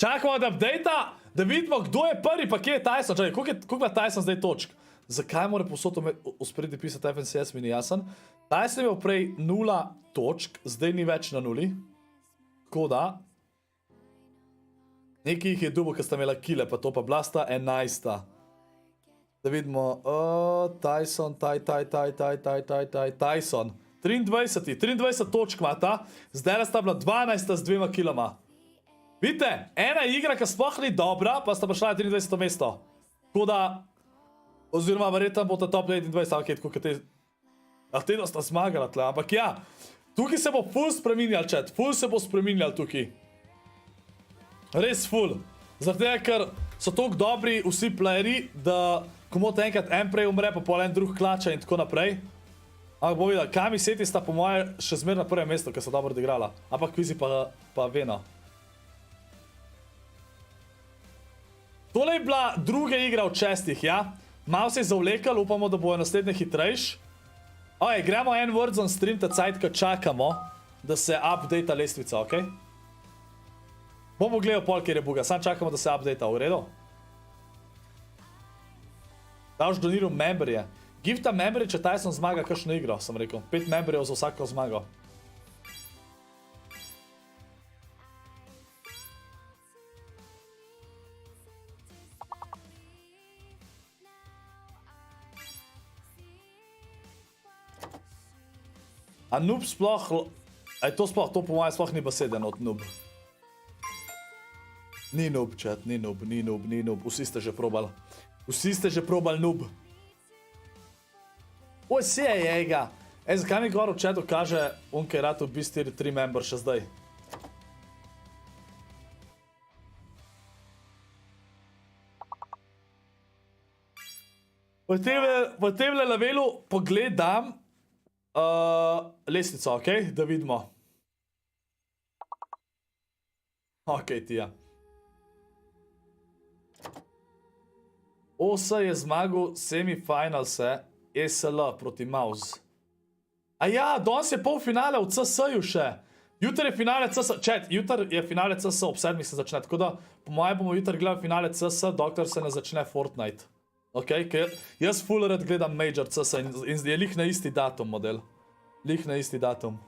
Speaker 7: Čakamo od updata, da vidimo, kdo je prvi, pa kje je Tyson. Čakaj, koliko ima Tyson zdaj točk? Zakaj mora posod usprediti pisati FNCS, mi ni jasen. Tyson je imel prej 0 točk, zdaj ni več na 0. Tako da. Nekaj jih je dubo, ker sta imela kile, pa to pa blasta 11. Da vidimo, Tyson, Tyson. 23 točk ima ta, zdaj sta bila 12 z 2 kiloma. Vidite, ena igra, ki sploh ni dobra, pa sta prišla na 23. mesto. Tako da, oziroma verjetno bo ta top 29, ok, tako te... A te da sta zmagala tle, ampak ja, tukaj se bo ful spreminjal, chat, ful se bo spreminjal tukaj. Res ful. Zaradi tega, ker so toliko dobri vsi playeri, da komot enkrat en prej umre, pa pol en drug klača in tako naprej. Ampak bo videl, Kami Seti sta po moje še zmer na prvem mestu, ker sta dobro odigrala. Ampak Kvizi pa Veno. Tole je bila druga igra od 6, ja? Malo se je zavlekal, upamo, da bojo naslednje hitrejš. Oj, gremo en Words on stream ta cajt, ko čakamo, da se updata lestvica, okej? Bomo gledal pol, kjer je buga, sam čakamo, da se updata, v redu? Daš doniral memberje. Gifta memberje, če Tyson zmaga kakšno igro, sem rekel. 5 memberjev za vsako zmago. A noob sploh... A je to sploh, to po mojem sploh ni beseden od noob. Ni noob, chat, ni noob. Vsi ste že probali. Vsi ste že probali noob. Oj, se je ga. Zakaj mi gor v chatu kaže, kaj rad v bistvu 3 member še zdaj? V tem levelu pogledam lestvico, okej? Da vidimo. Okej, tija. OS je zmagal semifinalse SLO proti Mouse. A ja, danes je polfinale v CS-ju še. Jutri je finale CS, chat, jutri je finale CS, ob 7 se začne, tako da po mojem bomo jutri gledali finale CS, dokler se ne začne Fortnite. Okej, ker jaz full rad gledam Major CS in je lih na isti datum model. Lih na isti datum.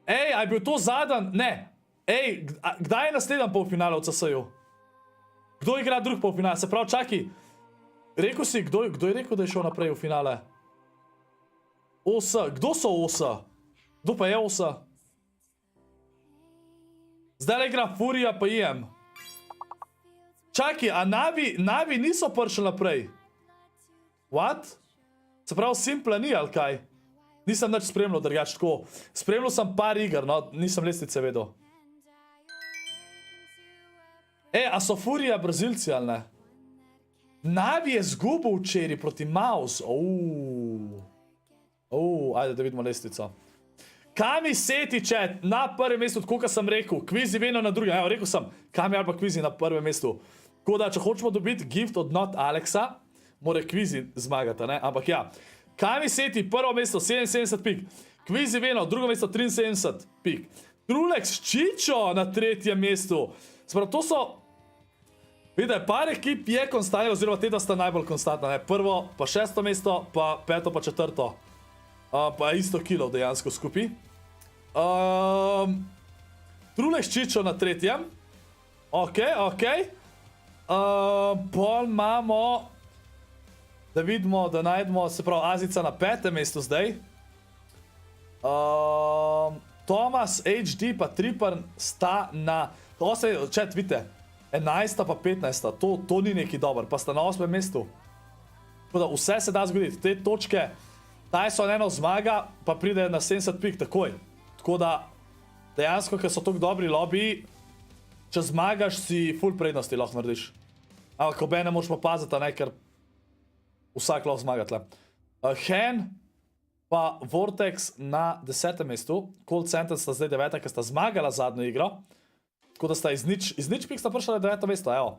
Speaker 7: Ej, a je bil to zadan? Ne. Ej, kdaj je naslednji polfinale v CS-ju? Kdo igra drug polfinale? Se pravi, čaki. Rekel si, kdo je rekel, da je šel naprej v finale? OS. Kdo so OS? Kdo pa je OS? Zdaj le igra Furija pa IM. Čaki, a Navi niso prišli naprej? What? Se pravi, Simple ni, ali kaj? Nisem nič spremljal, drugač tako. Spremljal sem par iger, no, nisem lestvice vedel. A so Furija Brazilci, ali ne? Navi je zgubil včeraj proti Mouse. Ajde, da vidimo lestvico. Kami Seti, chat, na prvem mestu, tako kot sem rekel. Kvizi Veno na drugem. Evo, rekel sem, Kami ali pa Kvizi na prvem mestu. Tako da, če hočemo dobiti gift od Not Alexa, mora Kvizi zmagati, ne? Ampak ja. Kami Seti, prvo mesto, 77 pik. Kvizi Veno, drugo mesto, 73 pik. Trulex Čičo na tretjem mestu. Sprav, to so... Vidite, par ekip je konstantno, oziroma te, da sta najbolj konstantna. Ne? Prvo, pa 6. mesto, pa 5. pa 4. Pa isto kilo dejansko skupaj. Trule Ščičo na 3. Ok. Pol imamo, da vidimo, da najdemo, se pravi, Azica na 5. mestu zdaj. Thomas, HD pa Tripper sta na, čet, vidite, 11. pa 15. To ni neki dober, pa sta na 8. mestu. Tako da vse se da zgoditi. Te točke, Tyson eno zmaga, pa pride na 70 pik takoj. Tako da, dejansko, ker so tako dobri lobiji, če zmagaš, si full prednosti lahko narediš. Ampak obe ne moraš pa paziti, ne, ker vsak lahko zmaga tle. Hen pa Vortex na 10. mestu. Cold Sentence sta zdaj 9, ker sta zmagala zadnjo igro. Tako da sta iz nič pik sta prišla na 9. mesto, evo.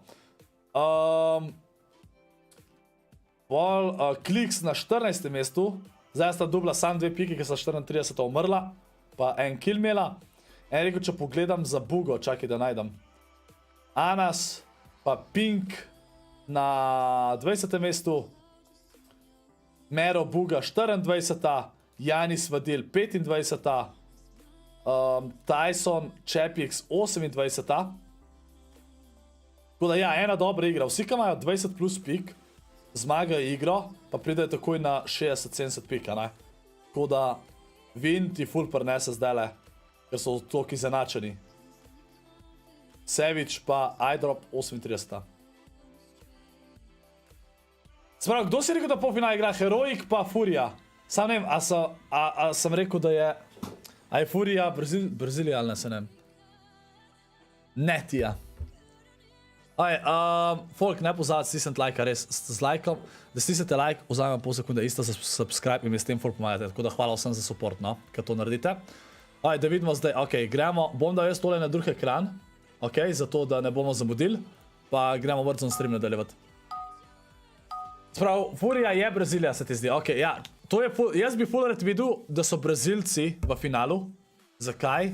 Speaker 7: Kliks na 14. mestu. Zdaj sta dubla sam 2 piki, ker sta 34 umrla. Pa en kill imela. En rekel, če pogledam za Bugo, čakaj da najdem. Anas pa Pink na 20. mestu. Mero Buga 24. Janis Vadil 25. Tyson Chapix 28. Tako da ja, ena dobra igra. Vsi, ki imajo 20 plus pik, zmagajo igro, pa pridejo takoj na 60-70 pika, ne? Tako da Vin ti full prenese zdajle, ker so toliko izenačeni. Savage pa iDrop 38. Sprav, kdo si rekel, da polfinale igra? Heroic pa Furija. Sam ne vem, a sem rekel, da je... A je Furija Brazilija ali ne, se ne vem. Ne, tija. Folk, ne pozavati stisniti like, res, z lajkom, da stisnete like, vzamem pol sekunde isto za subscribe in mi s tem folk pomagate, tako da hvala vsem za support, no, kad to naredite. Da vidimo zdaj, gremo, bom dal jaz tole na drug ekran, zato da ne bomo zamudili, pa gremo Warzone stream nadaljevati. Sprav, Furija je Brazilija, se ti zdi, ja, to je, jaz bi full rad videl, da so Brazilci v finalu. Zakaj?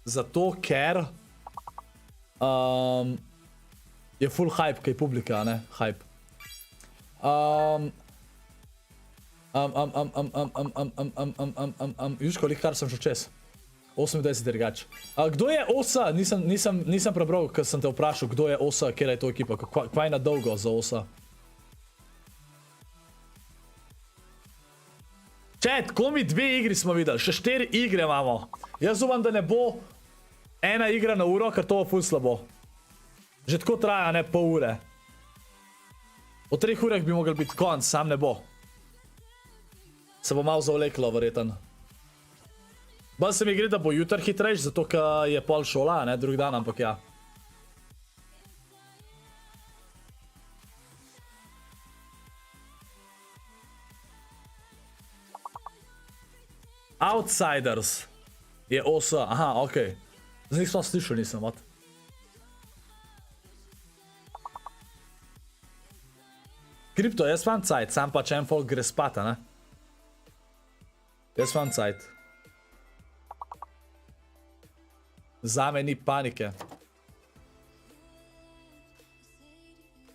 Speaker 7: Zato, ker je full hype, kaj publika, ne? Hype. Viš, koliko kar sem šel čez? 28 dirgač. Kdo je OSA? Nisem prebral, ker sem te vprašal, kdo je OSA, kjer je to ekipa, kva je na dolgo za OSA? Čet, komi 2 igri smo videli, še 4 igre imamo. Jaz upam, da ne bo ena igra na uro, ker to bo ful slabo. Že tako traja, ne, pol ure. Po 3 urah bi mogel biti konc, sam ne bo. Se bo malo zavleklo, verjeten. Bolj se mi gre, da bo jutr hitrejš, zato ker je pol šola, ne, drug dan, ampak ja. Outsiders je OSA, aha, okej. Z njih smo slišali, nisem, vat. Kripto, jaz imam cajt, sam pač en folk gre spata, ne? Jaz imam cajt. Zame ni panike.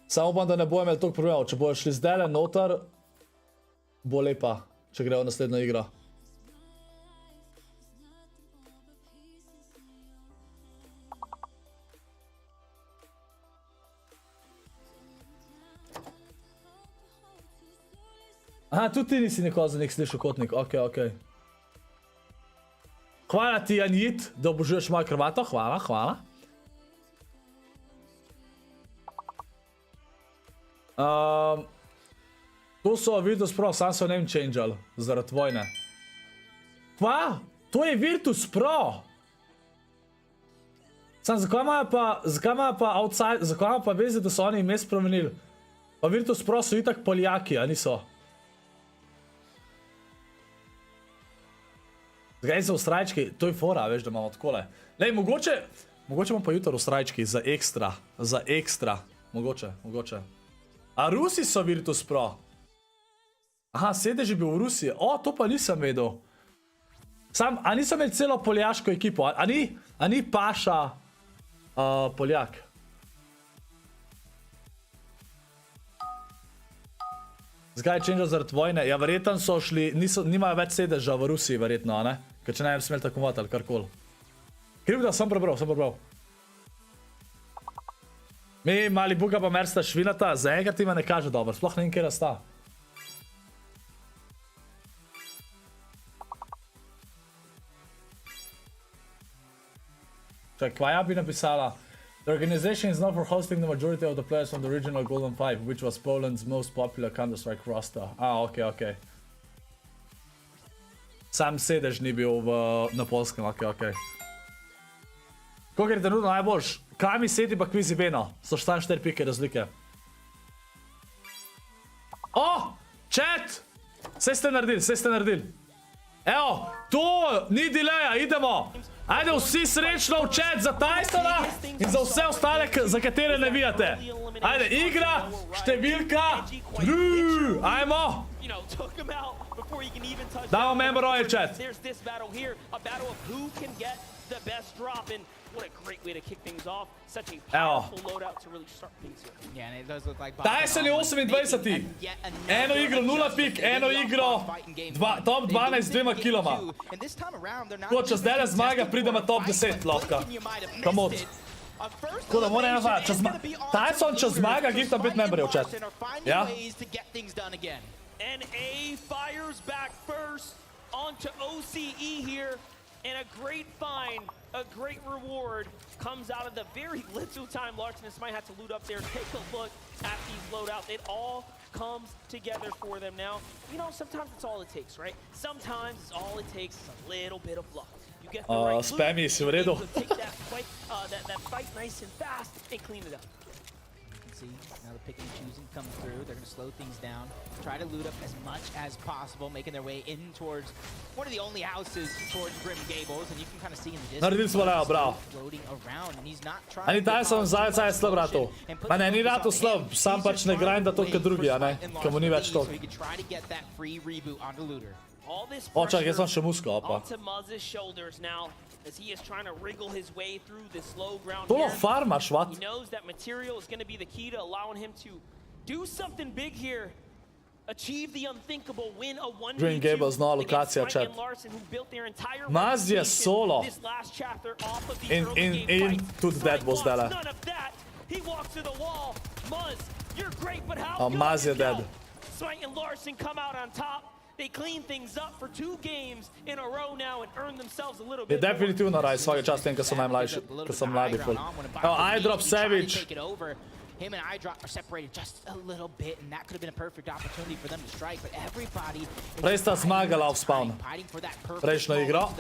Speaker 7: Samo upam, da ne bo imel toliko problemov. Če bojo šli zdajle noter, bo lepa, če grejo v naslednjo igro. Aha, tudi ti nisi nikoli za nek slišal kotnik, okej. Hvala ti, Janit, da obožuješ mojo krvato, hvala. To so Virtus Pro, sam so name changeali, zaradi vojne. Kva? To je Virtus Pro! Sam, zakaj imajo pa outside, zakaj imajo pa veze, da so oni ime spremenili? Pa Virtus Pro so itak Poljaki, a niso? Zgaj se v strajčki, to je fora, veš, da imamo takole. Lej, mogoče imamo pa jutro v strajčki, za ekstra, mogoče. A Rusi so Virtus Pro? Aha, sedež je bil v Rusiji, to pa nisem vedel. Sam, a nisem imel celo poljaško ekipo, a ni Paša Poljak? Zakaj je changeal zaradi vojne? Ja, verjetno so šli, nimajo več sedeža v Rusiji, verjetno, a ne? Ker če ne bi smeli tako mat ali karkoli. Krivda, sem prebral. Mi, mali buga pa mersta švinata, zaenkrat ima ne kaže dobro, sploh ne vem, kjer sta. Čak, kvaja bi napisala? The organization is known for hosting the majority of the players from the original Golden Five, which was Poland's most popular Counter-Strike roster. Ok. Sam sedež ni bil na polskem, ok. Koga je trenutno najboljš? Kami Seti pa Kvizi Veno. So šta 4 pike razlike. O! Chat! Vse ste naredili. Evo, to ni dileja, idemo! Ajde vsi srečno v chat za Tysona in za vse ostale, za katere navijate. Ajde, igra, številka, ajmo! Damo member royal chat. Evo. Tyson je 28. Eno igro 0 pik, eno igro top 12 z 2 kiloma. Ko če zdaj zmaga, pridemo top 10 lahko. Kamot. Tako da mora eno Tyson, če zmaga, giftam 5 memberjev chat. Ja?
Speaker 4: And A fires back first onto OCE here, and a great find, a great reward comes out of the very little time Larsenus might have to loot up there. Take a look at these loadouts. It all comes together for them now. You know, sometimes it's all it takes, right? Sometimes all it takes is a little bit of luck. You get the right loot,
Speaker 7: spammy si v redu.
Speaker 4: take that fight nice and fast and clean it up.
Speaker 12: See, now the picking and choosing comes through. They're going to slow things down, try to loot up as much as possible, making their way in towards one of the only houses towards Grim Gables, and you can kind of see in the distance floating around, and he's not trying.
Speaker 7: Ani Tyson zajca je slab ratov. Ma ne, ni ratov slab, sam pač ne grinda toliko drugi, a ne? Ker mu ni več toliko. O, čak, jaz sem še musko, opa.
Speaker 4: As he is trying to wriggle his way through this low ground
Speaker 7: To
Speaker 4: here.
Speaker 7: farmaš, what?
Speaker 4: He knows that material is going to be the key to allowing him to do something big here. Achieve the unthinkable, win a 1v2
Speaker 7: Green Gables, no lokacija, chat. Maz je solo. In tudi dead bo zdajle.
Speaker 4: He walks to the wall. Muz, you're great, but how
Speaker 7: A Maz je dead.
Speaker 4: Smite and Larson come out on top. They clean things up for 2 games in a row now and earn themselves a little
Speaker 7: Je
Speaker 4: bit.
Speaker 7: definitivno raj, svake čast tem, ko so najmlajši, ko so mladi ful. Evo, iDrop Savage.
Speaker 12: Him and iDrop are separated just a little bit, and that could have been a perfect opportunity for them to strike, but everybody is
Speaker 7: Prej sta zmagala off spawn. Prejšnjo igro.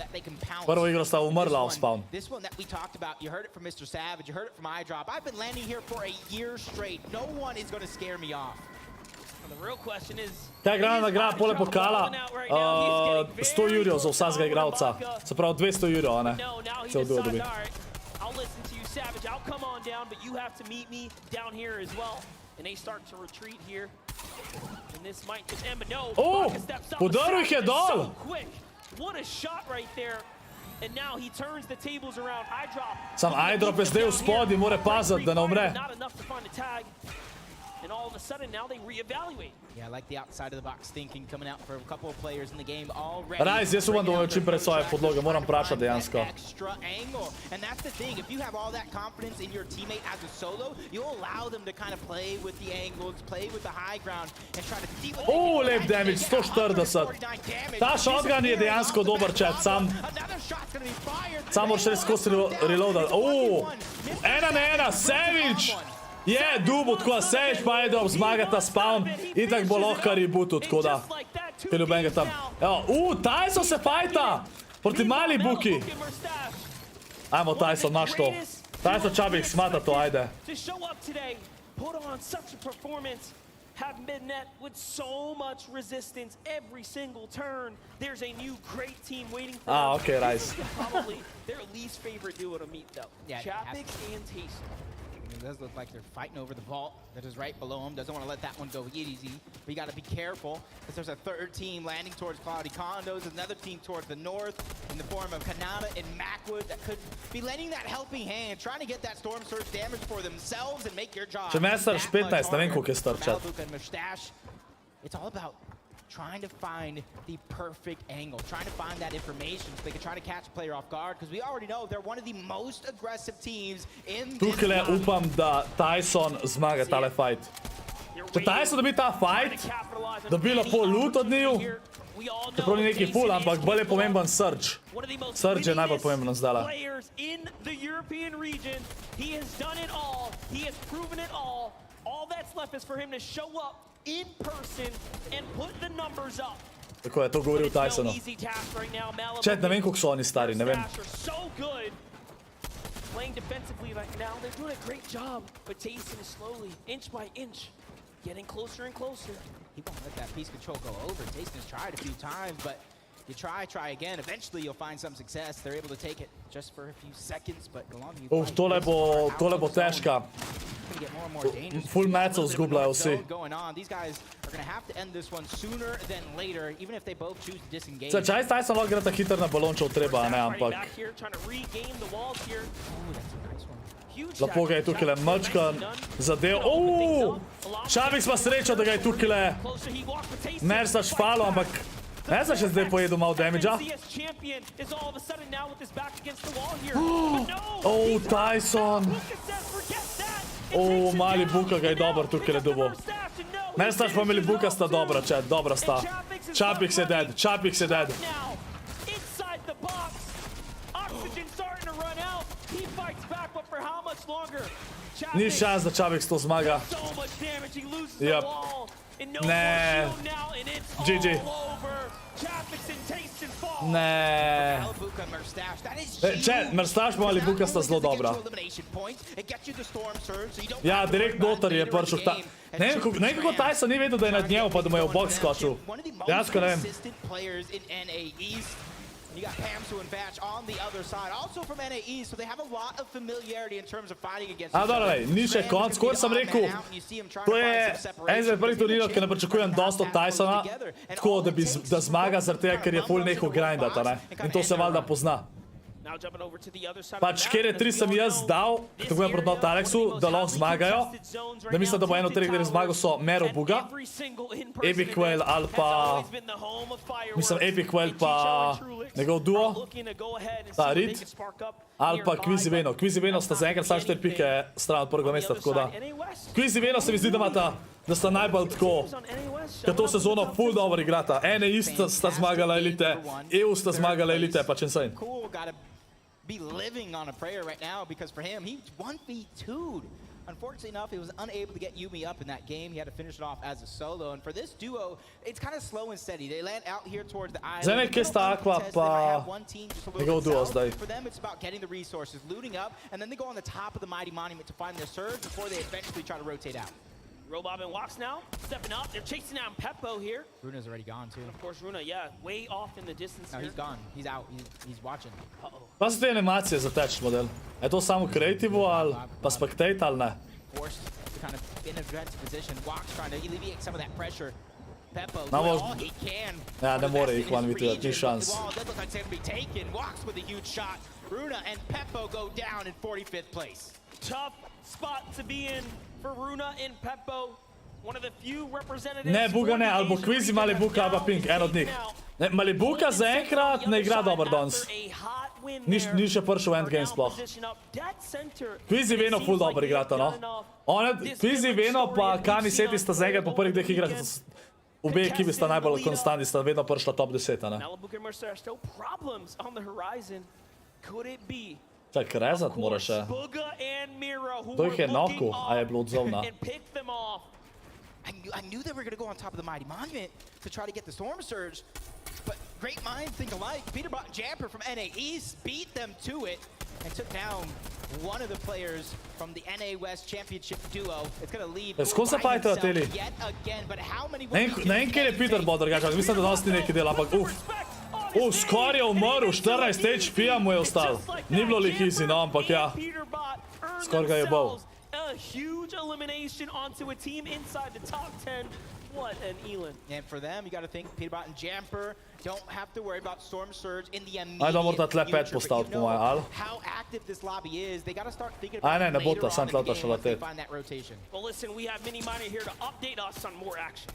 Speaker 7: Prvo igro sta umrla off spawn.
Speaker 12: This one that we talked about, you heard it from Mr. Savage, you heard it from iDrop. I've been landing here for a year straight. No one is going to scare me off.
Speaker 4: The real question is,
Speaker 7: Ta igrana nagrada pole pokala 100 jurjev za vsakega igralca. Se pravi 200 jurjev, a ne? Cel duo dobi.
Speaker 4: I'll listen to you, Savage. I'll come on down, but you have to meet me down here as well. And they start to retreat here. And this might just end, but no.
Speaker 7: Oh, podaril jih je dol.
Speaker 4: So quick. What a shot right there. And now he turns the tables around. iDrop.
Speaker 7: Sam iDrop je zdaj v spodi, mora paziti, da ne umre.
Speaker 4: Not enough to find a tag. And all of a sudden now they reevaluate.
Speaker 12: Yeah, I like the outside of the box thinking coming out for a couple of players in the game already.
Speaker 7: Rajz, jaz upam, da bojo čim pred svoje podloge, moram vprašati dejansko.
Speaker 12: Extra angle. And that's the thing, if you have all that confidence in your teammate as a solo, you'll allow them to kind of play with the angles, play with the high ground and try to see what
Speaker 7: Lep damage, 140. Ta shotgun je dejansko dober chat, sam moraš res skozi reloadati. 1 na 1, Savage! Je, dubo, tako da Savage pa iDrop zmagata spawn, itak bo lahko rebootu, tako da. Kaj ljubenega tam. Evo, Tyson se fajta! Proti mali buki. Ajmo Tyson, naš to. Tyson Čabik smata to, ajde.
Speaker 4: To show up today, put on such a performance, have Midnet with so much resistance every single turn. There's a new great team waiting for them.
Speaker 7: Okay, nice.
Speaker 4: Probably their least favorite duo to meet, though.
Speaker 12: Yeah,
Speaker 4: Chapik and Tayson.
Speaker 12: It does look like they're fighting over the vault that is right below him. Doesn't want to let that one go easy. But you got to be careful because there's a third team landing towards Cloudy Condos, another team towards the north in the form of Kanata and Macwood that could be lending that helping hand, trying to get that Storm Surge damage for themselves and make your job.
Speaker 7: Če me je star 15, ne vem koliko je star chat.
Speaker 12: it's all about trying to find the perfect angle, trying to find that information so they can try to catch a player off guard, because we already know they're one of the most aggressive teams in this
Speaker 7: Tukaj upam, da Tyson zmaga tale fight. Če Tyson dobi ta fight, dobi lepo loot od njiju, čeprav ni neki full, ampak bolj je pomemben Surge. Surge je najbolj pomemben zdala. Tako je to govoril Tysonu. Chat, ne vem, koliko so oni stari, ne vem.
Speaker 4: Playing defensively right now, they're doing a great job, but Tyson is slowly, inch by inch, getting closer and closer.
Speaker 12: He won't let that piece control go over. Tyson has tried a few times, but you try again. Eventually, you'll find some success. They're able to take it just for a few seconds, but the longer you fight,
Speaker 7: tole bo težka. Full matchov zgubljajo vsi. Čaj Tyson lahko gre ta hiter na balončev treba, ne, ampak... Lepo ga je tukaj mačkan zadev. Čavik sva sreča, da ga je tukaj Mersaš falo, ampak Mersaš je zdaj pojedel malo damage-a. Tyson! Mali buka ga je dober tukaj dobil. Mersaš pa mali buka sta dobra, chat, dobra sta. Čapik se dead, Čapik se dead. Ni šans, da Čavik s to zmaga. Yep. Ne. GG. Ne. Chat, Mersaš pa mali buka sta zelo dobra. Ja, direkt noter je prišel ta... Ne vem, kako Tyson ni vedel, da je nad njemu, pa da mu je v box skočil. Dejansko ne vem.
Speaker 12: You got Pamsu and Batch on the other side, also from NAE, so they have a lot of familiarity in terms of fighting against each other.
Speaker 7: Ni še konc, skor sem rekel, to je en izmed prvih turnirov, ki ne pričakujem dosti od Tysona, tako da zmaga zaradi tega, ker je full nehal grindata, ne? In to se valjda pozna. Pač, kjer je 3 sem jaz dal, tako je proti not Alexu, da lahko zmagajo, da mislim, da bo eno od 3, kjer je zmagal, so Mero Buga, Epic Whale ali pa... Mislim, Epic Whale pa njegov duo, ta Reed, ali pa Quizy Veno. Quizy Veno sta zaenkrat samo 4 pike stran od prvega mesta, tako da... Quizy Veno se mi zdi, da sta najbolj tako, ker to sezono full dobro igrata. NAE sta zmagala elite, EU sta zmagala elite, pač insane.
Speaker 12: Be living on a prayer right now, because for him, he 1v2'd. Unfortunately enough, he was unable to get Yumi up in that game. He had to finish it off as a solo. And for this duo, it's kind of slow and steady. They land out here towards the island.
Speaker 7: Zdaj kje sta Aqua pa njegov duo zdaj.
Speaker 12: For them, it's about getting the resources, looting up, and then they go on the top of the Mighty Monument to find their surge before they eventually try to rotate out.
Speaker 4: Robot and Walks now, stepping up. They're chasing down Peppo here.
Speaker 12: Runa's already gone too.
Speaker 4: And of course, Runa, yeah, way off in the distance.
Speaker 12: No, he's gone. He's out. He's watching.
Speaker 7: Pa so te animacije za Attached model? Je to samo creative ali pa spectate ali ne?
Speaker 12: Forced to kind of in a defensive position. Walks trying to alleviate some of that pressure. Peppo
Speaker 7: doing
Speaker 12: all he can.
Speaker 7: Ja, ne more jih 1v2, ni šans.
Speaker 12: Walks with a huge shot. Runa and Peppo go down in 45th place.
Speaker 4: Tough spot to be in for Runa and Peppo. One of the few representatives.
Speaker 7: Ne, Buga ne, ali bo Quizy, Malibuka ali pa Pink, en od njih. Ne, Malibuka zaenkrat ne igra dober danes. Ni še prišel v endgame sploh. Quizy Veno full dobro igrata, no. Quizy Veno pa Kami Seti sta zaenkrat po prvih 2 igrah. Obe ekipi sta najbolj konstantni, sta vedno prišla top 10, ne. Čak, rezat mora še. Kdo jih je knockal, a je bilo odzovna?
Speaker 12: I knew they were going to go on top of the Mighty Monument to try to get the Storm Surge, but great minds think alike. Peterbot and Jamper from NA East beat them to it and took down one of the players from the NA West Championship duo. It's going to leave by himself yet again, but how many...
Speaker 7: Ne vem, kjer je Peterbot drugače, mislim, da danes ni neki del, ampak skor je umrl, 14 HP-a mu je ostal. Ni bilo lih easy, no, ampak ja. Skor ga je bol.
Speaker 4: A huge elimination onto a team inside the top 10. What an Elin.
Speaker 12: And for them, you got to think Peterbot and Jamper don't have to worry about Storm Surge in the immediate
Speaker 7: Ajde, morda tle 5 postaviti po moje, ali?
Speaker 12: How active this lobby is, they got to start thinking about
Speaker 7: ne bo ta, sam tle
Speaker 12: find that rotation.
Speaker 4: Well, listen, we have Mini Miner here to update us on more action.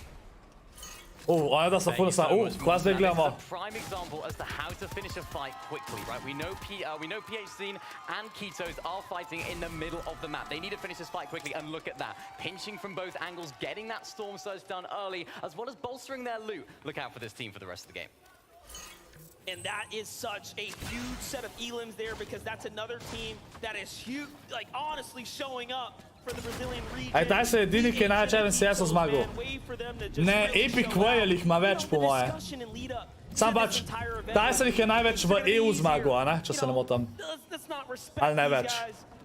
Speaker 7: Ona da sam puno sam. Koja zdaj gledamo?
Speaker 2: Prime example as to how to finish a fight quickly, right? We know PH and Ketos are fighting in the middle of the map. They need to finish this fight quickly, and look at that. Pinching from both angles, getting that storm surge done early, as well as bolstering their loot. Look out for this team for the rest of the game.
Speaker 4: And that is such a huge set of elims there, because that's another team that is huge, like honestly showing up for the Brazilian region.
Speaker 7: Aj, taj se edini, ki je največ NCS-ov zmagal. Ne, Epic Whale jih ima več, po moje. Sam pač, Tyson jih je največ v EU zmagal, a ne? Če se ne motam. Ali ne več.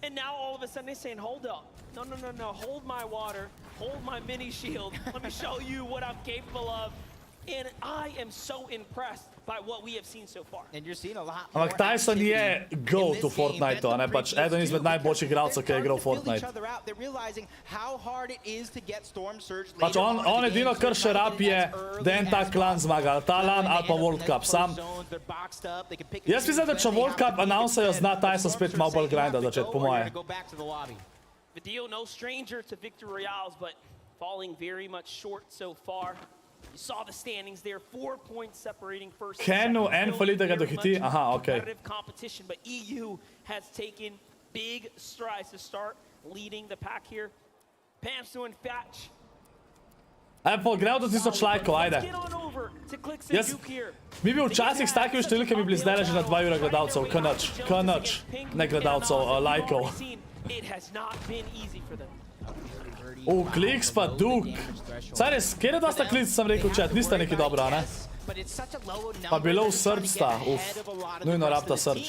Speaker 4: And now all of a sudden they're saying, hold up. No, hold my water, hold my mini shield. Let me show you what I'm capable of. And I am so impressed by what we have seen so far.
Speaker 12: And you're seeing a lot.
Speaker 7: Ampak Tyson je go to Fortnite, a ne pač eden izmed najboljših igralcev, ki je igral Fortnite. Pač on edino, kar še rab je, da en tak klan zmaga, ta LAN ali pa World Cup. Sam, jaz mislim, da če World Cup announcejo, zna Tyson spet malo bolj grinda začeti, po moje.
Speaker 4: Video no stranger to victory royales, but falling very much short so far. You saw the standings there, 4 points separating first.
Speaker 7: Kenu en fali, da ga dohiti. Aha, okej.
Speaker 4: Competition, but EU has taken big strides to start leading the pack here. Pam's doing fetch.
Speaker 7: Ajde, pogledal do 1000 lajkov, ajde. Jaz, mi bi včasih s takimi številkami bili zdaj že na 2 ure gledalcev, kanač, ne gledalcev, lajkov.
Speaker 4: It has not been easy for them.
Speaker 7: Kliks pa Duk. Saj res, kjer je dosta klic, sem rekel, chat, nista neki dobro, ne? Pa bilo v Srb sta, nujno rabta Srb.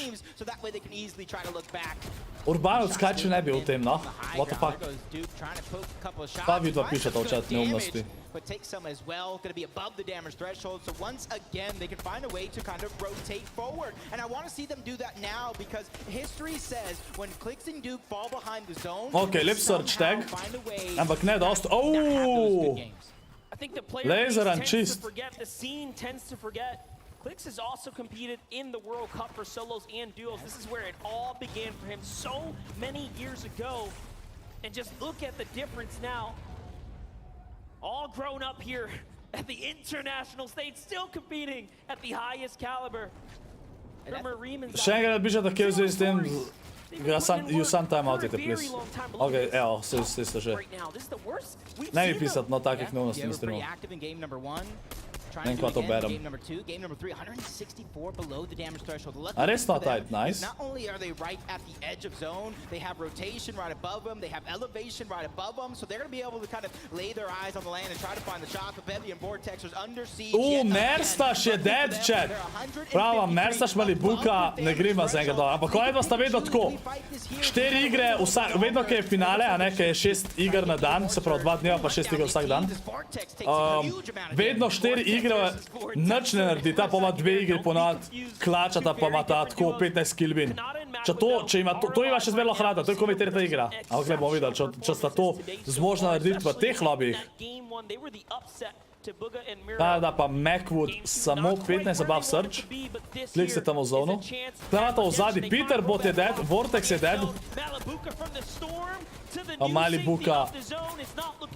Speaker 7: Urbanoc, kaj če ne bi v tem, no? What the fuck? Pa vidva pišeta v chat neumnosti.
Speaker 12: But take some as well, going to be above the damage threshold, so once again they can find a way to kind of rotate forward, and I want to see them do that now, because history says when Clix and Duke fall behind the zone,
Speaker 7: okay, lip search tag, ampak ne dost,
Speaker 4: I think the player tends to forget, the scene tends to forget. Clix has also competed in the World Cup for solos and duos. This is where it all began for him so many years ago, and just look at the difference now. All grown up here at the international stage, still competing at the highest caliber.
Speaker 7: Še enkrat bi že tako v zvezi s tem, you some time out it, please. Ok, evo, se ste že. Ne mi pisat, no takih neumnosti ne streamu. Ne kva to berem. A res not tight, nice.
Speaker 12: Not only are they right at the edge of zone, they have rotation right above them, they have elevation right above them, so they're going to be able to kind of lay their eyes on the land and try to find the shots, but Bevy and Vortex are under siege.
Speaker 7: Merstaš je dead, chat. Prava, Merstaš Malibuka ne grima z enega dole, ampak ova sta vedno tako. 4 igre, vedno kaj je finale, a ne, kaj je 6 iger na dan, se pravi 2 dneva pa 6 iger vsak dan. Vedno 4 igre nič ne naredi, ta pa ima 2 igri ponad, klačata pa ima ta tako 15 killbin. Če ima, to ima še zmerno hrata, to je komaj 3 igra. Ampak ne bomo videli, če sta to zmožna narediti v teh lobijih. Da pa Macwood samo 15 above search. Clix je tam v zonu. Tam ima to v zadnji, Peter Bot je dead, Vortex je dead. Malibuka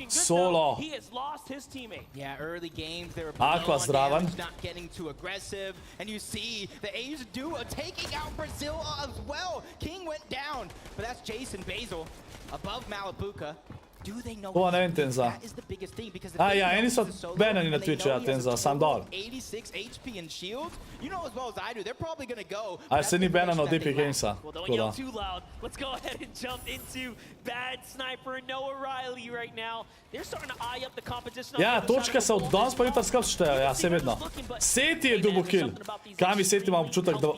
Speaker 7: solo. Aqua zdraven.
Speaker 12: And you see the A's duo taking out Brazil as well. King went down, but that's Jason Basil above Malibuka.
Speaker 7: To ne vem Tenza. A ja, eni so banani na Twitchu, ja, Tenza, sam dol. A se ni banan od Epic Gamesa.
Speaker 4: Let's go ahead and jump into Bad Sniper and Noah Riley right now. They're starting to eye up the competition.
Speaker 7: Ja, točke se od danes pa jutra skrb štejo, ja, se vedno. Seti je dubo kill. Kami Seti ima občutek, da...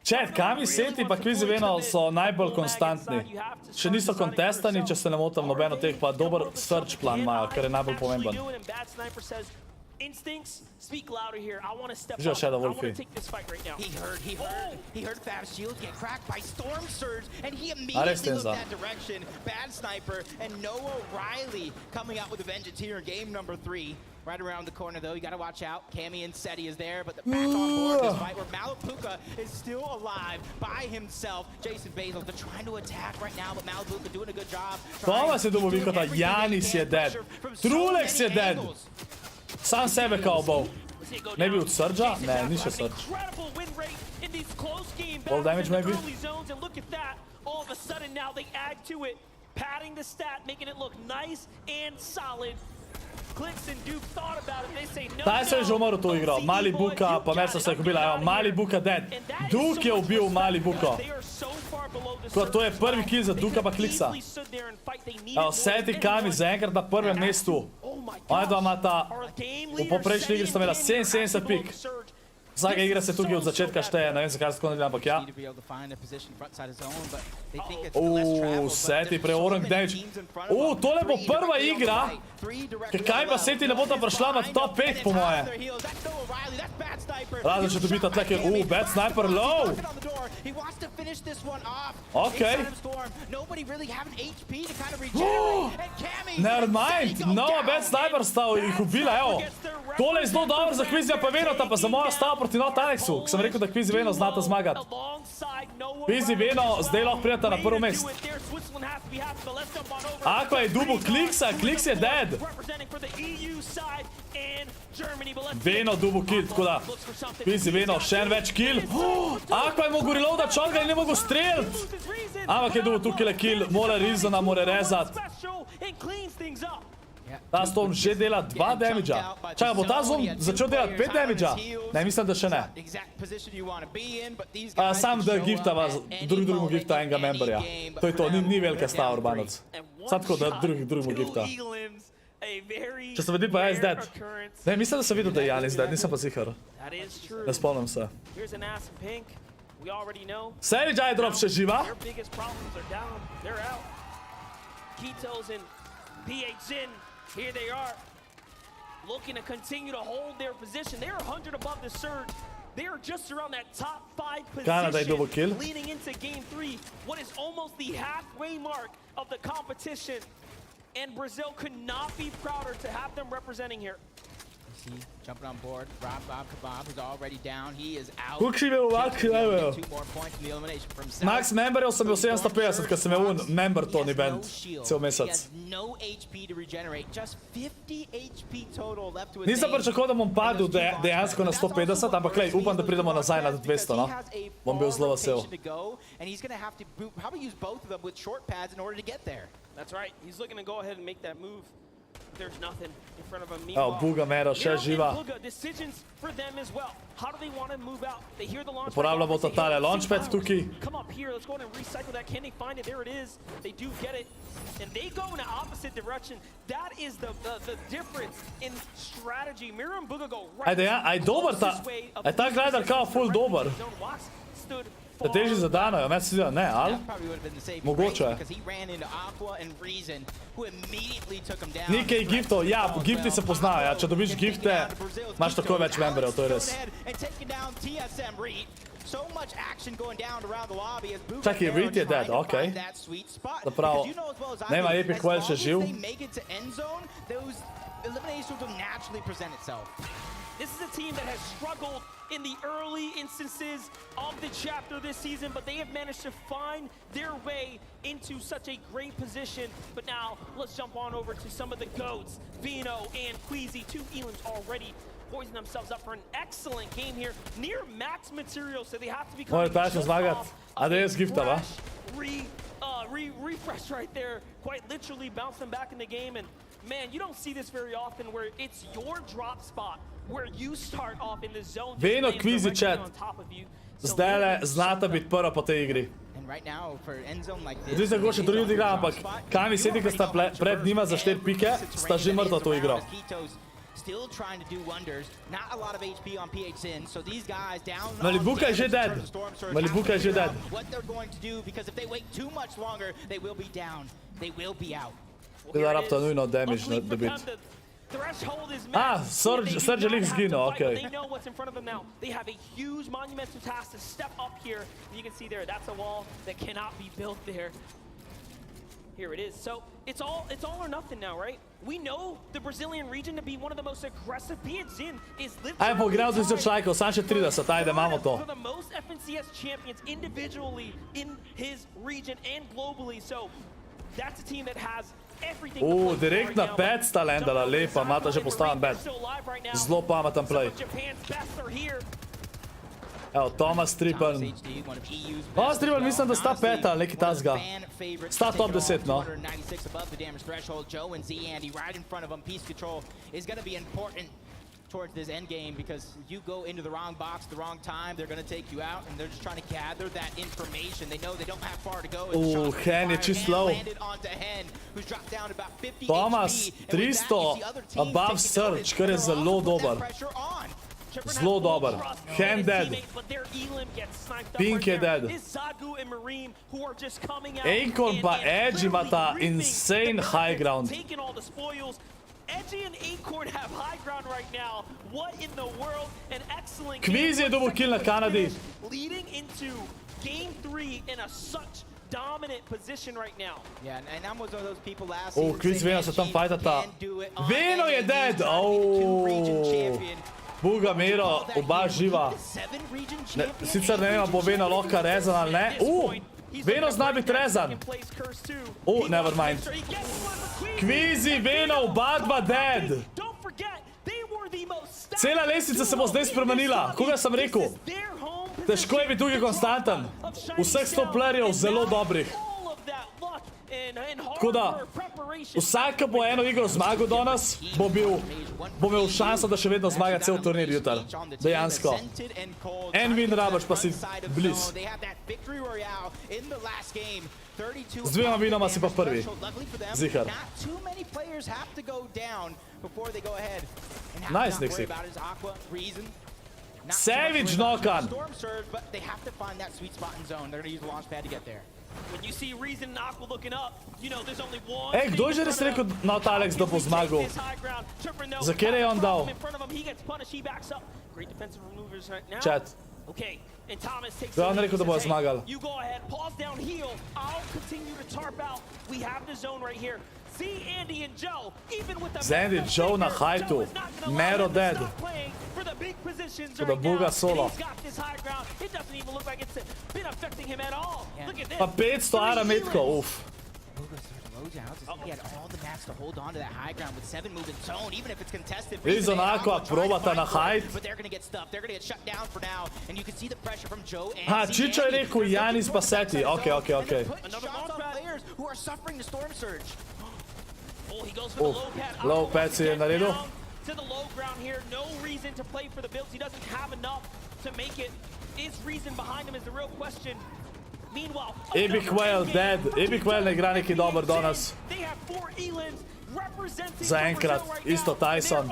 Speaker 7: Chat, Kami, Seti pa Kvizi Veno so najbolj konstantni. Še niso kontestani, če se ne motam, nobeno teh pa dober search plan imajo, kar je najbolj pomemben.
Speaker 4: Instincts speak louder here. I want to step
Speaker 7: up. I
Speaker 4: want to take this fight right now.
Speaker 12: He heard Fab's shield get cracked by Storm Surge, and he immediately looked that direction. Bad Sniper and Noah Riley coming out with a vengeance here in game number 3. Right around the corner, though, you got to watch out. Cami and Seti is there, but back on board this fight where Malibuka is still alive by himself. Jason Basil, they're trying to attack right now, but Malibuka doing a good job.
Speaker 7: Toma se dobo vikota, Janis je dead. Trulex je dead. Sam sebe kao bol. Ne bi od Surge'a? Ne, ni še Surge. Ball damage maybe?
Speaker 4: All of a sudden now they add to it, padding the stat, making it look nice and solid. Clicks and Duke thought about it. They say no.
Speaker 7: Tyson je že umrl to igro. Mali Buka, pa Mersa se je ubila. Evo, Mali Buka dead. Duke je ubil Mali Buko. To je prvi kill za Duka pa Kliksa. Evo, Seti Kami zaenkrat na prvem mestu. Ona dva imata, v poprejšnji igri sta imela 77 pik. Vsaka igra se tukaj od začetka šteje, ne vem zakaj se tako ne, ampak ja. Seti preorang damage. Tole bo prva igra, kaj pa Seti ne bo ta prišla med top 5 po moje. Razen če dobita tle, ker bad sniper low. Okej. Never mind, nova bad sniper sta jih ubila, evo. Tole je zelo dobro za Quizija pa Venota, pa za moja stava proti Not Alexu, ko sem rekel, da Quizi Veno znata zmagati. Quizi Veno zdaj lahko prijeta na prvo mest. Aqua je dubo Kliksa, Kliks je dead. Veno dubo kill, tako da Quizi Veno še en več kill. Aqua je mogo reloadat shotgun in ne mogo streljati. Ampak je dubo tukaj kill, mora Rizona, mora rezat. Ta Storm že dela 2 damage-a. Čakaj, bo ta Storm začel delati 5 damage-a? Ne, mislim, da še ne. Sam da giftava, drugemu gifta enega memberja. To je to, ni velika stava Urbanoc. Sam tako, da drugemu gifta. Če se vidi pa je dead. Ne, mislim, da sem videl, da je Janis dead, nisem pa zihar. Ne spomnim se. Savage Eye Drop še živa.
Speaker 4: Here they are, looking to continue to hold their position. They're 100 above the surge. They are just around that top 5 position leading into game 3. What is almost the halfway mark of the competition. And Brazil could not be prouder to have them representing here.
Speaker 12: Jumping on board, Bob Kebab is already down. He is out.
Speaker 7: Koliko si imel ovak, evo. Max memberjev sem imel 750, kad sem imel member Tony Band cel mesec. Nisem pričakoval, da bom padel dejansko na 150, ampak lej, upam, da pridemo nazaj na 200, no. Bom bil zelo vesel.
Speaker 4: That's right. He's looking to go ahead and make that move. There's nothing in front of him.
Speaker 7: Evo, Buga Mero še živa. Uporabljamo totale launchpad tukaj.
Speaker 4: Come up here, let's go ahead and recycle that. Can they find it? There it is. They do get it. And they go in the opposite direction. That is the difference in strategy. Mira and Buga go right.
Speaker 7: Aj dober ta, aj ta glider kao full dober. Da teži zadanajo, meni se zdi, ne, ali? Mogoče je. Nekaj giftov, ja, gifti se poznajo, ja, če dobiš gifte, imaš tako več memberjev, to je res. Čakaj, Reed je dead, okej. Zapravo, nema Epic Well še živ.
Speaker 4: This is a team that has struggled in the early instances of the chapter this season, but they have managed to find their way into such a great position. But now, let's jump on over to some of the GOATs. Vino and Queasy, 2 Elims already poising themselves up for an excellent game here. Near max material, so they have to be coming just off refresh right there. Quite literally bounce them back in the game. And man, you don't see this very often where it's your drop spot, where you start off in the zone.
Speaker 7: Vino, Queasy, chat. Zdajle znata biti prva po tej igri. Zdaj se kako še drugi odigra, ampak Kami Seti, ki sta pred njima za 4 pike, sta že mrtva to igro.
Speaker 12: Still trying to do wonders. Not a lot of HP on PHN, so these guys down.
Speaker 7: Malibuka je že dead. Malibuka je že dead.
Speaker 12: What they're going to do, because if they wait too much longer, they will be down. They will be out.
Speaker 7: Gleda rapta nujno damage na debit. Surge League zginil, okej.
Speaker 4: They know what's in front of them now. They have a huge monumental task to step up here. You can see there, that's a wall that cannot be built there. Here it is. So it's all or nothing now, right? We know the Brazilian region to be one of the most aggressive. PHN is living.
Speaker 7: Aj pogledal sem se čajko, sam še 30, ajde, imamo to.
Speaker 4: For the most FNCS champions individually in his region and globally. So That's a team that has everything to play for
Speaker 7: Direkt na
Speaker 4: right now,
Speaker 7: pet sta landala, lepa, Mata že postavim bed. Zelo pameten play.
Speaker 4: Japan's best are here.
Speaker 7: Evo, Thomas Trippen. Thomas Trippen mislim, da sta peta ali neki tasga. Sta top 10, no.
Speaker 12: 96 above the damage threshold. Joe and Z Andy right in front of him. Piece control is going to be important towards this end game because you go into the wrong box, the wrong time, they're going to take you out and they're just trying to gather that information. They know they don't have far to go.
Speaker 7: Hen je čist low. Thomas, 300 above surge, kar je zelo dober. Zelo dober. Hen dead. Pink je dead. Acorn pa Edge imata insane high ground.
Speaker 4: Edgy and Acorn have high ground right now. What in the world? An excellent
Speaker 7: Kviz je dobil kill na Kanadi.
Speaker 4: Leading into game 3 in a such dominant position right now.
Speaker 12: Yeah, and that was one of those people last
Speaker 7: season. Kviz Veno se tam fightata. Veno je dead. Buga Miro, oba živa. Sicer ne vem, bo Veno lahko rezan ali ne. Veno zna biti rezan. Never mind. Kvizi, Veno, oba dva dead. Cela lesnica se bo zdaj spremenila. Koga sem rekel? Težko je biti tukaj konstanten. Vseh 100 playerjev zelo dobrih. Tako da, vsak, ki bo eno igro zmagal danes, bo imel šanso, da še vedno zmaga cel turnir jutar. Dejansko. En win rabaš, pa si bliz. Z dvema winoma si pa prvi. Zihar. Nice, Nixie. Savage knockan.
Speaker 4: When you see Reason and Aqua looking up, you know there's only one.
Speaker 7: Kdo je že res rekel Not Alex, da bo zmagal? Za kjer je on dal? Chat. Kdo je on rekel, da bo zmagal?
Speaker 4: You go ahead, pause down, heal. I'll continue to tarp out. We have the zone right here. See Andy and Joe, even with the
Speaker 7: Andy and Joe na hajtu. Mero dead.
Speaker 4: For the big positions
Speaker 7: right Buga solo.
Speaker 4: He's got this high ground. It doesn't even look like it's been affecting him at all. Look at this.
Speaker 7: Pa 500 ara metko, uf.
Speaker 12: He had all the mats to hold on to that high ground with 7 moving zone, even if it's contested.
Speaker 7: Reason Aqua probata na height.
Speaker 12: But they're going to get stuffed. They're going to get shut down for now. And you can see the pressure from Joe and
Speaker 7: Čičo je rekel Janis Paseti. Okay.
Speaker 12: Another shots on players who are suffering the storm surge.
Speaker 4: Oh, he goes for the low pad.
Speaker 7: Low pad si je naredil.
Speaker 4: To the low ground here. No reason to play for the builds. He doesn't have enough to make it. Is Reason behind him is the real question. Meanwhile,
Speaker 7: Epic Whale dead. Epic Whale ne igra neki dober danes. Zaenkrat, isto Tyson.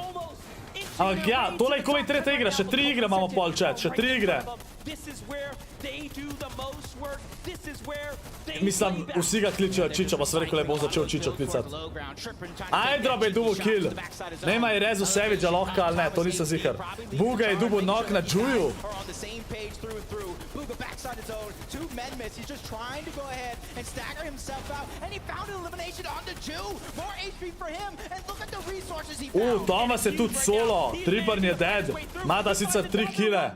Speaker 7: Ampak ja, tole je komaj tretja igra, še 3 igre imamo pol chat, še 3 igre. Mislim, vsi ga kličejo Čičo, pa sem rekel, le bom začel Čičo klicati. Aydrob je dubo kill. Nema je rezu Savage lahko ali ne, to nisem zihar. Buga je dubo knock na Juju. Thomas je tudi solo. Trippen je dead. Mada sicer 3 kile.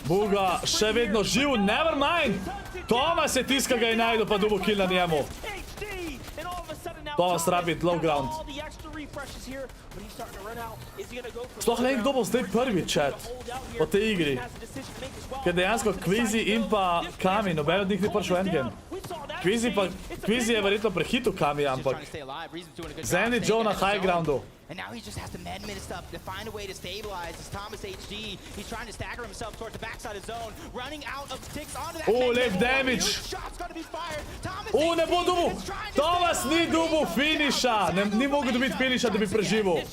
Speaker 7: Buga, še vedno živ, never mind. Thomas je tiska ga je najdel, pa dubo kill na njemu. Thomas rabi low ground. Sploh ne kdo bo zdaj prvi chat po tej igri. Ker dejansko Kvizi in pa Kami, noben od njih ni prišel endgame. Kvizi je verjetno prehitil Kami, ampak Zandy Joe na high groundu.
Speaker 12: And now he just has to man-mid stuff to find a way to stabilize this Thomas HD. He's trying to stagger himself towards the backside of zone, running out of ticks onto that.
Speaker 7: Left damage.
Speaker 12: Shot's gonna be fired.
Speaker 7: Ne bo dubu. Thomas ni dubu finisha. Ni mogel dobiti finisha, da bi preživel.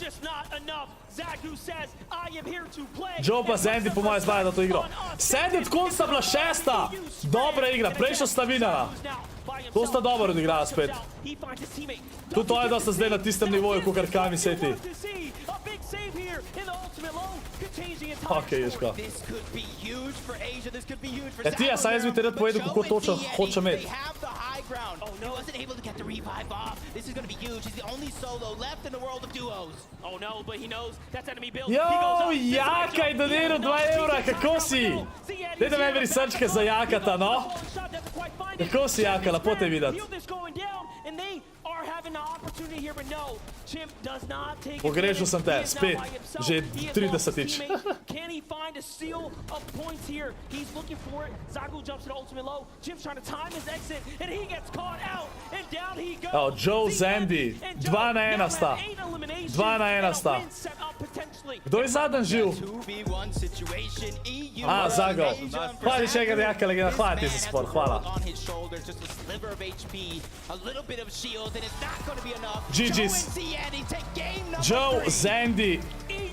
Speaker 7: Joe pa Zandy po moje zvaja za to igro. Sandy konc sta bila 6. Dobra igra, prejšnja sta vinala. To sta dobro odigrala spet. Tudi to je, da sta zdaj na tistem nivoju, kakor Kami seti. Ok, Jusko. Ti, saj jaz bi ti rad povedal, kako točno hoče imeti.
Speaker 12: background. Oh, no. He wasn't able to get the revive off. This is going to be huge. He's the only solo left in the world of duos.
Speaker 4: Oh no, but he knows that's enemy build.
Speaker 7: Jo, Jaka je doniral 2 evra, kako si? Dajte me veri srčke za Jakata, no? Kako si, Jaka, lepo te videti. Pogrešal sem te, spet, že 30-tič.
Speaker 4: Can he find a seal of points here? He's looking for it. Zagu jumps to the ultimate low. Jim's trying to time his exit, and he gets caught out, and down he goes.
Speaker 7: Oh, Joe, Zandy, 2 na 1 sta. 2 na 1 sta. Kdo je zadnji živ? A, Zago. Hvala še enkrat, Jaka, legenda. Hvala ti za spor, hvala. GG's. Joe, Zandy,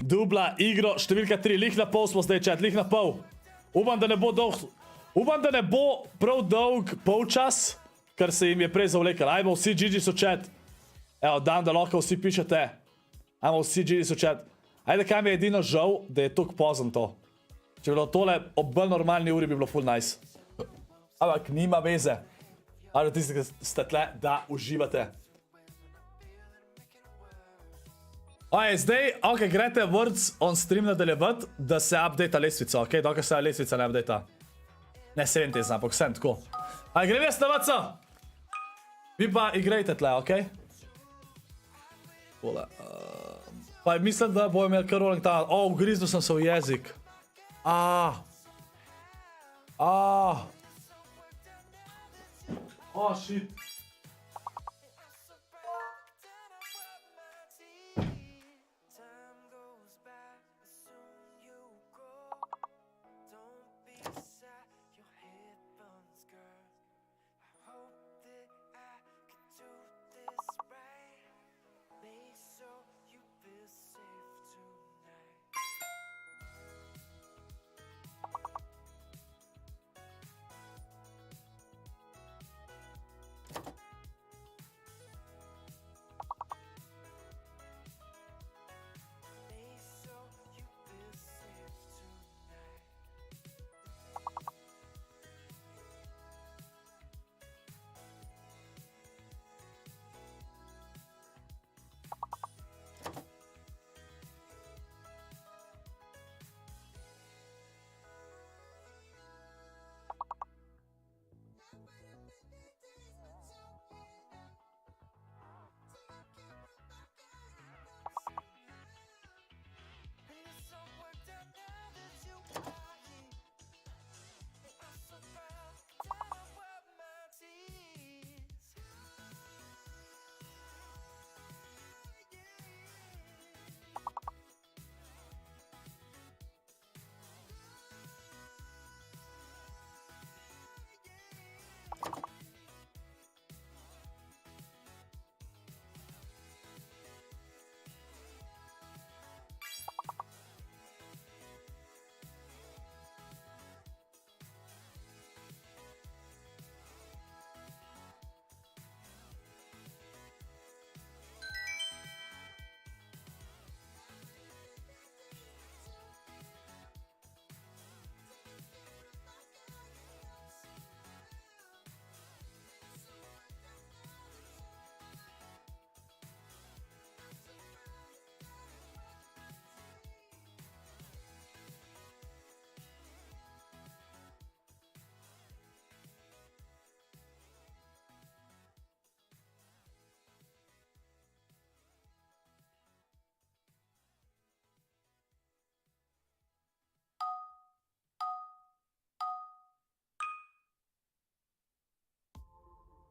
Speaker 7: dubla, igro, številka 3, lih na pol smo zdaj, chat, lih na pol. Upam, da ne bo dolg, upam, da ne bo prav dolg polčas, ker se jim je prej zavlekal. Ajmo vsi GG's v chat. Evo, dan, da lahko vsi pišete. Ajmo vsi GG's v chat. Ajde, kaj mi je edino žal, da je toliko pozno to. Če bi bilo tole ob bolj normalni uri, bi bilo full nice. Ampak nima veze. Ajde, tisti, ki ste tle, da uživate. Oje, zdaj, ok, grete Words on stream nadaljevati, da se updata lestvica, ok? Dokaj se lestvica ne updata. Ne, 70, ampak vsem tako. Ajde, grem jaz na VC. Vi pa igrajte tle, ok? Tole. Pa mislim, da bo imel kar rolling ta. O, ugriznil sem se v jezik. O, shit.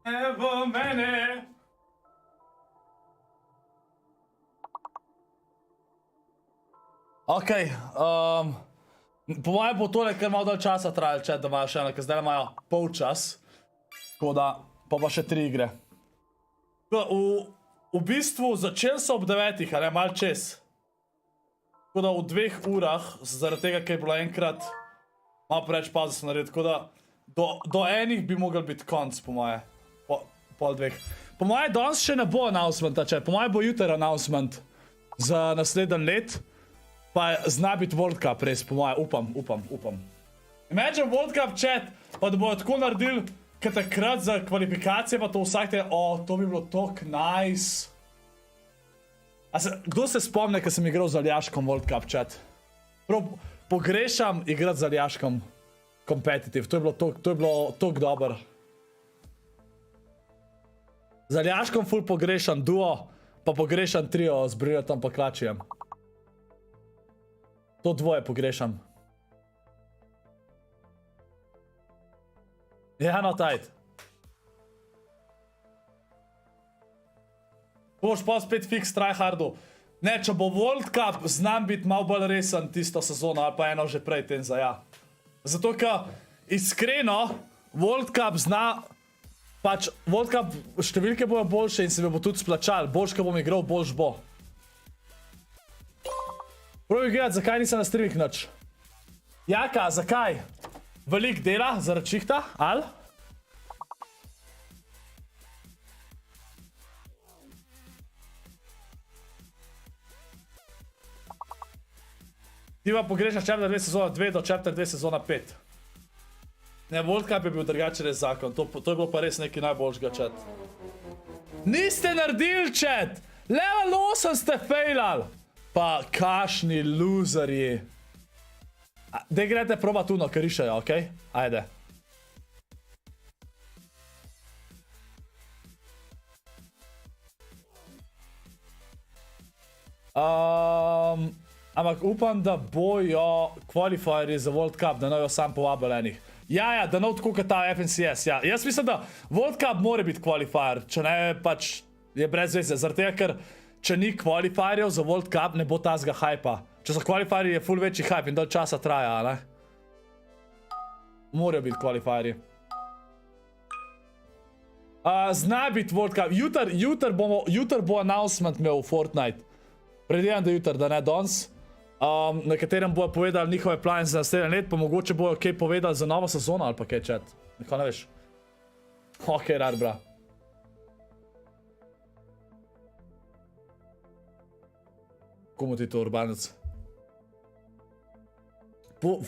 Speaker 7: Evo mene. Ok, po mojem bo tole kar malo dalj časa trajal, če da imajo še eno, ker zdaj imajo pol čas. Tako da, pa še 3 igre. V bistvu začel so ob 9, a ne, malo čez. Tako da v 2 urah, zaradi tega, ker je bilo enkrat malo preveč pauze sem naredil, tako da do 1 bi mogel biti konc, po moje. Pol 2. Po moje danes še ne bo announcementa, če. Po moje bo jutri announcement za naslednji let. Pa zna biti World Cup, res, po moje. Upam. Imagine World Cup chat, pa da bojo tako naredili, Kaj takrat za kvalifikacije pa to vsak te, to bi bilo tok nice. Kdo se spomne, ko sem igral z Aljaškom World Cup, chat? Pogrešam igrati z Aljaškom competitive, to je bilo tok dober. Z Aljaškom ful pogrešam duo, pa pogrešam trio z Briljantom pa Klačijem. To dvoje pogrešam. Ja, no tajt. Boš pa spet fix tryhardu. Ne, če bo World Cup, znam biti malo bolj resen tisto sezono, ali pa eno že prej tem za ja. Zato, ker iskreno, World Cup zna, pač World Cup številke bojo boljše in se mi bo tudi splačal. Boljš, ko bom igral, boljš bo. Probi gledati, zakaj nisem na streamih nič. Jaka, zakaj? Velik dela zaradi čihta, ali? Ti pa pogrešaš Chapter 2 sezona 2 do Chapter 2 sezona 5. Ne, World Cup je bil drugačen res zakon, to je bilo pa res nekaj najboljšega, chat. Niste naredili, chat! Level 8 ste failali! Pa kašni luzerji. Dej grete probat uno, ker rišajo, okej? Ajde. Ampak upam, da bojo qualifierji za World Cup, da ne jo sam povabili enih. Ja, da ne tako kot ta FNCS, ja. Jaz mislim, da World Cup mora biti qualifier, če ne, pač je brez veze. Zaradi tega, ker če ni qualifierjev za World Cup, ne bo tazga hypa. Če so qualifierji, je ful večji hype in dolj časa traja, ne? Morajo biti qualifierji. Zna biti World Cup. Jutr bo announcement imel v Fortnite. Predvidevam, da jutr, da ne danes. Na katerem bojo povedali njihove plane za naslednje let, pa mogoče bojo kaj povedali za novo sezono ali pa kaj, chat. Nekaj ne veš. Ok, rad, bra. Komu ti to, Urbanec?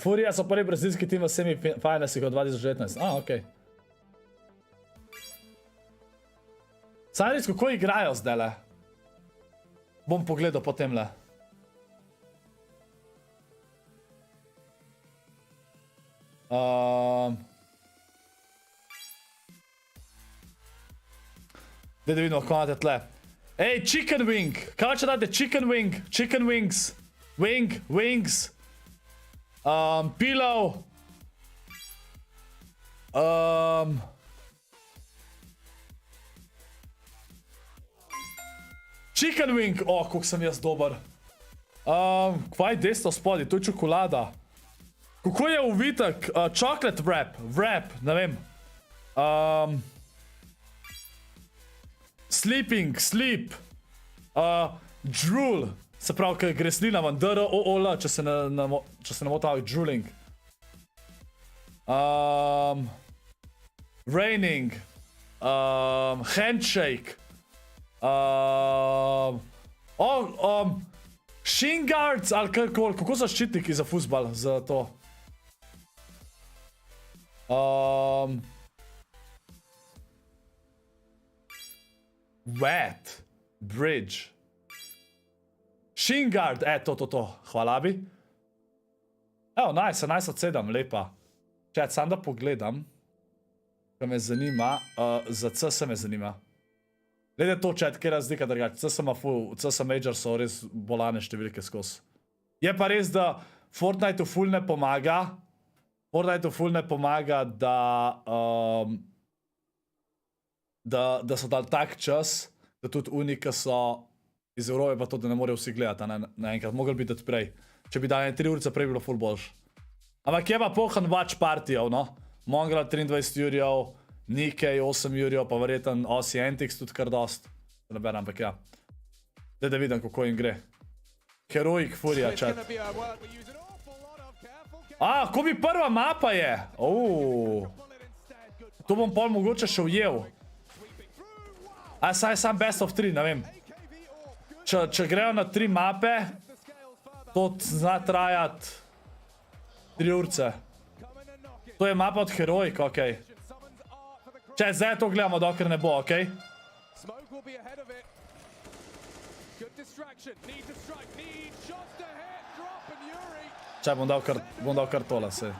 Speaker 7: Furija so prvi brazilski tim v semifinalih od 2019. Okej. Sanjic, kako igrajo zdajle? Bom pogledal potemle. Daj da vidimo, kako imate tle. Ej, chicken wing! Kaj če date chicken wing? Chicken wings. Wings. Pillow. Chicken wing! Koliko sem jaz dober. Kvaj je desno spodi? To je čokolada. Kako je uvitek? Chocolate wrap, ne vem. Sleep. Drool. Se pravi, kaj gre slina van. D-R-O-O-L, če se ne motam, drooling. Raining. Handshake. Shin guards, ali kako so ščitniki za fuzbal, za to? Wet. Bridge. Shin guard, to. Hvala bi. Evo, nice od 7, lepa. Čet, sam da pogledam. Kaj me zanima, za CS me zanima. Glede to, chat, kaj razlika drugače. CS Major so res bolane številke skozi. Je pa res, da Fortniteu ful ne pomaga. Da so dali tak čas, da tudi unika so iz Evrope pa to, da ne morejo vsi gledati naenkrat. Mogli bi dati prej. Če bi dali 3 urice prej, bi bilo ful boljš. Ampak je pa pohan watch partijev, no. Mongrel 23 jurjev, Nikkei 8 jurjev, pa verjeten Aussie Antics tudi kar dost. Ne berem, ampak ja. Daj da vidim, kako jim gre. Heroic Furia, chat. Ko mi prva mapa je? To bom pol mogoče še ujel. Saj sam best of 3, ne vem. Če grejo na 3 mape, to zna trajati 3 urce. To je mapa od Heroic, okej. Če zdaj to gledamo, dokler ne bo, okej? Če bom dal kar tole, sej.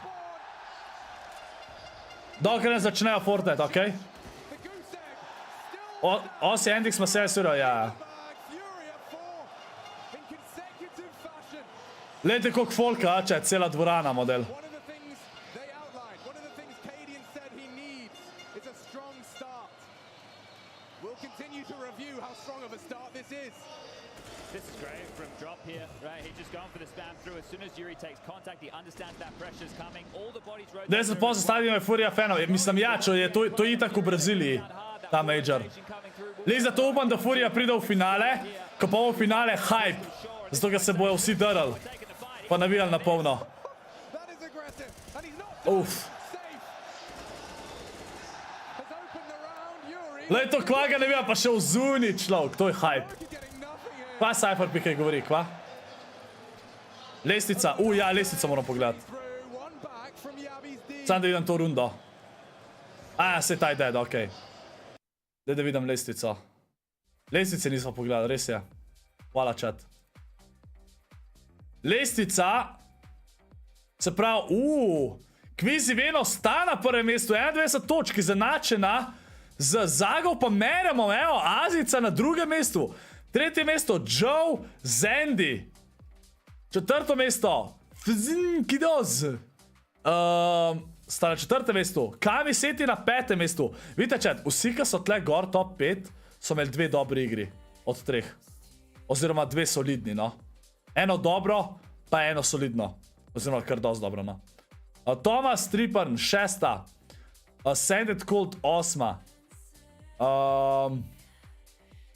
Speaker 7: Dokler ne začnejo Fortnite, okej? Osi Hendrix ma se suro, ja. Gledajte koliko folka, če je cela dvorana model.
Speaker 6: This is great from Drop here, right? He's just going for the spam through. As soon as Yuri takes contact, he understands that pressure's coming. All the bodies rotate.
Speaker 7: Daj se pozno stadion je furija fanov. Mislim, ja, če je to itak v Braziliji, ta major. Lej, zato upam, da furija pride v finale, ko pa v finale hype. Zato, ker se bojo vsi drl. Pa navijali na polno. Uf. Lej, to kva ga ne vija, pa še v zuni človek. To je hype. Kva Cypher pikaj govori, kva? Lestvica, ja, lestvica moram pogledati. Sam da vidim to rundo. Se taj dead, okej. Daj da vidim lestvico. Lestvice nismo pogledali, res je. Hvala, chat. Lestvica. Se pravi, Kvizi Veno sta na prvem mestu, 21 točk, izenačena z Zagov pa meremo, evo, Azica na drugem mestu. Tretje mesto, Joe Zandy. Četrto mesto, Kidoz. Sta na četrtem mestu. Kami Seti na petem mestu. Vidite, chat, vsi, ki so tle gor top 5, so imeli 2 dobri igri. Od 3. Oziroma 2 solidni, no. Eno dobro, pa eno solidno. Oziroma kar dosti dobro, no. Thomas Trippern, 6. Sanded Cold, 8.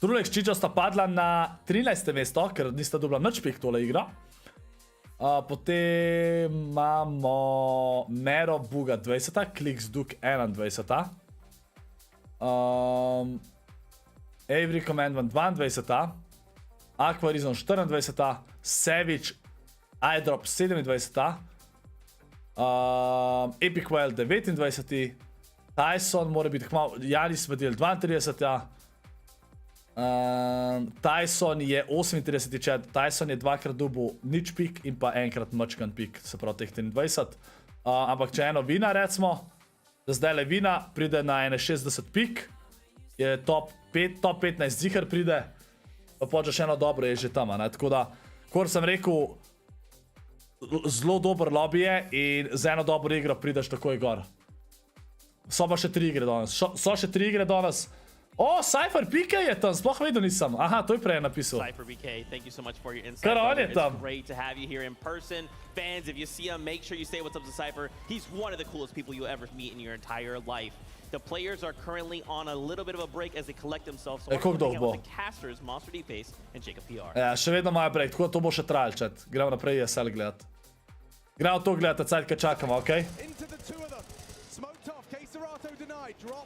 Speaker 7: Trulek s Čičo sta padla na 13. mesto, ker nista dobila nič pik tole igra. Potem imamo Mero Buga 20, Kliks Duk 21. Avery Commandment 22. Aquarizon 24. Savage iDrop 27. Epic Wild 29. Tyson mora biti hmal, Janis Vedel 32. Tyson je 38. chat, Tyson je 2krat dobil nič pik in pa enkrat mačkan pik, se pravi teh 23. Ampak če eno vina recimo, da zdaj le vina pride na 61 pik, je top 15 zihar pride, pa počeš eno dobro je že tam, ne? Tako da, kot sem rekel, zelo dober lobby je in z eno dobro igro prideš takoj gor. So pa še 3 igre danes, so še 3 igre danes. Cypher BK je tam, sploh vedel nisem. Aha, to je prej napisal.
Speaker 1: Cypher BK, thank you so much for your insight.
Speaker 7: Kar on je tam.
Speaker 1: It's great to have you here in person. Fans, if you see him, make sure you say what's up to Cypher. He's one of the coolest people you'll ever meet in your entire life. The players are currently on a little bit of a break as they collect themselves. So
Speaker 7: koliko dolgo bo?
Speaker 1: the casters, Monster D-Pace and Jaka PR.
Speaker 7: Ja, še vedno imajo break, tako da to bo še trajal, chat. Gremo naprej SL gledat. Gremo to gledati, cajt, kaj čakamo, okej?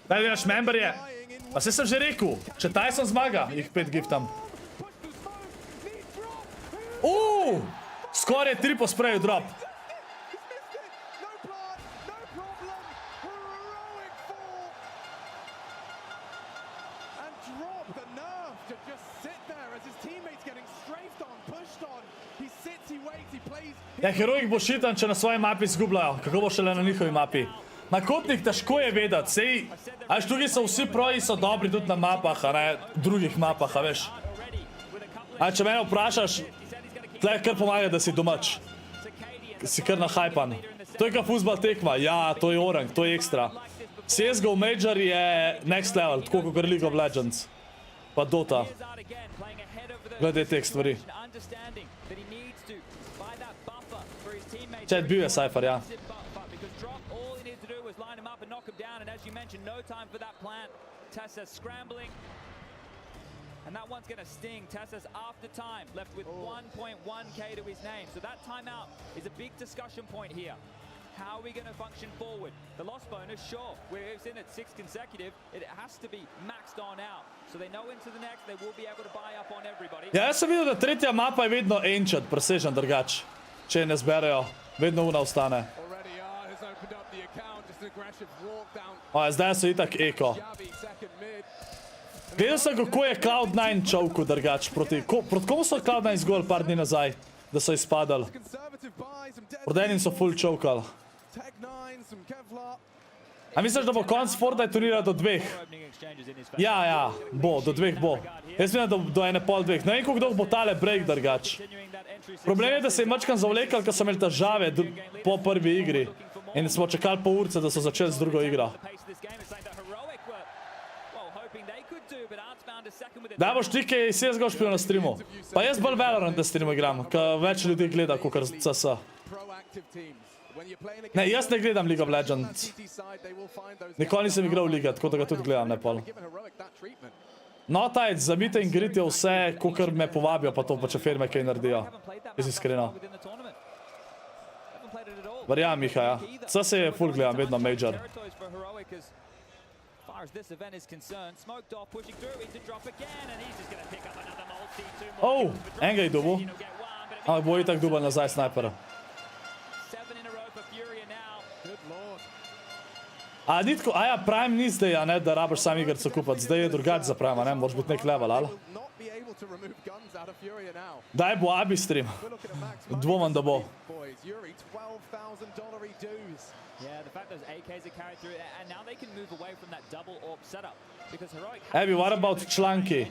Speaker 7: Daj vidiš, member je. Pa se sem že rekel, če Tyson zmaga, jih 5 giftam. Skoraj je 3 po spreju drop. Ja, Heroik bo šitan, če na svoji mapi izgubljajo. Kako bo šele na njihovi mapi? Na kotnik težko je vedeti, sej, až drugi so vsi proji so dobri tudi na mapah, a ne drugih mapah, a veš. Če mene vprašaš, tle kar pomaga, da si domač. Si kar nahajpan. To je ka fuzbal tekma, ja, to je orang, to je ekstra. CSGO Major je next level, tako kot League of Legends. Pa Dota. Gledaj teh stvari. Chat bil je Cypher, ja.
Speaker 6: And that one's going to sting. Tessa's after time, left with 1.1k to his name. So that timeout is a big discussion point here. How are we going to function forward? The loss bonus, sure, we're in at 6 consecutive. It has to be maxed on out. So they know into the next, they will be able to buy up on everybody.
Speaker 7: Ja, jaz sem videl, da tretja mapa je vedno ancient, presežen drugač. Če ne zberejo, vedno una ostane. Zdaj so itak eko. Gledal sem, kako je Cloud9 čovku drgač proti komu so Cloud9 zgolj par dni nazaj, da so izpadali. Proti enim so full čovkali. A misliš, da bo konc Fortnite turnira do 2? Ja, bo, do 2 bo. Jaz mislim, da do 1,5-2. Ne vem, koliko dolgo bo tale break drgač. Problem je, da se je mačkam zavlekali, ker so imeli težave po prvi igri. In smo čakali pol urce, da so začeli z drugo igro. Da boš ti kaj CSGO špil na streamu. Pa jaz bolj Valorant na streamu igram, ker več ljudi gleda, kakor CS. Ne, jaz ne gledam League of Legends. Nikoli nisem igral v Liga, tako da ga tudi gledam, ne pol. No, tajt, za meet and greet je vse, kakor me povabijo, pa to pa če firme kaj naredijo. Jaz iskreno. Verjam, Miha, ja. CS je full gledam, vedno major. Enega je dubu. Ampak bo itak dubal nazaj snajpera. A ja, Prime ni zdaj, da rabiš sam igrco kupati. Zdaj je drugač za Prime, ne? Moraš biti nek level, ali? Daj bo Abi stream. Dvomam, da bo. Abi, what about članki?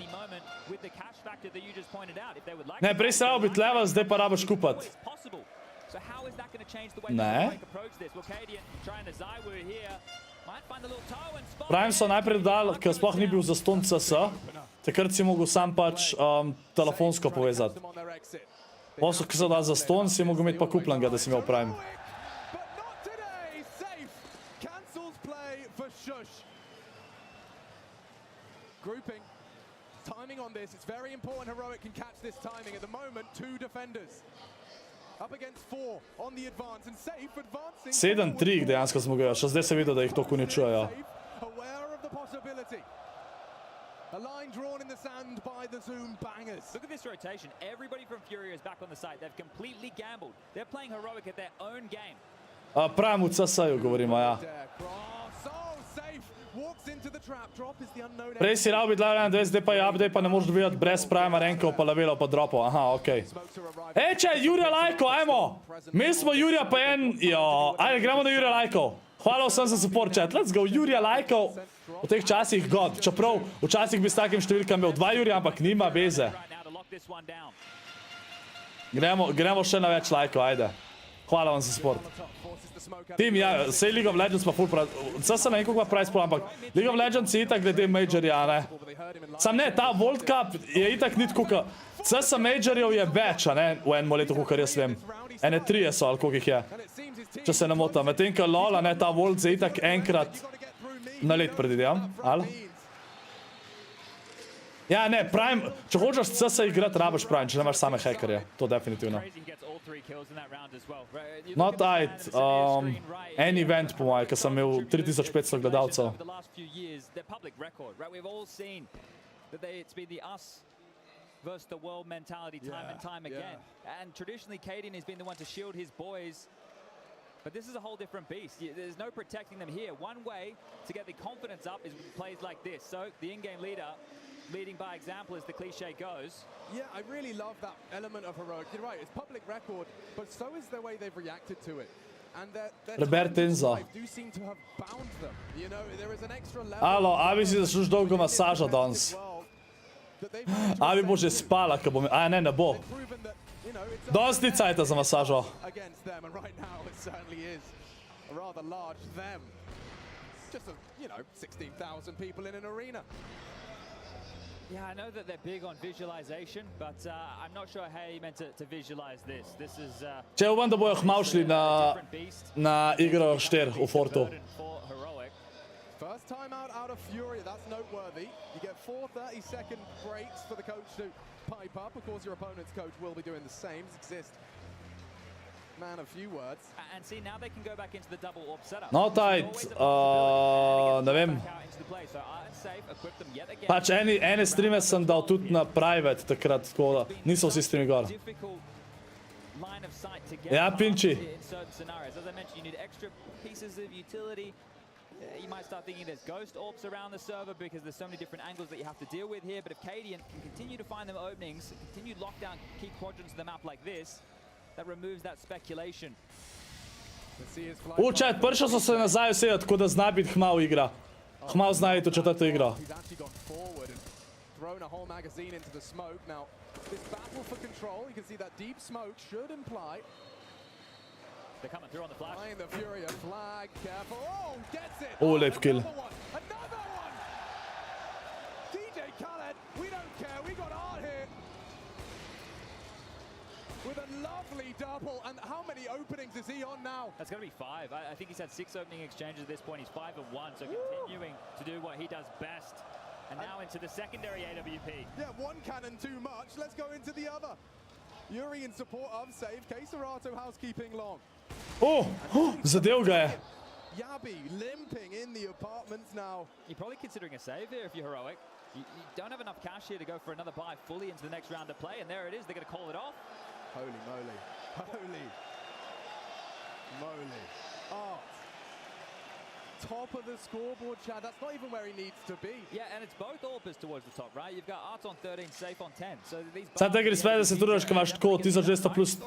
Speaker 7: Ne, prej se rabo biti level, zdaj pa rabiš kupati. Ne. Prime so najprej dodali, ker sploh ni bil zaston CS, takrat si mogel sam pač telefonsko povezati. Posel, ki so dali zaston, si mogel imeti pa kupljenega, da si imel Prime. Timing on this, it's very important Heroic can catch this timing. At the moment, 2 defenders. Up against 4 on the advance and safe advancing. 7-3 dejansko zmogajo, še zdaj se vidi, da jih to uničujejo. Aware of the possibility. A line drawn in the sand by the Zoom bangers.
Speaker 6: Look at this rotation. Everybody from Fury is back on the site. They've completely gambled. They're playing Heroic at their own game.
Speaker 7: Pravim v CS-ju govorimo, ja. Prej si rao biti Valorant 2, zdaj pa je update, pa ne možeš dobivati brez Prima rankov, pa levelov, pa dropov. Aha, okej. Če, Jurija Lajko, ajmo! Mi smo Jurija pa ajde, gremo do Jurija Lajkov. Hvala vsem za support chat, let's go, Jurija Lajkov. V teh časih god, čeprav včasih bi s takim številkam imel 2 Jurija, ampak nima veze. Gremo še na več lajkov, ajde. Hvala vam za support. Tim, ja, sej League of Legends pa full prav. Sad sem nekog pa price pool, ampak League of Legends je itak glede majorja, ne. Sam ne, ta World Cup je itak nit kuka. CS majorjev je več, ne, v enem letu, kukar jaz vem. Ene 3 so, ali koliko jih je. Če se ne motam. Medtem, ka LOL, ne, ta World je itak enkrat na let predvidevam, ali? Ja, ne, Prime, če hočeš CS igrati, rabiš Prime, če nemaš same hackerje. To definitivno. Not tight. En event po moje, ker sem imel 3500 gledalcev.
Speaker 6: Versus the world mentality time and time again. And traditionally, Kaden has been the one to shield his boys. But this is a whole different beast. There's no protecting them here. One way to get the confidence up is with plays like this. So the in-game leader leading by example, as the cliche goes.
Speaker 10: Yeah, I really love that element of Heroic. You're right, it's public record, but so is the way they've reacted to it. And their times do seem to have bound them. You know, there is an extra level.
Speaker 7: Alo, Abi si zasluži dolgo masaža danes. Abi bo že spala, ko bom... ne bo. Danes ni cajta za masažo.
Speaker 10: Against them, and right now it certainly is a rather large them. Just, you know, 16,000 people in an arena.
Speaker 6: Yeah, I know that they're big on visualization, but I'm not sure how you meant to visualize this. This is...
Speaker 7: Če upam, da bojo hmal šli na igro 4 v Fortu.
Speaker 10: First time out of Fury, that's noteworthy. You get 4 30-second breaks for the coach to pipe up. Of course, your opponent's coach will be doing the same. Exist. Man, a few words.
Speaker 6: And see, now they can go back into the double orb setup.
Speaker 7: No tight. Ne vem. Pač ene streame sem dal tudi na private takrat, tako da niso vsi streami gor.
Speaker 6: line of sight to get
Speaker 7: Ja,
Speaker 6: past
Speaker 7: Pinchi.
Speaker 6: in certain scenarios. As I mentioned, you need extra pieces of utility. You might start thinking there's ghost orbs around the server because there's so many different angles that you have to deal with here. But if Cadian can continue to find them openings, continue to lock down key quadrants of the map like this, that removes that speculation.
Speaker 7: Čet, prišel so se nazaj usedeti, tako da zna biti Hmal igra. Hmal zna iti v četrto igro.
Speaker 10: He's actually gone forward and thrown a whole magazine into the smoke. Now, this battle for control, you can see that deep smoke should imply.
Speaker 6: They're coming through on the flash.
Speaker 10: Flying the Fury, a flag, careful. Oh, gets it.
Speaker 7: Oh, lep kill.
Speaker 10: Another one. DJ Khaled, we don't care. We got art here. With a lovely double. And how many openings is he on now?
Speaker 6: That's going to be 5. I think he's had 6 opening exchanges at this point. He's 5 of 1, so continuing to do what he does best. And now into the secondary AWP.
Speaker 10: Yeah, one cannon too much. Let's go into the other. Yuri in support of save. Keserato housekeeping long.
Speaker 7: Oh, zadev ga je.
Speaker 10: Yabi limping in the apartments now.
Speaker 6: You're probably considering a save here if you're heroic. You don't have enough cash here to go for another buy fully into the next round of play, and there it is. They're going to call it off.
Speaker 10: Holy moly. Holy moly. Oh. Top of the scoreboard, Chad. That's not even where he needs to be.
Speaker 6: Yeah, and it's both AWPers towards the top, right? You've got Art on 13, Safe on 10. So these
Speaker 7: Sad te gre sve da se trudiš, ko imaš tako 1200 plus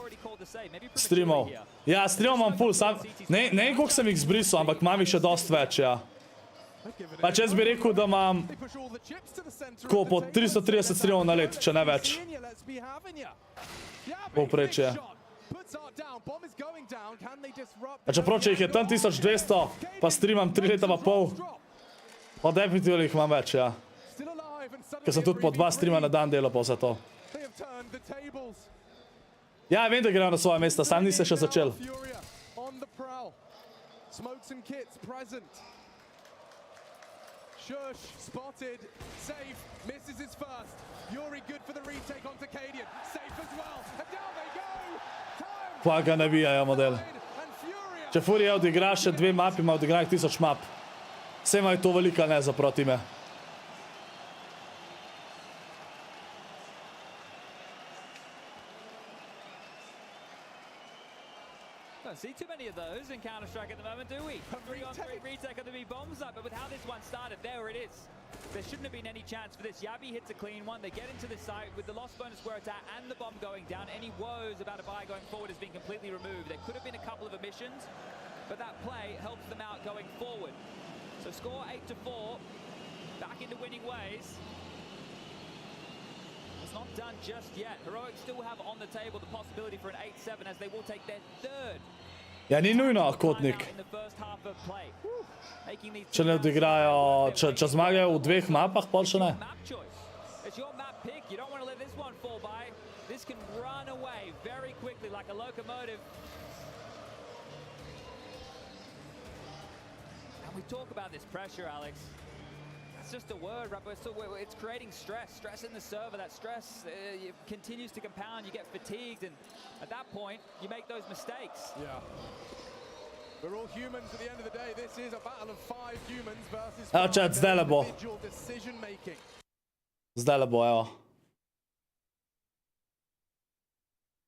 Speaker 7: streamov. Ja, streamov imam full, sam ne vem koliko sem jih zbrisal, ampak imam jih še dost več, ja. Pač jaz bi rekel, da imam tako po 330 streamov na let, če ne več. Povprečje. A čeprav, če jih je tam 1200, pa streamam 3 leta pa pol, pa definitivno jih imam več, ja. Ker sem tudi po 2 streama na dan delal pa vse to. Ja, vem, da grejo na svoje mesta, sam nisem še začel.
Speaker 10: Shush spotted, safe, misses his first. Yuri good for the retake onto Cadian, safe as well, and down they go!
Speaker 7: Pa ga navijajo model. Če Furia odigra še 2 mapi, ima odigranih 1000 map. Vse imajo to velika neza proti me.
Speaker 6: Don't see too many of those in Counter-Strike at the moment, do we? 3-on-3 retake on the B-bombs up, but with how this one started, there it is. There shouldn't have been any chance for this. Yabi hits a clean one. They get into the site with the lost bonus where it's at and the bomb going down. Any woes about a buy going forward has been completely removed. There could have been a couple of omissions, but that play helps them out going forward. So score 8-4, back into winning ways. It's not done just yet. Heroic still have on the table the possibility for an 8-7 as they will take their 3rd.
Speaker 7: Ja, ni nujno kotnik. Če ne odigrajo, če zmagajo v 2 mapah, pol še ne.
Speaker 6: It's your map pick. You don't want to let this one fall by. This can run away very quickly like a locomotive. And we talk about this pressure, Alex. It's just a word, right? It's creating stress in the server. That stress continues to compound. You get fatigued, and at that point, you make those mistakes.
Speaker 10: Yeah. We're all humans at the end of the day. This is a battle of 5 humans versus 5 individual decision making.
Speaker 7: Zdaj bo, evo.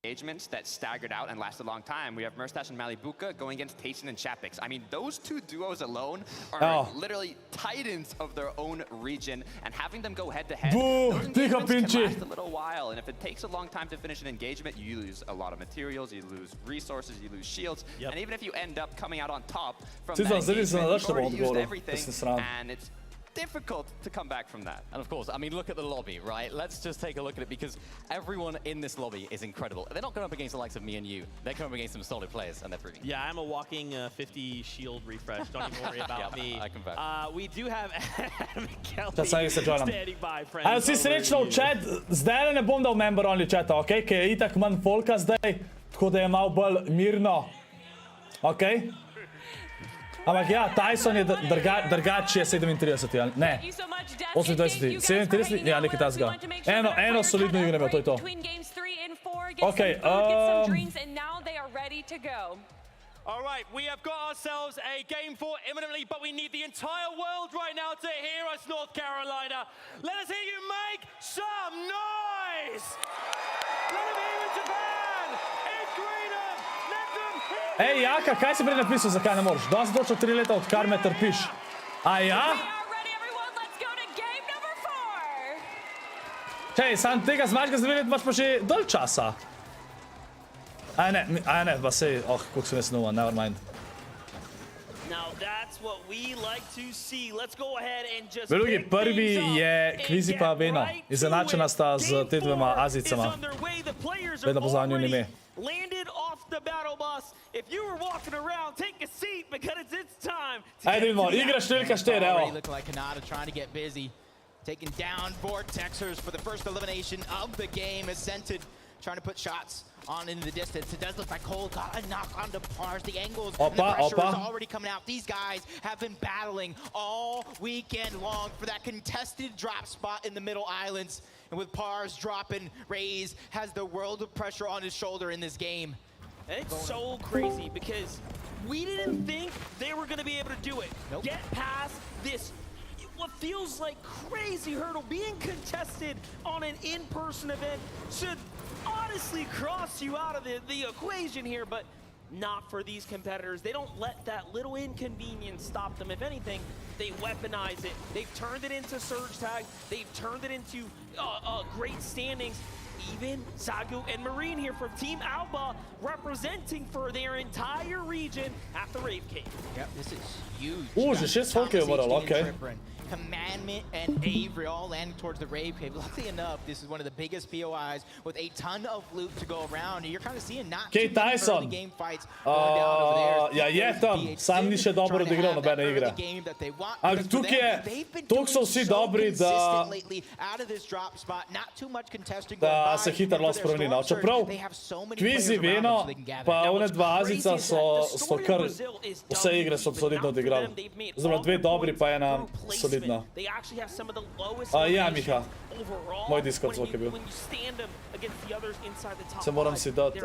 Speaker 8: Engagements that staggered out and lasted a long time. We have Merstash and Malibuka going against Tayson and Chapix. I mean, those 2 duos alone are literally titans of their own region, and having them go head-to-head, those engagements can last a little while, and if it takes a long time to finish an engagement, you lose a lot of materials, you lose resources, you lose shields, and even if you end up coming out on top from that engagement, you've already used everything, and it's difficult to come back from that.
Speaker 2: And of course, I mean, look at the lobby, right? Let's just take a look at it because everyone in this lobby is incredible. They're not going up against the likes of me and you. They're going up against some solid players, and they're proving.
Speaker 1: Yeah, I'm a walking 50 shield refresh. Don't even worry about me.
Speaker 2: I can back.
Speaker 1: We do have Kelly
Speaker 7: standing
Speaker 1: by, friends.
Speaker 7: Ajde, vsi srečno v chat. Zdaj ne bom dal member only chata, ok? Ker je itak manj folka zdaj, tako da je malo bolj mirno. Ok? Ampak ja, Tyson je drugač je 37, ja, ne. 28, 37, ja, nekaj tasga. Eno solidno igro imel, to je to. Ok,
Speaker 4: All right, we have got ourselves a game 4 imminently, but we need the entire world right now to hear us, North Carolina. Let us hear you make some noise! Let them hear in Japan! It's
Speaker 7: Ej, Jaka, kaj si prej napisal, zakaj ne moreš? Danes točno 3 leta, odkar me trpiš. A ja? Čej, sam tega zmačka za 2 leta imaš pa že dolj časa. A ne, pa sej, koliko sem jaz nova, never mind. Drugi prvi je Kvizi pa Veno. Izenačena sta z te dvema Azijcama. Vedno poznam njun ime. Ajde vidimo, igra številka 4, evo.
Speaker 12: Taking down Vortexers for the first elimination of the game. Is Scented trying to put shots on into the distance. It does look like Cole got a knock onto Pars. The angles and the pressure is already coming out. These guys have been battling all weekend long for that contested drop spot in the middle islands. And with Pars dropping, Raze has the world of pressure on his shoulder in this game.
Speaker 4: And it's so crazy because we didn't think they were going to be able to do it. Nope. Get past this what feels like crazy hurdle. Being contested on an in-person event should honestly cross you out of the equation here, but not for these competitors. They don't let that little inconvenience stop them. If anything, they weaponize it. They've turned it into surge tags. They've turned it into great standings. Even Sagu and Marine here from Team Alba representing for their entire region at the Rave Cave.
Speaker 12: Yep, this is huge.
Speaker 7: Že 6 folk je moralo, okej.
Speaker 12: Commandment and Avery all landing towards the Rave Cave. Luckily enough, this is one of the biggest POIs with a ton of loot to go around. And you're kind of seeing not
Speaker 7: too many early
Speaker 12: game fights going down over there.
Speaker 7: Ja, je tam. Sam ni še dobro odigral nobene igre. Ampak tukaj so vsi dobri, da se hitro lahko spremeni. Čeprav Kvizi, Veno, pa one dva Azica so kar vse igre so solidno odigrali. Oziroma 2 dobri, pa ena solidna. Ja, Miha. Moj Discord zvok je bil. Se moram si dati...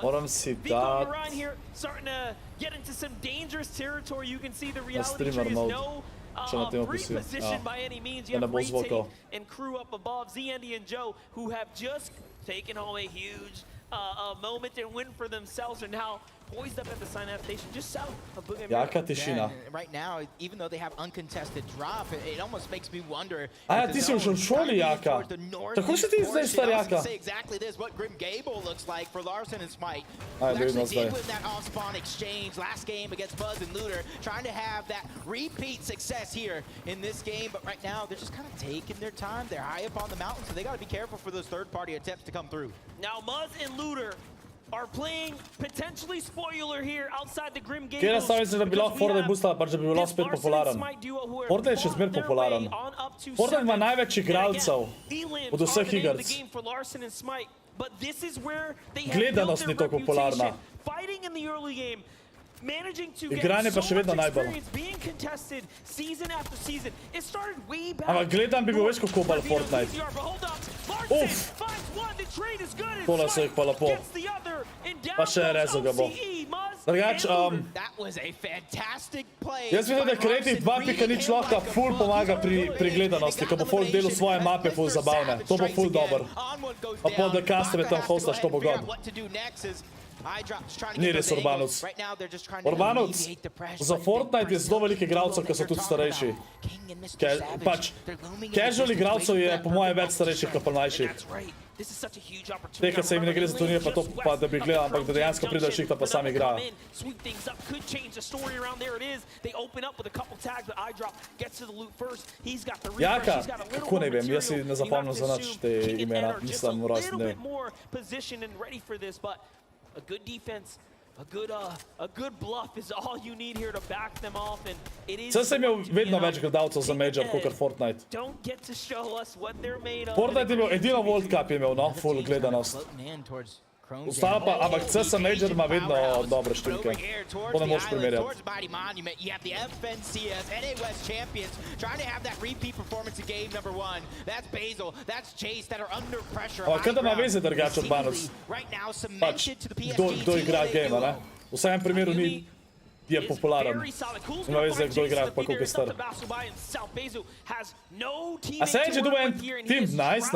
Speaker 7: Moram si dati... Na streamer mode. Če na tem opisil. Da ne bo zvokal.
Speaker 4: Moment and win for themselves are now poised up at the sign-up station just south of Boogie.
Speaker 7: Jaka tišina.
Speaker 12: Right now, even though they have uncontested drop, it almost makes me wonder.
Speaker 7: A ja, ti si už v šoli, Jaka. Tako si ti zdaj star, Jaka.
Speaker 12: Say exactly this, what Grim Gable looks like for Larson and Smite.
Speaker 7: Ajde, vidno zdaj.
Speaker 12: With that off-spawn exchange last game against Buzz and Looter, trying to have that repeat success here in this game, but right now they're just kind of taking their time. They're high up on the mountain, so they got to be careful for those third-party attempts to come through.
Speaker 4: Now, Buzz and Looter are playing potentially spoiler here outside the Grim Gables.
Speaker 7: Kjer stavim se, da bi lahko Fortnite boostala, pa da bi bilo spet popularen. Fortnite je še zmer popularen. Fortnite ima največ igralcev od vseh igrc. Gledanost ni tako popularna. Igranje pa še vedno najbolj. Ampak gledam bi bil več kako bolj Fortnite. Tole so jih pa lepo. Pa še rezo ga bo. Drugač, jaz vidim, da Creative 2.0 lahko ful pomaga pri gledanosti, ko bo folk delal svoje mape ful zabavne. To bo ful dober. Pa pod da castove tam hostaš, to bo god. Ni res Urbanus. Urbanus, za Fortnite je zelo veliko igralcev, ki so tudi starejši. Pač, casual igralcev je po moje več starejših, kot pa mlajših. Te, kad se jim ne gre za turnir, pa to pa da bi gledal, ampak da dejansko pridajo šihta, pa sam igrajo. Jaka, kako ne vem, jaz si ne zapomnim za nič te imena, nisem rojstni dnev.
Speaker 4: A good defense, a good bluff is all you need here to back them off, and it is.
Speaker 7: Sem se imel vedno več gledalcev za Major, kot Fortnite.
Speaker 4: Don't get to show us what they're made of.
Speaker 7: Fortnite je imel edino World Cup je imel, no, full gledanost. Ostala pa, ampak CS Major ima vedno dobre številke. To ne moš primerjati. Ampak kada ima veze drugače od Banus? Pač, kdo igra game, ne? V vsakem primeru ni je popularen. Ima veze, kdo igra, pa koliko je star. A se je že dobil en team, nice.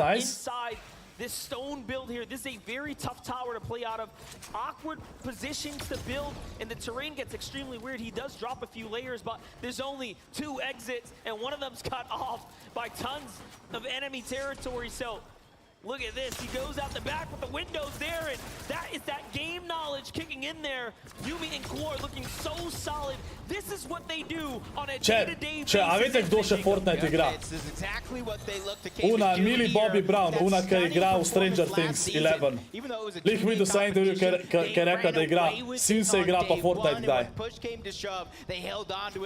Speaker 4: this stone build here. This is a very tough tower to play out of. Awkward positions to build, and the terrain gets extremely weird. He does drop a few layers, but there's only 2 exits, and one of them's cut off by tons of enemy territory. So look at this. He goes out the back with the windows there, and that is that game knowledge kicking in there. Yumi and Core looking so solid. This is what they do on a day-to-day basis.
Speaker 7: A vidite kdo še Fortnite igra? Una Millie Bobby Brown, una ki igra v Stranger Things 11. Lih videl sem intervju, ki je rekla, da igra, sin se igra pa Fortnite kdaj.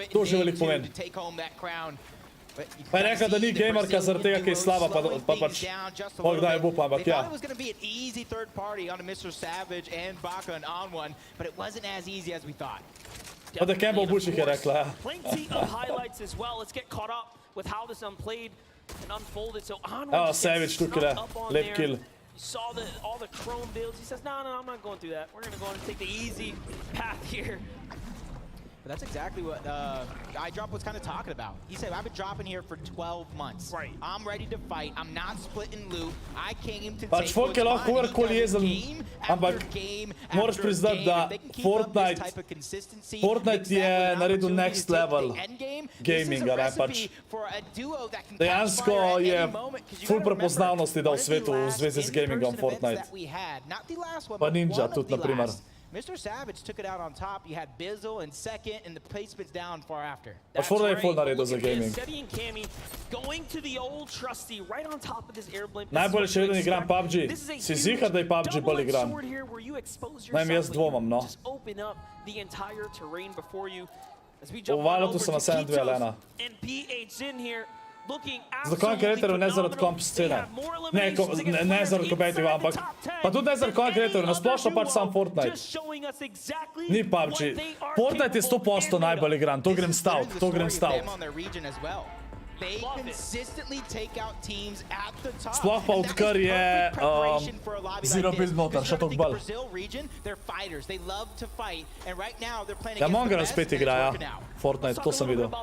Speaker 7: To že veliko pomeni. Pa je rekla, da ni gamerka zaradi tega, ki je slaba, pa pač kdaj bo pa, ampak ja. Pa da Campbell Bush jih je rekla, ja.
Speaker 4: Plenty of highlights as well. Let's get caught up with how this unplayed and unfolded. So
Speaker 7: Evo, Savage tukaj, lep kill.
Speaker 4: You saw all the chrome builds. He says, no, I'm not going through that. We're going to go and take the easy path here.
Speaker 12: But that's exactly what iDrop was kind of talking about. He said, I've been dropping here for 12 months.
Speaker 4: Right.
Speaker 12: I'm ready to fight. I'm not splitting loot. I came to
Speaker 7: Pač folk je lahko kjerkoli jezen, ampak moraš priznati, da Fortnite je naredil next level gaminga, ne, pač dejansko je ful prepoznavnosti dal svetu v zvezi z gamingom Fortnite. Pa Ninja tudi, na primer.
Speaker 12: Mr. Savage took it out on top. You had Bizzle in second, and the placement's down far after.
Speaker 7: Pač Fortnite je ful naredil za gaming. Najbolje še vedno igram PUBG. Si zihar, da je PUBG bolj igran? Najem jaz dvomam, no. V Valotu sem na 7-2-1. Za konkurentorjev ne zaradi komp scene. Ne zaradi kompetitiva, ampak pa tudi ne zaradi konkurentorjev, nasplošno pač sam Fortnite. Ni PUBG. Fortnite je 100% najbolj igran, to grem stavt, to grem stavt. Sploh pa odkar je Zero Build noter, še toliko bolj. Ja, Mongrel spet igra, ja. Fortnite, to sem videl.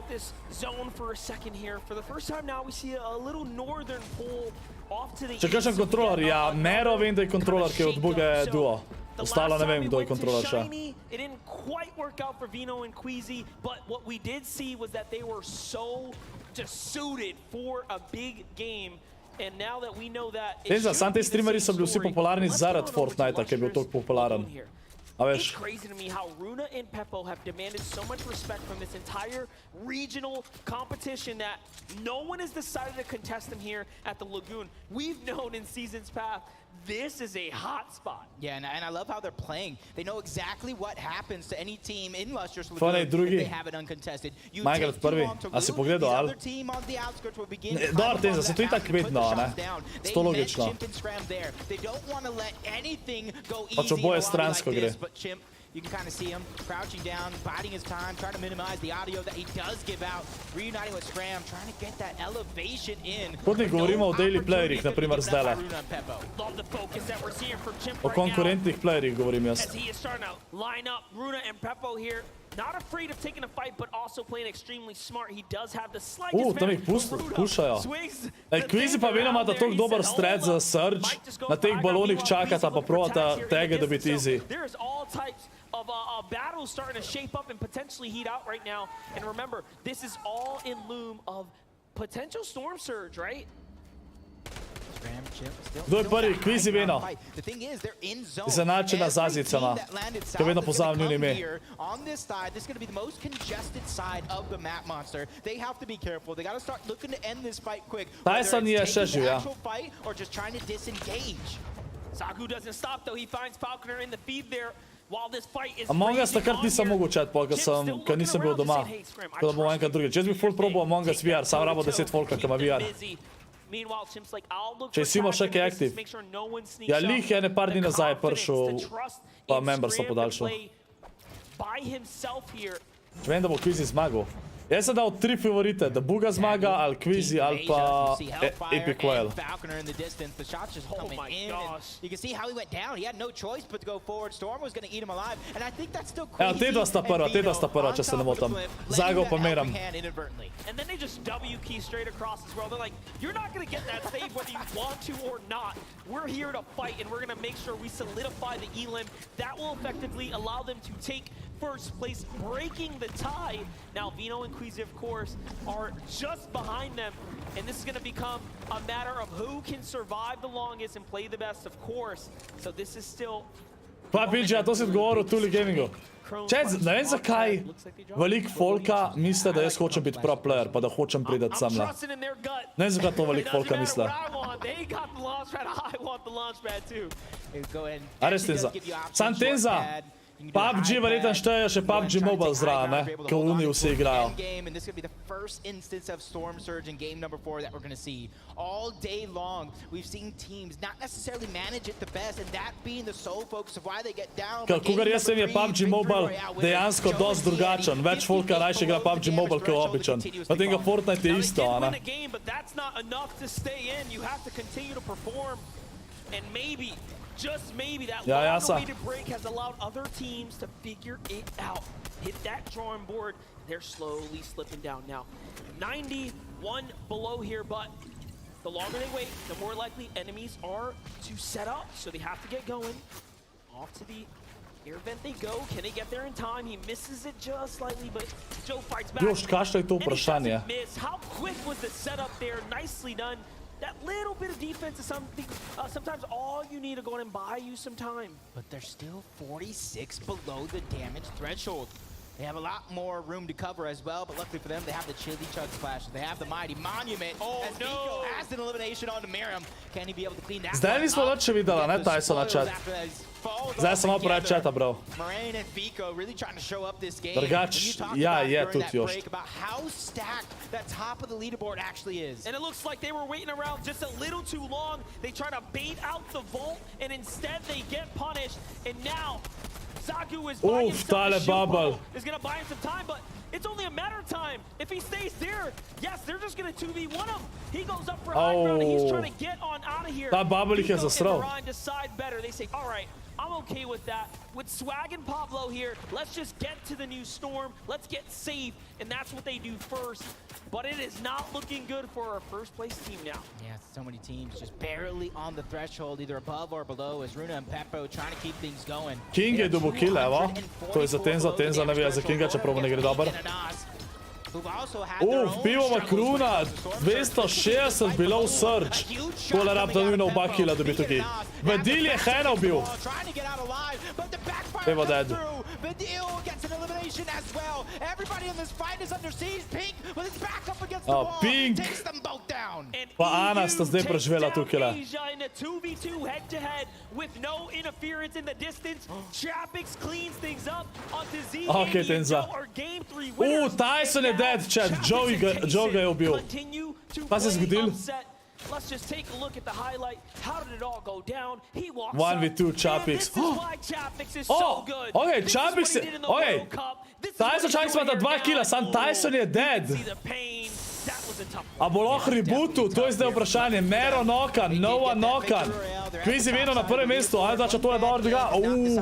Speaker 7: Če kakšen kontroler, ja, Mero vem, da je kontroler, ki je od Buge duo. Ostalo ne vem, kdo je kontroler še.
Speaker 4: It didn't quite work out for Vino and Queasy, but what we did see was that they were so just suited for a big game, and now that we know that
Speaker 7: Sam te streameri so bili vsi popularni zaradi Fortnite, ki je bil toliko popularen. A veš?
Speaker 4: It's crazy to me how Runa and Peppo have demanded so much respect from this entire regional competition that no one has decided to contest them here at the Lagoon. We've known in seasons past this is a hot spot.
Speaker 12: Yeah, and I love how they're playing. They know exactly what happens to any team in Lustrous Lagoon if they have it uncontested. You take two on to Luke, the other team on the outskirts will begin to
Speaker 7: Dobar, Tenza, se to itak vidno, ne? Sto logično.
Speaker 12: They don't want to let anything go easy
Speaker 7: Pač oboje stransko gre.
Speaker 12: but Chimp, you can kind of see him crouching down, biding his time, trying to minimize the audio that he does give out, reuniting with Scram, trying to get that elevation in.
Speaker 7: Kot ne govorimo o daily playerih, na primer zdajle. O konkurentnih playerih govorim jaz.
Speaker 4: As he is starting to line up Runa and Peppo here, not afraid of taking a fight, but also playing extremely smart. He does have the slightest
Speaker 7: tam jih pušajo. Queasy pa veno imata toliko dober strat za Surge, na teh balonih čakata pa probata tege dobiti easy.
Speaker 4: There's all types of battles starting to shape up and potentially heat out right now. And remember, this is all in loom of potential storm surge, right?
Speaker 7: Kdo je prvi? Queasy veno. Izenačena z Azijcama. Ko vedno pozavim njun ime.
Speaker 12: On this side, this is going to be the most congested side of the map monster. They have to be careful. They got to start looking to end this fight quick.
Speaker 7: Tyson je še živ, ja.
Speaker 12: Or just trying to disengage.
Speaker 4: Sagu doesn't stop though. He finds Falconer in the feed there. While this fight is
Speaker 7: Among Us takrat nisem mogel čat, ker nisem bil doma. Tako da bom enkrat drugič. Jaz bi full probal Among Us VR, sam rabo 10 folka, ki ima VR. Če si imel še kaj aktiv. Ja, lih je par dni nazaj prišel, pa member sem podaljšal. Vem, da bo Queasy zmagal. Jaz sem dal 3 favorite, da Buga zmaga, ali Quizy, ali pa Epic Whale.
Speaker 12: Falconer in the distance. The shots just coming in. You can see how he went down. He had no choice but to go forward. Storm was going to eat him alive, and I think that's still crazy.
Speaker 7: Evo, te dva sta prva, če se ne motam. Zago pa meram.
Speaker 4: And then they just W key straight across as well. They're like, you're not going to get that save whether you want to or not. We're here to fight, and we're going to make sure we solidify the elim. That will effectively allow them to take first place, breaking the tie. Now, Vino and Quizy, of course, are just behind them, and this is going to become a matter of who can survive the longest and play the best, of course. So this is still...
Speaker 7: Pa, Pilče, to si odgovoril v Tuli Gamingu. Čez, ne vem zakaj veliko folka misle, da jaz hočem biti pro player, pa da hočem pridati sam na. Ne vem zakaj to veliko folka misle. A res Tenza. Sam Tenza. PUBG verjetno šteje še PUBG Mobile zraven, ne? Ko oni vsi igrajo.
Speaker 12: And this is going to be the first instance of Storm Surge in game number 4 that we're going to see. All day long, we've seen teams not necessarily manage it the best, and that being the sole focus of why they get down.
Speaker 7: Kogar jaz vem, je PUBG Mobile dejansko dosti drugačen. Več folka rajše igra PUBG Mobile kot običan. Potem ga Fortnite je isto, a ne?
Speaker 4: Just maybe that long-awaited break has allowed other teams to figure it out. Hit that drawing board. They're slowly slipping down now. 91 below here, but the longer they wait, the more likely enemies are to set up. So they have to get going. Off to the air vent they go. Can they get there in time? He misses it just slightly, but Joe fights back.
Speaker 7: Još, kašto je to vprašanje?
Speaker 4: How quick was the setup there? Nicely done. That little bit of defense is something, sometimes all you need to go in and buy you some time.
Speaker 12: But they're still 46 below the damage threshold. They have a lot more room to cover as well, but luckily for them, they have the Chili Chug Splash. They have the Mighty Monument. As Nico has an elimination onto Miriam. Can he be able to clean that?
Speaker 7: Zdaj nismo noče videla, ne, Tysona chat. Zdaj sem malo preveč chata, bro.
Speaker 12: Moraine and Fico really trying to show up this game.
Speaker 7: Drugač, ja, je tudi još.
Speaker 12: About how stacked that top of the leaderboard actually is.
Speaker 4: And it looks like they were waiting around just a little too long. They try to bait out the vault, and instead they get punished. And now, Zagu is buying himself is going to buy him some time, but it's only a matter of time. If he stays there, yes, they're just going to 2v1 him. He goes up for high ground, and he's trying to get on out of here.
Speaker 7: Ta bubble ih je zasral.
Speaker 4: Decide better. They say, all right, I'm okay with that. With Swag and Pablo here, let's just get to the new Storm. Let's get safe, and that's what they do first. But it is not looking good for our first place team now.
Speaker 12: Yeah, so many teams just barely on the threshold, either above or below, as Runa and Peppo trying to keep things going.
Speaker 7: King je dobil kill, evo. To je za Tenza, Tenza ne ve za Kinga, čeprav ne gre dober. Pivo Makruna, 260 below surge. Tole rab da nujno oba killa dobi tukaj. Vedil je Hena ubil. Evo dead. Pink pa Ana sta zdaj preživela tukaj. Ok, Tenza. Tyson je dead, chat. Joe ga je ubil. Pa se je zgodil?
Speaker 4: Let's just take a look at the highlight. How did it all go down? He walks
Speaker 7: 1v2 Chapix. Oh, okay, Chapix. Okay. Tyson Chapix ima 2 killa, sam Tyson je dead. A bo lahko rebootu? To je zdaj vprašanje. Mero nokan, Noah nokan. Quizy Vino na prvem mestu, ali da če to je dobro dega?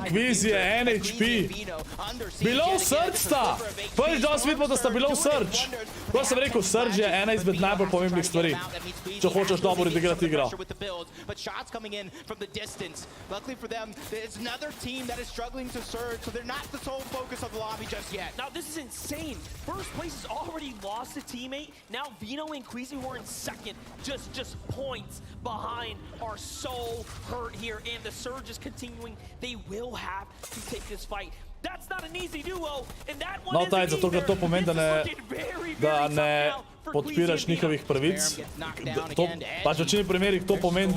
Speaker 7: Quizy je NHP. Below Surge sta. Prvič danes vidimo, da sta Below Surge. Ko sem rekel, Surge je ena izmed najbolj pomembnih stvari, če hočeš dobro odigrati igro.
Speaker 12: But shots coming in from the distance. Luckily for them, it's another team that is struggling to surge, so they're not the sole focus of the lobby just yet.
Speaker 4: Now this is insane. First place has already lost a teammate. Now Vino and Quizy were in second. Just points behind are so hurt here, and the surge is continuing. They will have to take this fight. That's not an easy duo, and that one
Speaker 7: No, taj, zato ker to pomeni, da ne podpiraš njihovih pravic. Pač v večini primerih to pomeni,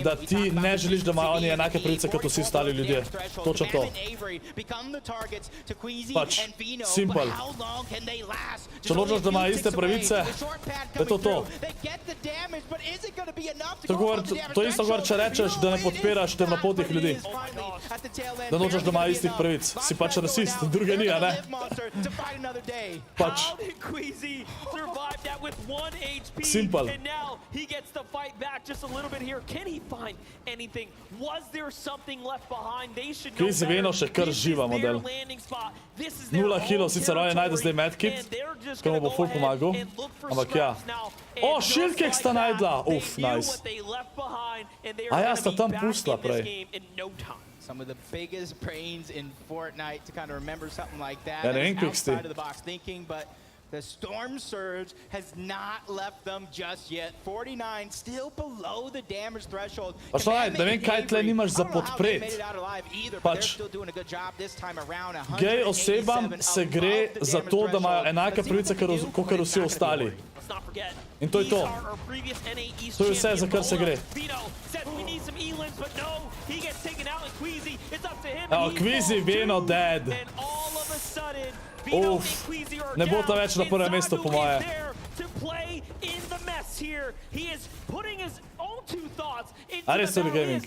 Speaker 7: da ti ne želiš, da imajo oni enake pravice kot vsi ostali ljudje. Točno to. Pač, simple. Če nočeš, da imajo iste pravice, je to to. To je isto, če rečeš, da ne podpiraš temnopoltih ljudi. Da nočeš, da imajo istih pravic. Si pač rasist, druge ni, a ne? Pač. Simple. Queasy Veno še kar živa model. 0 healov, sicer on je najde zdaj medkit, ko mu bo ful pomagal. Ampak ja. O, shieldkick sta najdla! Uf, nice. A ja, sta tam pustila prej.
Speaker 12: Some of the biggest brains in Fortnite to kind of remember something like that.
Speaker 7: Ja, ne vem, kak ste.
Speaker 12: Outside of the box thinking, but the Storm Surge has not left them just yet. 49 still below the damage threshold.
Speaker 7: Pač to ne vem, kaj tle nimaš za podpret. Pač, gej osebam se gre za to, da imajo enake pravice, kakor vsi ostali. In to je to. To je vse, za kar se gre. Evo, Queasy Veno dead. Uf, ne bo ta več na prvem mestu, po moje. A res to je gaming.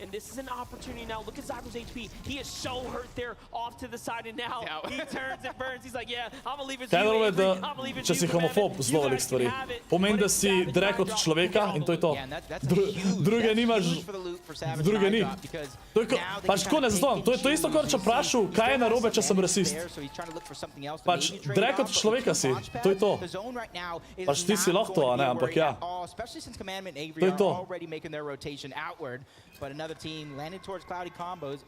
Speaker 4: And this is an opportunity now. Look at Zyber's HP. He is so hurt there off to the side, and now he turns and burns. He's like, yeah, I'm gonna leave it to you. I'm gonna leave it to you.
Speaker 7: Če si homofob, zelo velik stvari. Pomeni, da si drek od človeka in to je to. Druge nimaš, druge ni. Pač tako ne zastojam. To je isto, kot če vprašal, kaj je narobe, če sem rasist. Pač drek od človeka si. To je to. Pač ti si lahko to, a ne, ampak ja. To je to.
Speaker 12: But another team landed towards cloudy combos.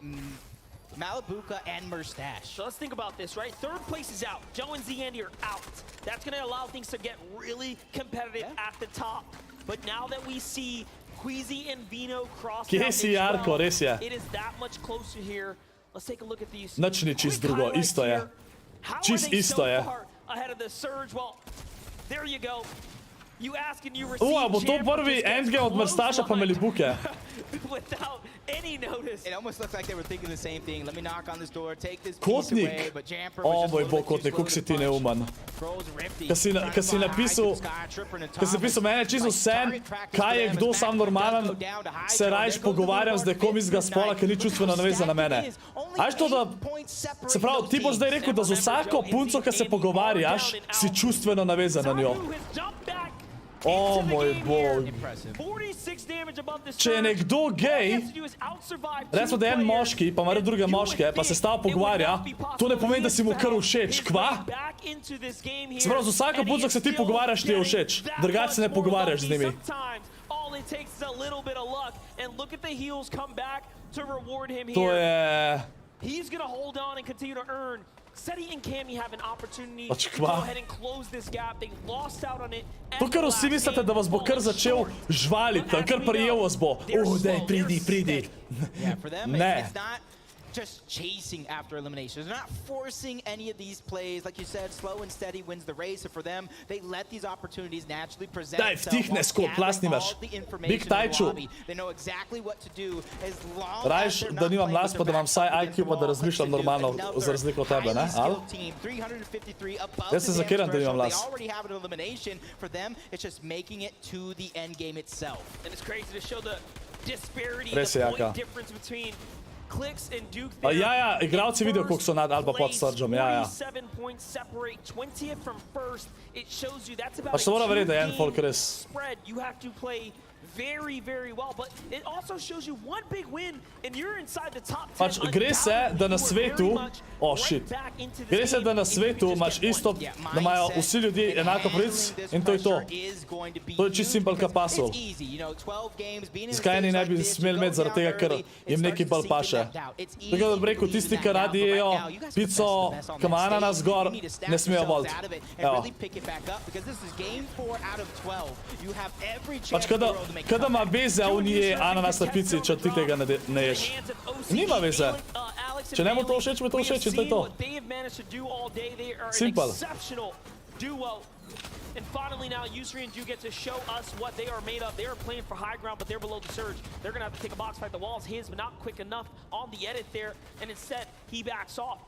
Speaker 12: Malibuka and Mustache.
Speaker 4: So let's think about this, right? Third place is out. Joe and Zandy are out. That's going to allow things to get really competitive at the top. But now that we see Queasy and Veno cross out as well, it is that much closer here. Let's take a look at these.
Speaker 7: Nič ni čist drugo, isto je. Čist isto je.
Speaker 4: Ahead of the surge. Well, there you go. You ask and you receive.
Speaker 7: Bo to prvi endgame od Mustacha pa Malibuke.
Speaker 12: Without any notice. It almost looks like they were thinking the same thing. Let me knock on this door, take this piece away, but Jamper was just
Speaker 7: moj bog, Kotnik, koliko si ti neuman. Kad si napisal mene čisto vse, kaj je kdo sam normalen, se rajš pogovarjam z nekom iz ga spola, ker ni čustveno navezan na mene. Ajš to, da se pravi, ti boš zdaj rekel, da z vsako punco, ki se pogovarjaš, si čustveno navezan na njo. O moj bog. Če je nekdo gej, recimo da je en moški, pa ima druge moške, pa se stava pogovarja, to ne pomeni, da si mu kar všeč, kva? Se pravi, z vsako punco, ki se ti pogovarjaš, ti je všeč. Drugače se ne pogovarjaš z njimi. To je... Seti and Cammy have an opportunity to go ahead and close this gap. They lost out on it. To, kar vsi mislite, da vas bo kar začel žvaliti, kar prijel vas bo. Daj, pridi. Ne.
Speaker 12: Just chasing after eliminations. They're not forcing any of these plays. Like you said, slow and steady wins the race. And for them, they let these opportunities naturally present themselves.
Speaker 7: Daj, vtihne, Scott, plasnimaš. Big tajču.
Speaker 12: They know exactly what to do as long
Speaker 7: Rajš, da nimam las, pa da imam vsaj IQ, pa da razmišljam normalno, za razliko od tebe, ne? Al? Jaz se zakiram, da nimam las.
Speaker 12: They already have an elimination. For them, it's just making it to the end game itself.
Speaker 4: And it's crazy to show the disparity,
Speaker 7: the
Speaker 4: point difference between
Speaker 7: Ja, igralci vidijo, koliko so nad ali pa pod Surgeom, ja. Pa se mora verjeti, da je en folk res. Pač gre se, da na svetu, gre se, da na svetu imaš isto, da imajo vsi ljudi enako pravic in to je to. To je čist simpel kapasov. Zakaj eni ne bi smeli imeti zaradi tega, ker jim neki bolj paše. Tako da bi rekel, tisti, ki radi jejo pico, ki ima ananas gor, ne smejo voliti. Evo. Pač kada ima veze, on je ananas na pici, če ti tega ne ješ. Nima veze. Če ne mu to všeč, mi to všeč in to je to. Simple.
Speaker 4: And finally now, Yusri and Ju get to show us what they are made of. They are playing for high ground, but they're below the surge. They're going to have to take a box fight. The wall's his, but not quick enough on the edit there. And instead, he backs off.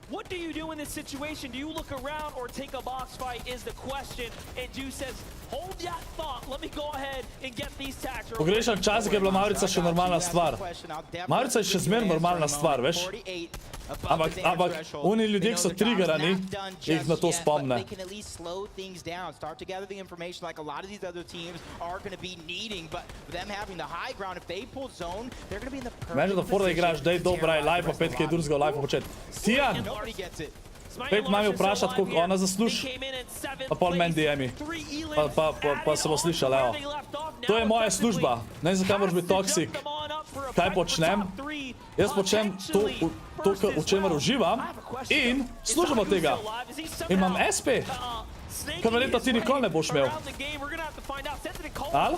Speaker 4: What do you do in this situation? Do you look around or take a box fight is the question. And Ju says, hold that thought. Let me go ahead and get these tags.
Speaker 7: Pogrešam čas, ki je bila Maurica še normalna stvar. Maurica je še zmer normalna stvar, veš? Ampak oni ljudje, ki so triggerani, jih na to spomne. Meni, da fora igraš, dej dobra, je live, pa 5 kaj drugega live početi. Tijan! Pet mami vprašati, koliko ona zasluži, pa pol meni DM-i. Pa se bo slišal, evo. To je moja služba. Ne vem, zakaj moraš biti toksik. Kaj počnem? Jaz počnem to, v čemer uživam in služim od tega. Imam SP. Kar verjetno ti nikoli ne boš imel. Ali?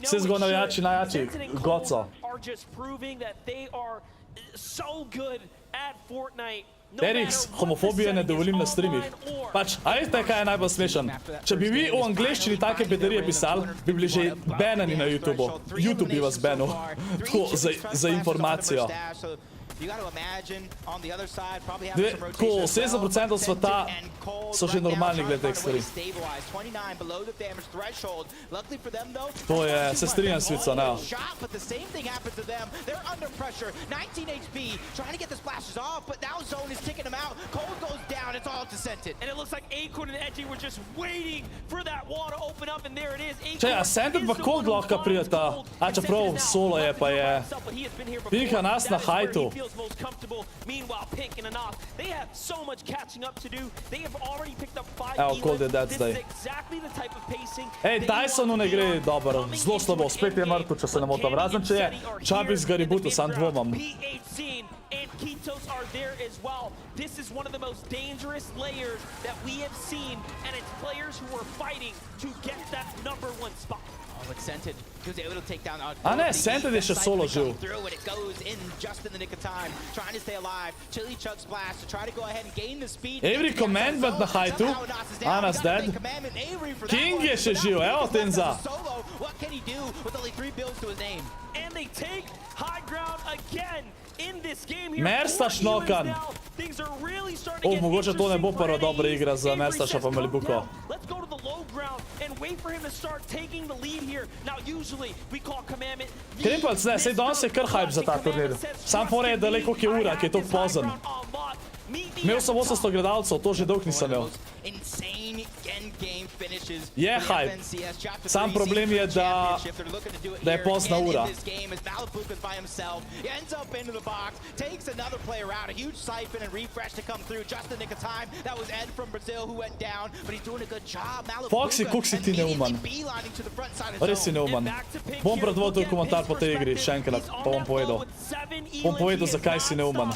Speaker 7: Vse zgoj navijači, najjači, goco. Eriks, homofobije ne dovolim na streamih. Pač, a veste, kaj je najbolj smešen? Če bi vi v angleščini take bedarije pisali, bi bili že banani na YouTubeu. YouTube bi vas banil. Tako, za informacijo. Tako, 70% sveta so že normalni glede teh stvari. To je, se strinjam s Vico, ne. Če, a Sanded pa koliko lahko prideta? A čeprav solo je, pa je. Pika nas na hajtu.
Speaker 4: Most comfortable. Meanwhile, Pink and Anas, they have so much catching up to do. They have already picked up 5
Speaker 7: elos. This
Speaker 4: is exactly the type of pacing.
Speaker 7: Ej, Tysonu ne gre dobro. Zelo slabo. Spet je mrtev, če se ne motim. Razen če je Čabi z Gaributu, sam dvomam.
Speaker 4: And Kitos are there as well. This is one of the most dangerous layers that we have seen, and it's players who are fighting to get that #1 spot.
Speaker 12: Oh, but Scented, he was able to take down
Speaker 7: a ne, Scented je še solo živ.
Speaker 12: It goes in just in the nick of time, trying to stay alive. Chili Chug Splash to try to go ahead and gain the speed.
Speaker 7: Avery Commandment na hajtu. Anas dead. King je še živ, evo Tenza.
Speaker 12: What can he do with only 3 builds to his name?
Speaker 4: And they take high ground again.
Speaker 7: Merstaš nokan. Mogoče to ne bo prva dobra igra za Merstaša pa Malibuko. Krimpelc ne, sej danes je kar hype za ta turnir. Sam fora je daleko, koliko je ura, ki je to pozen. Imel sem 800 gledalcev, to že dolg nisem imel. Je hype. Sam problem je, da je pozna ura. Foxy, koliko si ti neuman? Res si neuman. Bom predvodil komentar po tej igri, še enkrat, pa bom povedal. Bom povedal, zakaj si neuman.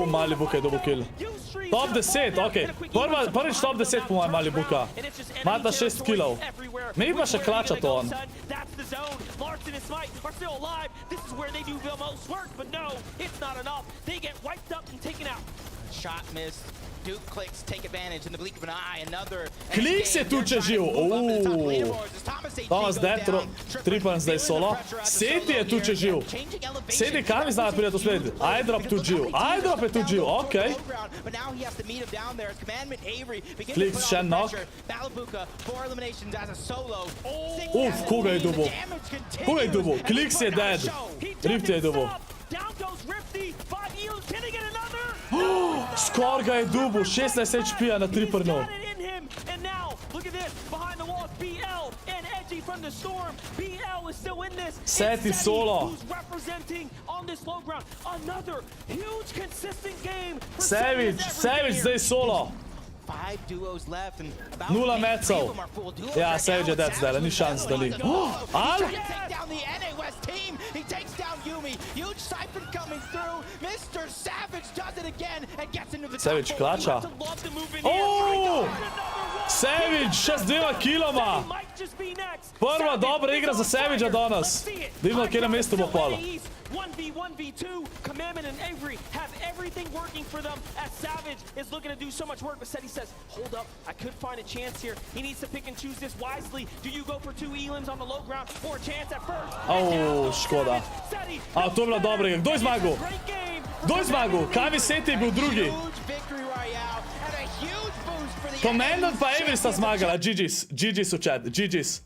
Speaker 7: Malibuka je dobil kill. Top 10, okej. Prvič top 10 po mojem Malibuka. Mata 6 killov. Mi pa še klača to on. Kliks je tu če živ. Thomas dead, Tripan zdaj solo. Seti je tu če živ. Seti kam izdaja prije to sledi? Eyedrop tu živ. Eyedrop je tu živ, okej. Kliks še nok. Koga je dubo? Koga je dubo? Kliks je dead. Rift je dubo. Skor ga je dubo, 16 HP-a na triprnu. Seti solo. Savage zdaj solo. 0 mecov. Ja, Savage je dead zdaj, ni šans, da li. Al? Savage klača. Savage, še z 2 kiloma. Prva dobra igra za Savage-a danes. Vidimo, kje na mestu bo polo.
Speaker 4: 1v1v2, Commandment and Avery have everything working for them as Savage is looking to do so much work, but Seti says, hold up, I could find a chance here. He needs to pick and choose this wisely. Do you go for 2 elims on the low ground or a chance at first?
Speaker 7: Škoda. A, to je bilo dobrega. Kdo je zmagal? Kdo je zmagal? Kaj vi Seti je bil drugi? Commandant pa Avery sta zmagala. GG's v chat. GG's.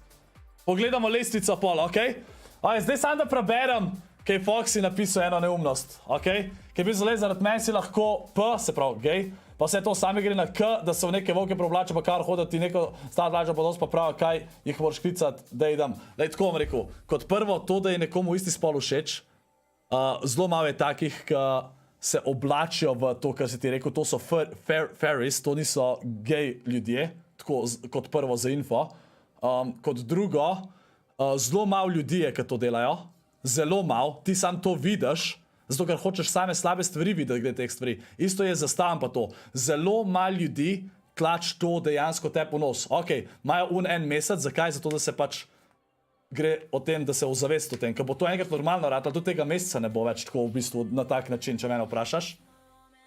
Speaker 7: Pogledamo lestvico pol, okej? Zdaj sam da preberem, kaj je Foxy napisal eno neumnost, okej? Kaj bi zelo zaradi meni si lahko P, se pravi gej, pa vse to sami gre na K, da se v neke volke preoblače, pa kar hodati neko stvar vlača pa dosti pa pravi, kaj jih moraš klicati, da idem. Lej, tako vam rekel, kot prvo, to, da je nekomu isti spol všeč, zelo malo je takih, ki se oblačijo v to, kar si ti rekel, to so fairies, to niso gej ljudje, tako kot prvo za info. Kot drugo, zelo malo ljudi je, ki to delajo. Zelo malo. Ti sam to vidiš, zato ker hočeš same slabe stvari videti glede teh stvari. Isto je zastavam pa to. Zelo malo ljudi tlač to dejansko te po nos. Ok, imajo en mesec, zakaj? Zato, da se pač gre o tem, da se ozavesti o tem. Ker bo to enkrat normalno rad, ali tudi tega meseca ne bo več tako v bistvu na tak način, če mene vprašaš.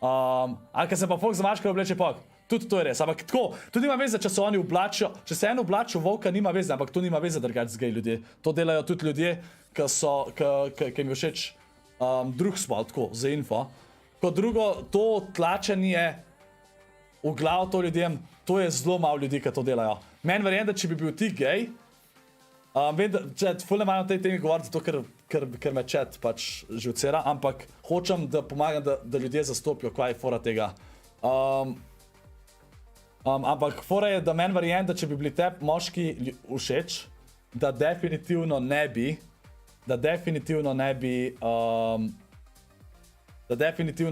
Speaker 7: Ali ker se pa folk za mačkar obleče pok. Tudi to je res, ampak tako, to nima veze, če se oni oblačijo, če se en oblačijo volka, nima veze, ampak to nima veze drugače z gej ljudje. To delajo tudi ljudje, ki jim je všeč drug spol, tako, za info. Kot drugo, to tlačenje v glavo to ljudem, to je zelo malo ljudi, ki to delajo. Meni verjem, da če bi bil ti gej, vem, da ful ne manj o tej temi govoriti, zato ker me chat pač živcera, ampak hočem, da pomagam, da ljudje zastopijo, kaj je fora tega. Ampak fora je, da meni verjem, da če bi bili te moški všeč, da definitivno ne bi, da definitivno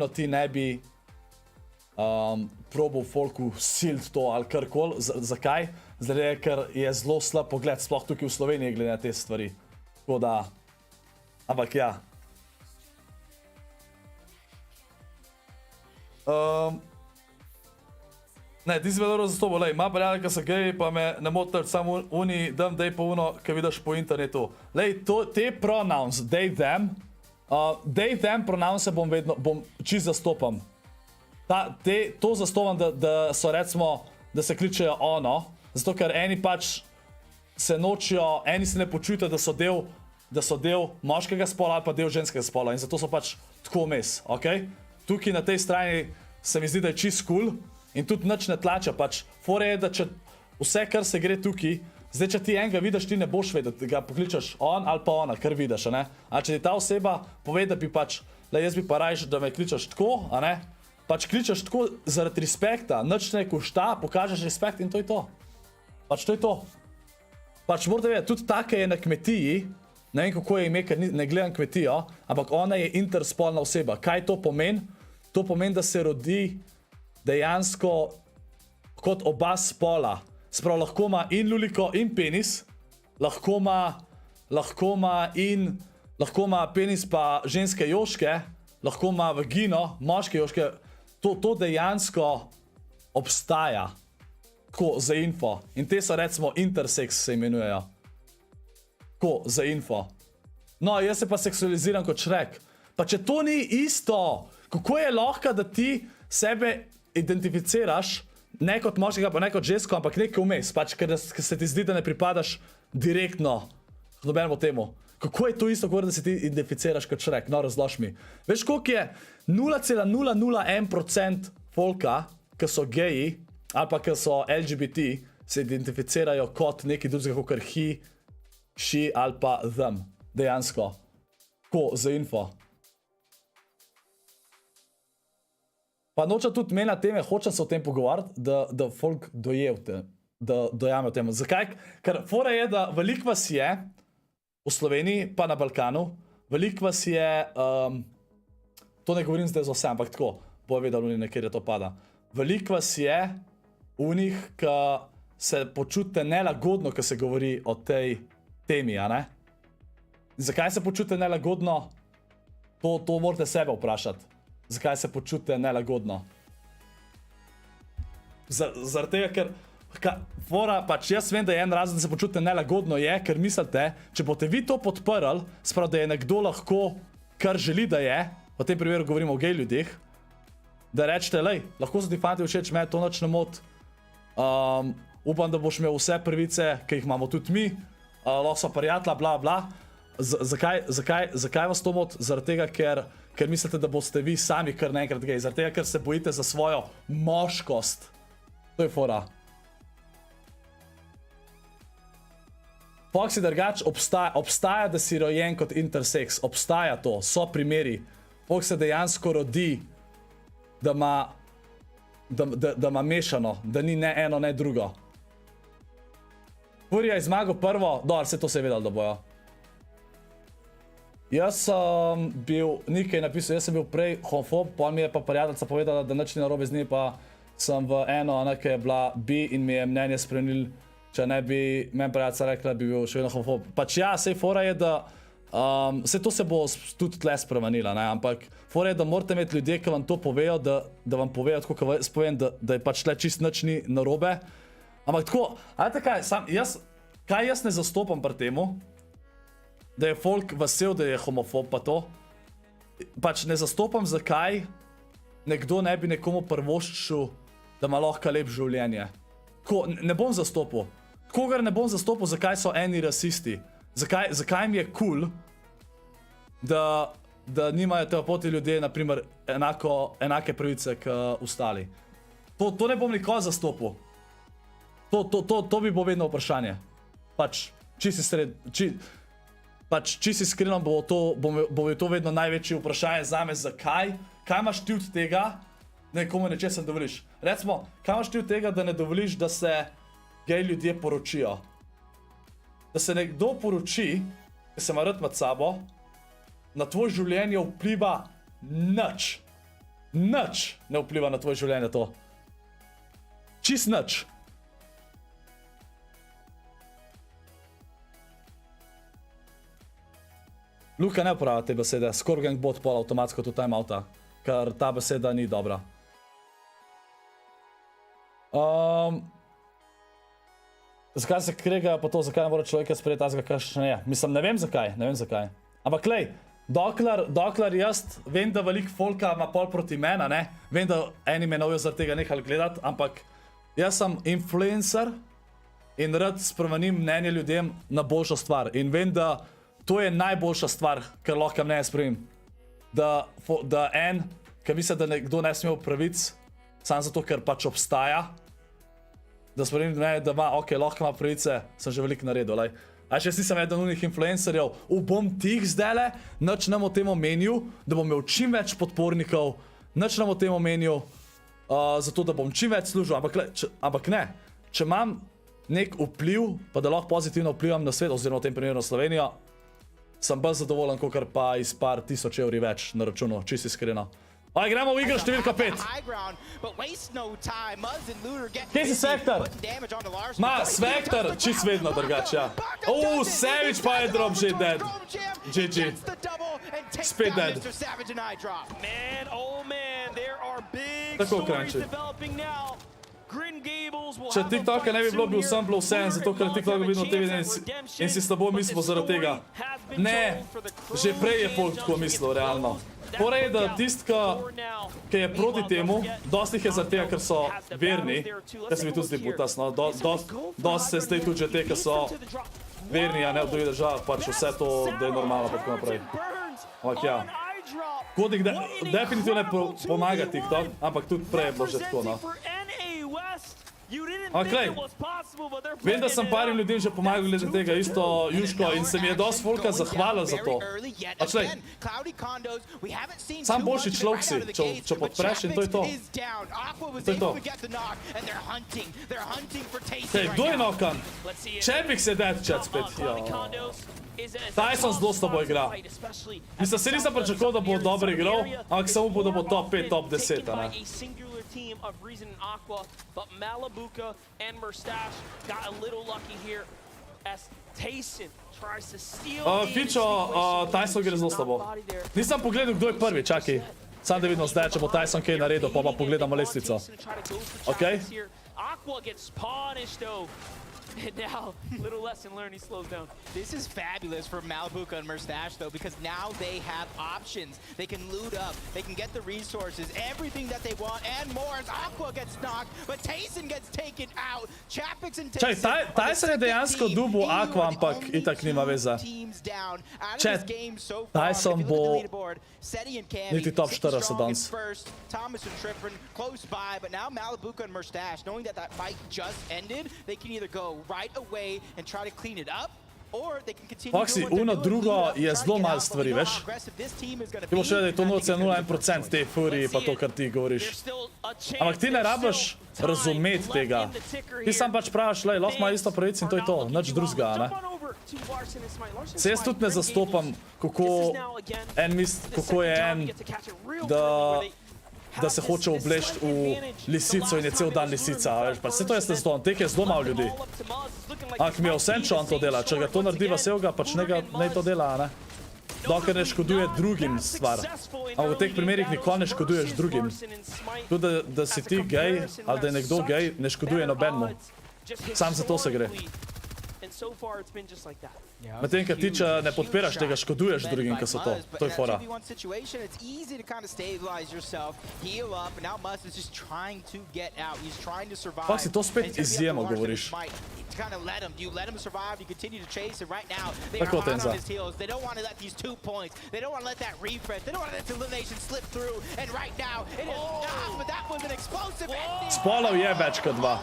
Speaker 7: ti ne bi probal folku silt to ali karkoli. Zakaj? Zaradi, ker je zelo slab pogled, sploh tukaj v Sloveniji glede na te stvari. Tako da, ampak ja. Ne, ti si me dobro zastopil, lej, ima paljale, ki so gej, pa me ne motaš samo uni, dam, dej pa uno, ki vidiš po internetu. Lej, te pronouns, they, them pronounce bom čist zastopam. To zastopam, da so recimo, da se kličejo ono, zato ker eni pač se nočijo, eni se ne počutijo, da so del moškega spola ali pa del ženskega spola in zato so pač tako vmes, okej? Tukaj na tej strani se mi zdi, da je čist cool, in tudi nič ne tlača, pač fora je, da če vse, kar se gre tukaj, zdaj, če ti enega vidiš, ti ne boš vedeti, da ga pokličeš on ali pa ona, kar vidiš, a ne? A če ti ta oseba pove, da bi pač, le jaz bi pa rajš, da me kličeš tako, a ne? Pač kličeš tako zaradi respekta, nič ne košta, pokažeš respekt in to je to. Pač to je to. Pač morate vedeti, tudi taka je na kmetiji, ne vem kako je ime, ker ne gledam kmetijo, ampak ona je interspolna oseba. Kaj to pomeni? To pomeni, da se rodi dejansko kot oba spola. Sprav, lahko ima in luliko in penis, lahko ima penis pa ženske joške, lahko ima vagino, moške joške. To dejansko obstaja. Tako, za info. In te so recimo intersex se imenujejo. Tako, za info. No, jaz se pa seksualiziram kot Shrek. Pa če to ni isto, kako je lahko, da ti sebe identificiraš ne kot moškega, pa ne kot žensko, ampak nekaj vmes, pač, ker se ti zdi, da ne pripadaš direktno nobenemu temu. Kako je to isto, da se ti identificiraš kot Shrek? No, razlož mi. Veš, koliko je 0,001% folka, ki so geji, ali pa ki so LGBT, se identificirajo kot nekaj drugega, kot he, she ali pa them. Dejansko. Tako, za info. Pa nočem tudi meni na teme, hočem se o tem pogovarjati, da folk dojame o tem. Zakaj? Ker fora je, da veliko vas je v Sloveniji, pa na Balkanu, veliko vas je, to ne govorim zdaj za vse, ampak tako, bojo vedeli, nekjer je to pada. Veliko vas je unih, ki se počutite nelagodno, ko se govori o tej temi, a ne? Zakaj se počutite nelagodno? To morate sebe vprašati. Zakaj se počutite nelagodno? Zaradi tega, ker fora, pač jaz vem, da je en razlog, da se počutite nelagodno je, ker mislite, če boste vi to podprli, sprav, da je nekdo lahko kar želi, da je, v tem primeru govorimo o gej ljudeh, da rečete, lej, lahko so ti fanti všeč, me to nič ne moti. Upam, da boš imel vse prvice, ki jih imamo tudi mi, lahko so prijatelja, bla, bla. Zakaj vas to moti? Zaradi tega, ker mislite, da boste vi sami kar naenkrat gej. Zaradi tega, ker se bojite za svojo moškost. To je fora. Foxy drugač obstaja, da si rojen kot intersex. Obstaja to, so primeri. Fox se dejansko rodi, da ima mešano, da ni ne eno, ne drugo. Furija je zmagal prvo, dobro, vse to se je vedel, da bojo. Jaz sem bil, nekaj napisal, jaz sem bil prej homofob, pol mi je pa prijateljica povedala, da nič ni narobe z njim, pa sem v eno, ki je bila bi in mi je mnenje spremenil, če ne bi meni prijateljica rekla, bi bil še vedno homofob. Pač ja, sej fora je, da vse to se bo tudi tle spremenila, ne, ampak fora je, da morate imeti ljudje, ki vam to povejo, da vam povejo, tako kot jaz povem, da je pač tle čist nič ni narobe. Ampak tako, ajte kaj jaz ne zastopam pri temu, da je folk vesel, da je homofob pa to. Pač ne zastopam, zakaj nekdo ne bi nekomu prvoščil, da ima lahko lep življenje. Tako, ne bom zastopil. Kogar ne bom zastopil, zakaj so eni rasisti. Zakaj mi je cool, da nimajo temapoti ljudje, naprimer, enake pravice k ostali. To ne bom nikoli zastopil. To bi bo vedno vprašanje. Pač, čisto iskreno bo to vedno največje vprašanje zame, zakaj? Kaj imaš ti od tega, da nekomu nečesa dovoliš? Recimo, kaj imaš ti od tega, da ne dovoliš, da se gej ljudje poročijo? Da se nekdo poroči, ki se ima rad med sabo, na tvoje življenje vpliva nič. Nič ne vpliva na tvoje življenje to. Čist nič. Luka ne uporablja te besede, ScorpGang bot pol avtomatsko tu timeouta, ker ta beseda ni dobra. Zakaj se kregajo pa to, zakaj ne mora človeka sprejeti tazga, kar še ne je? Mislim, ne vem zakaj. Ampak lej, dokler jaz vem, da veliko folka ima pol proti mena, ne? Vem, da eni me novijo zaradi tega nehali gledati, ampak jaz sem influencer in rad spremenim mnenje ljudem na boljšo stvar. In vem, da to je najboljša stvar, kar lahko mnenje spremim. Da ki misli, da nekdo ne smel pravic, samo zato, ker pač obstaja, da spremim mnenje, da ima, ok, lahko ima pravice, sem že veliko naredil. A če jaz nisem eden unih influencerjev, bom tih zdajle, nič nam o tem omenil, da bom imel čim več podpornikov, nič nam o tem omenil, zato da bom čim več služil, ampak ne, če imam nek vpliv, pa da lahko pozitivno vplivam na svet, oziroma v tem primeru na Slovenijo, sem bolj zadovoljen, kakor pa iz par tisoč evri več na računu, čisto iskreno. Gremo v igro številka 5. Kje si Svektor? Ma, Svektor, čist vedno drugače, ja. Savage pa je drop že dead. GG. Spet dead. Tako kranči. Če TikToka ne bi bilo, bil sem bilo vse, zato ker TikToka vidno te videli in si s tabo mislil zaradi tega. Ne, že prej je folk tako mislil, realno. Porej, da tistka, ki je proti temu, dosti jih je zaradi tega, ker so verni, jaz se mi tudi zdi butas, no, dosti se zdaj tudi že te, ki so verni, a ne v drugih državah, pač vse to, da je normalno, pa tako naprej. Ampak ja. Kodik definitivno ne pomaga TikTok, ampak tudi prej je bilo že tako, no. Ampak lej, vem, da sem parim ljudem že pomagal glede tega, isto Jusko, in se mi je dosti folka zahvalil za to. Pač lej, sam boljši človek si, če podpreš in to je to. To je to. Hej, kdo je nokan? Čepik se dead chat spet, Tyson zelo s tabo igra. Mislim, se nisem pričakoval, da bo dobro igral, ampak sem upal, da bo top 5, top 10, ne.
Speaker 4: Team of Reason and Aqua, but Malibuka and Murstache got a little lucky here as Tyson tries to steal.
Speaker 7: Fičo, Tyson gre zelo s tabo. Nisem pogledal, kdo je prvi, čakaj. Sam da vidimo zdaj, če bo Tyson kaj naredil, pa pogledamo lestvico. Ok?
Speaker 4: Aqua gets punished though. And now, little lesson learned, he slows down.
Speaker 12: This is fabulous for Malibuka and Mustache, though, because now they have options. They can loot up, they can get the resources, everything that they want, and more as Aqua gets knocked, but Tayson gets taken out. Chapix and Tayson.
Speaker 7: Čaj, Tyson je dejansko dubo Aqua, ampak itak nima veze. Čet, Tyson bo niti top 40 danes.
Speaker 12: Thomas and Trippin close by, but now Malibuka and Mustache, knowing that that fight just ended, they can either go right away and try to clean it up, or they can continue
Speaker 7: Foxy, uno drugo je zelo malo stvari, veš? Ti boš vedel, da je to 0,01% te furiji, pa to, kar ti govoriš. Ampak ti ne rabiš razumeti tega. Ti sam pač praviš, lej, lahko ima isto pravic in to je to, nič drugega, ne? Se jaz tudi ne zastopam, kako je en, da se hoče obleči v lisico in je cel dan lisica, veš, pa se to jaz ne zastopam, teh je zelo malo ljudi. Ampak mi je vsem, če on to dela, če ga to naredi vesel, pač ne to dela, ne? Dokler ne škoduje drugim stvar. Ampak v teh primerih nikoli ne škoduješ drugim. Tudi, da si ti gej, ali da je nekdo gej, ne škoduje nobenmu. Sam za to se gre. Medtem, ker ti, če ne podpiraš tega, škoduješ drugim, ki so to. To je fora. Pa si to spet izjemo govoriš. Tako Tenza. Spolov je več kot 2.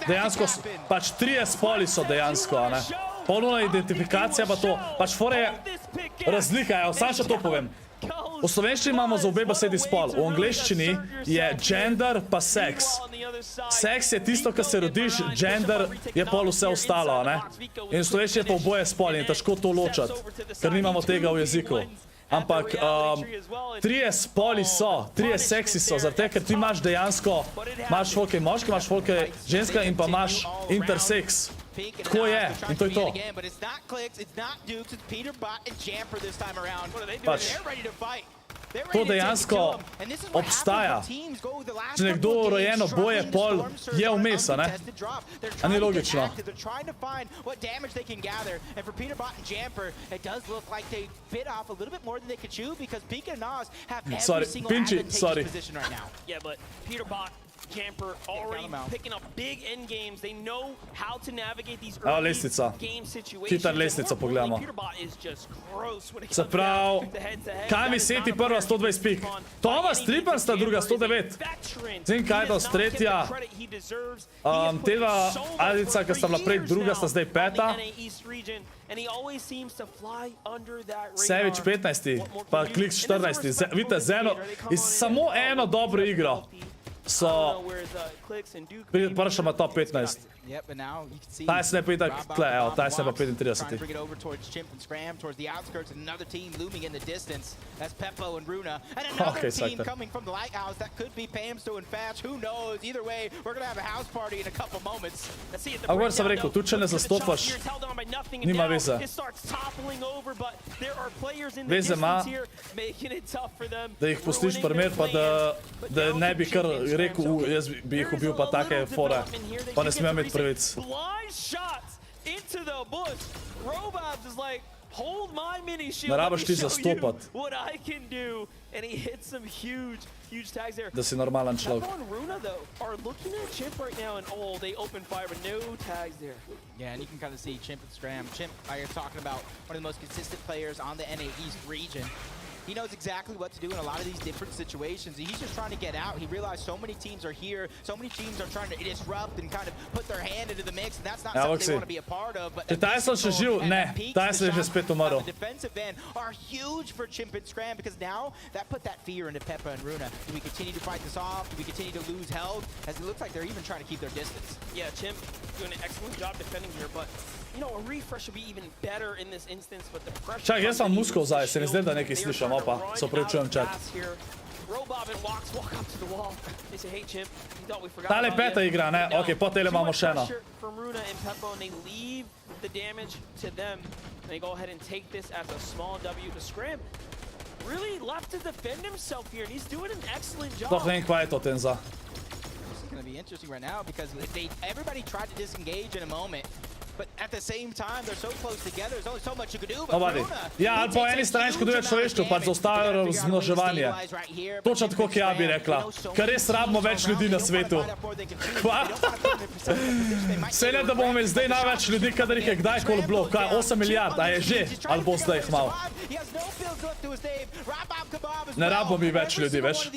Speaker 7: Dejansko, pač 3 spoli so dejansko, a ne? Polna identifikacija pa to, pač fora je razlika, sam še to povem. V slovenščini imamo za obe besedi spol, v angleščini je gender pa seks. Seks je tisto, kar se rodiš, gender je pol vse ostalo, ne? In v slovenščini je pa oboje spol in je težko to ločati, ker nimamo tega v jeziku. Ampak 3 spoli so, 3 seksi so, zaradi tega, ker ti imaš dejansko, imaš folke moške, imaš folke ženska in pa imaš interseks. Tako je, in to je to. Pač, to dejansko obstaja. Če nekdo rojen oboje pol je vmes, a ne? A ni logično. Sorry, Pinči, sorry.
Speaker 4: Jamper already picking up big end games. They know how to navigate these early game situations.
Speaker 7: Hitar lesnica pogledamo. Se pravi, Kami Seti prva 120 pik. Thomas Tripan sta druga 109. Zim Kajdos tretja. Teva Adica, ki sta bila prej druga, sta zdaj 5. Sevič 15. Pa Kliks 14. Vidite, samo eno dobro igro so prša ima top 15. Tyson je pa itak tle, evo, Tyson je pa 35. Ok, sakta. A gor sam rekel, tu če ne zastopaš, nima veze. Veze ima, da jih pustiš primer, pa da ne bi kar rekel, jaz bi jih ubil pa take fore, pa ne smem imeti pravic. Ne rabaš ti zastopat, da si normalen človek.
Speaker 12: Yeah, and you can kind of see Chimp and Scram. Chimp, you're talking about one of the most consistent players on the NA East region. He knows exactly what to do in a lot of these different situations. He's just trying to get out. He realized so many teams are here. So many teams are trying to disrupt and kind of put their hand into the mix. And that's not something they want to be a part of. But
Speaker 7: Če Tyson še živ, ne. Tyson je že spet umrl.
Speaker 12: The defensive end are huge for Chimp and Scram because now that put that fear into Peppa and Runa. Do we continue to fight this off? Do we continue to lose health? As it looks like they're even trying to keep their distance.
Speaker 4: Yeah, Chimp doing an excellent job defending here, but you know, a refresh would be even better in this instance, but the pressure...
Speaker 7: Čak, jaz sam muskov zdaj, se ne zdaj, da nekaj slišam, opa, so prečujem čak. Tale peta igra, ne? Ok, po tele imamo še eno. Sploh ne vem, kva je to, Tenza.
Speaker 12: to be interesting right now because everybody tried to disengage in a moment. But at the same time, they're so close together. There's only so much you can do.
Speaker 7: Ja, ali po eni strani škoduje človeštvu, pač zaustavljajo razmnoževanje. Točno tako, kot ja bi rekla. Ker res rabimo več ljudi na svetu. Kva? Sej ne, da bomo imeli zdaj največ ljudi, kadar jih je kdajkoli bilo. Kaj, 8 milijard, a je že? Ali bo zdaj jih malo? Ne rabimo mi več ljudi, veš?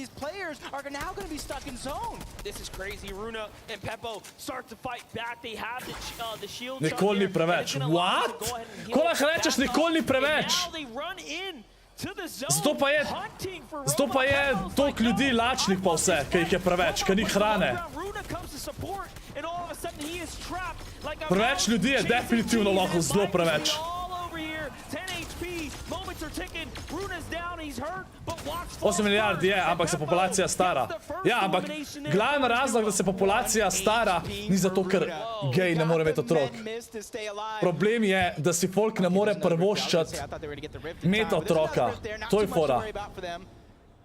Speaker 7: Nikoli ni preveč. What? Ko lahko rečeš, nikoli ni preveč? Zato pa je toliko ljudi lačnih pa vse, ki jih je preveč, ki ni hrane. Preveč ljudi je definitivno lahko zelo preveč. 8 milijard je, ampak se populacija stara. Ja, ampak glavni razlog, da se populacija stara, ni zato, ker gej ne more imeti otrok. Problem je, da si folk ne more prvoščati imeti otroka. To je fora.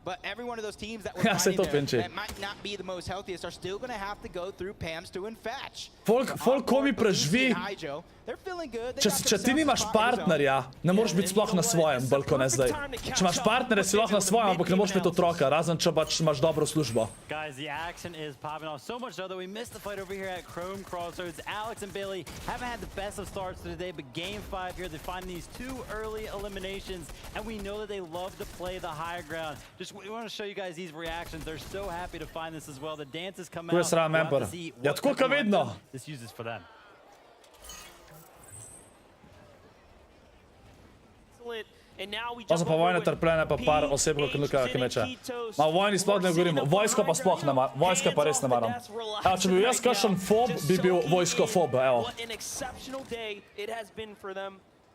Speaker 12: But every one of those teams that
Speaker 7: Ja, sej to pinči.
Speaker 12: that might not be the most healthiest are still going to have to go through Pamstu and Fetch.
Speaker 7: Folk komi preživi. Če ti nimaš partnerja, ne moreš biti sploh na svojem, bolj kot ne zdaj. Če imaš partnerja, si lahko na svojem, ampak ne moreš imeti otroka, razen če pač imaš dobro službo.
Speaker 17: Guys, the action is popping off so much so that we missed the fight over here at Chrome Crossroads. Alex and Billy haven't had the best of starts today, but game 5 here, they find these 2 early eliminations, and we know that they love to play the higher ground. We want to show you guys these reactions. They're so happy to find this as well. The dances come out.
Speaker 7: Tu je sram, Emper. Ja, tako ka vedno.
Speaker 17: This uses for them.
Speaker 7: Pa so pa vojne trpljenje, pa par oseb, ki nukajo kmeče. Ma o vojni sploh ne govorimo. Vojsko pa sploh ne maram. Vojska pa res ne maram. Evo, če bi bil jaz kakšen fob, bi bil vojskofob, evo.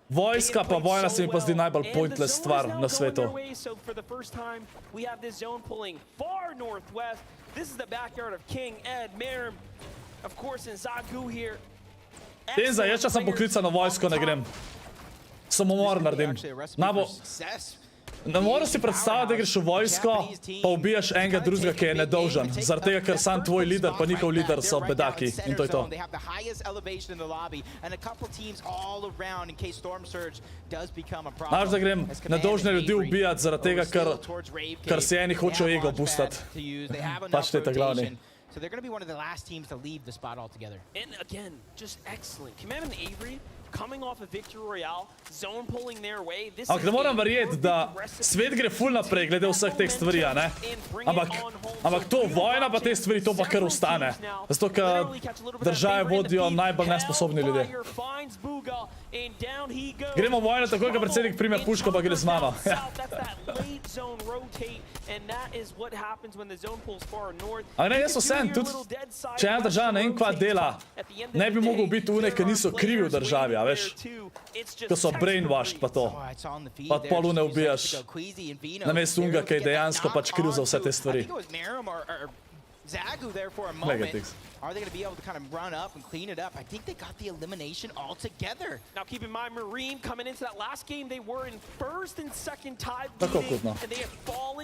Speaker 7: Vojska pa vojna se mi pa zdi najbolj pointless stvar na svetu. Tenza, jaz če sem poklican na vojsko, ne grem. Samomor naredim. Ne moreš si predstavljati, da greš v vojsko, pa ubijaš enega drugega, ki je nedolžen. Zaradi tega, ker sam tvoj lider pa njihov lider so bedaki. In to je to. Znaš, da grem nedolžne ljudi ubijati zaradi tega, ker si eni hočejo ego boostati. Pač te ta glavni.
Speaker 12: So they're going to be one of the last teams to leave the spot altogether.
Speaker 4: And again, just excellent. Command and Avery coming off a victory royale, zone pulling their way.
Speaker 7: Ampak ne moram verjeti, da svet gre ful naprej glede vseh teh stvari, a ne? Ampak to vojna pa te stvari, to pa kar ostane. Zato, ker države vodijo najbolj nesposobni ljudje. Gremo vojno takoj, ko predsednik prime puško, pa gre z mano. Ampak ne, jaz vsem, tudi če ena država ne vem kva dela, ne bi mogel biti une, ki niso krivi v državi, a veš? Ko so brainwashed pa to. Pa pol une ubijaš. Namesto unga, ki je dejansko pač kriv za vse te stvari.
Speaker 12: Zagu there for a moment. Are they going to be able to kind of run up and clean it up? I think they got the elimination all together.
Speaker 4: Now keep in mind, Marine coming into that last game, they were in first and second tied
Speaker 7: Tako kutno.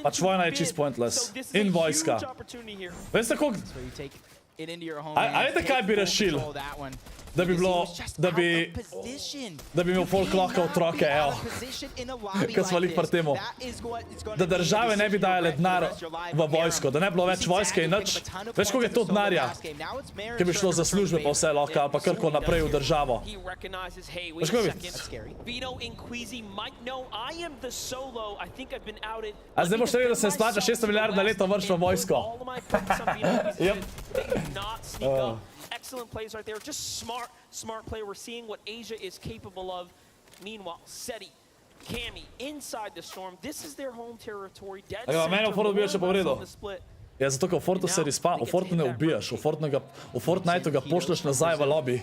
Speaker 7: Pač vojna je čist pointless. In vojska. Veste koliko... A veste kaj bi rešil? Da bi bilo, da bi imel folk lahko otroke, evo. Kaj smo lih pri temu. Da države ne bi dajale denar v vojsko, da ne bilo več vojske in nič. Veš, koliko je to denarja, ki bi šlo za službe pa vse lahko, ali pa karko naprej v državo. Veš, koliko bi? A zdaj boš rekel, da se splača 600 milijard na leto vrš v vojsko.
Speaker 4: Excellent plays right there. Just smart play. We're seeing what Asia is capable of. Meanwhile, Seti, Cammy, inside the storm. This is their home territory. Dead
Speaker 7: mene v Fortnite ubijaš še po vredu. Ja, zato, ker v Fortnite se respa, v Fortnite ne ubijaš. V Fortnite ga pošleš nazaj v lobby.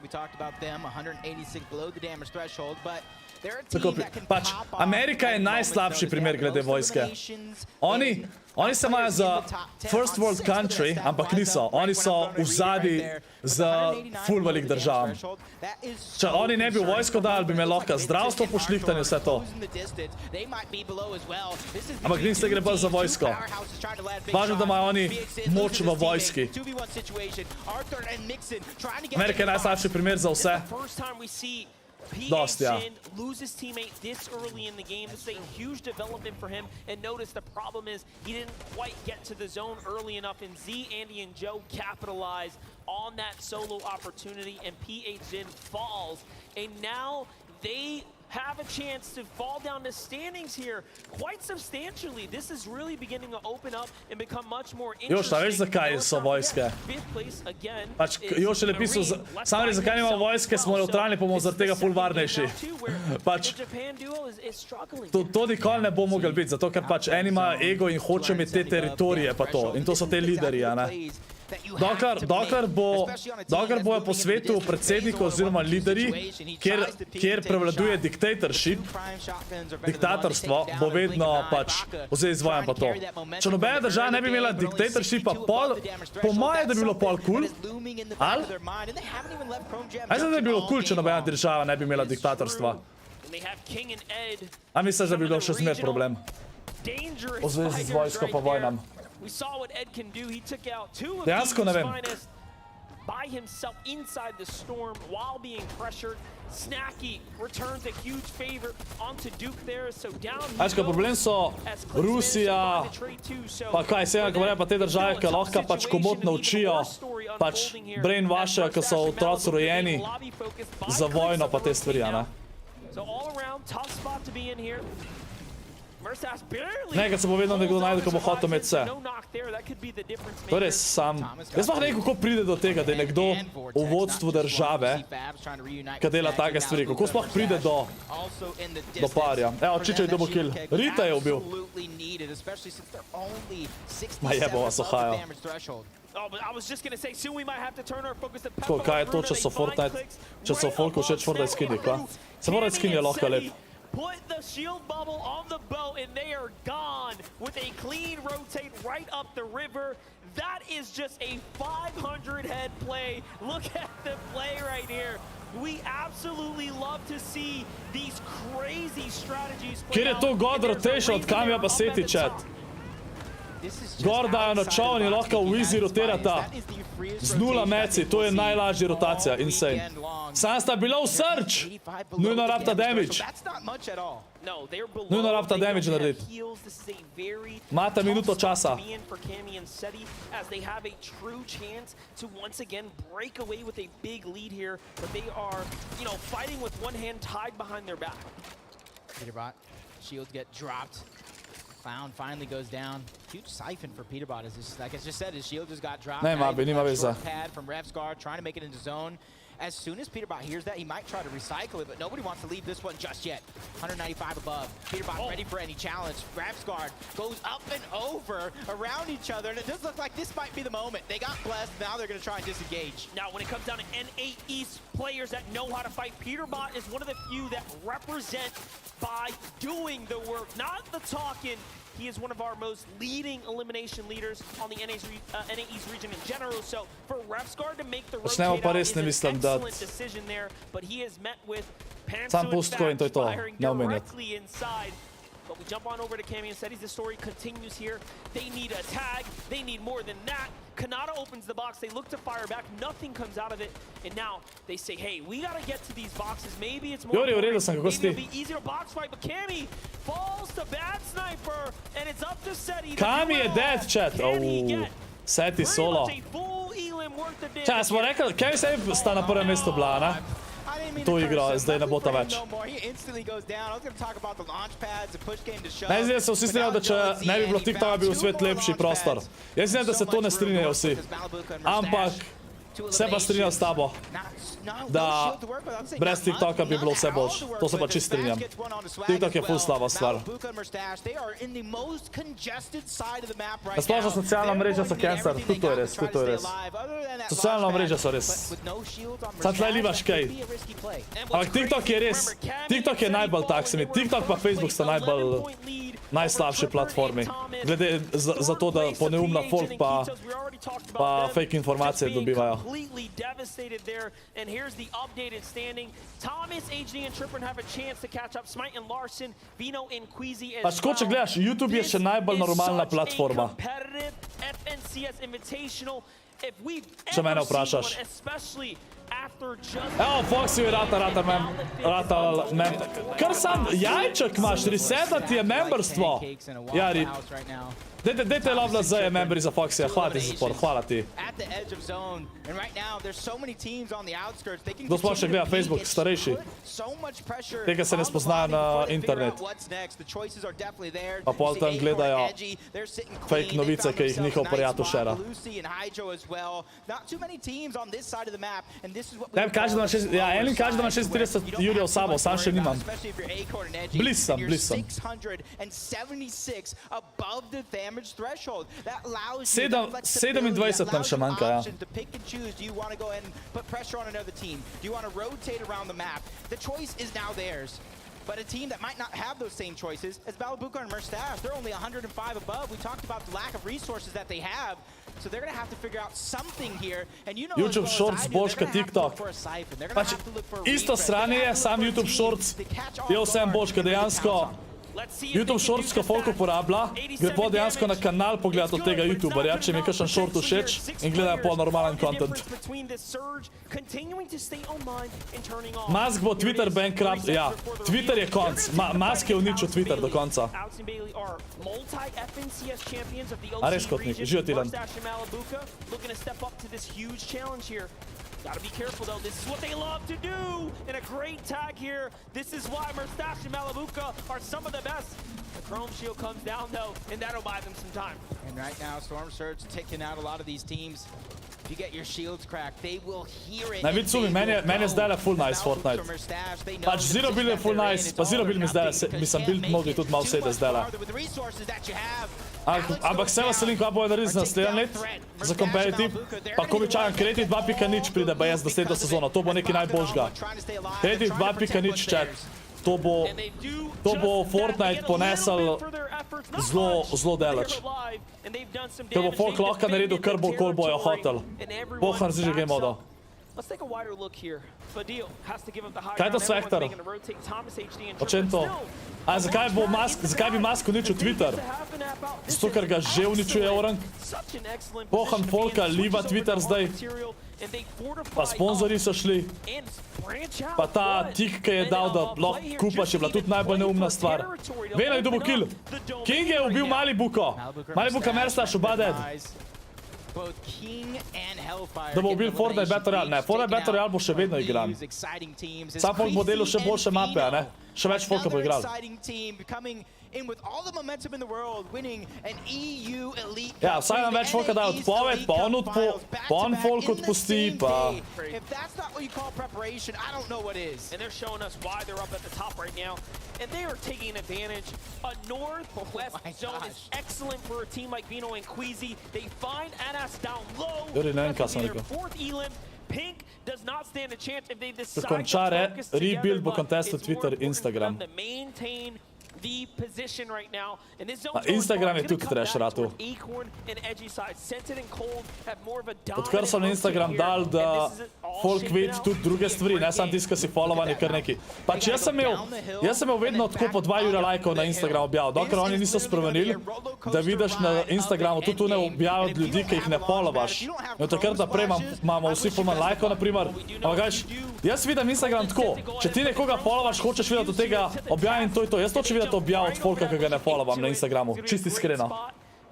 Speaker 12: We talked about them, 186 below the damage threshold, but
Speaker 7: Tako, pač, Amerika je najslabši primer glede vojske. Oni se imajo za first world country, ampak niso. Oni so v zadnji z ful velik državam. Če oni ne bi v vojsko dali, bi me lahko zdravstvo pošlihtali vse to. Ampak niste gre bolj za vojsko. Važno, da imajo oni moč v vojski. Amerika je najslabši primer za vse. Dost, ja.
Speaker 4: Lose his teammate this early in the game. This is a huge development for him. And notice the problem is he didn't quite get to the zone early enough. And Z, Andy, and Joe capitalize on that solo opportunity. And PHN falls. And now they have a chance to fall down the standings here quite substantially. This is really beginning to open up and become much more interesting.
Speaker 7: Još, a veš zakaj so vojske? Pač, Još je napisal, sam reč, zakaj nima vojske, smo neutralni, pa bomo zaradi tega ful varnejši. Pač, to nikoli ne bo mogel biti, zato ker pač en ima ego in hoče imeti te teritorije pa to. In to so te lideri, a ne? Dokler bojo po svetu predsedniki oziroma lideri, kjer prevladuje diktatorstvo, bo vedno pač vse izvajam pa to. Če nobena država ne bi imela diktatorshipa, po moje, da bi bilo pol cool, ali? Aj da bi bilo cool, če nobena država ne bi imela diktatorstva. A misliš, da bi bilo še zmer problem? V zvezi z vojsko pa vojnam.
Speaker 4: We saw what Ed can do. He took out two of
Speaker 7: Dejansko ne
Speaker 4: the
Speaker 7: vem.
Speaker 4: finest by himself inside the storm while being pressured. Snacky returns a huge favor onto Duke there, so down he
Speaker 7: Ajka, problem so Rusija, pa kaj, Severna Koreja, pa te države, ki lahko pač komotno učijo, pač brainwashajo, ko so otroci rojeni za vojno pa te stvari, a ne?
Speaker 4: So all around, tough spot to be in here.
Speaker 7: Nekaj se bo vedno nekdo najde, ko bo hotel imeti vse. To je res sam. Jaz pa nekaj, kako pride do tega, da je nekdo v vodstvu države, ki dela take stvari. Kako sploh pride do parja. Evo, Čičaj dobo kill. Rita je ubil. Ma jebo vas Ohio. Tako, kaj je to, če so Fortnite, če so folku všeč Fortnite skini, kva? Se Fortnite skin je lahko lep.
Speaker 4: Put the shield bubble on the boat and they are gone with a clean rotate right up the river. That is just a 500 head play. Look at the play right here. We absolutely love to see these crazy strategies.
Speaker 7: Kjer je to god rotation, od kam je pa seti chat? Gor dajo na čovn in lahko v easy rotirata. Z 0 meci, to je najlažja rotacija, insane. Sam sta bila v search! Nujno rabta damage. Nujno rabta damage narediti. Mata minuto časa.
Speaker 12: Clown finally goes down. Huge siphon for Peterbot. Like I just said, his shield just got dropped.
Speaker 7: Nima veza.
Speaker 12: Pad from Revsguard trying to make it into zone. As soon as Peterbot hears that, he might try to recycle it, but nobody wants to leave this one just yet. 195 above. Peterbot ready for any challenge. Revsguard goes up and over around each other, and it does look like this might be the moment. They got blessed. Now they're going to try and disengage.
Speaker 4: Now, when it comes down to N8 East players that know how to fight, Peterbot is one of the few that represent by doing the work, not the talking. He is one of our most leading elimination leaders on the NA East region in general. So for Revsguard to make the rotate out is an excellent decision there. But he is met with Pantsu firing directly inside. But we jump on over to Cammy and Settings. The story continues here. They need a tag. They need more than that. Kanata opens the box. They look to fire back. Nothing comes out of it. And now they say, hey, we got to get to these boxes. Maybe it's more. Maybe it'll be easier to box fight. But Cammy falls to Bad Sniper. And it's up to Seti.
Speaker 7: Cammy je dead, chat. Oh, Seti solo. Čaj, smo rekli, Cammy Seti sta na prvem mestu bila, ne? To igra, zdaj ne bo ta več. Najzdaj se vsi strinjajo, da če ne bi bilo TikToka, bi bil svet lepši prostor. Jaz mislim, da se to ne strinjajo vsi. Ampak, Se pa strinjam s tabo, da brez TikToka bi bilo vse boljše. To se pa čist strinjam. TikTok je ful slaba stvar. Nasplošno socialna mreža so cancer, tudi to je res, tudi to je res. Socialna mreža so res. Sad tle libaš kaj. Ampak TikTok je res, TikTok je najbolj tak se mi. TikTok pa Facebook sta najslabši platformi. Glede za to, da poneumna folk pa fake informacije dobivajo. Pač ko če gledaš, YouTube je še najbolj normalna platforma. Če mene vprašaš. Evo, Foxy je rata mem. Kar sam jajček imaš, resetat je memberstvo. Ja, rip. Dajte lovla zdaj memberi za Foxyja, hvala ti za support, hvala ti. Kdo sploh še gleda Facebook, starejši? Tega se ne spoznajo na internet. Pa pol tam gledajo fake novice, ki jih njihov prijatelj šera. Elin kaže, da ima 36 jurjev sabo, sam še nimam. Bliz sem. 27 nam še manjka, ja.
Speaker 12: But a team that might not have those same choices as Bleiburgkid and Merstash, they're only 105 above. We talked about the lack of resources that they have, so they're going to have to figure out something here. And you know,
Speaker 7: YouTube Shorts boljš kot TikTok. Pač isto sranje je, sam YouTube Shorts je vsem boljš, ker dejansko YouTube Shorts, ko folk uporablja, gre po dejansko na kanal pogledati od tega YouTuberja, če mi je kakšen short všeč in gledajo po normalen content. Musk bo Twitter bankrupt, ja, Twitter je konc, Musk je uničil Twitter do konca. A res kotnik, živo Tilan.
Speaker 4: Gotta be careful though, this is what they love to do! And a great tag here. This is why Merstash and Malibuka are some of the best. The Chrome Shield comes down though, and that'll buy them some time.
Speaker 12: And right now, Storm Surge taking out a lot of these teams. If you get your shields cracked, they will hear it.
Speaker 7: Ne, vid sumi, meni je zdaj full nice Fortnite. Pač Zero Build je full nice, pa Zero Build mi zdaj, mislim, build mogli tudi malo sede zdaj. Ampak se veselim, kaj bojo narediti za naslednji let, za competitive, pa ko bi čakam Creative 2.0 pride BS do naslednjo sezono, to bo nekaj najboljšega. Creative 2.0 chat, to bo Fortnite ponesel zelo daleč. Ker bo folk lahko naredil kar bo, kol bojo hotel. Pohar si že game modo. Kaj je to Svektor? O čem to? A zakaj bi Musk uničil Twitter? Zato, ker ga že uničuje Orang? Poham folka liva Twitter zdaj. Pa sponzori so šli. Pa ta tik, ki je dal, da lahko kupaš, je bila tudi najbolj neumna stvar. Vena je dobil kill. King je ubil Malibuko. Malibuka Merstash oba dead. Da bo ubil Fortnite Battle Royale. Ne, Fortnite Battle Royale bo še vedno igran. Sam folk bo delal še boljše mape, a ne? Še več folka bo igral. Ja, vsaj nam več folka dajo odpoved, pa on folk odpusti, pa...
Speaker 4: And they are taking advantage. A northwest zone is excellent for a team like Vino and Queasy. They find Anas down low. Their fourth elim. Pink does not stand a chance if they decide to focus together.
Speaker 7: Rebuild bo contested Twitter, Instagram.
Speaker 4: To maintain the position right now. And this
Speaker 7: Instagram je tudi trash ratu. Odkar sem na Instagram dal, da folk vidi tudi druge stvari, ne samo tisto, ki si followani kar neki. Pač jaz sem imel vedno tako po 2 ure lajkov na Instagram objav, dokler oni niso spremenili, da vidiš na Instagramu tudi tu ne objave od ljudi, ki jih ne followaš. In takrat naprej imamo vsi pomen lajkov, naprimer. Ampak gaš, jaz vidim Instagram tako, če ti nekoga followaš, hočeš videti od tega objavim to in to. Jaz to če videti objav od folka, ki ga ne followam na Instagramu. Čisto iskreno.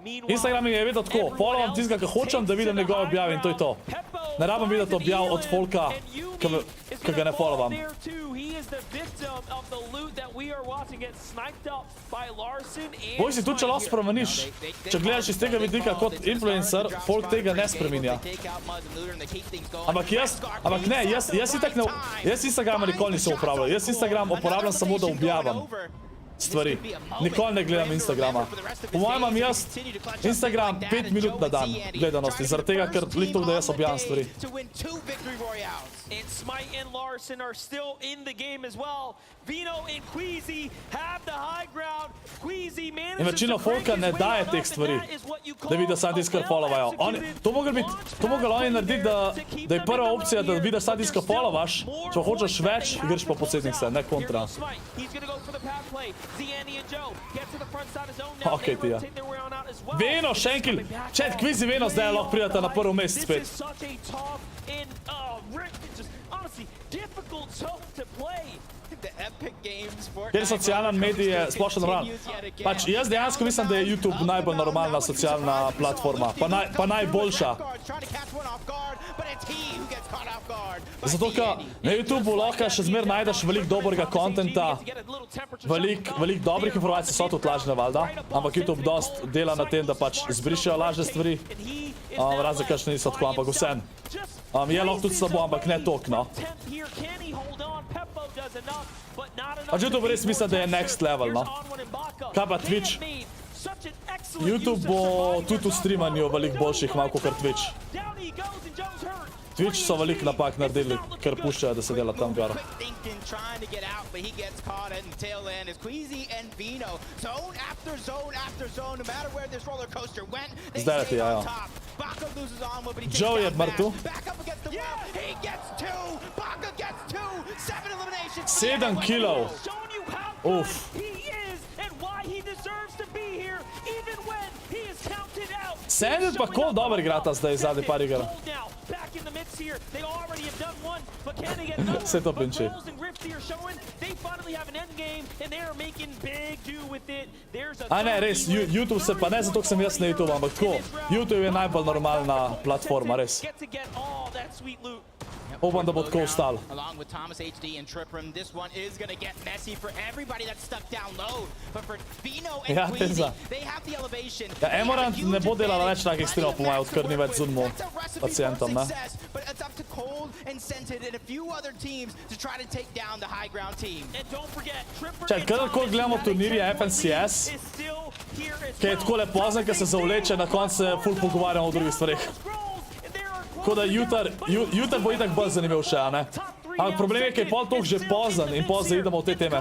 Speaker 7: Instagram je vedno tako, followam tistega, ki hočem, da vidim njegove objave in to je to. Ne rabim videti objav od folka, ki ga ne followam.
Speaker 4: of the loot that we are watching get sniped up by Larson and
Speaker 7: Boj si tu, če lahko spremeniš. Če gledaš iz tega vidika kot influencer, folk tega ne spreminja. Ampak ne, jaz itak ne, jaz Instagrama nikoli nisem uporabljal. Jaz Instagram uporabljam samo, da objavam stvari. Nikoli ne gledam Instagrama. Po mojem imam jaz Instagram 5 minut na dan gledanosti, zaradi tega, ker lik da jaz objavim stvari.
Speaker 4: And Smite and Larson are still in the game as well. Vino and Queasy have the high ground. Queasy manages
Speaker 7: In večino folka ne daje teh stvari, da vidiš sad iskar followajo. To mogli oni narediti, da je prva opcija, da vidiš sad iskar followaš, če hočeš več, igraš pa posebnih se, ne kontra. Ok, ti ja. Veno, še enkil, chat, Queasy Veno zdaj lahko pridete na prvo mesto spet. Kjer socialna medij je splošno normalno. Pač jaz dejansko mislim, da je YouTube najbolj normalna socialna platforma, pa najboljša. Zato, ker na YouTubeu lahko še zmer najdeš veliko dobrega kontenta, veliko dobrih informacij so tudi lažne, valjda, ampak YouTube dost dela na tem, da pač izbrišajo lažne stvari, razen kakšne niso tako, ampak vsem. Je lahko tudi slabo, ampak ne toliko, no. Pač YouTube res mislim, da je next level, no. Kaj pa Twitch? YouTube bo tudi v streamanju veliko boljših malo kot Twitch. Twitch so veliko napak naredili, ker puščajo, da se dela tam gor. Zdaj leti, ja. Joe je mrtev. 7 kilov. Uf. Sandwich pa kol dober igrata zdaj zadnji par igra. Vse to pinči. A ne, res, YouTube se pa ne zato, ker sem jaz na YouTube, ampak tako, YouTube je najbolj normalna platforma, res. Upam, da bo tako ostalo. Ja, Tenza. Ja, Emorant ne bo delala več takih streamov, po mojem, odkar ni več zunmo pacientom, ne? Čaj, kadarkoli gledamo turnirje FNCS, ki je tako lepo poznan, ker se zavleče, na koncu se ful pogovarjamo o drugih stvarih. Tako da jutr bo itak bolj zanimiv še, a ne? Ampak problem je, ker je pol toliko že poznan in pol zaidemo v te teme.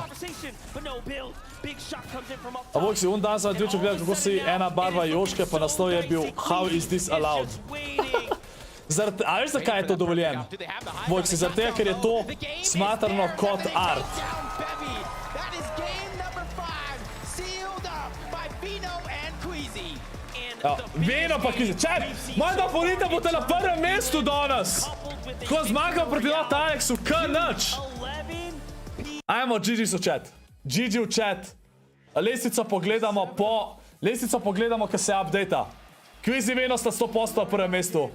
Speaker 7: A Vojk si dan sem na Twitchu gledal, kako si ena barva Joške, pa naslov je bil How is this allowed? A veš, zakaj je to dovoljen? Vojk si zaradi tega, ker je to smatrano kot art. Veno pa Queasy. Čaj, mojda favorita bote na prvem mestu danes. Ko zmagam proti Not Alexu, kar nič. Ajmo, GG so chat. GG v chat. Lestvico pogledamo, kaj se updata. Queasy Veno sta 100% na prvem mestu.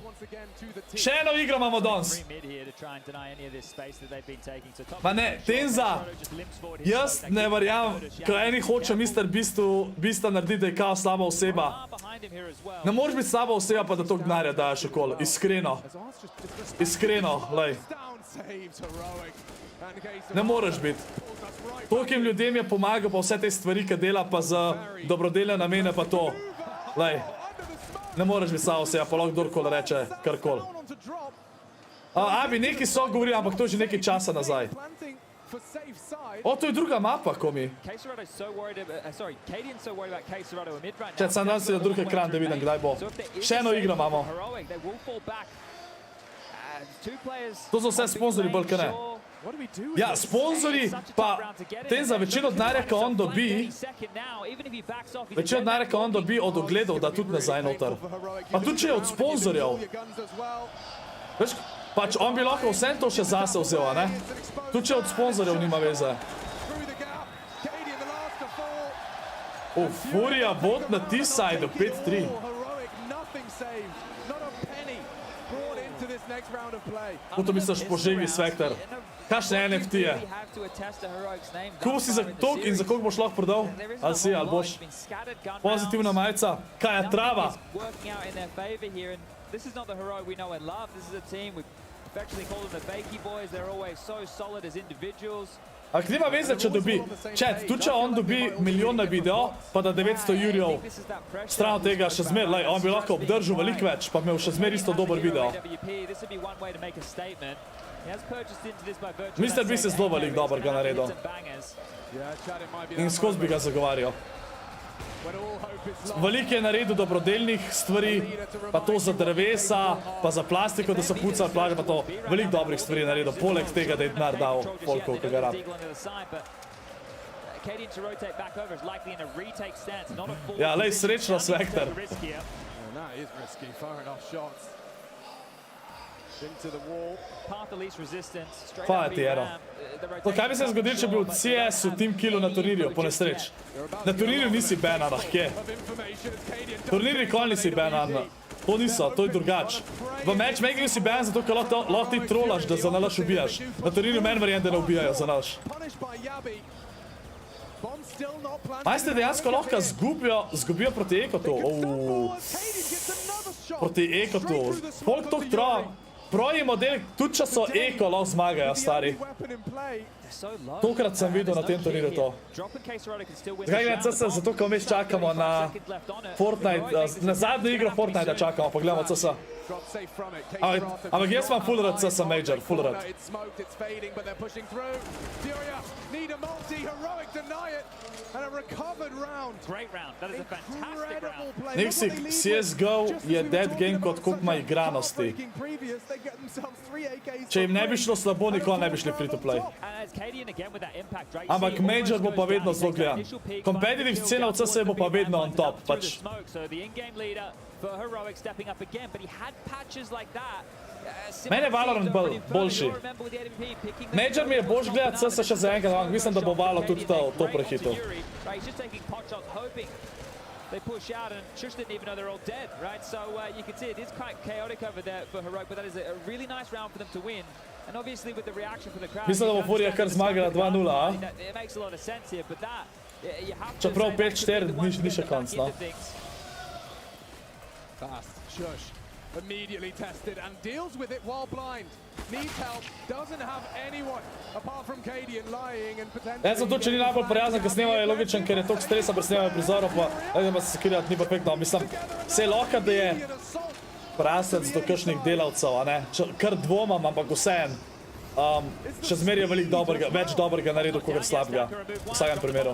Speaker 7: Še eno igro imamo danes. Ma ne, Tenza, jaz ne verjamem, ko eni hoče Mr. Beasta narediti, da je kao slaba oseba. Ne moreš biti slaba oseba, pa da toliko denarja daješ okoli. Iskreno. Iskreno, lej. Ne moreš biti. Tolikim ljudem je pomagal pa vse te stvari, ki dela pa za dobrodelne namene pa to. Lej. Ne moreš biti slaba oseba, pa lahko kdorkoli reče karkoli. Abi, neki so govorili, ampak to je že nekaj časa nazaj. O, to je druga mapa, komi. Čet, sam dan si na drug ekran, da vidim, kdaj bo. Še eno igro imamo. To so vse sponzori bolj, kaj ne? Ja, sponzori pa tem za večino denarja, ko on dobi, od ogledov, da tudi nazaj noter. Pa tudi, če je od sponzorjev. Veš, pač on bi lahko vsem to še zase vzel, a ne? Tudi, če od sponzorjev nima veze. Furija bot na T-side, 5-3. Kuto misliš poživi Svektor? Kakšne NFT-je? Kupo si za tok in za koliko boš lahko prodal? Ali si, ali boš? Pozitivna majica? Kaj je trava?
Speaker 6: This is not the heroic we know and love. This is a team we affectionately call them the Bakey Boys. They're always so solid as individuals.
Speaker 7: Ampak nima veze, če dobi. Chat, tu če on dobi milijon na video, pa da 900 jurjev stran od tega še zmer, on bi lahko obdržal veliko več, pa imel še zmer isto dober video. Mr. B se zelo veliko dobrega naredil. In skozi bi ga zagovarjal. Veliko je naredil dobrodelnih stvari, pa to za drevesa, pa za plastiko, da so pucali plaže, pa to veliko dobrih stvari je naredil, poleg tega, da je denar dal folkov, ki ga rab. Ja, lej, srečno, Svektor. Hvala ti, Ero. Kaj bi se zgodil, če bi v CS-u Team Killu na turnirju, po nesreč? Na turnirju nisi banan, kje? Turnir nikoli nisi banan. To niso, to je drugač. V matchmakingu si banan zato, ker lahko ti trolaš, da za nalaš ubijaš. Na turnirju meni verjem, da ne ubijajo za nalaš. Majste dejansko lahko zgubijo proti Ekotu. Proti Ekotu. Koliko to trava? Proji modeli, tudi če so eko, lahko zmagajo, stari. Tokrat sem videl na tem turnirju to. Zakaj gledam CS? Zato, ko vmes čakamo na Fortnite, na zadnjo igro Fortnite čakamo, pa gledamo CS. Ampak jaz imam full rad CS Major, full rad. Nixi, CSGO je dead game kot koliko ima igranosti. Če jim ne bi šlo slabo, nikoli ne bi šli free to play. Ampak Major bo pa vedno zelo gledan. Competitive scena v CS bo pa vedno on top, pač. Mene je Valorant boljši. Major mi je boljš gledat CS še za enkrat, ampak mislim, da bo Valo tudi to prehitil.
Speaker 6: They push out and Shush didn't even know they're all dead, right? So you can see it is quite chaotic over there for Heroic, but that is a really nice round for them to win. And obviously with the reaction from the crowd...
Speaker 7: Mislim, da bo Furija kar zmagala 2-0, a?
Speaker 6: It makes a lot of sense here, but that... You have to...
Speaker 7: Čeprav 5-4 ni še konc, no?
Speaker 10: Fast, Shush. Immediately tested and deals with it while blind. Needs help, doesn't have anyone apart from Cadian lying and potentially...
Speaker 7: Jaz sem to, če ni najbolj prijazen, ker snemajo je logičen, ker je toliko stresa pri snemajo prizorov, pa se sekirati ni perfektno. Mislim, se je lahko, da je prasec do kakšnih delavcev, a ne? Kar dvomam, ampak vseeno. Še zmer je več dobrega naredil, kot slabega. V vsakem primeru.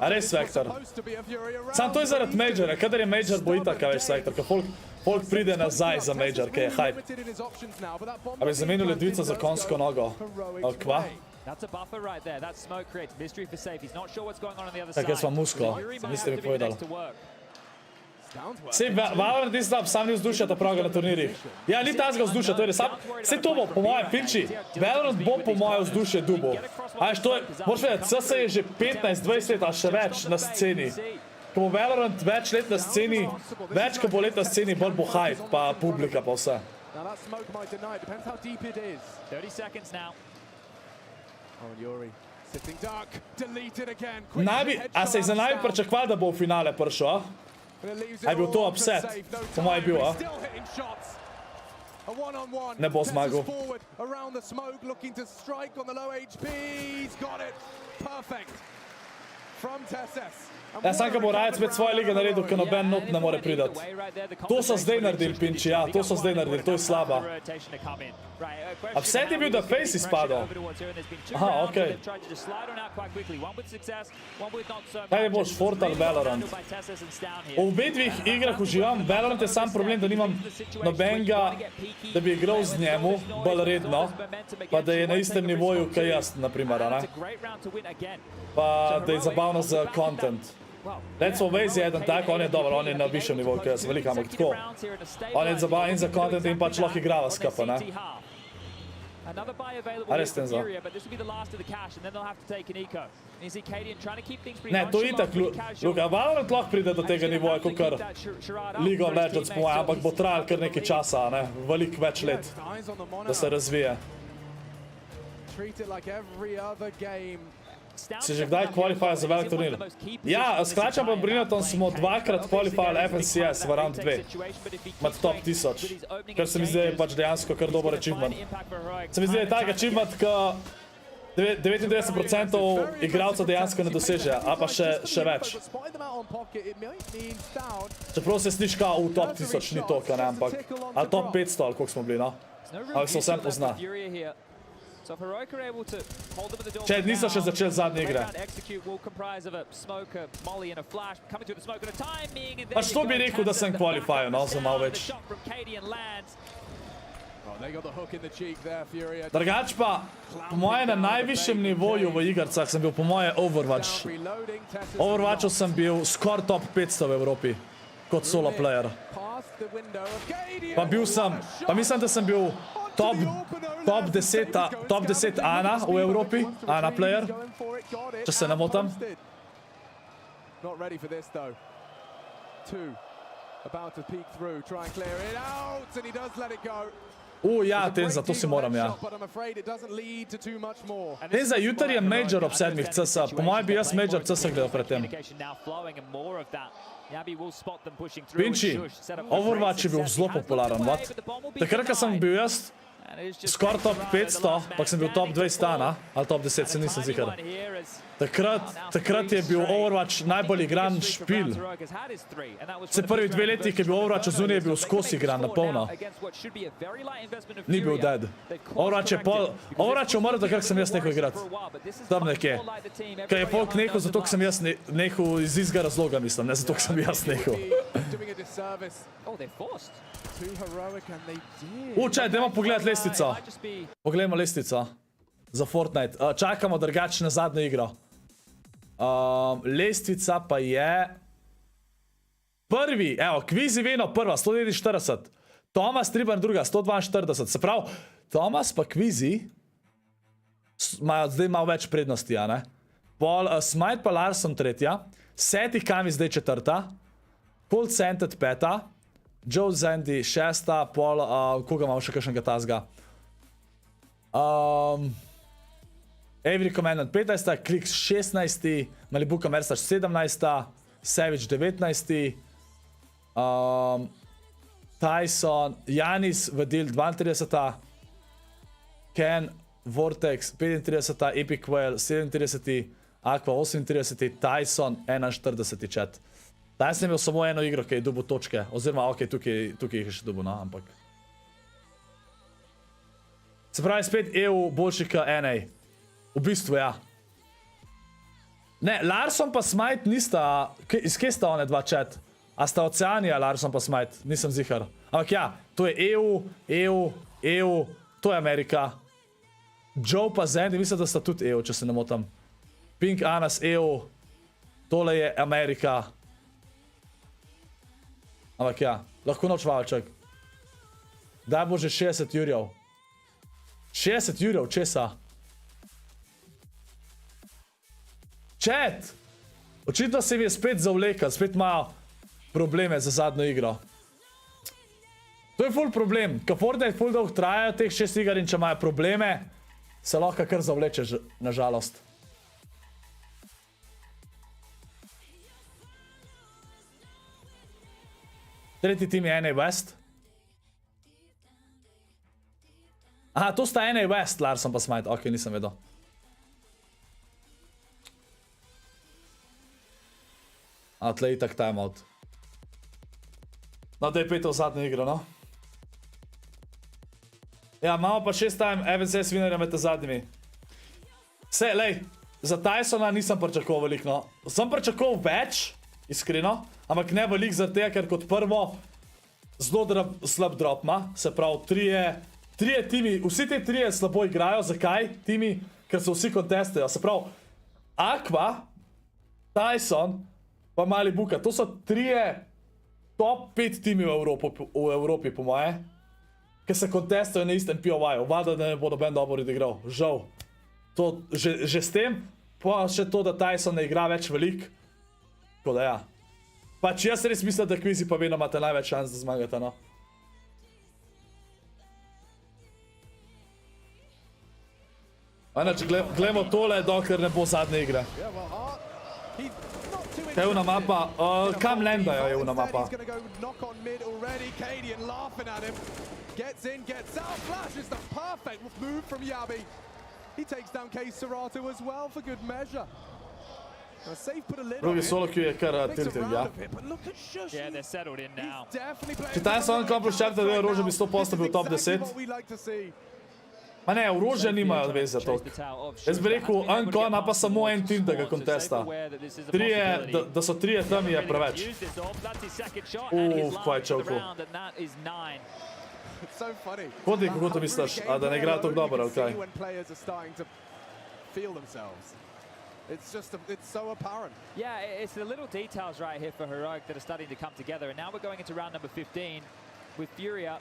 Speaker 7: A res, Svektor? Sam to je zaradi Majora, kadar je Major bo itak, veš, Svektor, ker folk pride nazaj za Major, ker je hype. A bi zamenil ledvico za konjsko nogo. Kva? Tak, jaz vam musko, niste mi povedali. Sej, Valorant nisi tam, sam ni vzdušja ta pravga na turnirih. Ja, ni tazga vzdušja, to je res sam. Sej to bo, po mojem, Finči, Valorant bo po mojem vzdušje dubo. A veš, to je, moraš vedeti, CS je že 15-20 let, a še več na sceni. Ko bo Valorant več let na sceni, več ko bo let na sceni, bolj bo hype, pa publika, pa vse. A se je za naj pričakoval, da bo v finale prišel, a? A je bil to upset? Po mojem je bil, a? Ne bo zmagal. Ja, sam ka bo Rajec med svoje lige naredil, ker noben not ne more pridati. To so zdaj naredili, Pinči, ja, to so zdaj naredili, to je slaba. Upset je bil, da Face izpadal. Aha, okej. Kaj je boš, Fort ali Valorant? V obedvih igrah uživam, Valorant je sam problem, da nimam nobenega, da bi igral z njemu, bolj redno, pa da je na istem nivoju, kaj jaz, naprimer, a ne? Pa da je zabavno za content. Recimo Waze je eden tak, on je dober, on je na višjem nivoju, kaj jaz veliko, ampak tako. On je zabaven za content in pač lahko igrava skupaj, ne?
Speaker 6: Another buy available
Speaker 7: A
Speaker 6: here
Speaker 7: res
Speaker 6: for
Speaker 7: Tenza.
Speaker 6: Furia, but this will be the last of the cash, and then they'll have to take an eco. And you see Cadian trying to keep things pretty
Speaker 7: Ne, to je itak, Luka, Valorant lahko pride do tega nivoja, kot kar League of Legends po mojem, ampak bo trajal kar nekaj časa, ne, veliko več let, da se razvije.
Speaker 10: Treat it like every other game.
Speaker 7: Si že kdaj qualifier za velik turnir? Ja, s Klačem pa Brinotom smo dvakrat qualifier FNCS v round 2. Med top 1000. Kar se mi zdi pač dejansko kar dober achievement. Se mi zdi, da je tak achievement, ka 99% igralcev dejansko ne doseže, a pa še več. Čeprav se sliši kao v top 1000, ni to, ka ne, ampak ali top 500, ali koliko smo bili, no? Ali se vsem pozna. Če niso še začeli zadnje igre. Pač to bi rekel, da sem qualifier, no, za malo več. Drugač pa, po moje na najvišjem nivoju v igrcah sem bil po moje Overwatch. Overwatchu sem bil skoraj top 500 v Evropi, kot solo player. Pa bil sem, pa mislim, da sem bil top 10 Ana v Evropi, Ana player, če se ne motam. Ja, Tenza, to si moram, ja. Tenza, jutri je Major ob 7 CS, po mojem bi jaz Major CS gledal pred tem. Minti, Overwatch je bil zelo popularen, what? Takrat, ko sem bil jaz skoraj top 500, pa sem bil top 200 Ana, ali top 10, se nisem zihar. Takrat je bil Overwatch najbolj igran špil. Se prvi 2 leti, ki je bil Overwatch zunaj, je bil skozi igran, na polno. Ni bil dead. Overwatch je umrl, takrat sem jaz nehal igrati. Tam nekje. Kaj je folk nehal, zato sem jaz nehal iz istega razloga, mislim, ne zato sem jaz nehal. Čaj, dajmo pogledati lestvico. Poglejmo lestvico. Za Fortnite. Čakamo drugače na zadnjo igro. Lestvica pa je... Prvi, evo, Kvizi Veno prva, 149. Tomas Triban druga, 142. Se pravi, Tomas pa Kvizi imajo zdaj malo več prednosti, ja, ne? Smite pa Larson tretja, Seti Kami zdaj četrta, Cold Scented peta, Joe Zandy šesta, koga imamo še kakšnega tazga? Avery Commandant 15, Klix 16, Malibuka Mersač 17, Savage 19, Tyson, Janis Vedil 32, Ken Vortex 35, Epic Whale 37, Aqua 38, Tyson 41 chat. Danes sem imel samo eno igro, ki je dobil točke, oziroma ok, tukaj jih je še dobil, no, ampak. Se pravi, spet EU boljši ka NA. V bistvu, ja. Ne, Larson pa Smite nista, iz kje sta one dva chat? A sta Oceanija, Larson pa Smite? Nisem zihar. Ampak ja, to je EU, to je Amerika. Joe pa Zandy, mislim, da sta tudi EU, če se ne motam. Pink Anas, EU, tole je Amerika. Ampak ja, lahko noč valček. Daj bo že 60 jurjev. 60 jurjev, česa? Chat! Očitno se mi je spet zavlekel, spet imajo probleme za zadnjo igro. To je ful problem. Ka Fortnite ful dolg trajajo teh 6 iger in če imajo probleme, se lahko kar zavleče, nažalost. Tretji tim je NA West. Aha, to sta NA West, Larson pa Smite. Ok, nisem vedel. A, tle itak timeout. No, da je peto v zadnjo igro, no. Ja, imamo pa 6 time FNCS winnerja med zadnjimi. Se, lej, za Tysona nisem pričakoval veliko, no. Sem pričakoval več, iskreno. Ampak ne veliko zaradi tega, ker kot prvo zelo slab drop ima. Se pravi, trije timi, vsi te trije slabo igrajo. Zakaj? Timi, ker so vsi kontestajo. Se pravi, Aqua, Tyson pa Malibuka. To so trije top 5 timi v Evropi, po moje. ki se kontestajo na istem POV-ju. Valjda, da ne bo noben dobro odigral. Žal. To, že s tem, pa še to, da Tyson ne igra več velik. Tako da ja. Pač jaz res mislim, da kvizi pa vedno imate največ šans, da zmagate, no. Anač, gledamo tole, dokler ne bo zadnje igre. Kaj je una mapa? Kam landajo je una mapa? Drugi solo queue je kar tilting, ja. Če Tyson kam plus chapter deo orožje bi 100% bil top 10. Ma ne, orožja nimajo veze toliko. Jaz bi rekel, Ankon ima pa samo en tim, da ga kontesta. Da so trije tam je preveč. Kaj je čovku. Hodnik, kako to misliš? A da ne igra tako dobro, ali kaj?
Speaker 6: It's so apparent. Yeah, it's the little details right here for Heroic that are starting to come together. And now we're going into round number 15 with Furia.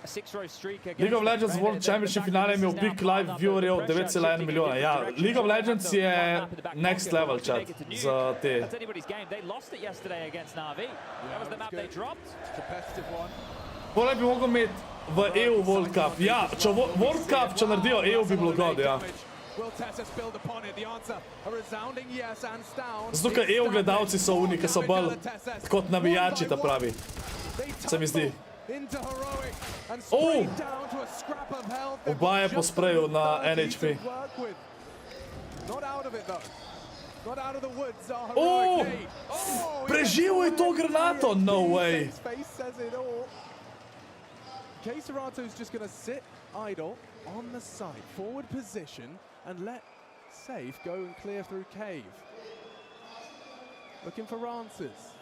Speaker 6: A 6-row streak against
Speaker 7: League of Legends World Championship finale je imel peak live viewerjev 9,1 milijona. Ja, League of Legends je next level, chat, za te.
Speaker 6: That's anybody's game. They lost it yesterday against Na'Vi. That was the map they dropped. Competitive one.
Speaker 7: Pole bi mogel imeti v EU World Cup. Ja, če World Cup, če naredijo EU, bi bilo god, ja. Zato, ker EU gledalci so oni, ki so bolj kot navijači, ta pravi. Se mi zdi. Oba je po spreju na NHP. Preživel je to granato, no way.
Speaker 10: K-Serato's just going to sit idle on the side, forward position, and let Safe go and clear through Cave. Looking for answers.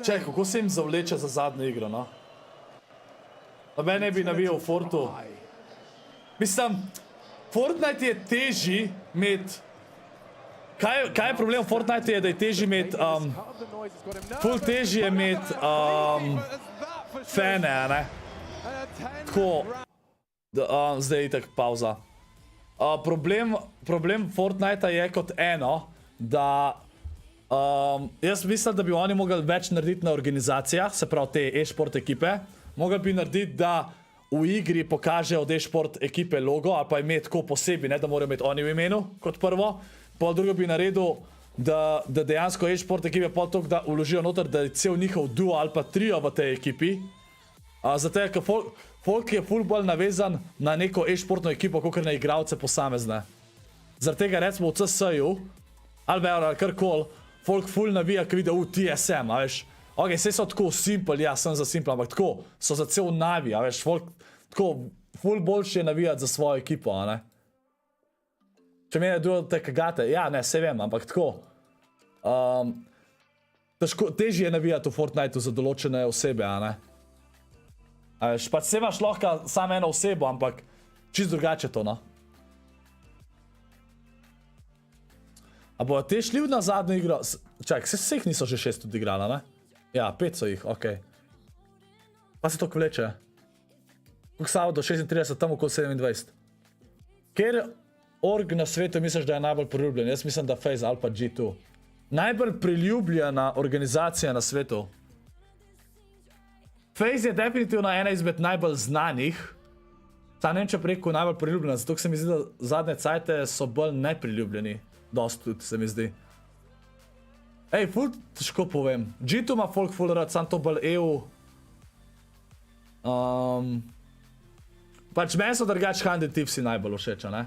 Speaker 7: Čekaj, kako se jim zavleče za zadnjo igro, no? Noben ne bi navijal v Fortu. Mislim, Fortnite je težji imeti... Kaj je problem v Fortnite je, da je težji imeti... Ful težji je imeti... Fene, ne? Tako... Zdaj je itak pauza. Problem Fortnite je kot eno, da... Jaz mislim, da bi oni mogli več narediti na organizacijah, se pravi te e-sport ekipe. Mogli bi narediti, da v igri pokažejo od e-sport ekipe logo, ali pa imeti tako posebej, ne da morajo imeti oni v imenu kot prvo. Pol drugo bi naredil, da dejansko e-sport ekipe pol toliko, da vložijo noter, da je cel njihov duo ali pa trio v tej ekipi. Zato je, ker folk je ful bolj navezan na neko e-sportno ekipo, kakor na igralce posamezne. Zaradi tega recimo v CS-ju, ali karkoli, folk ful navija, ki vidi, TSM, a veš. Ok, vse so tako simple, ja, sem za simple, ampak tako so za cel navi, a veš, folk tako ful boljše je navijati za svojo ekipo, a ne. Če mene duo te kagate, ja, ne, se vem, ampak tako. Težje je navijati v Fortniteu za določene osebe, a ne. A veš, pač se imaš lahko samo eno osebo, ampak čist drugače to, no. A bojo te šli na zadnjo igro? Čak, vse jih niso že 6 odigrala, ne? Ja, 5 so jih, okej. Pa se toliko vleče. Koliko samo do 36, tam okoli 27. Ker org na svetu misliš, da je najbolj priljubljen? Jaz mislim, da FaZe ali pa G2. Najbolj priljubljena organizacija na svetu. FaZe je definitivno ena izmed najbolj znanih. Sam ne vem, če preko najbolj priljubljena, zato se mi zdi, da zadnje cajte so bolj nepriljubljeni. Dost tudi se mi zdi. Ej, ful težko povem. G2 ima folk ful rad, sam to bolj EU. Pač meni so drugač 100 Thievesi najbolj všeč, ne?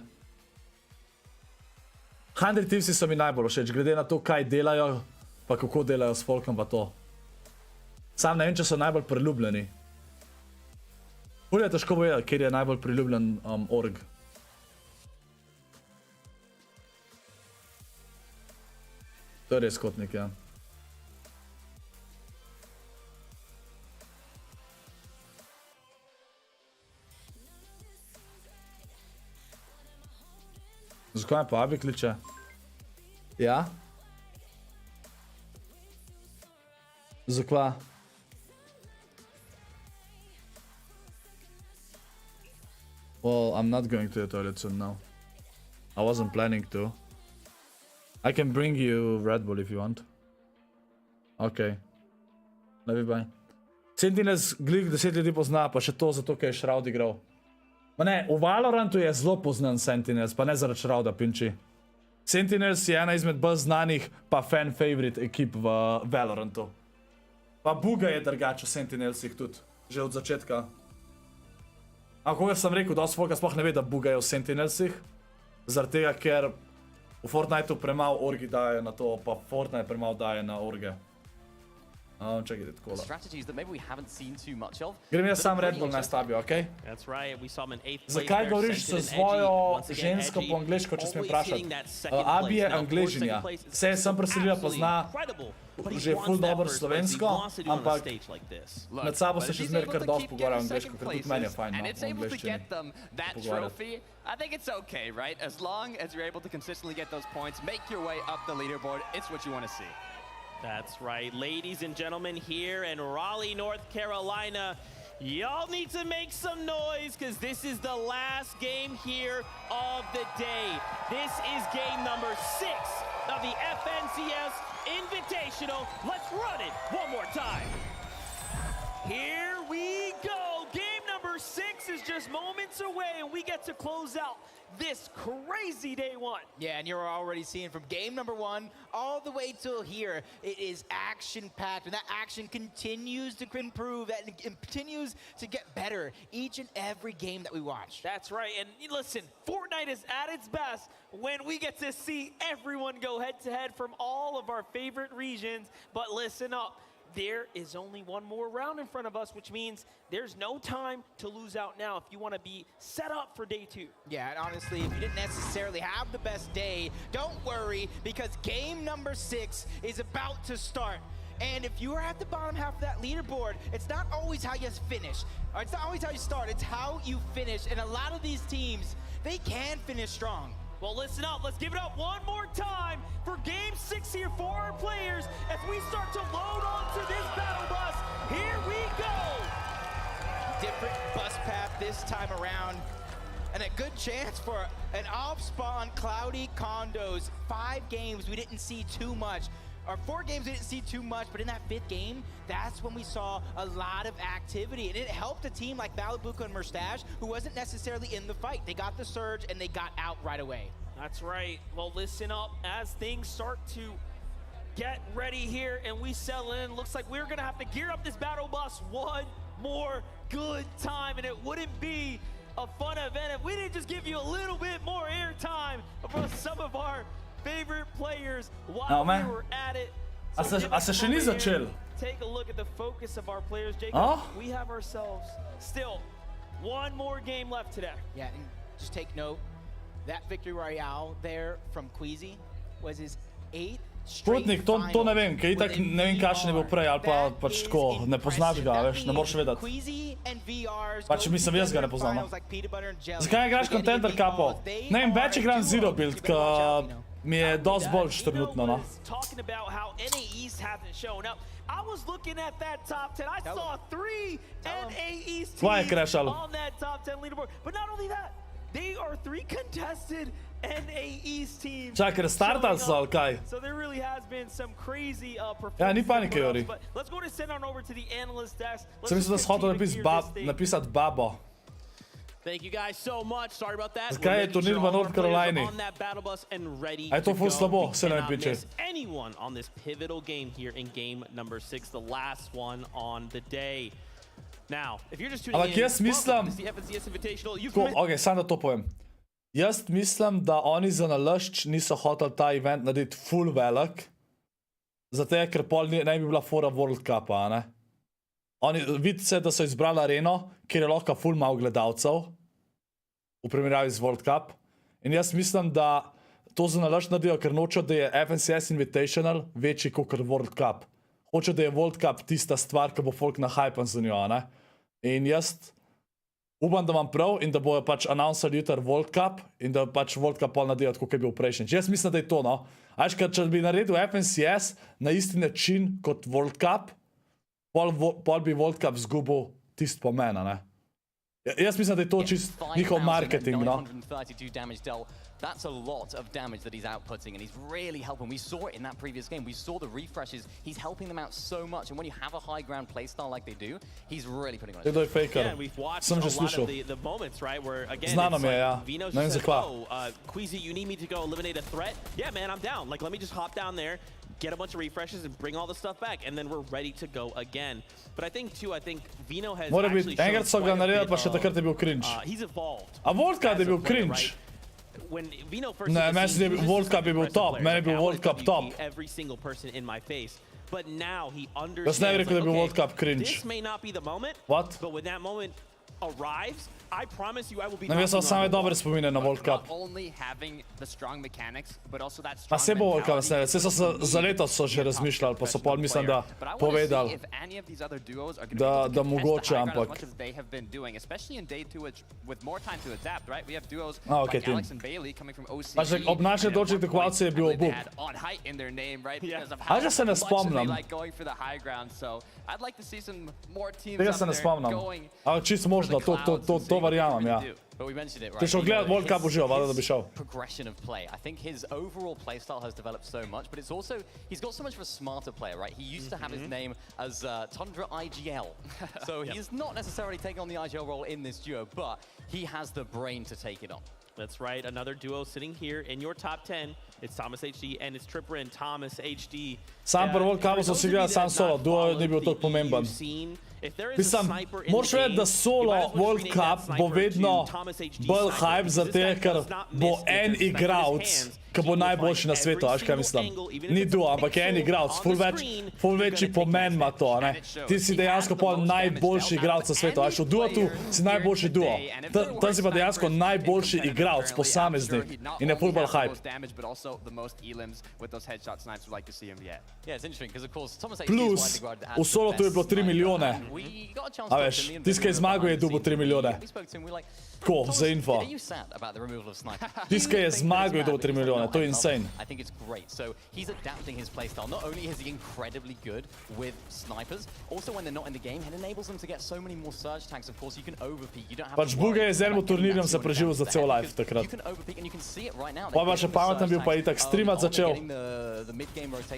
Speaker 7: 100 Thievesi so mi najbolj všeč, glede na to, kaj delajo, pa kako delajo s folkom pa to. Sam ne vem, če so najbolj priljubljeni. Ful je težko povedati, kjer je najbolj priljubljen org. To je res kotnik, ja. Zakaj me pa Abi kliče? Ja? Zakaj? Well, I'm not going to the toilet soon now. I wasn't planning to. I can bring you Red Bull if you want. Okay. Love you, bye. Sentinels glih 10 ljudi pozna, pa še to zato, ker je Shroud igral. Ma ne, v Valorantu je zelo poznan Sentinels, pa ne zaradi Shrouda, pinči. Sentinels je ena izmed bolj znanih, pa fan favorite ekip v Valorantu. Pa Buga je drugače v Sentinelsih tudi, že od začetka. Ampak sem rekel, dosti folka sploh ne ve, da Buga je v Sentinelsih, zaradi tega, ker v Fortniteu premalo orgi daje na to, pa Fortnite premalo daje na orge. Čekajte, tako da. Grem jaz sam Red Bull nastavijo, okej? Zakaj govoriš s svojo žensko po angliško, če smem vprašati? Abi je angližinja. Se je sem preselila, pa zna že ful dobro slovensko, ampak med sabo se še zmer kar dosti pogovarja angliško, ker tudi meni je fajn, no, v angliščini pogovarjati.
Speaker 8: I think it's okay, right? As long as you're able to consistently get those points, make your way up the leaderboard, it's what you want to see.
Speaker 4: That's right, ladies and gentlemen, here in Raleigh, North Carolina, y'all need to make some noise because this is the last game here of the day. This is game number 6 of the FNCS Invitational. Let's run it one more time. Here we go. Game number 6 is just moments away, and we get to close out this crazy day 1.
Speaker 12: Yeah, and you're already seeing from game number 1 all the way till here, it is action-packed, and that action continues to improve, and continues to get better each and every game that we watch.
Speaker 4: That's right, and listen, Fortnite is at its best when we get to see everyone go head-to-head from all of our favorite regions, but listen up. There is only one more round in front of us, which means there's no time to lose out now if you want to be set up for day 2.
Speaker 12: Yeah, and honestly, if you didn't necessarily have the best day, don't worry, because game number 6 is about to start. And if you are at the bottom half of that leaderboard, it's not always how you finish, or it's not always how you start, it's how you finish. And a lot of these teams, they can finish strong.
Speaker 4: Well, listen up. Let's give it up one more time for Game 6 here for our players as we start to load onto this battle bus. Here we go.
Speaker 12: Different bus path this time around, and a good chance for an off-spawn cloudy condos. 5 games we didn't see too much. Or 4 games we didn't see too much, but in that 5th game, that's when we saw a lot of activity. And it helped a team like Bleiburgkid and Mustache, who wasn't necessarily in the fight. They got the surge and they got out right away.
Speaker 4: That's right. Well, listen up. As things start to get ready here and we settle in, looks like we're gonna have to gear up this battle bus one more good time. And it wouldn't be a fun event if we didn't just give you a little bit more airtime for some of our favorite players while we were at it.
Speaker 7: A se še ni začel?
Speaker 4: Take a look at the focus of our players, Jacob. We have ourselves still one more game left today.
Speaker 12: Yeah, and just take note, that victory royale there from Queasy was his 8th straight
Speaker 7: Putnik, to ne vem, ker itak ne vem kakšen je bil prej, ali pa pač tako, ne poznaš ga, veš, ne moraš vedeti. Pač mislim, jaz ga ne poznam. Zakaj igraš Contender Cupo? Ne vem, več igram Zero Build, ker mi je dosti boljš trenutno, no.
Speaker 4: I was looking at that top 10. I saw 3 NAE's
Speaker 7: teams
Speaker 4: on that top 10 leaderboard. But not only that, they are 3 contested NAE's teams.
Speaker 7: Čakaj, restartali so, ali kaj?
Speaker 4: So there really has been some crazy performances.
Speaker 7: Ja, ni panike, Jori.
Speaker 4: But let's go to send on over to the analyst desk.
Speaker 7: Sem mislil, da si hotel napisati babo.
Speaker 4: Thank you guys so much. Sorry about that.
Speaker 7: Zakaj je turnir v North Carolini? A je to ful slabo, se ne piče.
Speaker 4: Anyone on this pivotal game here in game number 6, the last one on the day. Now, if you're just tuning in,
Speaker 7: jaz mislim,
Speaker 4: the FNCS Invitational,
Speaker 7: ok, sam da to povem. Jaz mislim, da oni za nalašč niso hoteli ta event narediti ful velik, zato ker pol ne bi bila fora World Cupa, ne? Oni, vidite se, da so izbrali areno, kjer je lahko ful malo gledalcev, v primerjavi z World Cup. In jaz mislim, da to za nalašč naredijo, ker nočejo, da je FNCS Invitational večji kot World Cup. Hočejo, da je World Cup tista stvar, ki bo folk nahajpan za njo, ne? In jaz upam, da imam prav in da bojo pač announcali jutri World Cup in da pač World Cup pol naredijo, tako je bil prejšnjič. Jaz mislim, da je to, no. Až, ker če bi naredil FNCS na isti način kot World Cup, pol bi World Cup zgubil tist pomena, ne. Jaz mislim, da je to čist njihov marketing, no.
Speaker 2: 932 damage dealt. That's a lot of damage that he's outputting, and he's really helping. We saw it in that previous game. We saw the refreshes. He's helping them out so much, and when you have a high ground playstyle like they do, he's really putting on his
Speaker 1: Yeah, and we've watched a lot of the moments, right, where, again,
Speaker 7: Znano
Speaker 1: it's
Speaker 7: mi je,
Speaker 1: like
Speaker 7: ja.
Speaker 1: Vino
Speaker 7: Ne vem
Speaker 1: says,
Speaker 7: zakva.
Speaker 1: oh, Queasy, you need me to go eliminate a threat? Yeah, man, I'm down. Like, let me just hop down there, get a bunch of refreshes, and bring all the stuff back, and then we're ready to go again. But I think, too, Vino has
Speaker 7: Mora
Speaker 1: actually
Speaker 7: biti, enkrat so ga naredili, pa še takrat je bil cringe.
Speaker 1: He's evolved.
Speaker 7: A World Cup je bil cringe.
Speaker 1: When Vino first
Speaker 7: Ne, meni se je World Cup je bil top, meni je bil World Cup top.
Speaker 1: Every single person in my face. But now he understands.
Speaker 7: Jaz ne bi rekel, da je bil
Speaker 1: okay,
Speaker 7: World Cup cringe.
Speaker 1: This may not be the moment.
Speaker 7: What?
Speaker 1: But when that moment arrives, I promise you I will be.
Speaker 7: Ne vem, jaz sem same dobre spomine na World Cup.
Speaker 8: Not only having the strong mechanics, but also that
Speaker 7: Pa
Speaker 8: strong
Speaker 7: se bo World Cup,
Speaker 8: mentality.
Speaker 7: se so za letos so že razmišljali, pa so pol mislim, da povedali, da mogoče, ampak... Ok, tim. Pač ob naše dočnih tekmovalcev je bil obup. A že se ne spomnim. Tega se ne spomnim. Ampak čisto možno, to verjamem, ja. Ti šel gledat World Cup uživo, valjda da bi šel.
Speaker 2: Progression of play. I think his overall playstyle has developed so much, but it's also, he's got so much of a smarter player, right? He used to have his name as Tundra IGL. So he's not necessarily taking on the IGL role in this duo, but he has the brain to take it on.
Speaker 1: That's right, another duo sitting here in your top 10. It's Thomas HD and it's Tripper and Thomas HD.
Speaker 7: Sam pri World Cupu so si gledali sam solo, duo ni bil toliko pomemben. Mislim, moraš vedeti, da solo World Cup bo vedno bolj hype, zaradi tega, ker bo en igralec, ki bo najboljši na svetu, veš kaj mislim. Ni duo, ampak je en igralec, ful večji pomen ima to, ne. Ti si dejansko pol najboljši igralec na svetu, veš, v duotu si najboljši duo. Tam si pa dejansko najboljši igralec, posameznik in je ful bolj hype. Plus, v solotu je bilo 3 milijone. A veš, tisti, ki je zmagal, je dobil 3 milijone. Tako, za info. Tisti, ki je zmagal, je dobil 3 milijone. To je insane.
Speaker 2: I think it's great. So he's adapting his playstyle. Not only is he incredibly good with snipers, also when they're not in the game, it enables them to get so many more surge tanks. Of course, you can overpeak. You don't have
Speaker 7: Pač Buga je z enim turnirjem se preživel za cel life takrat. Pa pa še pameten bil, pa je itak streamat začel.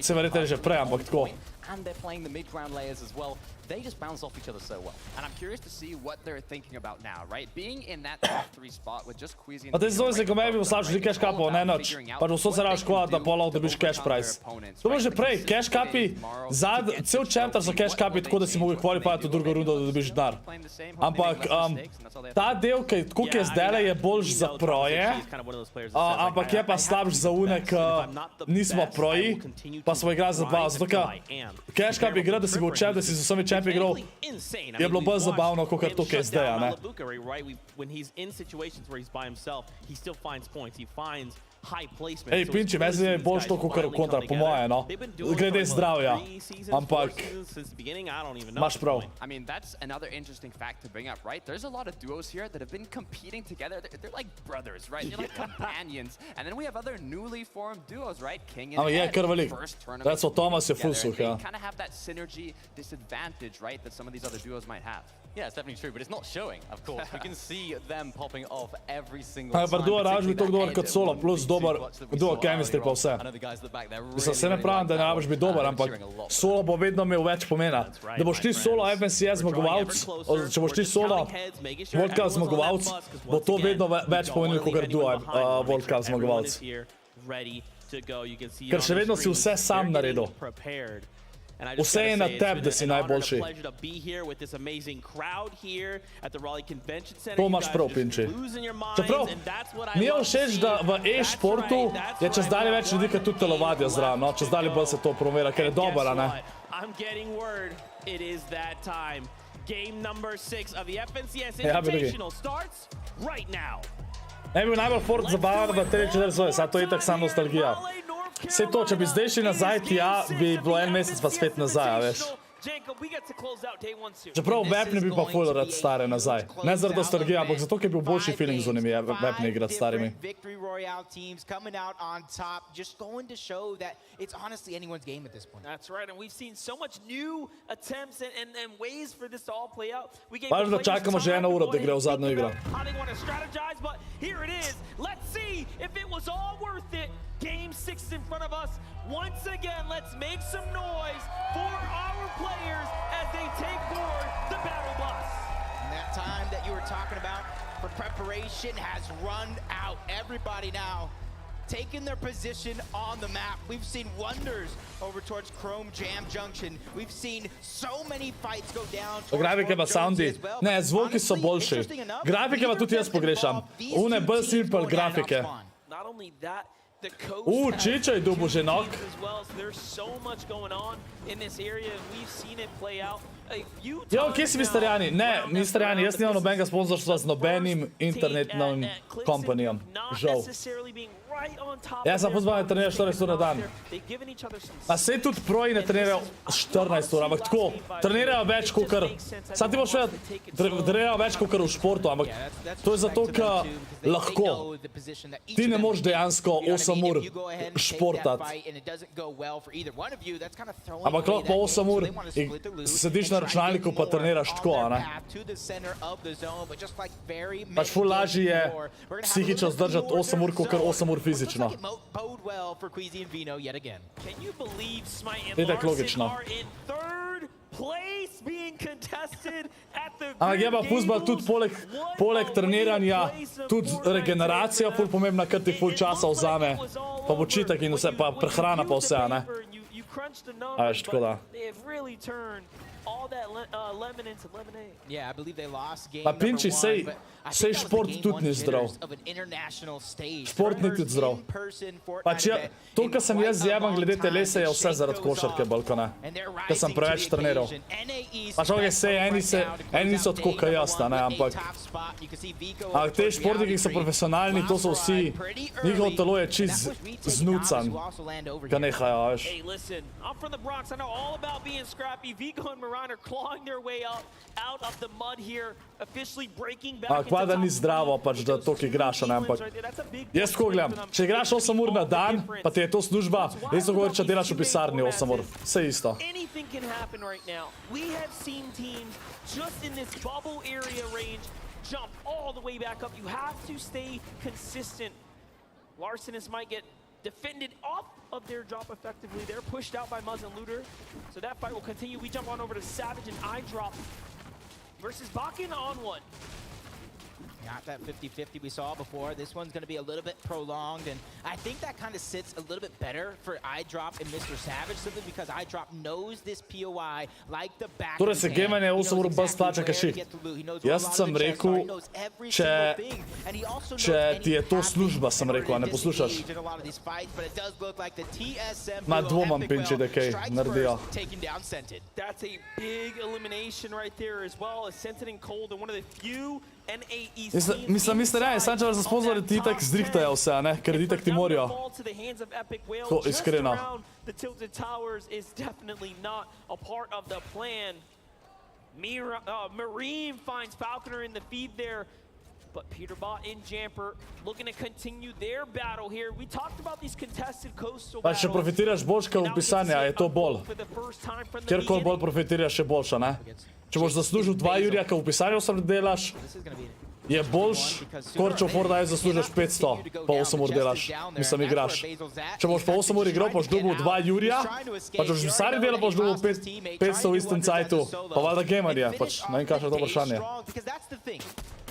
Speaker 7: Se verjete že prej, ampak tako.
Speaker 2: And they're playing the mid-ground layers as well. They just bounce off each other so well.
Speaker 8: And I'm curious to see what they're thinking about now, right? Being in that top 3 spot with just Queasy.
Speaker 7: Pa te zelo se, ko me bi poslabšali cash kapov, ne noč. Pa vso se raš škoda, da polov dobiš cash prize. To bo že prej, cash kapi, cel chapter so cash kapi, tako da si mogel qualifyati v drugo rundo, da dobiš denar. Ampak ta del, koliko je zdajle, je boljš za proje, ampak je pa slabš za une, ki nismo proji, pa smo igrali za dva. Zato, cash kap igra, da si bo učel, da si z vsemi champi igral, je bilo bolj zabavno, kot to, kaj je zdaj, ne? Ej, Pinči, meni se je boljš to, kot kontra, po moje, no. Glede zdravja. Ampak, imaš prav.
Speaker 8: I mean, that's another interesting fact to bring up, right? There's a lot of duos here that have been competing together. They're like brothers, right? They're like companions. And then we have other newly formed duos, right? King and Ed, first tournament.
Speaker 7: That's what Thomas je ful suh, ja.
Speaker 8: They kind of have that synergy disadvantage, right? That some of these other duos might have.
Speaker 2: Yeah, it's definitely true, but it's not showing, of course. We can see them popping off every single time.
Speaker 7: Ampak duo rabiš bi toliko dober kot solo, plus dober duo chemistry pa vse. Mislim, se ne pravim, da ne rabiš biti dober, ampak solo bo vedno imel več pomena. Da boš ti solo FNCS zmagovalc, če boš ti solo World Cup zmagovalc, bo to vedno več pomenilo, kot duo World Cup zmagovalc. Ker še vedno si vse sam naredil. Vse je na tebi, da si najboljši. To imaš prav, Pinči. Čeprav, mi je všeč, da v e-športu je čez dalje več ljudi, ki tudi telovadijo zraven, no? Čez dalje bolj se to promira, ker je dober, a ne? Ne bi bil najbolj fort zabavan v 3-4 svoje, sad to je itak sam nostalgija. Vse to, če bi zdaj šli nazaj tja, bi bilo en mesec pa spet nazaj, veš.
Speaker 4: Jacob, we get to close out day 1 soon.
Speaker 7: Čeprav Vep ne bi pa ful rad stare nazaj. Ne zaradi nostalgije, ampak zato, ker je bil boljši feeling z unimi Vep ne igrati starimi.
Speaker 12: Victory Royale teams coming out on top, just going to show that it's honestly anyone's game at this point.
Speaker 4: That's right, and we've seen so much new attempts and ways for this to all play out.
Speaker 7: Važno da čakamo že 1 uro, da gre v zadnjo igro.
Speaker 4: How they want to strategize, but here it is. Let's see if it was all worth it. Game 6 is in front of us. Once again, let's make some noise for our players as they take board the battle bus.
Speaker 12: And that time that you were talking about for preparation has run out. Everybody now taking their position on the map. We've seen wonders over towards Chrome Jam Junction. We've seen so many fights go down.
Speaker 7: Grafike pa soundi. Ne, zvuki so boljši. Grafike pa tudi jaz pogrešam. Une bolj simple grafike.
Speaker 4: Not only that,
Speaker 7: Čiča je dubo že nok. Jo, kje si misterijani? Ne, misterijani, jaz nimam nobenega sponzorstva z nobenim internetnim kompanijom. Žal. Jaz sem pozval, da treniraš 14 ur na dan. A sej tudi proji ne trenirajo 14 ur, ampak tako, trenirajo več kakor, sam ti boš vedeti, trenirajo več kakor v športu, ampak to je zato, ker lahko. Ti ne moš dejansko 8 ur športati. Ampak lahko pa 8 ur sediš na računalniku pa treniraš tako, a ne? Pač ful lažje je psihično zdržati 8 ur kakor 8 ur fizično. Itak logično. Ampak je pa fuzbal tudi poleg treniranja, tudi regeneracija ful pomembna, ker ti ful časa vzame, pa počitek in vse, pa prehrana pa vse, a ne? A veš, tako da. Pa Pinči, sej šport tudi ni zdrav. Šport ni tudi zdrav. Pač to, kar sem jaz zjeban glede telesa, je vse zaradi košarke, balkone. Ker sem preveč treniral. Pač ok, sej, eni niso tako kaj jaz, ne, ampak te športniki, ki so profesionalni, to so vsi, njihovo telo je čist znucan. Ga nehajo, veš. Kva da ni zdravo, pač da toliko igraš, ne, ampak jaz tako gledam, če igraš 8 ur na dan, pa ti je to služba, jaz to govori, če delaš v pisarni 8 ur, vse isto.
Speaker 4: Defended off of their drop effectively. They're pushed out by Muzz and Looter. So that fight will continue. We jump on over to Savage and iDrop versus Bakken on one.
Speaker 12: Not that 50-50 we saw before. This one's going to be a little bit prolonged, and I think that kind of sits a little bit better for iDrop and Mr. Savage, simply because iDrop knows this POI like the back of his hand.
Speaker 7: Torej se 8 ur brez plača kaši. Jaz sem rekel, če ti je to služba, sem rekel, a ne poslušaš. Ma dvomam, Pinči, da kaj naredijo.
Speaker 4: That's a big elimination right there as well, as Sentin and Cold are one of the few
Speaker 7: Mislim, sam če vas za sponzori ti itak zdrihtajo vse, ne? Ker itak ti morijo. To iskreno.
Speaker 4: Marine finds Falconer in the feed there. But Peterbot and Jamper looking to continue their battle here. We talked about these contested coastal
Speaker 7: battles. Pa če profitiraš boljš kot v pisanju, je to bolj. Kjerkoli bolj profitiraš, je boljša, ne? Če boš zaslužil 2 jurja, kot v pisanju sem delaš, je boljš, kot če v Fortnite zaslužiš 500, pa 8 ur delaš, mislim, igraš. Če boš pa 8 ur igral, boš dobil 2 jurja, pa če boš v pisarju delal, boš dobil 500 v istem cajtu, pa valjda gamerje, pač, ne vem, kakšno je to vprašanje.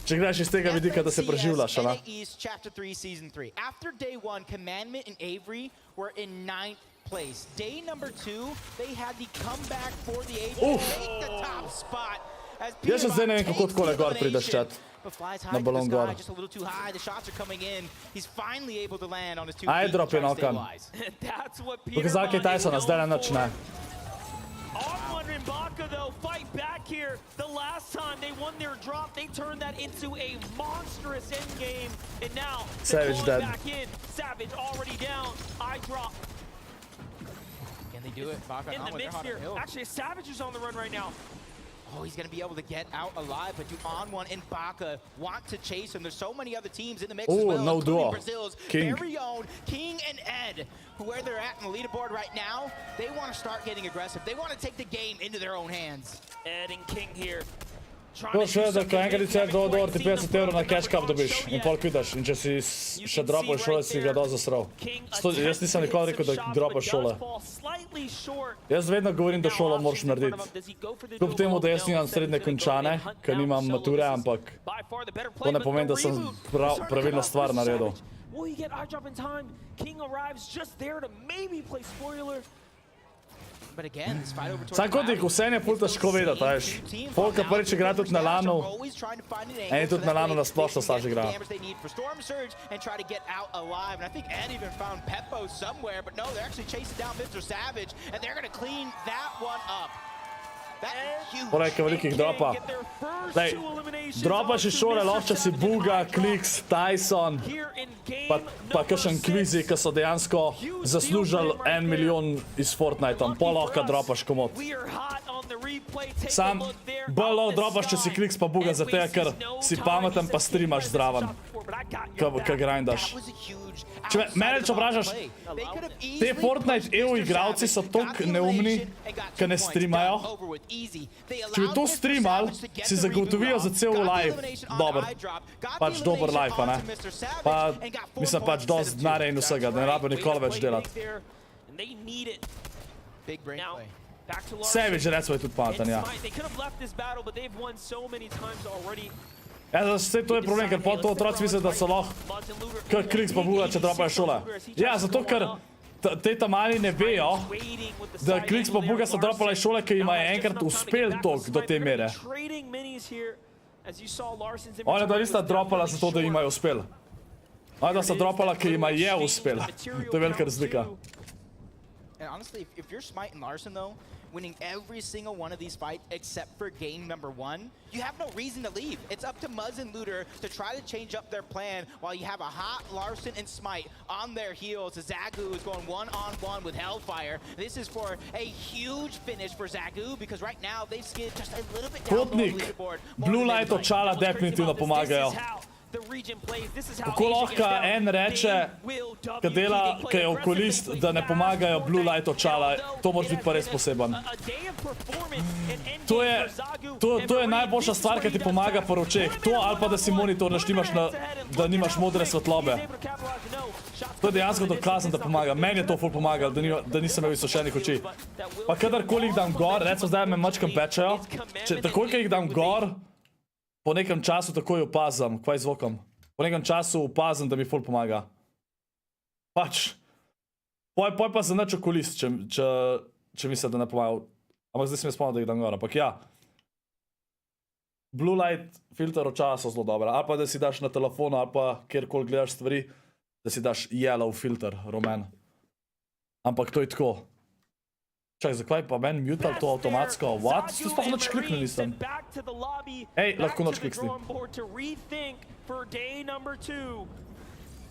Speaker 7: Če gledaš iz tega vidika, da se preživljaš, a ne?
Speaker 12: After day 1, Commandment and Avery were in 9th place. Day number 2, they had the comeback for the age to make the top spot.
Speaker 7: Jaz še zdaj ne vem, kako takole gor prideš čat. Na balon gor. iDrop je nokan. Pokazal kaj Tysona, zdaj ne noč ne.
Speaker 4: And Baka, though, fight back here. The last time they won their drop, they turned that into a monstrous endgame. And now,
Speaker 7: Savage dead.
Speaker 4: Back in. Savage already down. iDrop.
Speaker 12: do it. Baka
Speaker 4: in the mix here. Actually, Savage is on the run right now.
Speaker 12: Oh, he's going to be able to get out alive, but do On1 and Baka want to chase him. There's so many other teams in the mix as well,
Speaker 7: no
Speaker 12: including
Speaker 7: duo.
Speaker 12: Brazil's
Speaker 7: King.
Speaker 12: very own King and Ed, where they're at in the leaderboard right now. They want to start getting aggressive. They want to take the game into their own hands.
Speaker 4: Ed and King here.
Speaker 7: To še je, da ko enkrat ričeš dovolj ti 50 € na cash cup dobiš in pol kvidaš. In če si še dropal šole, si ga dol zasral. Jaz nisem nikoli rekel, da dropaš šole. Jaz vedno govorim, da šolo moraš narediti. Kljub temu, da jaz nimam srednje končane, ker nimam mature, ampak to ne pomeni, da sem pravilno stvar naredil.
Speaker 4: Will he get eye drop in time? King arrives just there to maybe play spoiler.
Speaker 12: But again, this fight over towards
Speaker 7: Vsak kot jih vse je pul težko vedeti, veš. Folka prvič igra tudi na lanu, in tudi na lanu na splošno slaž igra.
Speaker 12: And try to get out alive. And I think Ed even found Peppo somewhere, but no, they're actually chasing down Mr. Savage, and they're going to clean that one up.
Speaker 7: Porajka velikih dropa. Daj, dropaš iz šole, lahko si Buga, Kliks, Tyson, pa kakšen kvizi, ki so dejansko zaslužili 1 milijon iz Fortniteom. Pol lahko dropaš komod. Sam bolj lahko dropaš, če si Kliks pa Buga, zato ker si pameten pa streamaš zdraven, ka grindaš. Mene če obražaš, te Fortnite EU igralci so toliko neumni, ka ne streamajo. Če bi to streamal, si zagotovijo za cel live dober, pač dober live, a ne? Pa, mislim, pač dosti denarja in vsega, da ne rabijo nikoli več delati. Savage, recimo, je tudi pameten, ja. Vse to je problem, ker to otroci mislijo, da so lahko kar Kliks pa Buga, če dropajo šole. Ja, zato ker te tamali ne vejo, da Kliks pa Buga sta dropala iz šole, ki jima je enkrat uspel tok do te mere. Oni da nista dropala zato, da jima je uspel. Oni da sta dropala, ki jima je uspel. To je velika razlika.
Speaker 12: And honestly, if you're Smite and Larson, though, winning every single one of these fights except for game number 1, you have no reason to leave. It's up to Muzz and Looter to try to change up their plan while you have a hot Larson and Smite on their heels. Zagu is going one-on-one with Hellfire. This is for a huge finish for Zagu because right now they've skidded just a little bit down the leaderboard.
Speaker 7: Blue Light očala definitivno pomagajo. Kako lahko en reče, ki dela, ki je okolist, da ne pomagajo Blue Light očala, to moraš biti pa res poseben. To je najboljša stvar, ki ti pomaga po očeh. To ali pa da si monitor, da nimaš modre svetlobe. To je dejansko dokazano, da pomaga. Meni je to ful pomagalo, da nisem imel izsušenih oči. Pa kadarkoli jih dam gor, recimo zdaj me mačkam pečejo, takoj, ko jih dam gor, po nekem času takoj opazam, kvaj zvokom. Po nekem času opazam, da mi ful pomaga. Pač. Poj pa za nič okolist, če misle, da ne pomaga. Ampak zdaj si me spomnil, da jih dam gor. Ampak ja. Blue light filter očala so zelo dobra. Ali pa da si daš na telefonu, ali pa kjerkoli gledaš stvari, da si daš yellow filter, rumen. Ampak to je tako. Čak, zakaj pa meni mutal to avtomatsko? What? To sploh noč kliknil nisem. Ej, lahko noč kliksti.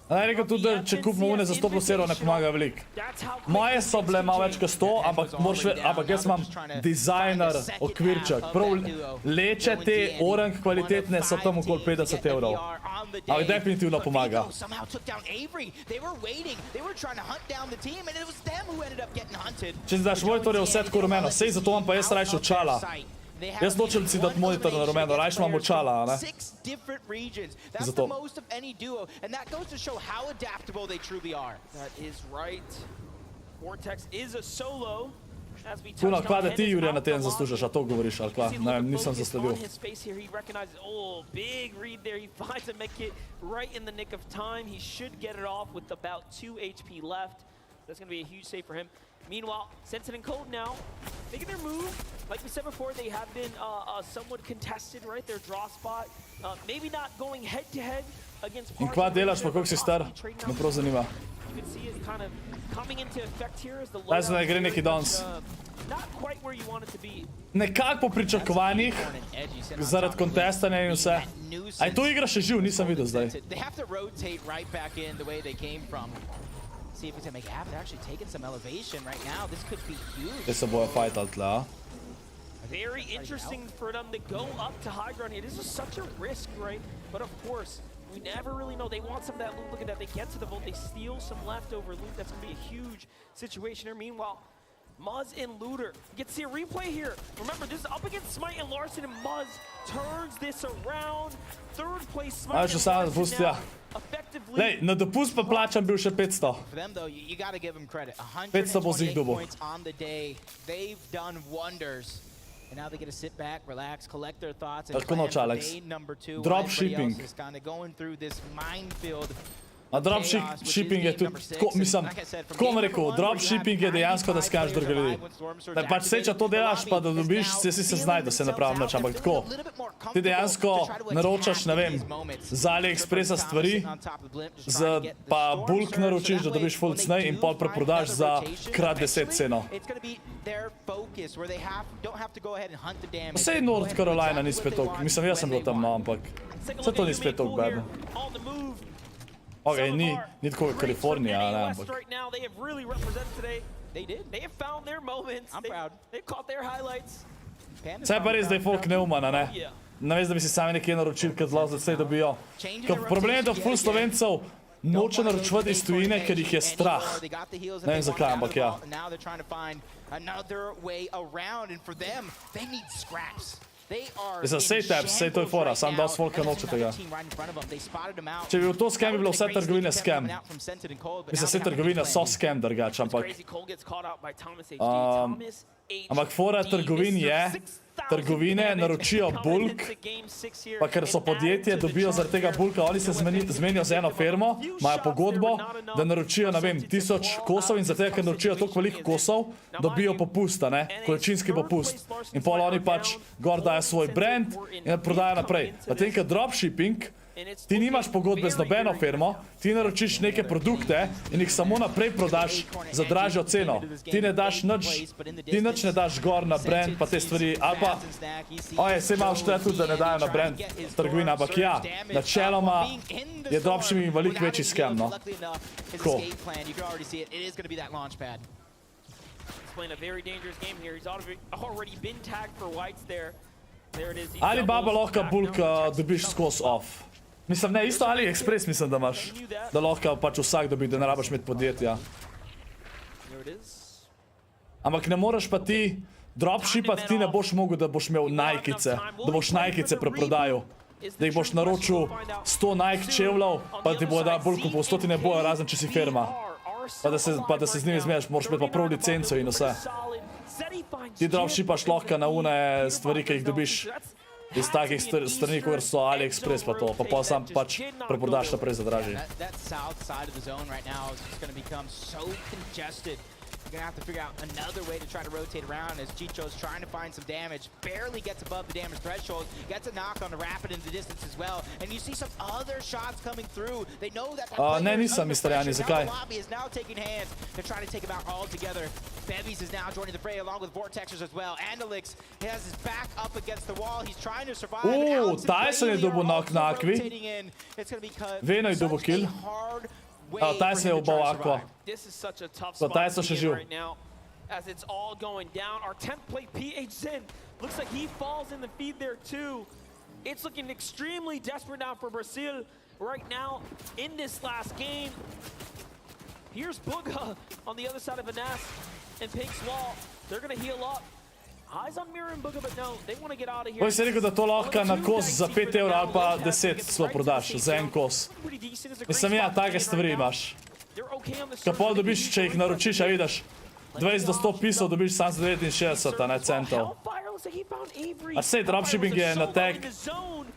Speaker 7: Naj rekel tudi, da če kupimo une za 100+0 ne pomaga veliko. Moje so bile malo več kot 100, ampak jaz imam designer okvirček. Prav leče te orang kvalitetne so tam okoli 50 €. Ampak definitivno pomaga. Če si daš monitor je vse tako rumeno, sej zato imam pa jaz rajši očala. Jaz nočem si dati monitor na rumeno, rajši imam očala, ne? Zato. Kuna, kva da ti, Jurija, na tem zaslužaš, a to govoriš, ali kva? Ne vem, nisem zasledil.
Speaker 4: Meanwhile, Sensen and Cold now, making their move. Like we said before, they have been somewhat contested, right? Their draw spot. Maybe not going head-to-head against
Speaker 7: In kva delaš, pa koliko si star? Me prav zanima.
Speaker 4: You can see it kind of coming into effect here as the
Speaker 7: Daj se ne gre neki danes.
Speaker 4: not quite where you want it to be.
Speaker 7: Nekako po pričakovanjih, zaradi kontestanja in vse. A je to igra še živ? Nisem videl zdaj.
Speaker 12: See if it's gonna make it happen. They're actually taking some elevation right now. This could be huge.
Speaker 7: Te se bojo fajtali tle, a?
Speaker 4: Very interesting for them to go up to high ground here. This is such a risk, right? But of course, we never really know. They want some of that loot. Look at that. They get to the vault. They steal some leftover loot. That's going to be a huge situation here. Meanwhile, Muzz and Looter. You get to see a replay here. Remember, this is up against Smite and Larson, and Muzz turns this around. Third place Smite and Larson now effectively.
Speaker 7: Lej, na dopust pa plačam bil še 500.
Speaker 12: For them though, you got to give them credit.
Speaker 7: 500 bo zig
Speaker 12: 128
Speaker 7: dobil.
Speaker 12: points on the day. They've done wonders. And now they get to sit back, relax, collect their thoughts, and
Speaker 7: Tako
Speaker 12: plan
Speaker 7: noč,
Speaker 12: for
Speaker 7: Alex.
Speaker 12: day number 2.
Speaker 7: Dropshipping.
Speaker 12: Is kind of going through this minefield.
Speaker 7: A dropshipping je tudi, tako, mislim, tako vam rekel, dropshipping je dejansko, da skaš druge ljudi. Da pač se, če to delaš, pa da dobiš, si se znajde, se napravim nač, ampak tako. Ti dejansko naročaš, ne vem, z AliExpressa stvari, pa bulk naročiš, da dobiš full cnej in pol preprodaš za krat 10 ceno. Sej North Carolina ni spet toliko, mislim, jaz sem bil tam, no, ampak vse to ni spet toliko bedno. Ok, ni tako kot Kalifornija, ne, ampak. Saj pa res, da je folk neumana, ne? Namesto, da bi si sami nekje naročili, kad zelo zdaj dobijo. Problem je, da ful Slovencev noče naročevati iz tujine, ker jih je strah. Ne vem zakaj, ampak ja. Za sej taps, sej to je fora, sam dost folka noče tega. Če bi bil to scam, bi bilo vse trgovine scam. Mislim, vse trgovine so scam drugače, ampak... Ampak fora trgovin je, trgovine naročijo bulk, pa ker so podjetje, dobijo zaradi tega bulka, oni se zmenijo z eno firmo, imajo pogodbo, da naročijo, ne vem, 1000 kosov in zaradi tega, ker naročijo toliko veliko kosov, dobijo popusta, ne, količinski popust. In pol oni pač gor dajo svoj brand in prodajo naprej. Na tem, ker dropshipping, ti nimaš pogodbe z nobeno firmo, ti naročiš neke produkte in jih samo naprej prodaš za dražjo ceno. Ti ne daš nič ne daš gor na brand pa te stvari, ali pa, oje, sej malo šteje tudi, da ne dajo na brand trgovina, ampak ja, načeloma je dropshipping veliko večji scam, no. Tako. Alibaba lahko bulk dobiš skozi off. Mislim, ne, isto AliExpress mislim, da imaš, da lahko pač vsak dobi, da ne rabaš imeti podjetja. Ampak ne moraš pa ti dropshippati, ti ne boš mogel, da boš imel Nike-ice, da boš Nike-ice preprodajal. Da jih boš naročil 100 Nike čevljev, pa ti bojo da bulku po 100 ne bojo, razen če si firma. Pa da se z njimi zmejaš, moraš imeti pa prav licenco in vse. Ti dropshippaš lahko na une stvari, ki jih dobiš iz takih strani, kot so AliExpress pa to, pa sam pač preprodaš naprej za dražje.
Speaker 12: You're going to have to figure out another way to try to rotate around as Chicho's trying to find some damage. Barely gets above the damage threshold. Gets a knock on the Rapid in the distance as well. And you see some other shots coming through. They know that
Speaker 7: ne, nisem, Mr. Jani, zakaj?
Speaker 12: Lobby is now taking hands to try to take him out all together. Bevies is now joining the fray along with Vortexers as well. Andalix has his back up against the wall. He's trying to survive.
Speaker 7: Tyson je dobil knock na Akvi. Veno je dobil kill. Tyson je obal Aqua. So Tyson še živ.
Speaker 4: As it's all going down, our 10th plate PH Zen looks like he falls in the feed there too. It's looking extremely desperate now for Brazil right now in this last game. Here's Bugha on the other side of Anas and Pink's wall. They're gonna heal up. Eyes on Mirror and Bugha, but no, they want to get out of here.
Speaker 7: Poj si rekel, da to lahko na kos za 5 € ali pa 10 celo prodaš, za en kos. Mislim, ja, take stvari imaš. Ka pol dobiš, če jih naročiš, a vidiš, 20 do 100 pisov dobiš sam za 69 centov. A sej, dropshipping je na tag.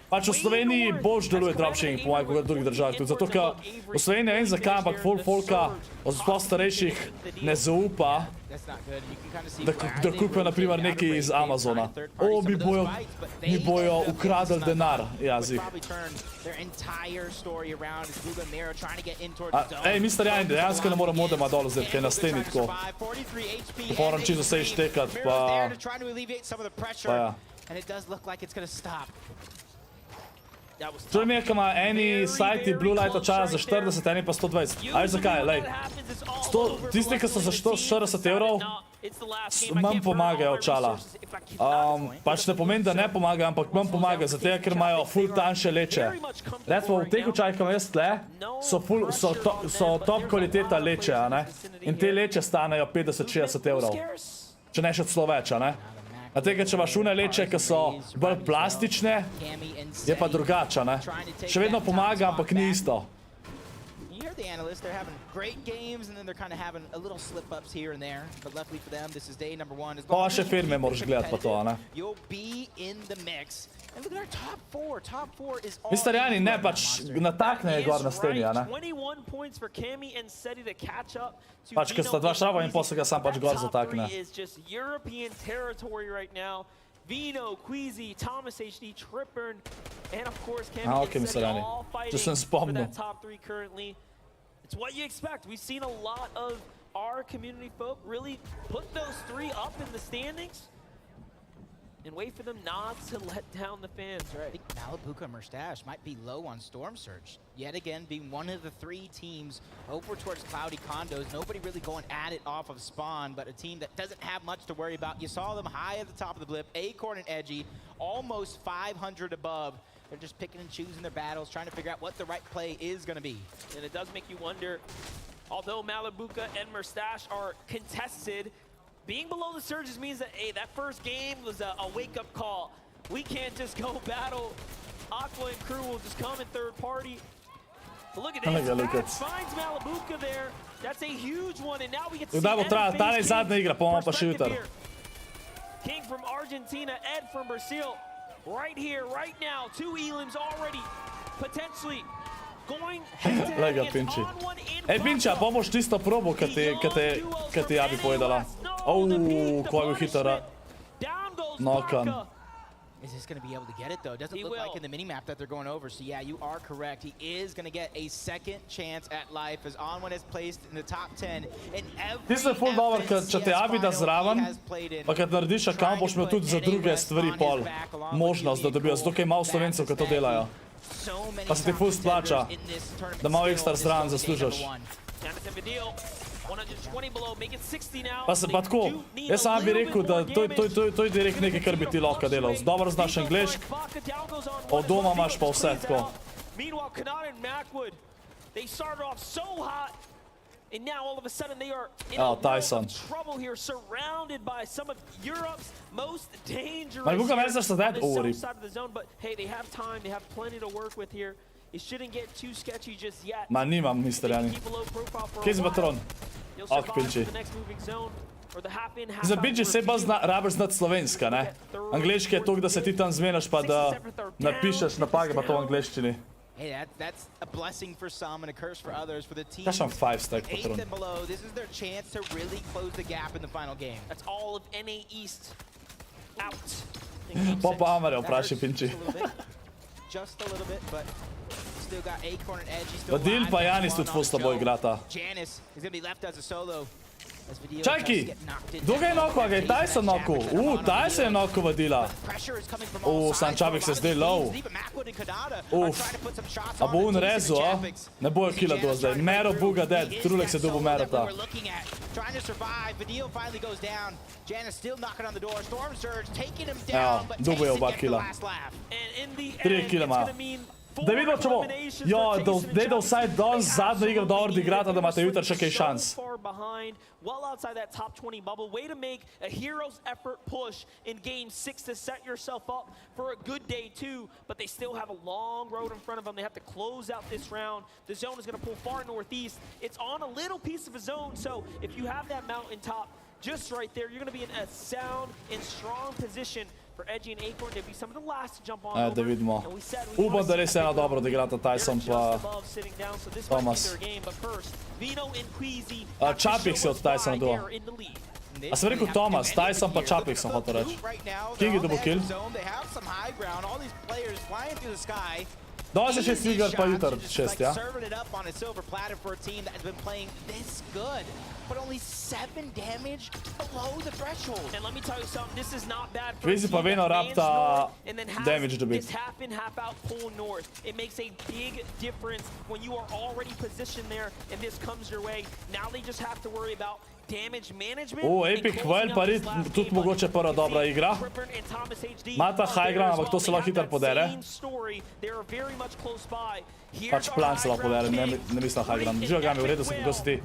Speaker 7: Pač v Sloveniji boljš deluje dropshipping, po mojem, kot v drugih državah. Tudi zato, ker v Sloveniji ne vem zakaj, ampak folka od sploh starejših ne zaupa, da kupijo naprimer nekaj iz Amazona. O, mi bojo ukradli denar, jazih. Ej, Mr. Jani, dejansko ne moram modema dol vzeti, kaj je na steni tako. Ko moram čisto se ištekat, pa ja. Čuj mi je, ko ima eni sajti Blue Light čas za 40, eni pa 120. A veš zakaj, lej. Tisti, ki so za 40 evrov, manj pomagajo očala. Pač ne pomeni, da ne pomagajo, ampak manj pomagajo, zato ker imajo ful tanjše leče. Recimo, v teh očajih, ki imam jaz tle, so top kvaliteta leče, a ne? In te leče stanejo 50-60 evrov. Če ne še celo več, a ne? A tega, če imaš une leče, ki so bolj plastične, je pa drugače, ne? Še vedno pomaga, ampak ni isto.
Speaker 12: You hear the analysts, they're having great games and then they're kind of having a little slip-ups here and there. But luckily for them, this is day number 1.
Speaker 7: Pa še firme moraš gledati pa to, a ne?
Speaker 12: You'll be in the mix. And look at our top 4. Top 4 is all
Speaker 7: Misterijani ne, pač natakne je gor na steni, a ne?
Speaker 4: 21 points for Cammy and Seti to catch up to
Speaker 7: Pač, ker sta dva šraba in posle ga sam pač gor zatakne.
Speaker 4: That top 3 is just European territory right now. Vino, Queasy, Thomas HD, Tripper, and of course Cammy and Seti all fighting for that top 3 currently. It's what you expect. We've seen a lot of our community folk really put those 3 up in the standings and wait for them not to let down the fans, right?
Speaker 12: I think Malibuca Mustache might be low on Storm Surge. Yet again, being one of the 3 teams over towards Cloudy Condos. Nobody really going at it off of spawn, but a team that doesn't have much to worry about. You saw them high at the top of the blip, Acorn and Edgy, almost 500 above. They're just picking and choosing their battles, trying to figure out what the right play is going to be.
Speaker 4: And it does make you wonder, although Malibuca and Mustache are contested, being below the surges means that, hey, that first game was a wake-up call. We can't just go battle. Aqua and crew will just come in third party. But look at this, finds Malibuca there. That's a huge one, and now we get to see King from Argentina, Ed from Brazil. Right here, right now, 2 elims already potentially going
Speaker 7: Lej ga, Pinči. Ej, Pinči, a pomoš tisto probo, kad ti ja bi povedala. Ko je bil hiter nokan.
Speaker 12: Is this going to be able to get it, though? Doesn't look like in the minimap that they're going over. So, yeah, you are correct. He is going to get a second chance at life as On1 is placed in the top 10.
Speaker 7: Ti se ful dober, če te javi da zraven, pa kad narediš account, boš imel tudi za druge stvari pol možnost, da dobijo. Zato kaj malo Slovencev, ki to delajo. Pa se ti ful splača, da malo ekstra zraven zaslužaš. Pa se pa tako, jaz sam bi rekel, da to je direkt nekaj, kar bi ti lahko delal. Dobro znaš anglišk, od doma imaš pa vse tako.
Speaker 4: And now all of a sudden they are in
Speaker 7: Tyson.
Speaker 4: trouble here, surrounded by some of Europe's most dangerous
Speaker 7: side
Speaker 4: of the zone. But hey, they have time, they have plenty to work with here. It shouldn't get too sketchy just yet.
Speaker 7: Ma nimam, misterjani. Kje si patron? Pinči. Za Pinči se pa rabiš znati slovenska, ne? Angliški je toliko, da se ti tam zmeniš, pa da napišeš napake pa to v angliščini.
Speaker 12: Hey, that's a blessing for some and a curse for others. For the team,
Speaker 7: That's on 5-stack,
Speaker 12: 8th and below, this is their chance to really close the gap in the final game.
Speaker 4: That's all of NA East out.
Speaker 7: Popa Amare, vpraši Pinči.
Speaker 12: Just a little bit, but still got Acorn and Edgy still alive.
Speaker 7: Vadil pa Janis tudi ful s teboj igrata.
Speaker 12: Janice is going to be left as a solo.
Speaker 7: Čakaj, kdo ga je nokval, ga je Tyson nokval? Tyson je nokval vadila. Sam Čabik se zdaj low. A bo un rezu, a? Ne bojo killa do zdaj. Mero buga dead, Trulek se dubo Merota. Evo, dubo je oba killa. 3 killa ima. Da vidimo, če bo, da je vsaj danes zadnjo igro dobro odigrata, da imate jutri še kaj šans.
Speaker 4: Well outside that top 20 bubble. Way to make a hero's effort push in game 6 to set yourself up for a good day too, but they still have a long road in front of them. They have to close out this round. The zone is going to pull far northeast. It's on a little piece of a zone, so if you have that mountaintop just right there, you're going to be in a sound and strong position for Edgy and Acorn to be some of the last to jump on over.
Speaker 7: Da vidimo. Upam, da res ena dobro odigrata Tyson pa Thomas. Čapik se od Tysona do. A sem rekel Thomas, Tyson pa Čapik sem hotel reči. King je dobil kill. Danes je 6 igar pa jutr 6, ja?
Speaker 12: but only 7 damage below the threshold.
Speaker 4: And let me tell you something, this is not bad for
Speaker 7: Kvizi pa vedno rabta damage dobiti.
Speaker 4: this half in, half out pull north. It makes a big difference when you are already positioned there and this comes your way. Now they just have to worry about damage management.
Speaker 7: Epic Wild pa rit, tudi mogoče prva dobra igra. Mata high ground, ampak to se lahko hitro podere. Pač plan se lahko podere, ne mislim high ground. Živa ga mi v redu, se kako si ti.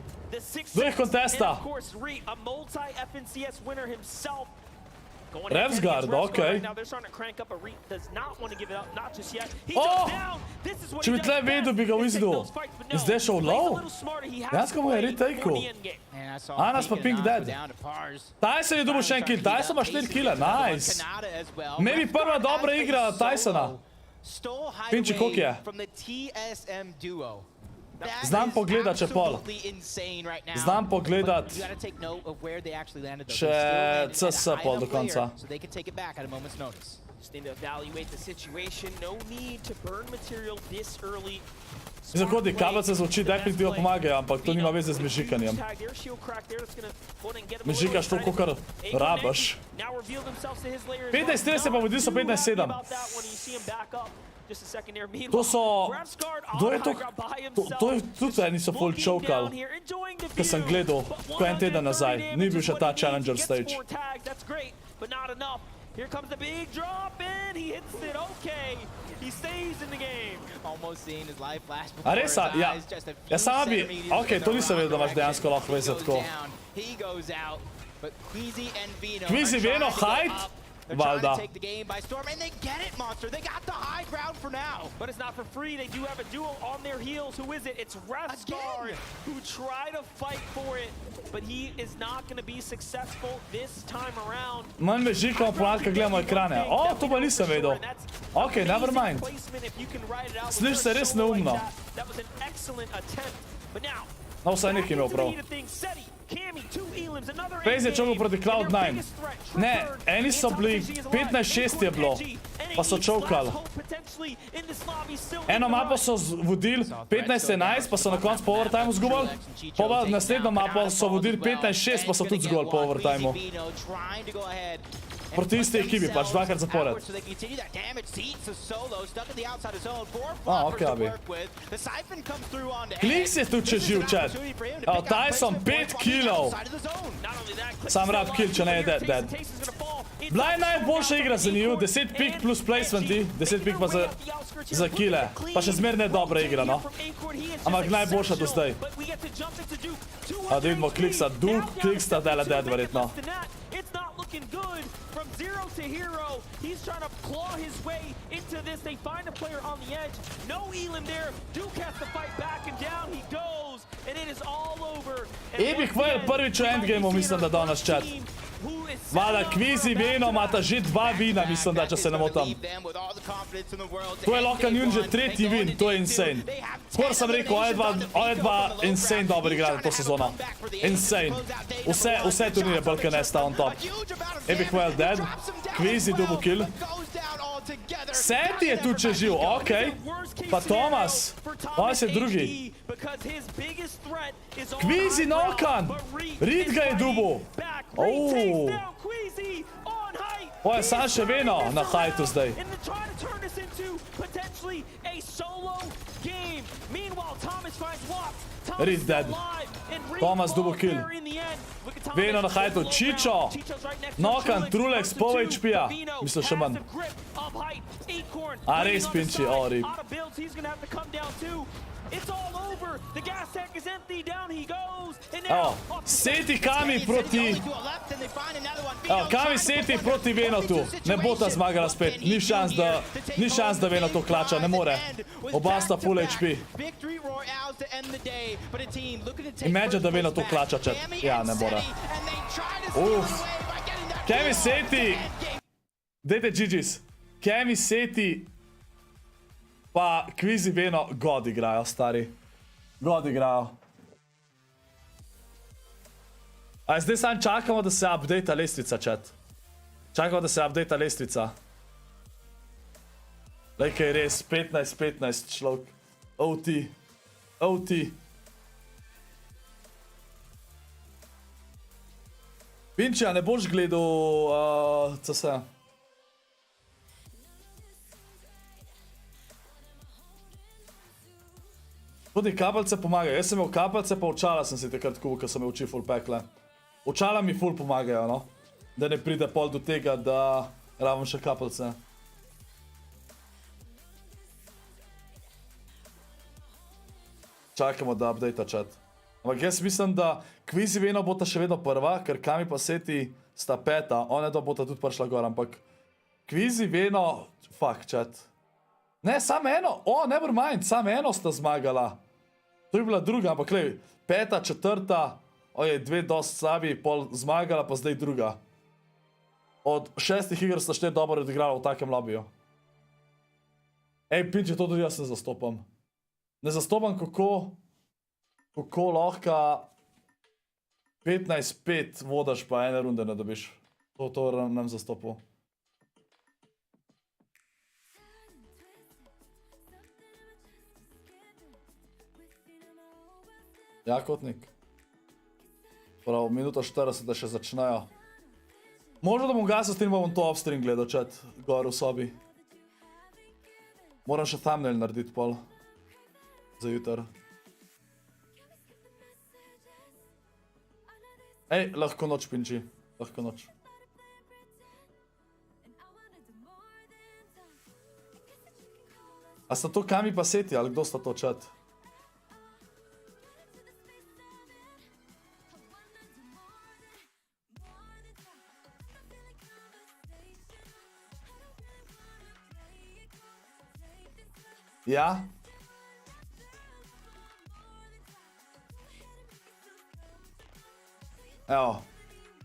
Speaker 7: Dveh kontesta. Revsguard, okej. Če bi tle vedel, bi ga uizdil. In zdaj šel low? Jansko mu je retake'u. Anas pa Pink Dead. Tyson je dobil še en kill. Tyson ima 4 kille, nice. Maybe prva dobra igra Tysona. Pinči, koliko je? Znam pogledat še pol. Znam pogledat še CS pol do konca. Zakodi, kablce z oči definitivno pomagajo, ampak to nima veze z mežikanjem. Mežikaš to, kakor rabaš. 15-30 pa vodil so 15-7. To so... Kdo je to? To je tudi eni so full chokal. Ko sem gledal, ko en teden nazaj. Ni bil še ta Challenger stage.
Speaker 4: Here comes the big drop and he hits it. Okay, he stays in the game.
Speaker 12: Almost seeing his life flash
Speaker 7: A res, ja. Ja sama bi... Okej, to nisem vedel, da imaš dejansko lahko veze tako.
Speaker 12: He goes out, but Queasy and Vino
Speaker 7: Queasy Vino hide? Valda.
Speaker 12: take the game by storm, and they get it, Monster. They got the high ground for now.
Speaker 4: But it's not for free. They do have a duo on their heels. Who is it? It's Revsguard, who tried to fight for it, but he is not going to be successful this time around.
Speaker 7: Manj me žikamo ponad, kad gledamo ekrane. O, to pa nisem vedel. Okej, never mind. Sliš se res neumno.
Speaker 4: That was an excellent attempt. But now,
Speaker 7: no, vsaj nekaj imel prav. Pejz je čovil proti Cloud9. Ne, eni so bili, 15-6 je bilo, pa so čovkali. Eno mapo so vodili 15-11, pa so na koncu po overtimeu zgubali. Pa naslednjo mapo so vodili 15-6, pa so tudi zgubali po overtimeu. Proti isti ekipi, pač dvakrat zapored. Okej, abi. Kliks je tu če živ, chat. Tyson 5 killov. Sam rab kill, če ne je dead. Bila je najboljša igra za njiju, 10 pik plus placementi, 10 pik pa za kille. Pa še zmer ne dobra igra, no. Ampak najboljša do zdaj. A da vidimo kliksa, Duke kliksta, dele dead verjetno.
Speaker 4: It's not looking good from 0 to hero. He's trying to claw his way into this. They find a player on the edge. No Elim there. Duke has to fight back and down he goes. And it is all over.
Speaker 7: Epic Wild prvič v endgameu mislim da danes chat. Vada, Queasy Vino imata že 2 vina, mislim da, če se ne motam. To je lahko njun že 3. win, to je insane. Skoro sem rekel, oje dva insane dobro igrali to sezono. Insane. Vse turnire Balkan nesta on top. Epic Wild dead, Queasy double kill. Seti je tu če živ, okej. Pa Thomas, Thomas je drugi. Queasy nokan, Reed ga je dubu. O je sam še Vino na hajtu zdaj. Reed dead. Thomas double kill. Vino na hajtu. Čičo. Nokan, Trulex, pol HP-a. Mislim še manj. A res pinči, o rip. Evo, Seti Kami proti... Evo, Kami Seti proti Veno tu. Ne bo ta zmagala spet. Ni šans, da Veno to klača. Ne more. Oba sta full HP. Imagine, da Veno to klača, če... Ja, ne more. Kami Seti... Dajte GG's. Kami Seti... Pa Queasy Veno god igrajo, stari. God igrajo. A zdaj sam čakamo, da se updata lestvica, chat. Čakamo, da se updata lestvica. Lej, kaj je res, 15-15 človek. OT. OT. Minti, a ne boš gledal CS? Tudi kapelce pomagajo. Jaz sem imel kapelce, pa očala sem si takrat kupil, ko sem me učil full pekle. Očala mi full pomagajo, no. Da ne pride pol do tega, da rabim še kapelce. Čakamo, da update chat. Ampak jaz mislim, da Kvizi Veno bota še vedno prva, ker Kami pa Seti sta peta, one da bota tudi prišla gor, ampak Kvizi Veno, fuck chat. Ne, samo eno, never mind, samo eno sta zmagala. To je bila druga, ampak lej, peta, četrta, dve dost slabi, pol zmagala, pa zdaj druga. Od 6 iger sta 4 dobro odigrala v takem lobiju. Ej, Pinče, to tudi jaz ne zastopam. Ne zastopam, kako lahko 15-5 vodaš, pa ene runde ne dobiš. To nam zastopil. Ja, Kotnik. Prav, minuto 40, da še začnejo. Možno, da bom gasil s tem, bom to offstream gledal, chat, gor v sobi. Moram še thumbnail narediti pol. Za jutr. Ej, lahko noč, Pinči. Lahko noč. A sta to Kami pa Seti, ali kdo sta to, chat? Ja? Evo.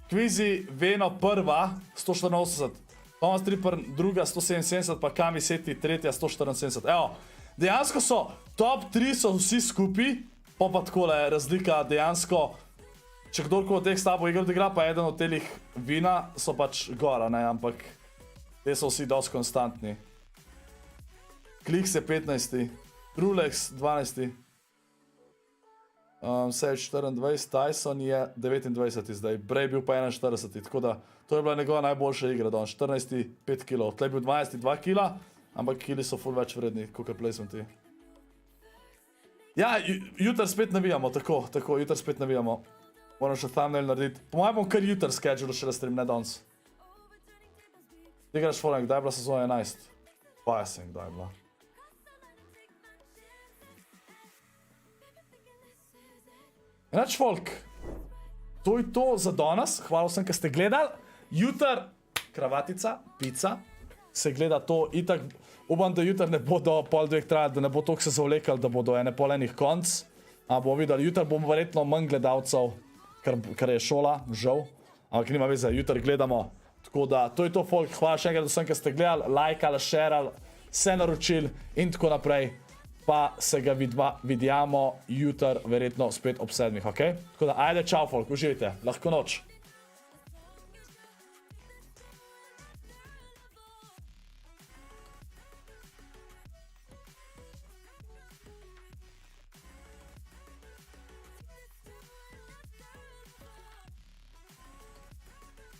Speaker 7: Kvizi Veno prva, 184. Thomas Tripper druga, 177, pa Kami Seti tretja, 174. Evo. Dejansko so, top 3 so vsi skupaj, pa takole razlika dejansko, če kdorkoli od teh stavbo igr odigra, pa eden od telih Vina, so pač gora, ne, ampak te so vsi dosti konstantni. Kliks je 15. Rulex 12. Sage 24, Tyson je 29 zdaj, Bray bil pa 41, tako da to je bila njegova najboljša igra, da on 14, 5 kg, tle je bil 12, 2 kg, ampak kili so ful več vredni, JogurtPlays-ti. Ja, jutr spet navijamo, tako, jutr spet navijamo. Moram še thumbnail narediti. Po mojem bom kar jutr schedule še stream, ne danes. Ti igraš Fallen, kdaj je bila sezona 11? Pa jaz sem, kdaj je bila. Enač, folk, to je to za danes. Hvala vsem, ki ste gledali. Jutr, kravatica, pica, se gleda to itak. Upam, da jutr ne bo do pol dveh trajati, da ne bo toliko se zavlekali, da bo do ene pol enih konc. Bomo videli, jutr bomo verjetno manj gledalcev, kar je šola, žal. Ampak nima veze, jutr gledamo. Tako da, to je to, folk. Hvala še enkrat vsem, ki ste gledali, lajkali, šerali, se naročili in tako naprej. Pa se ga vidimo jutr, verjetno spet ob 7, ok? Tako da, ajde, čau, folk, uživajte, lahko noč.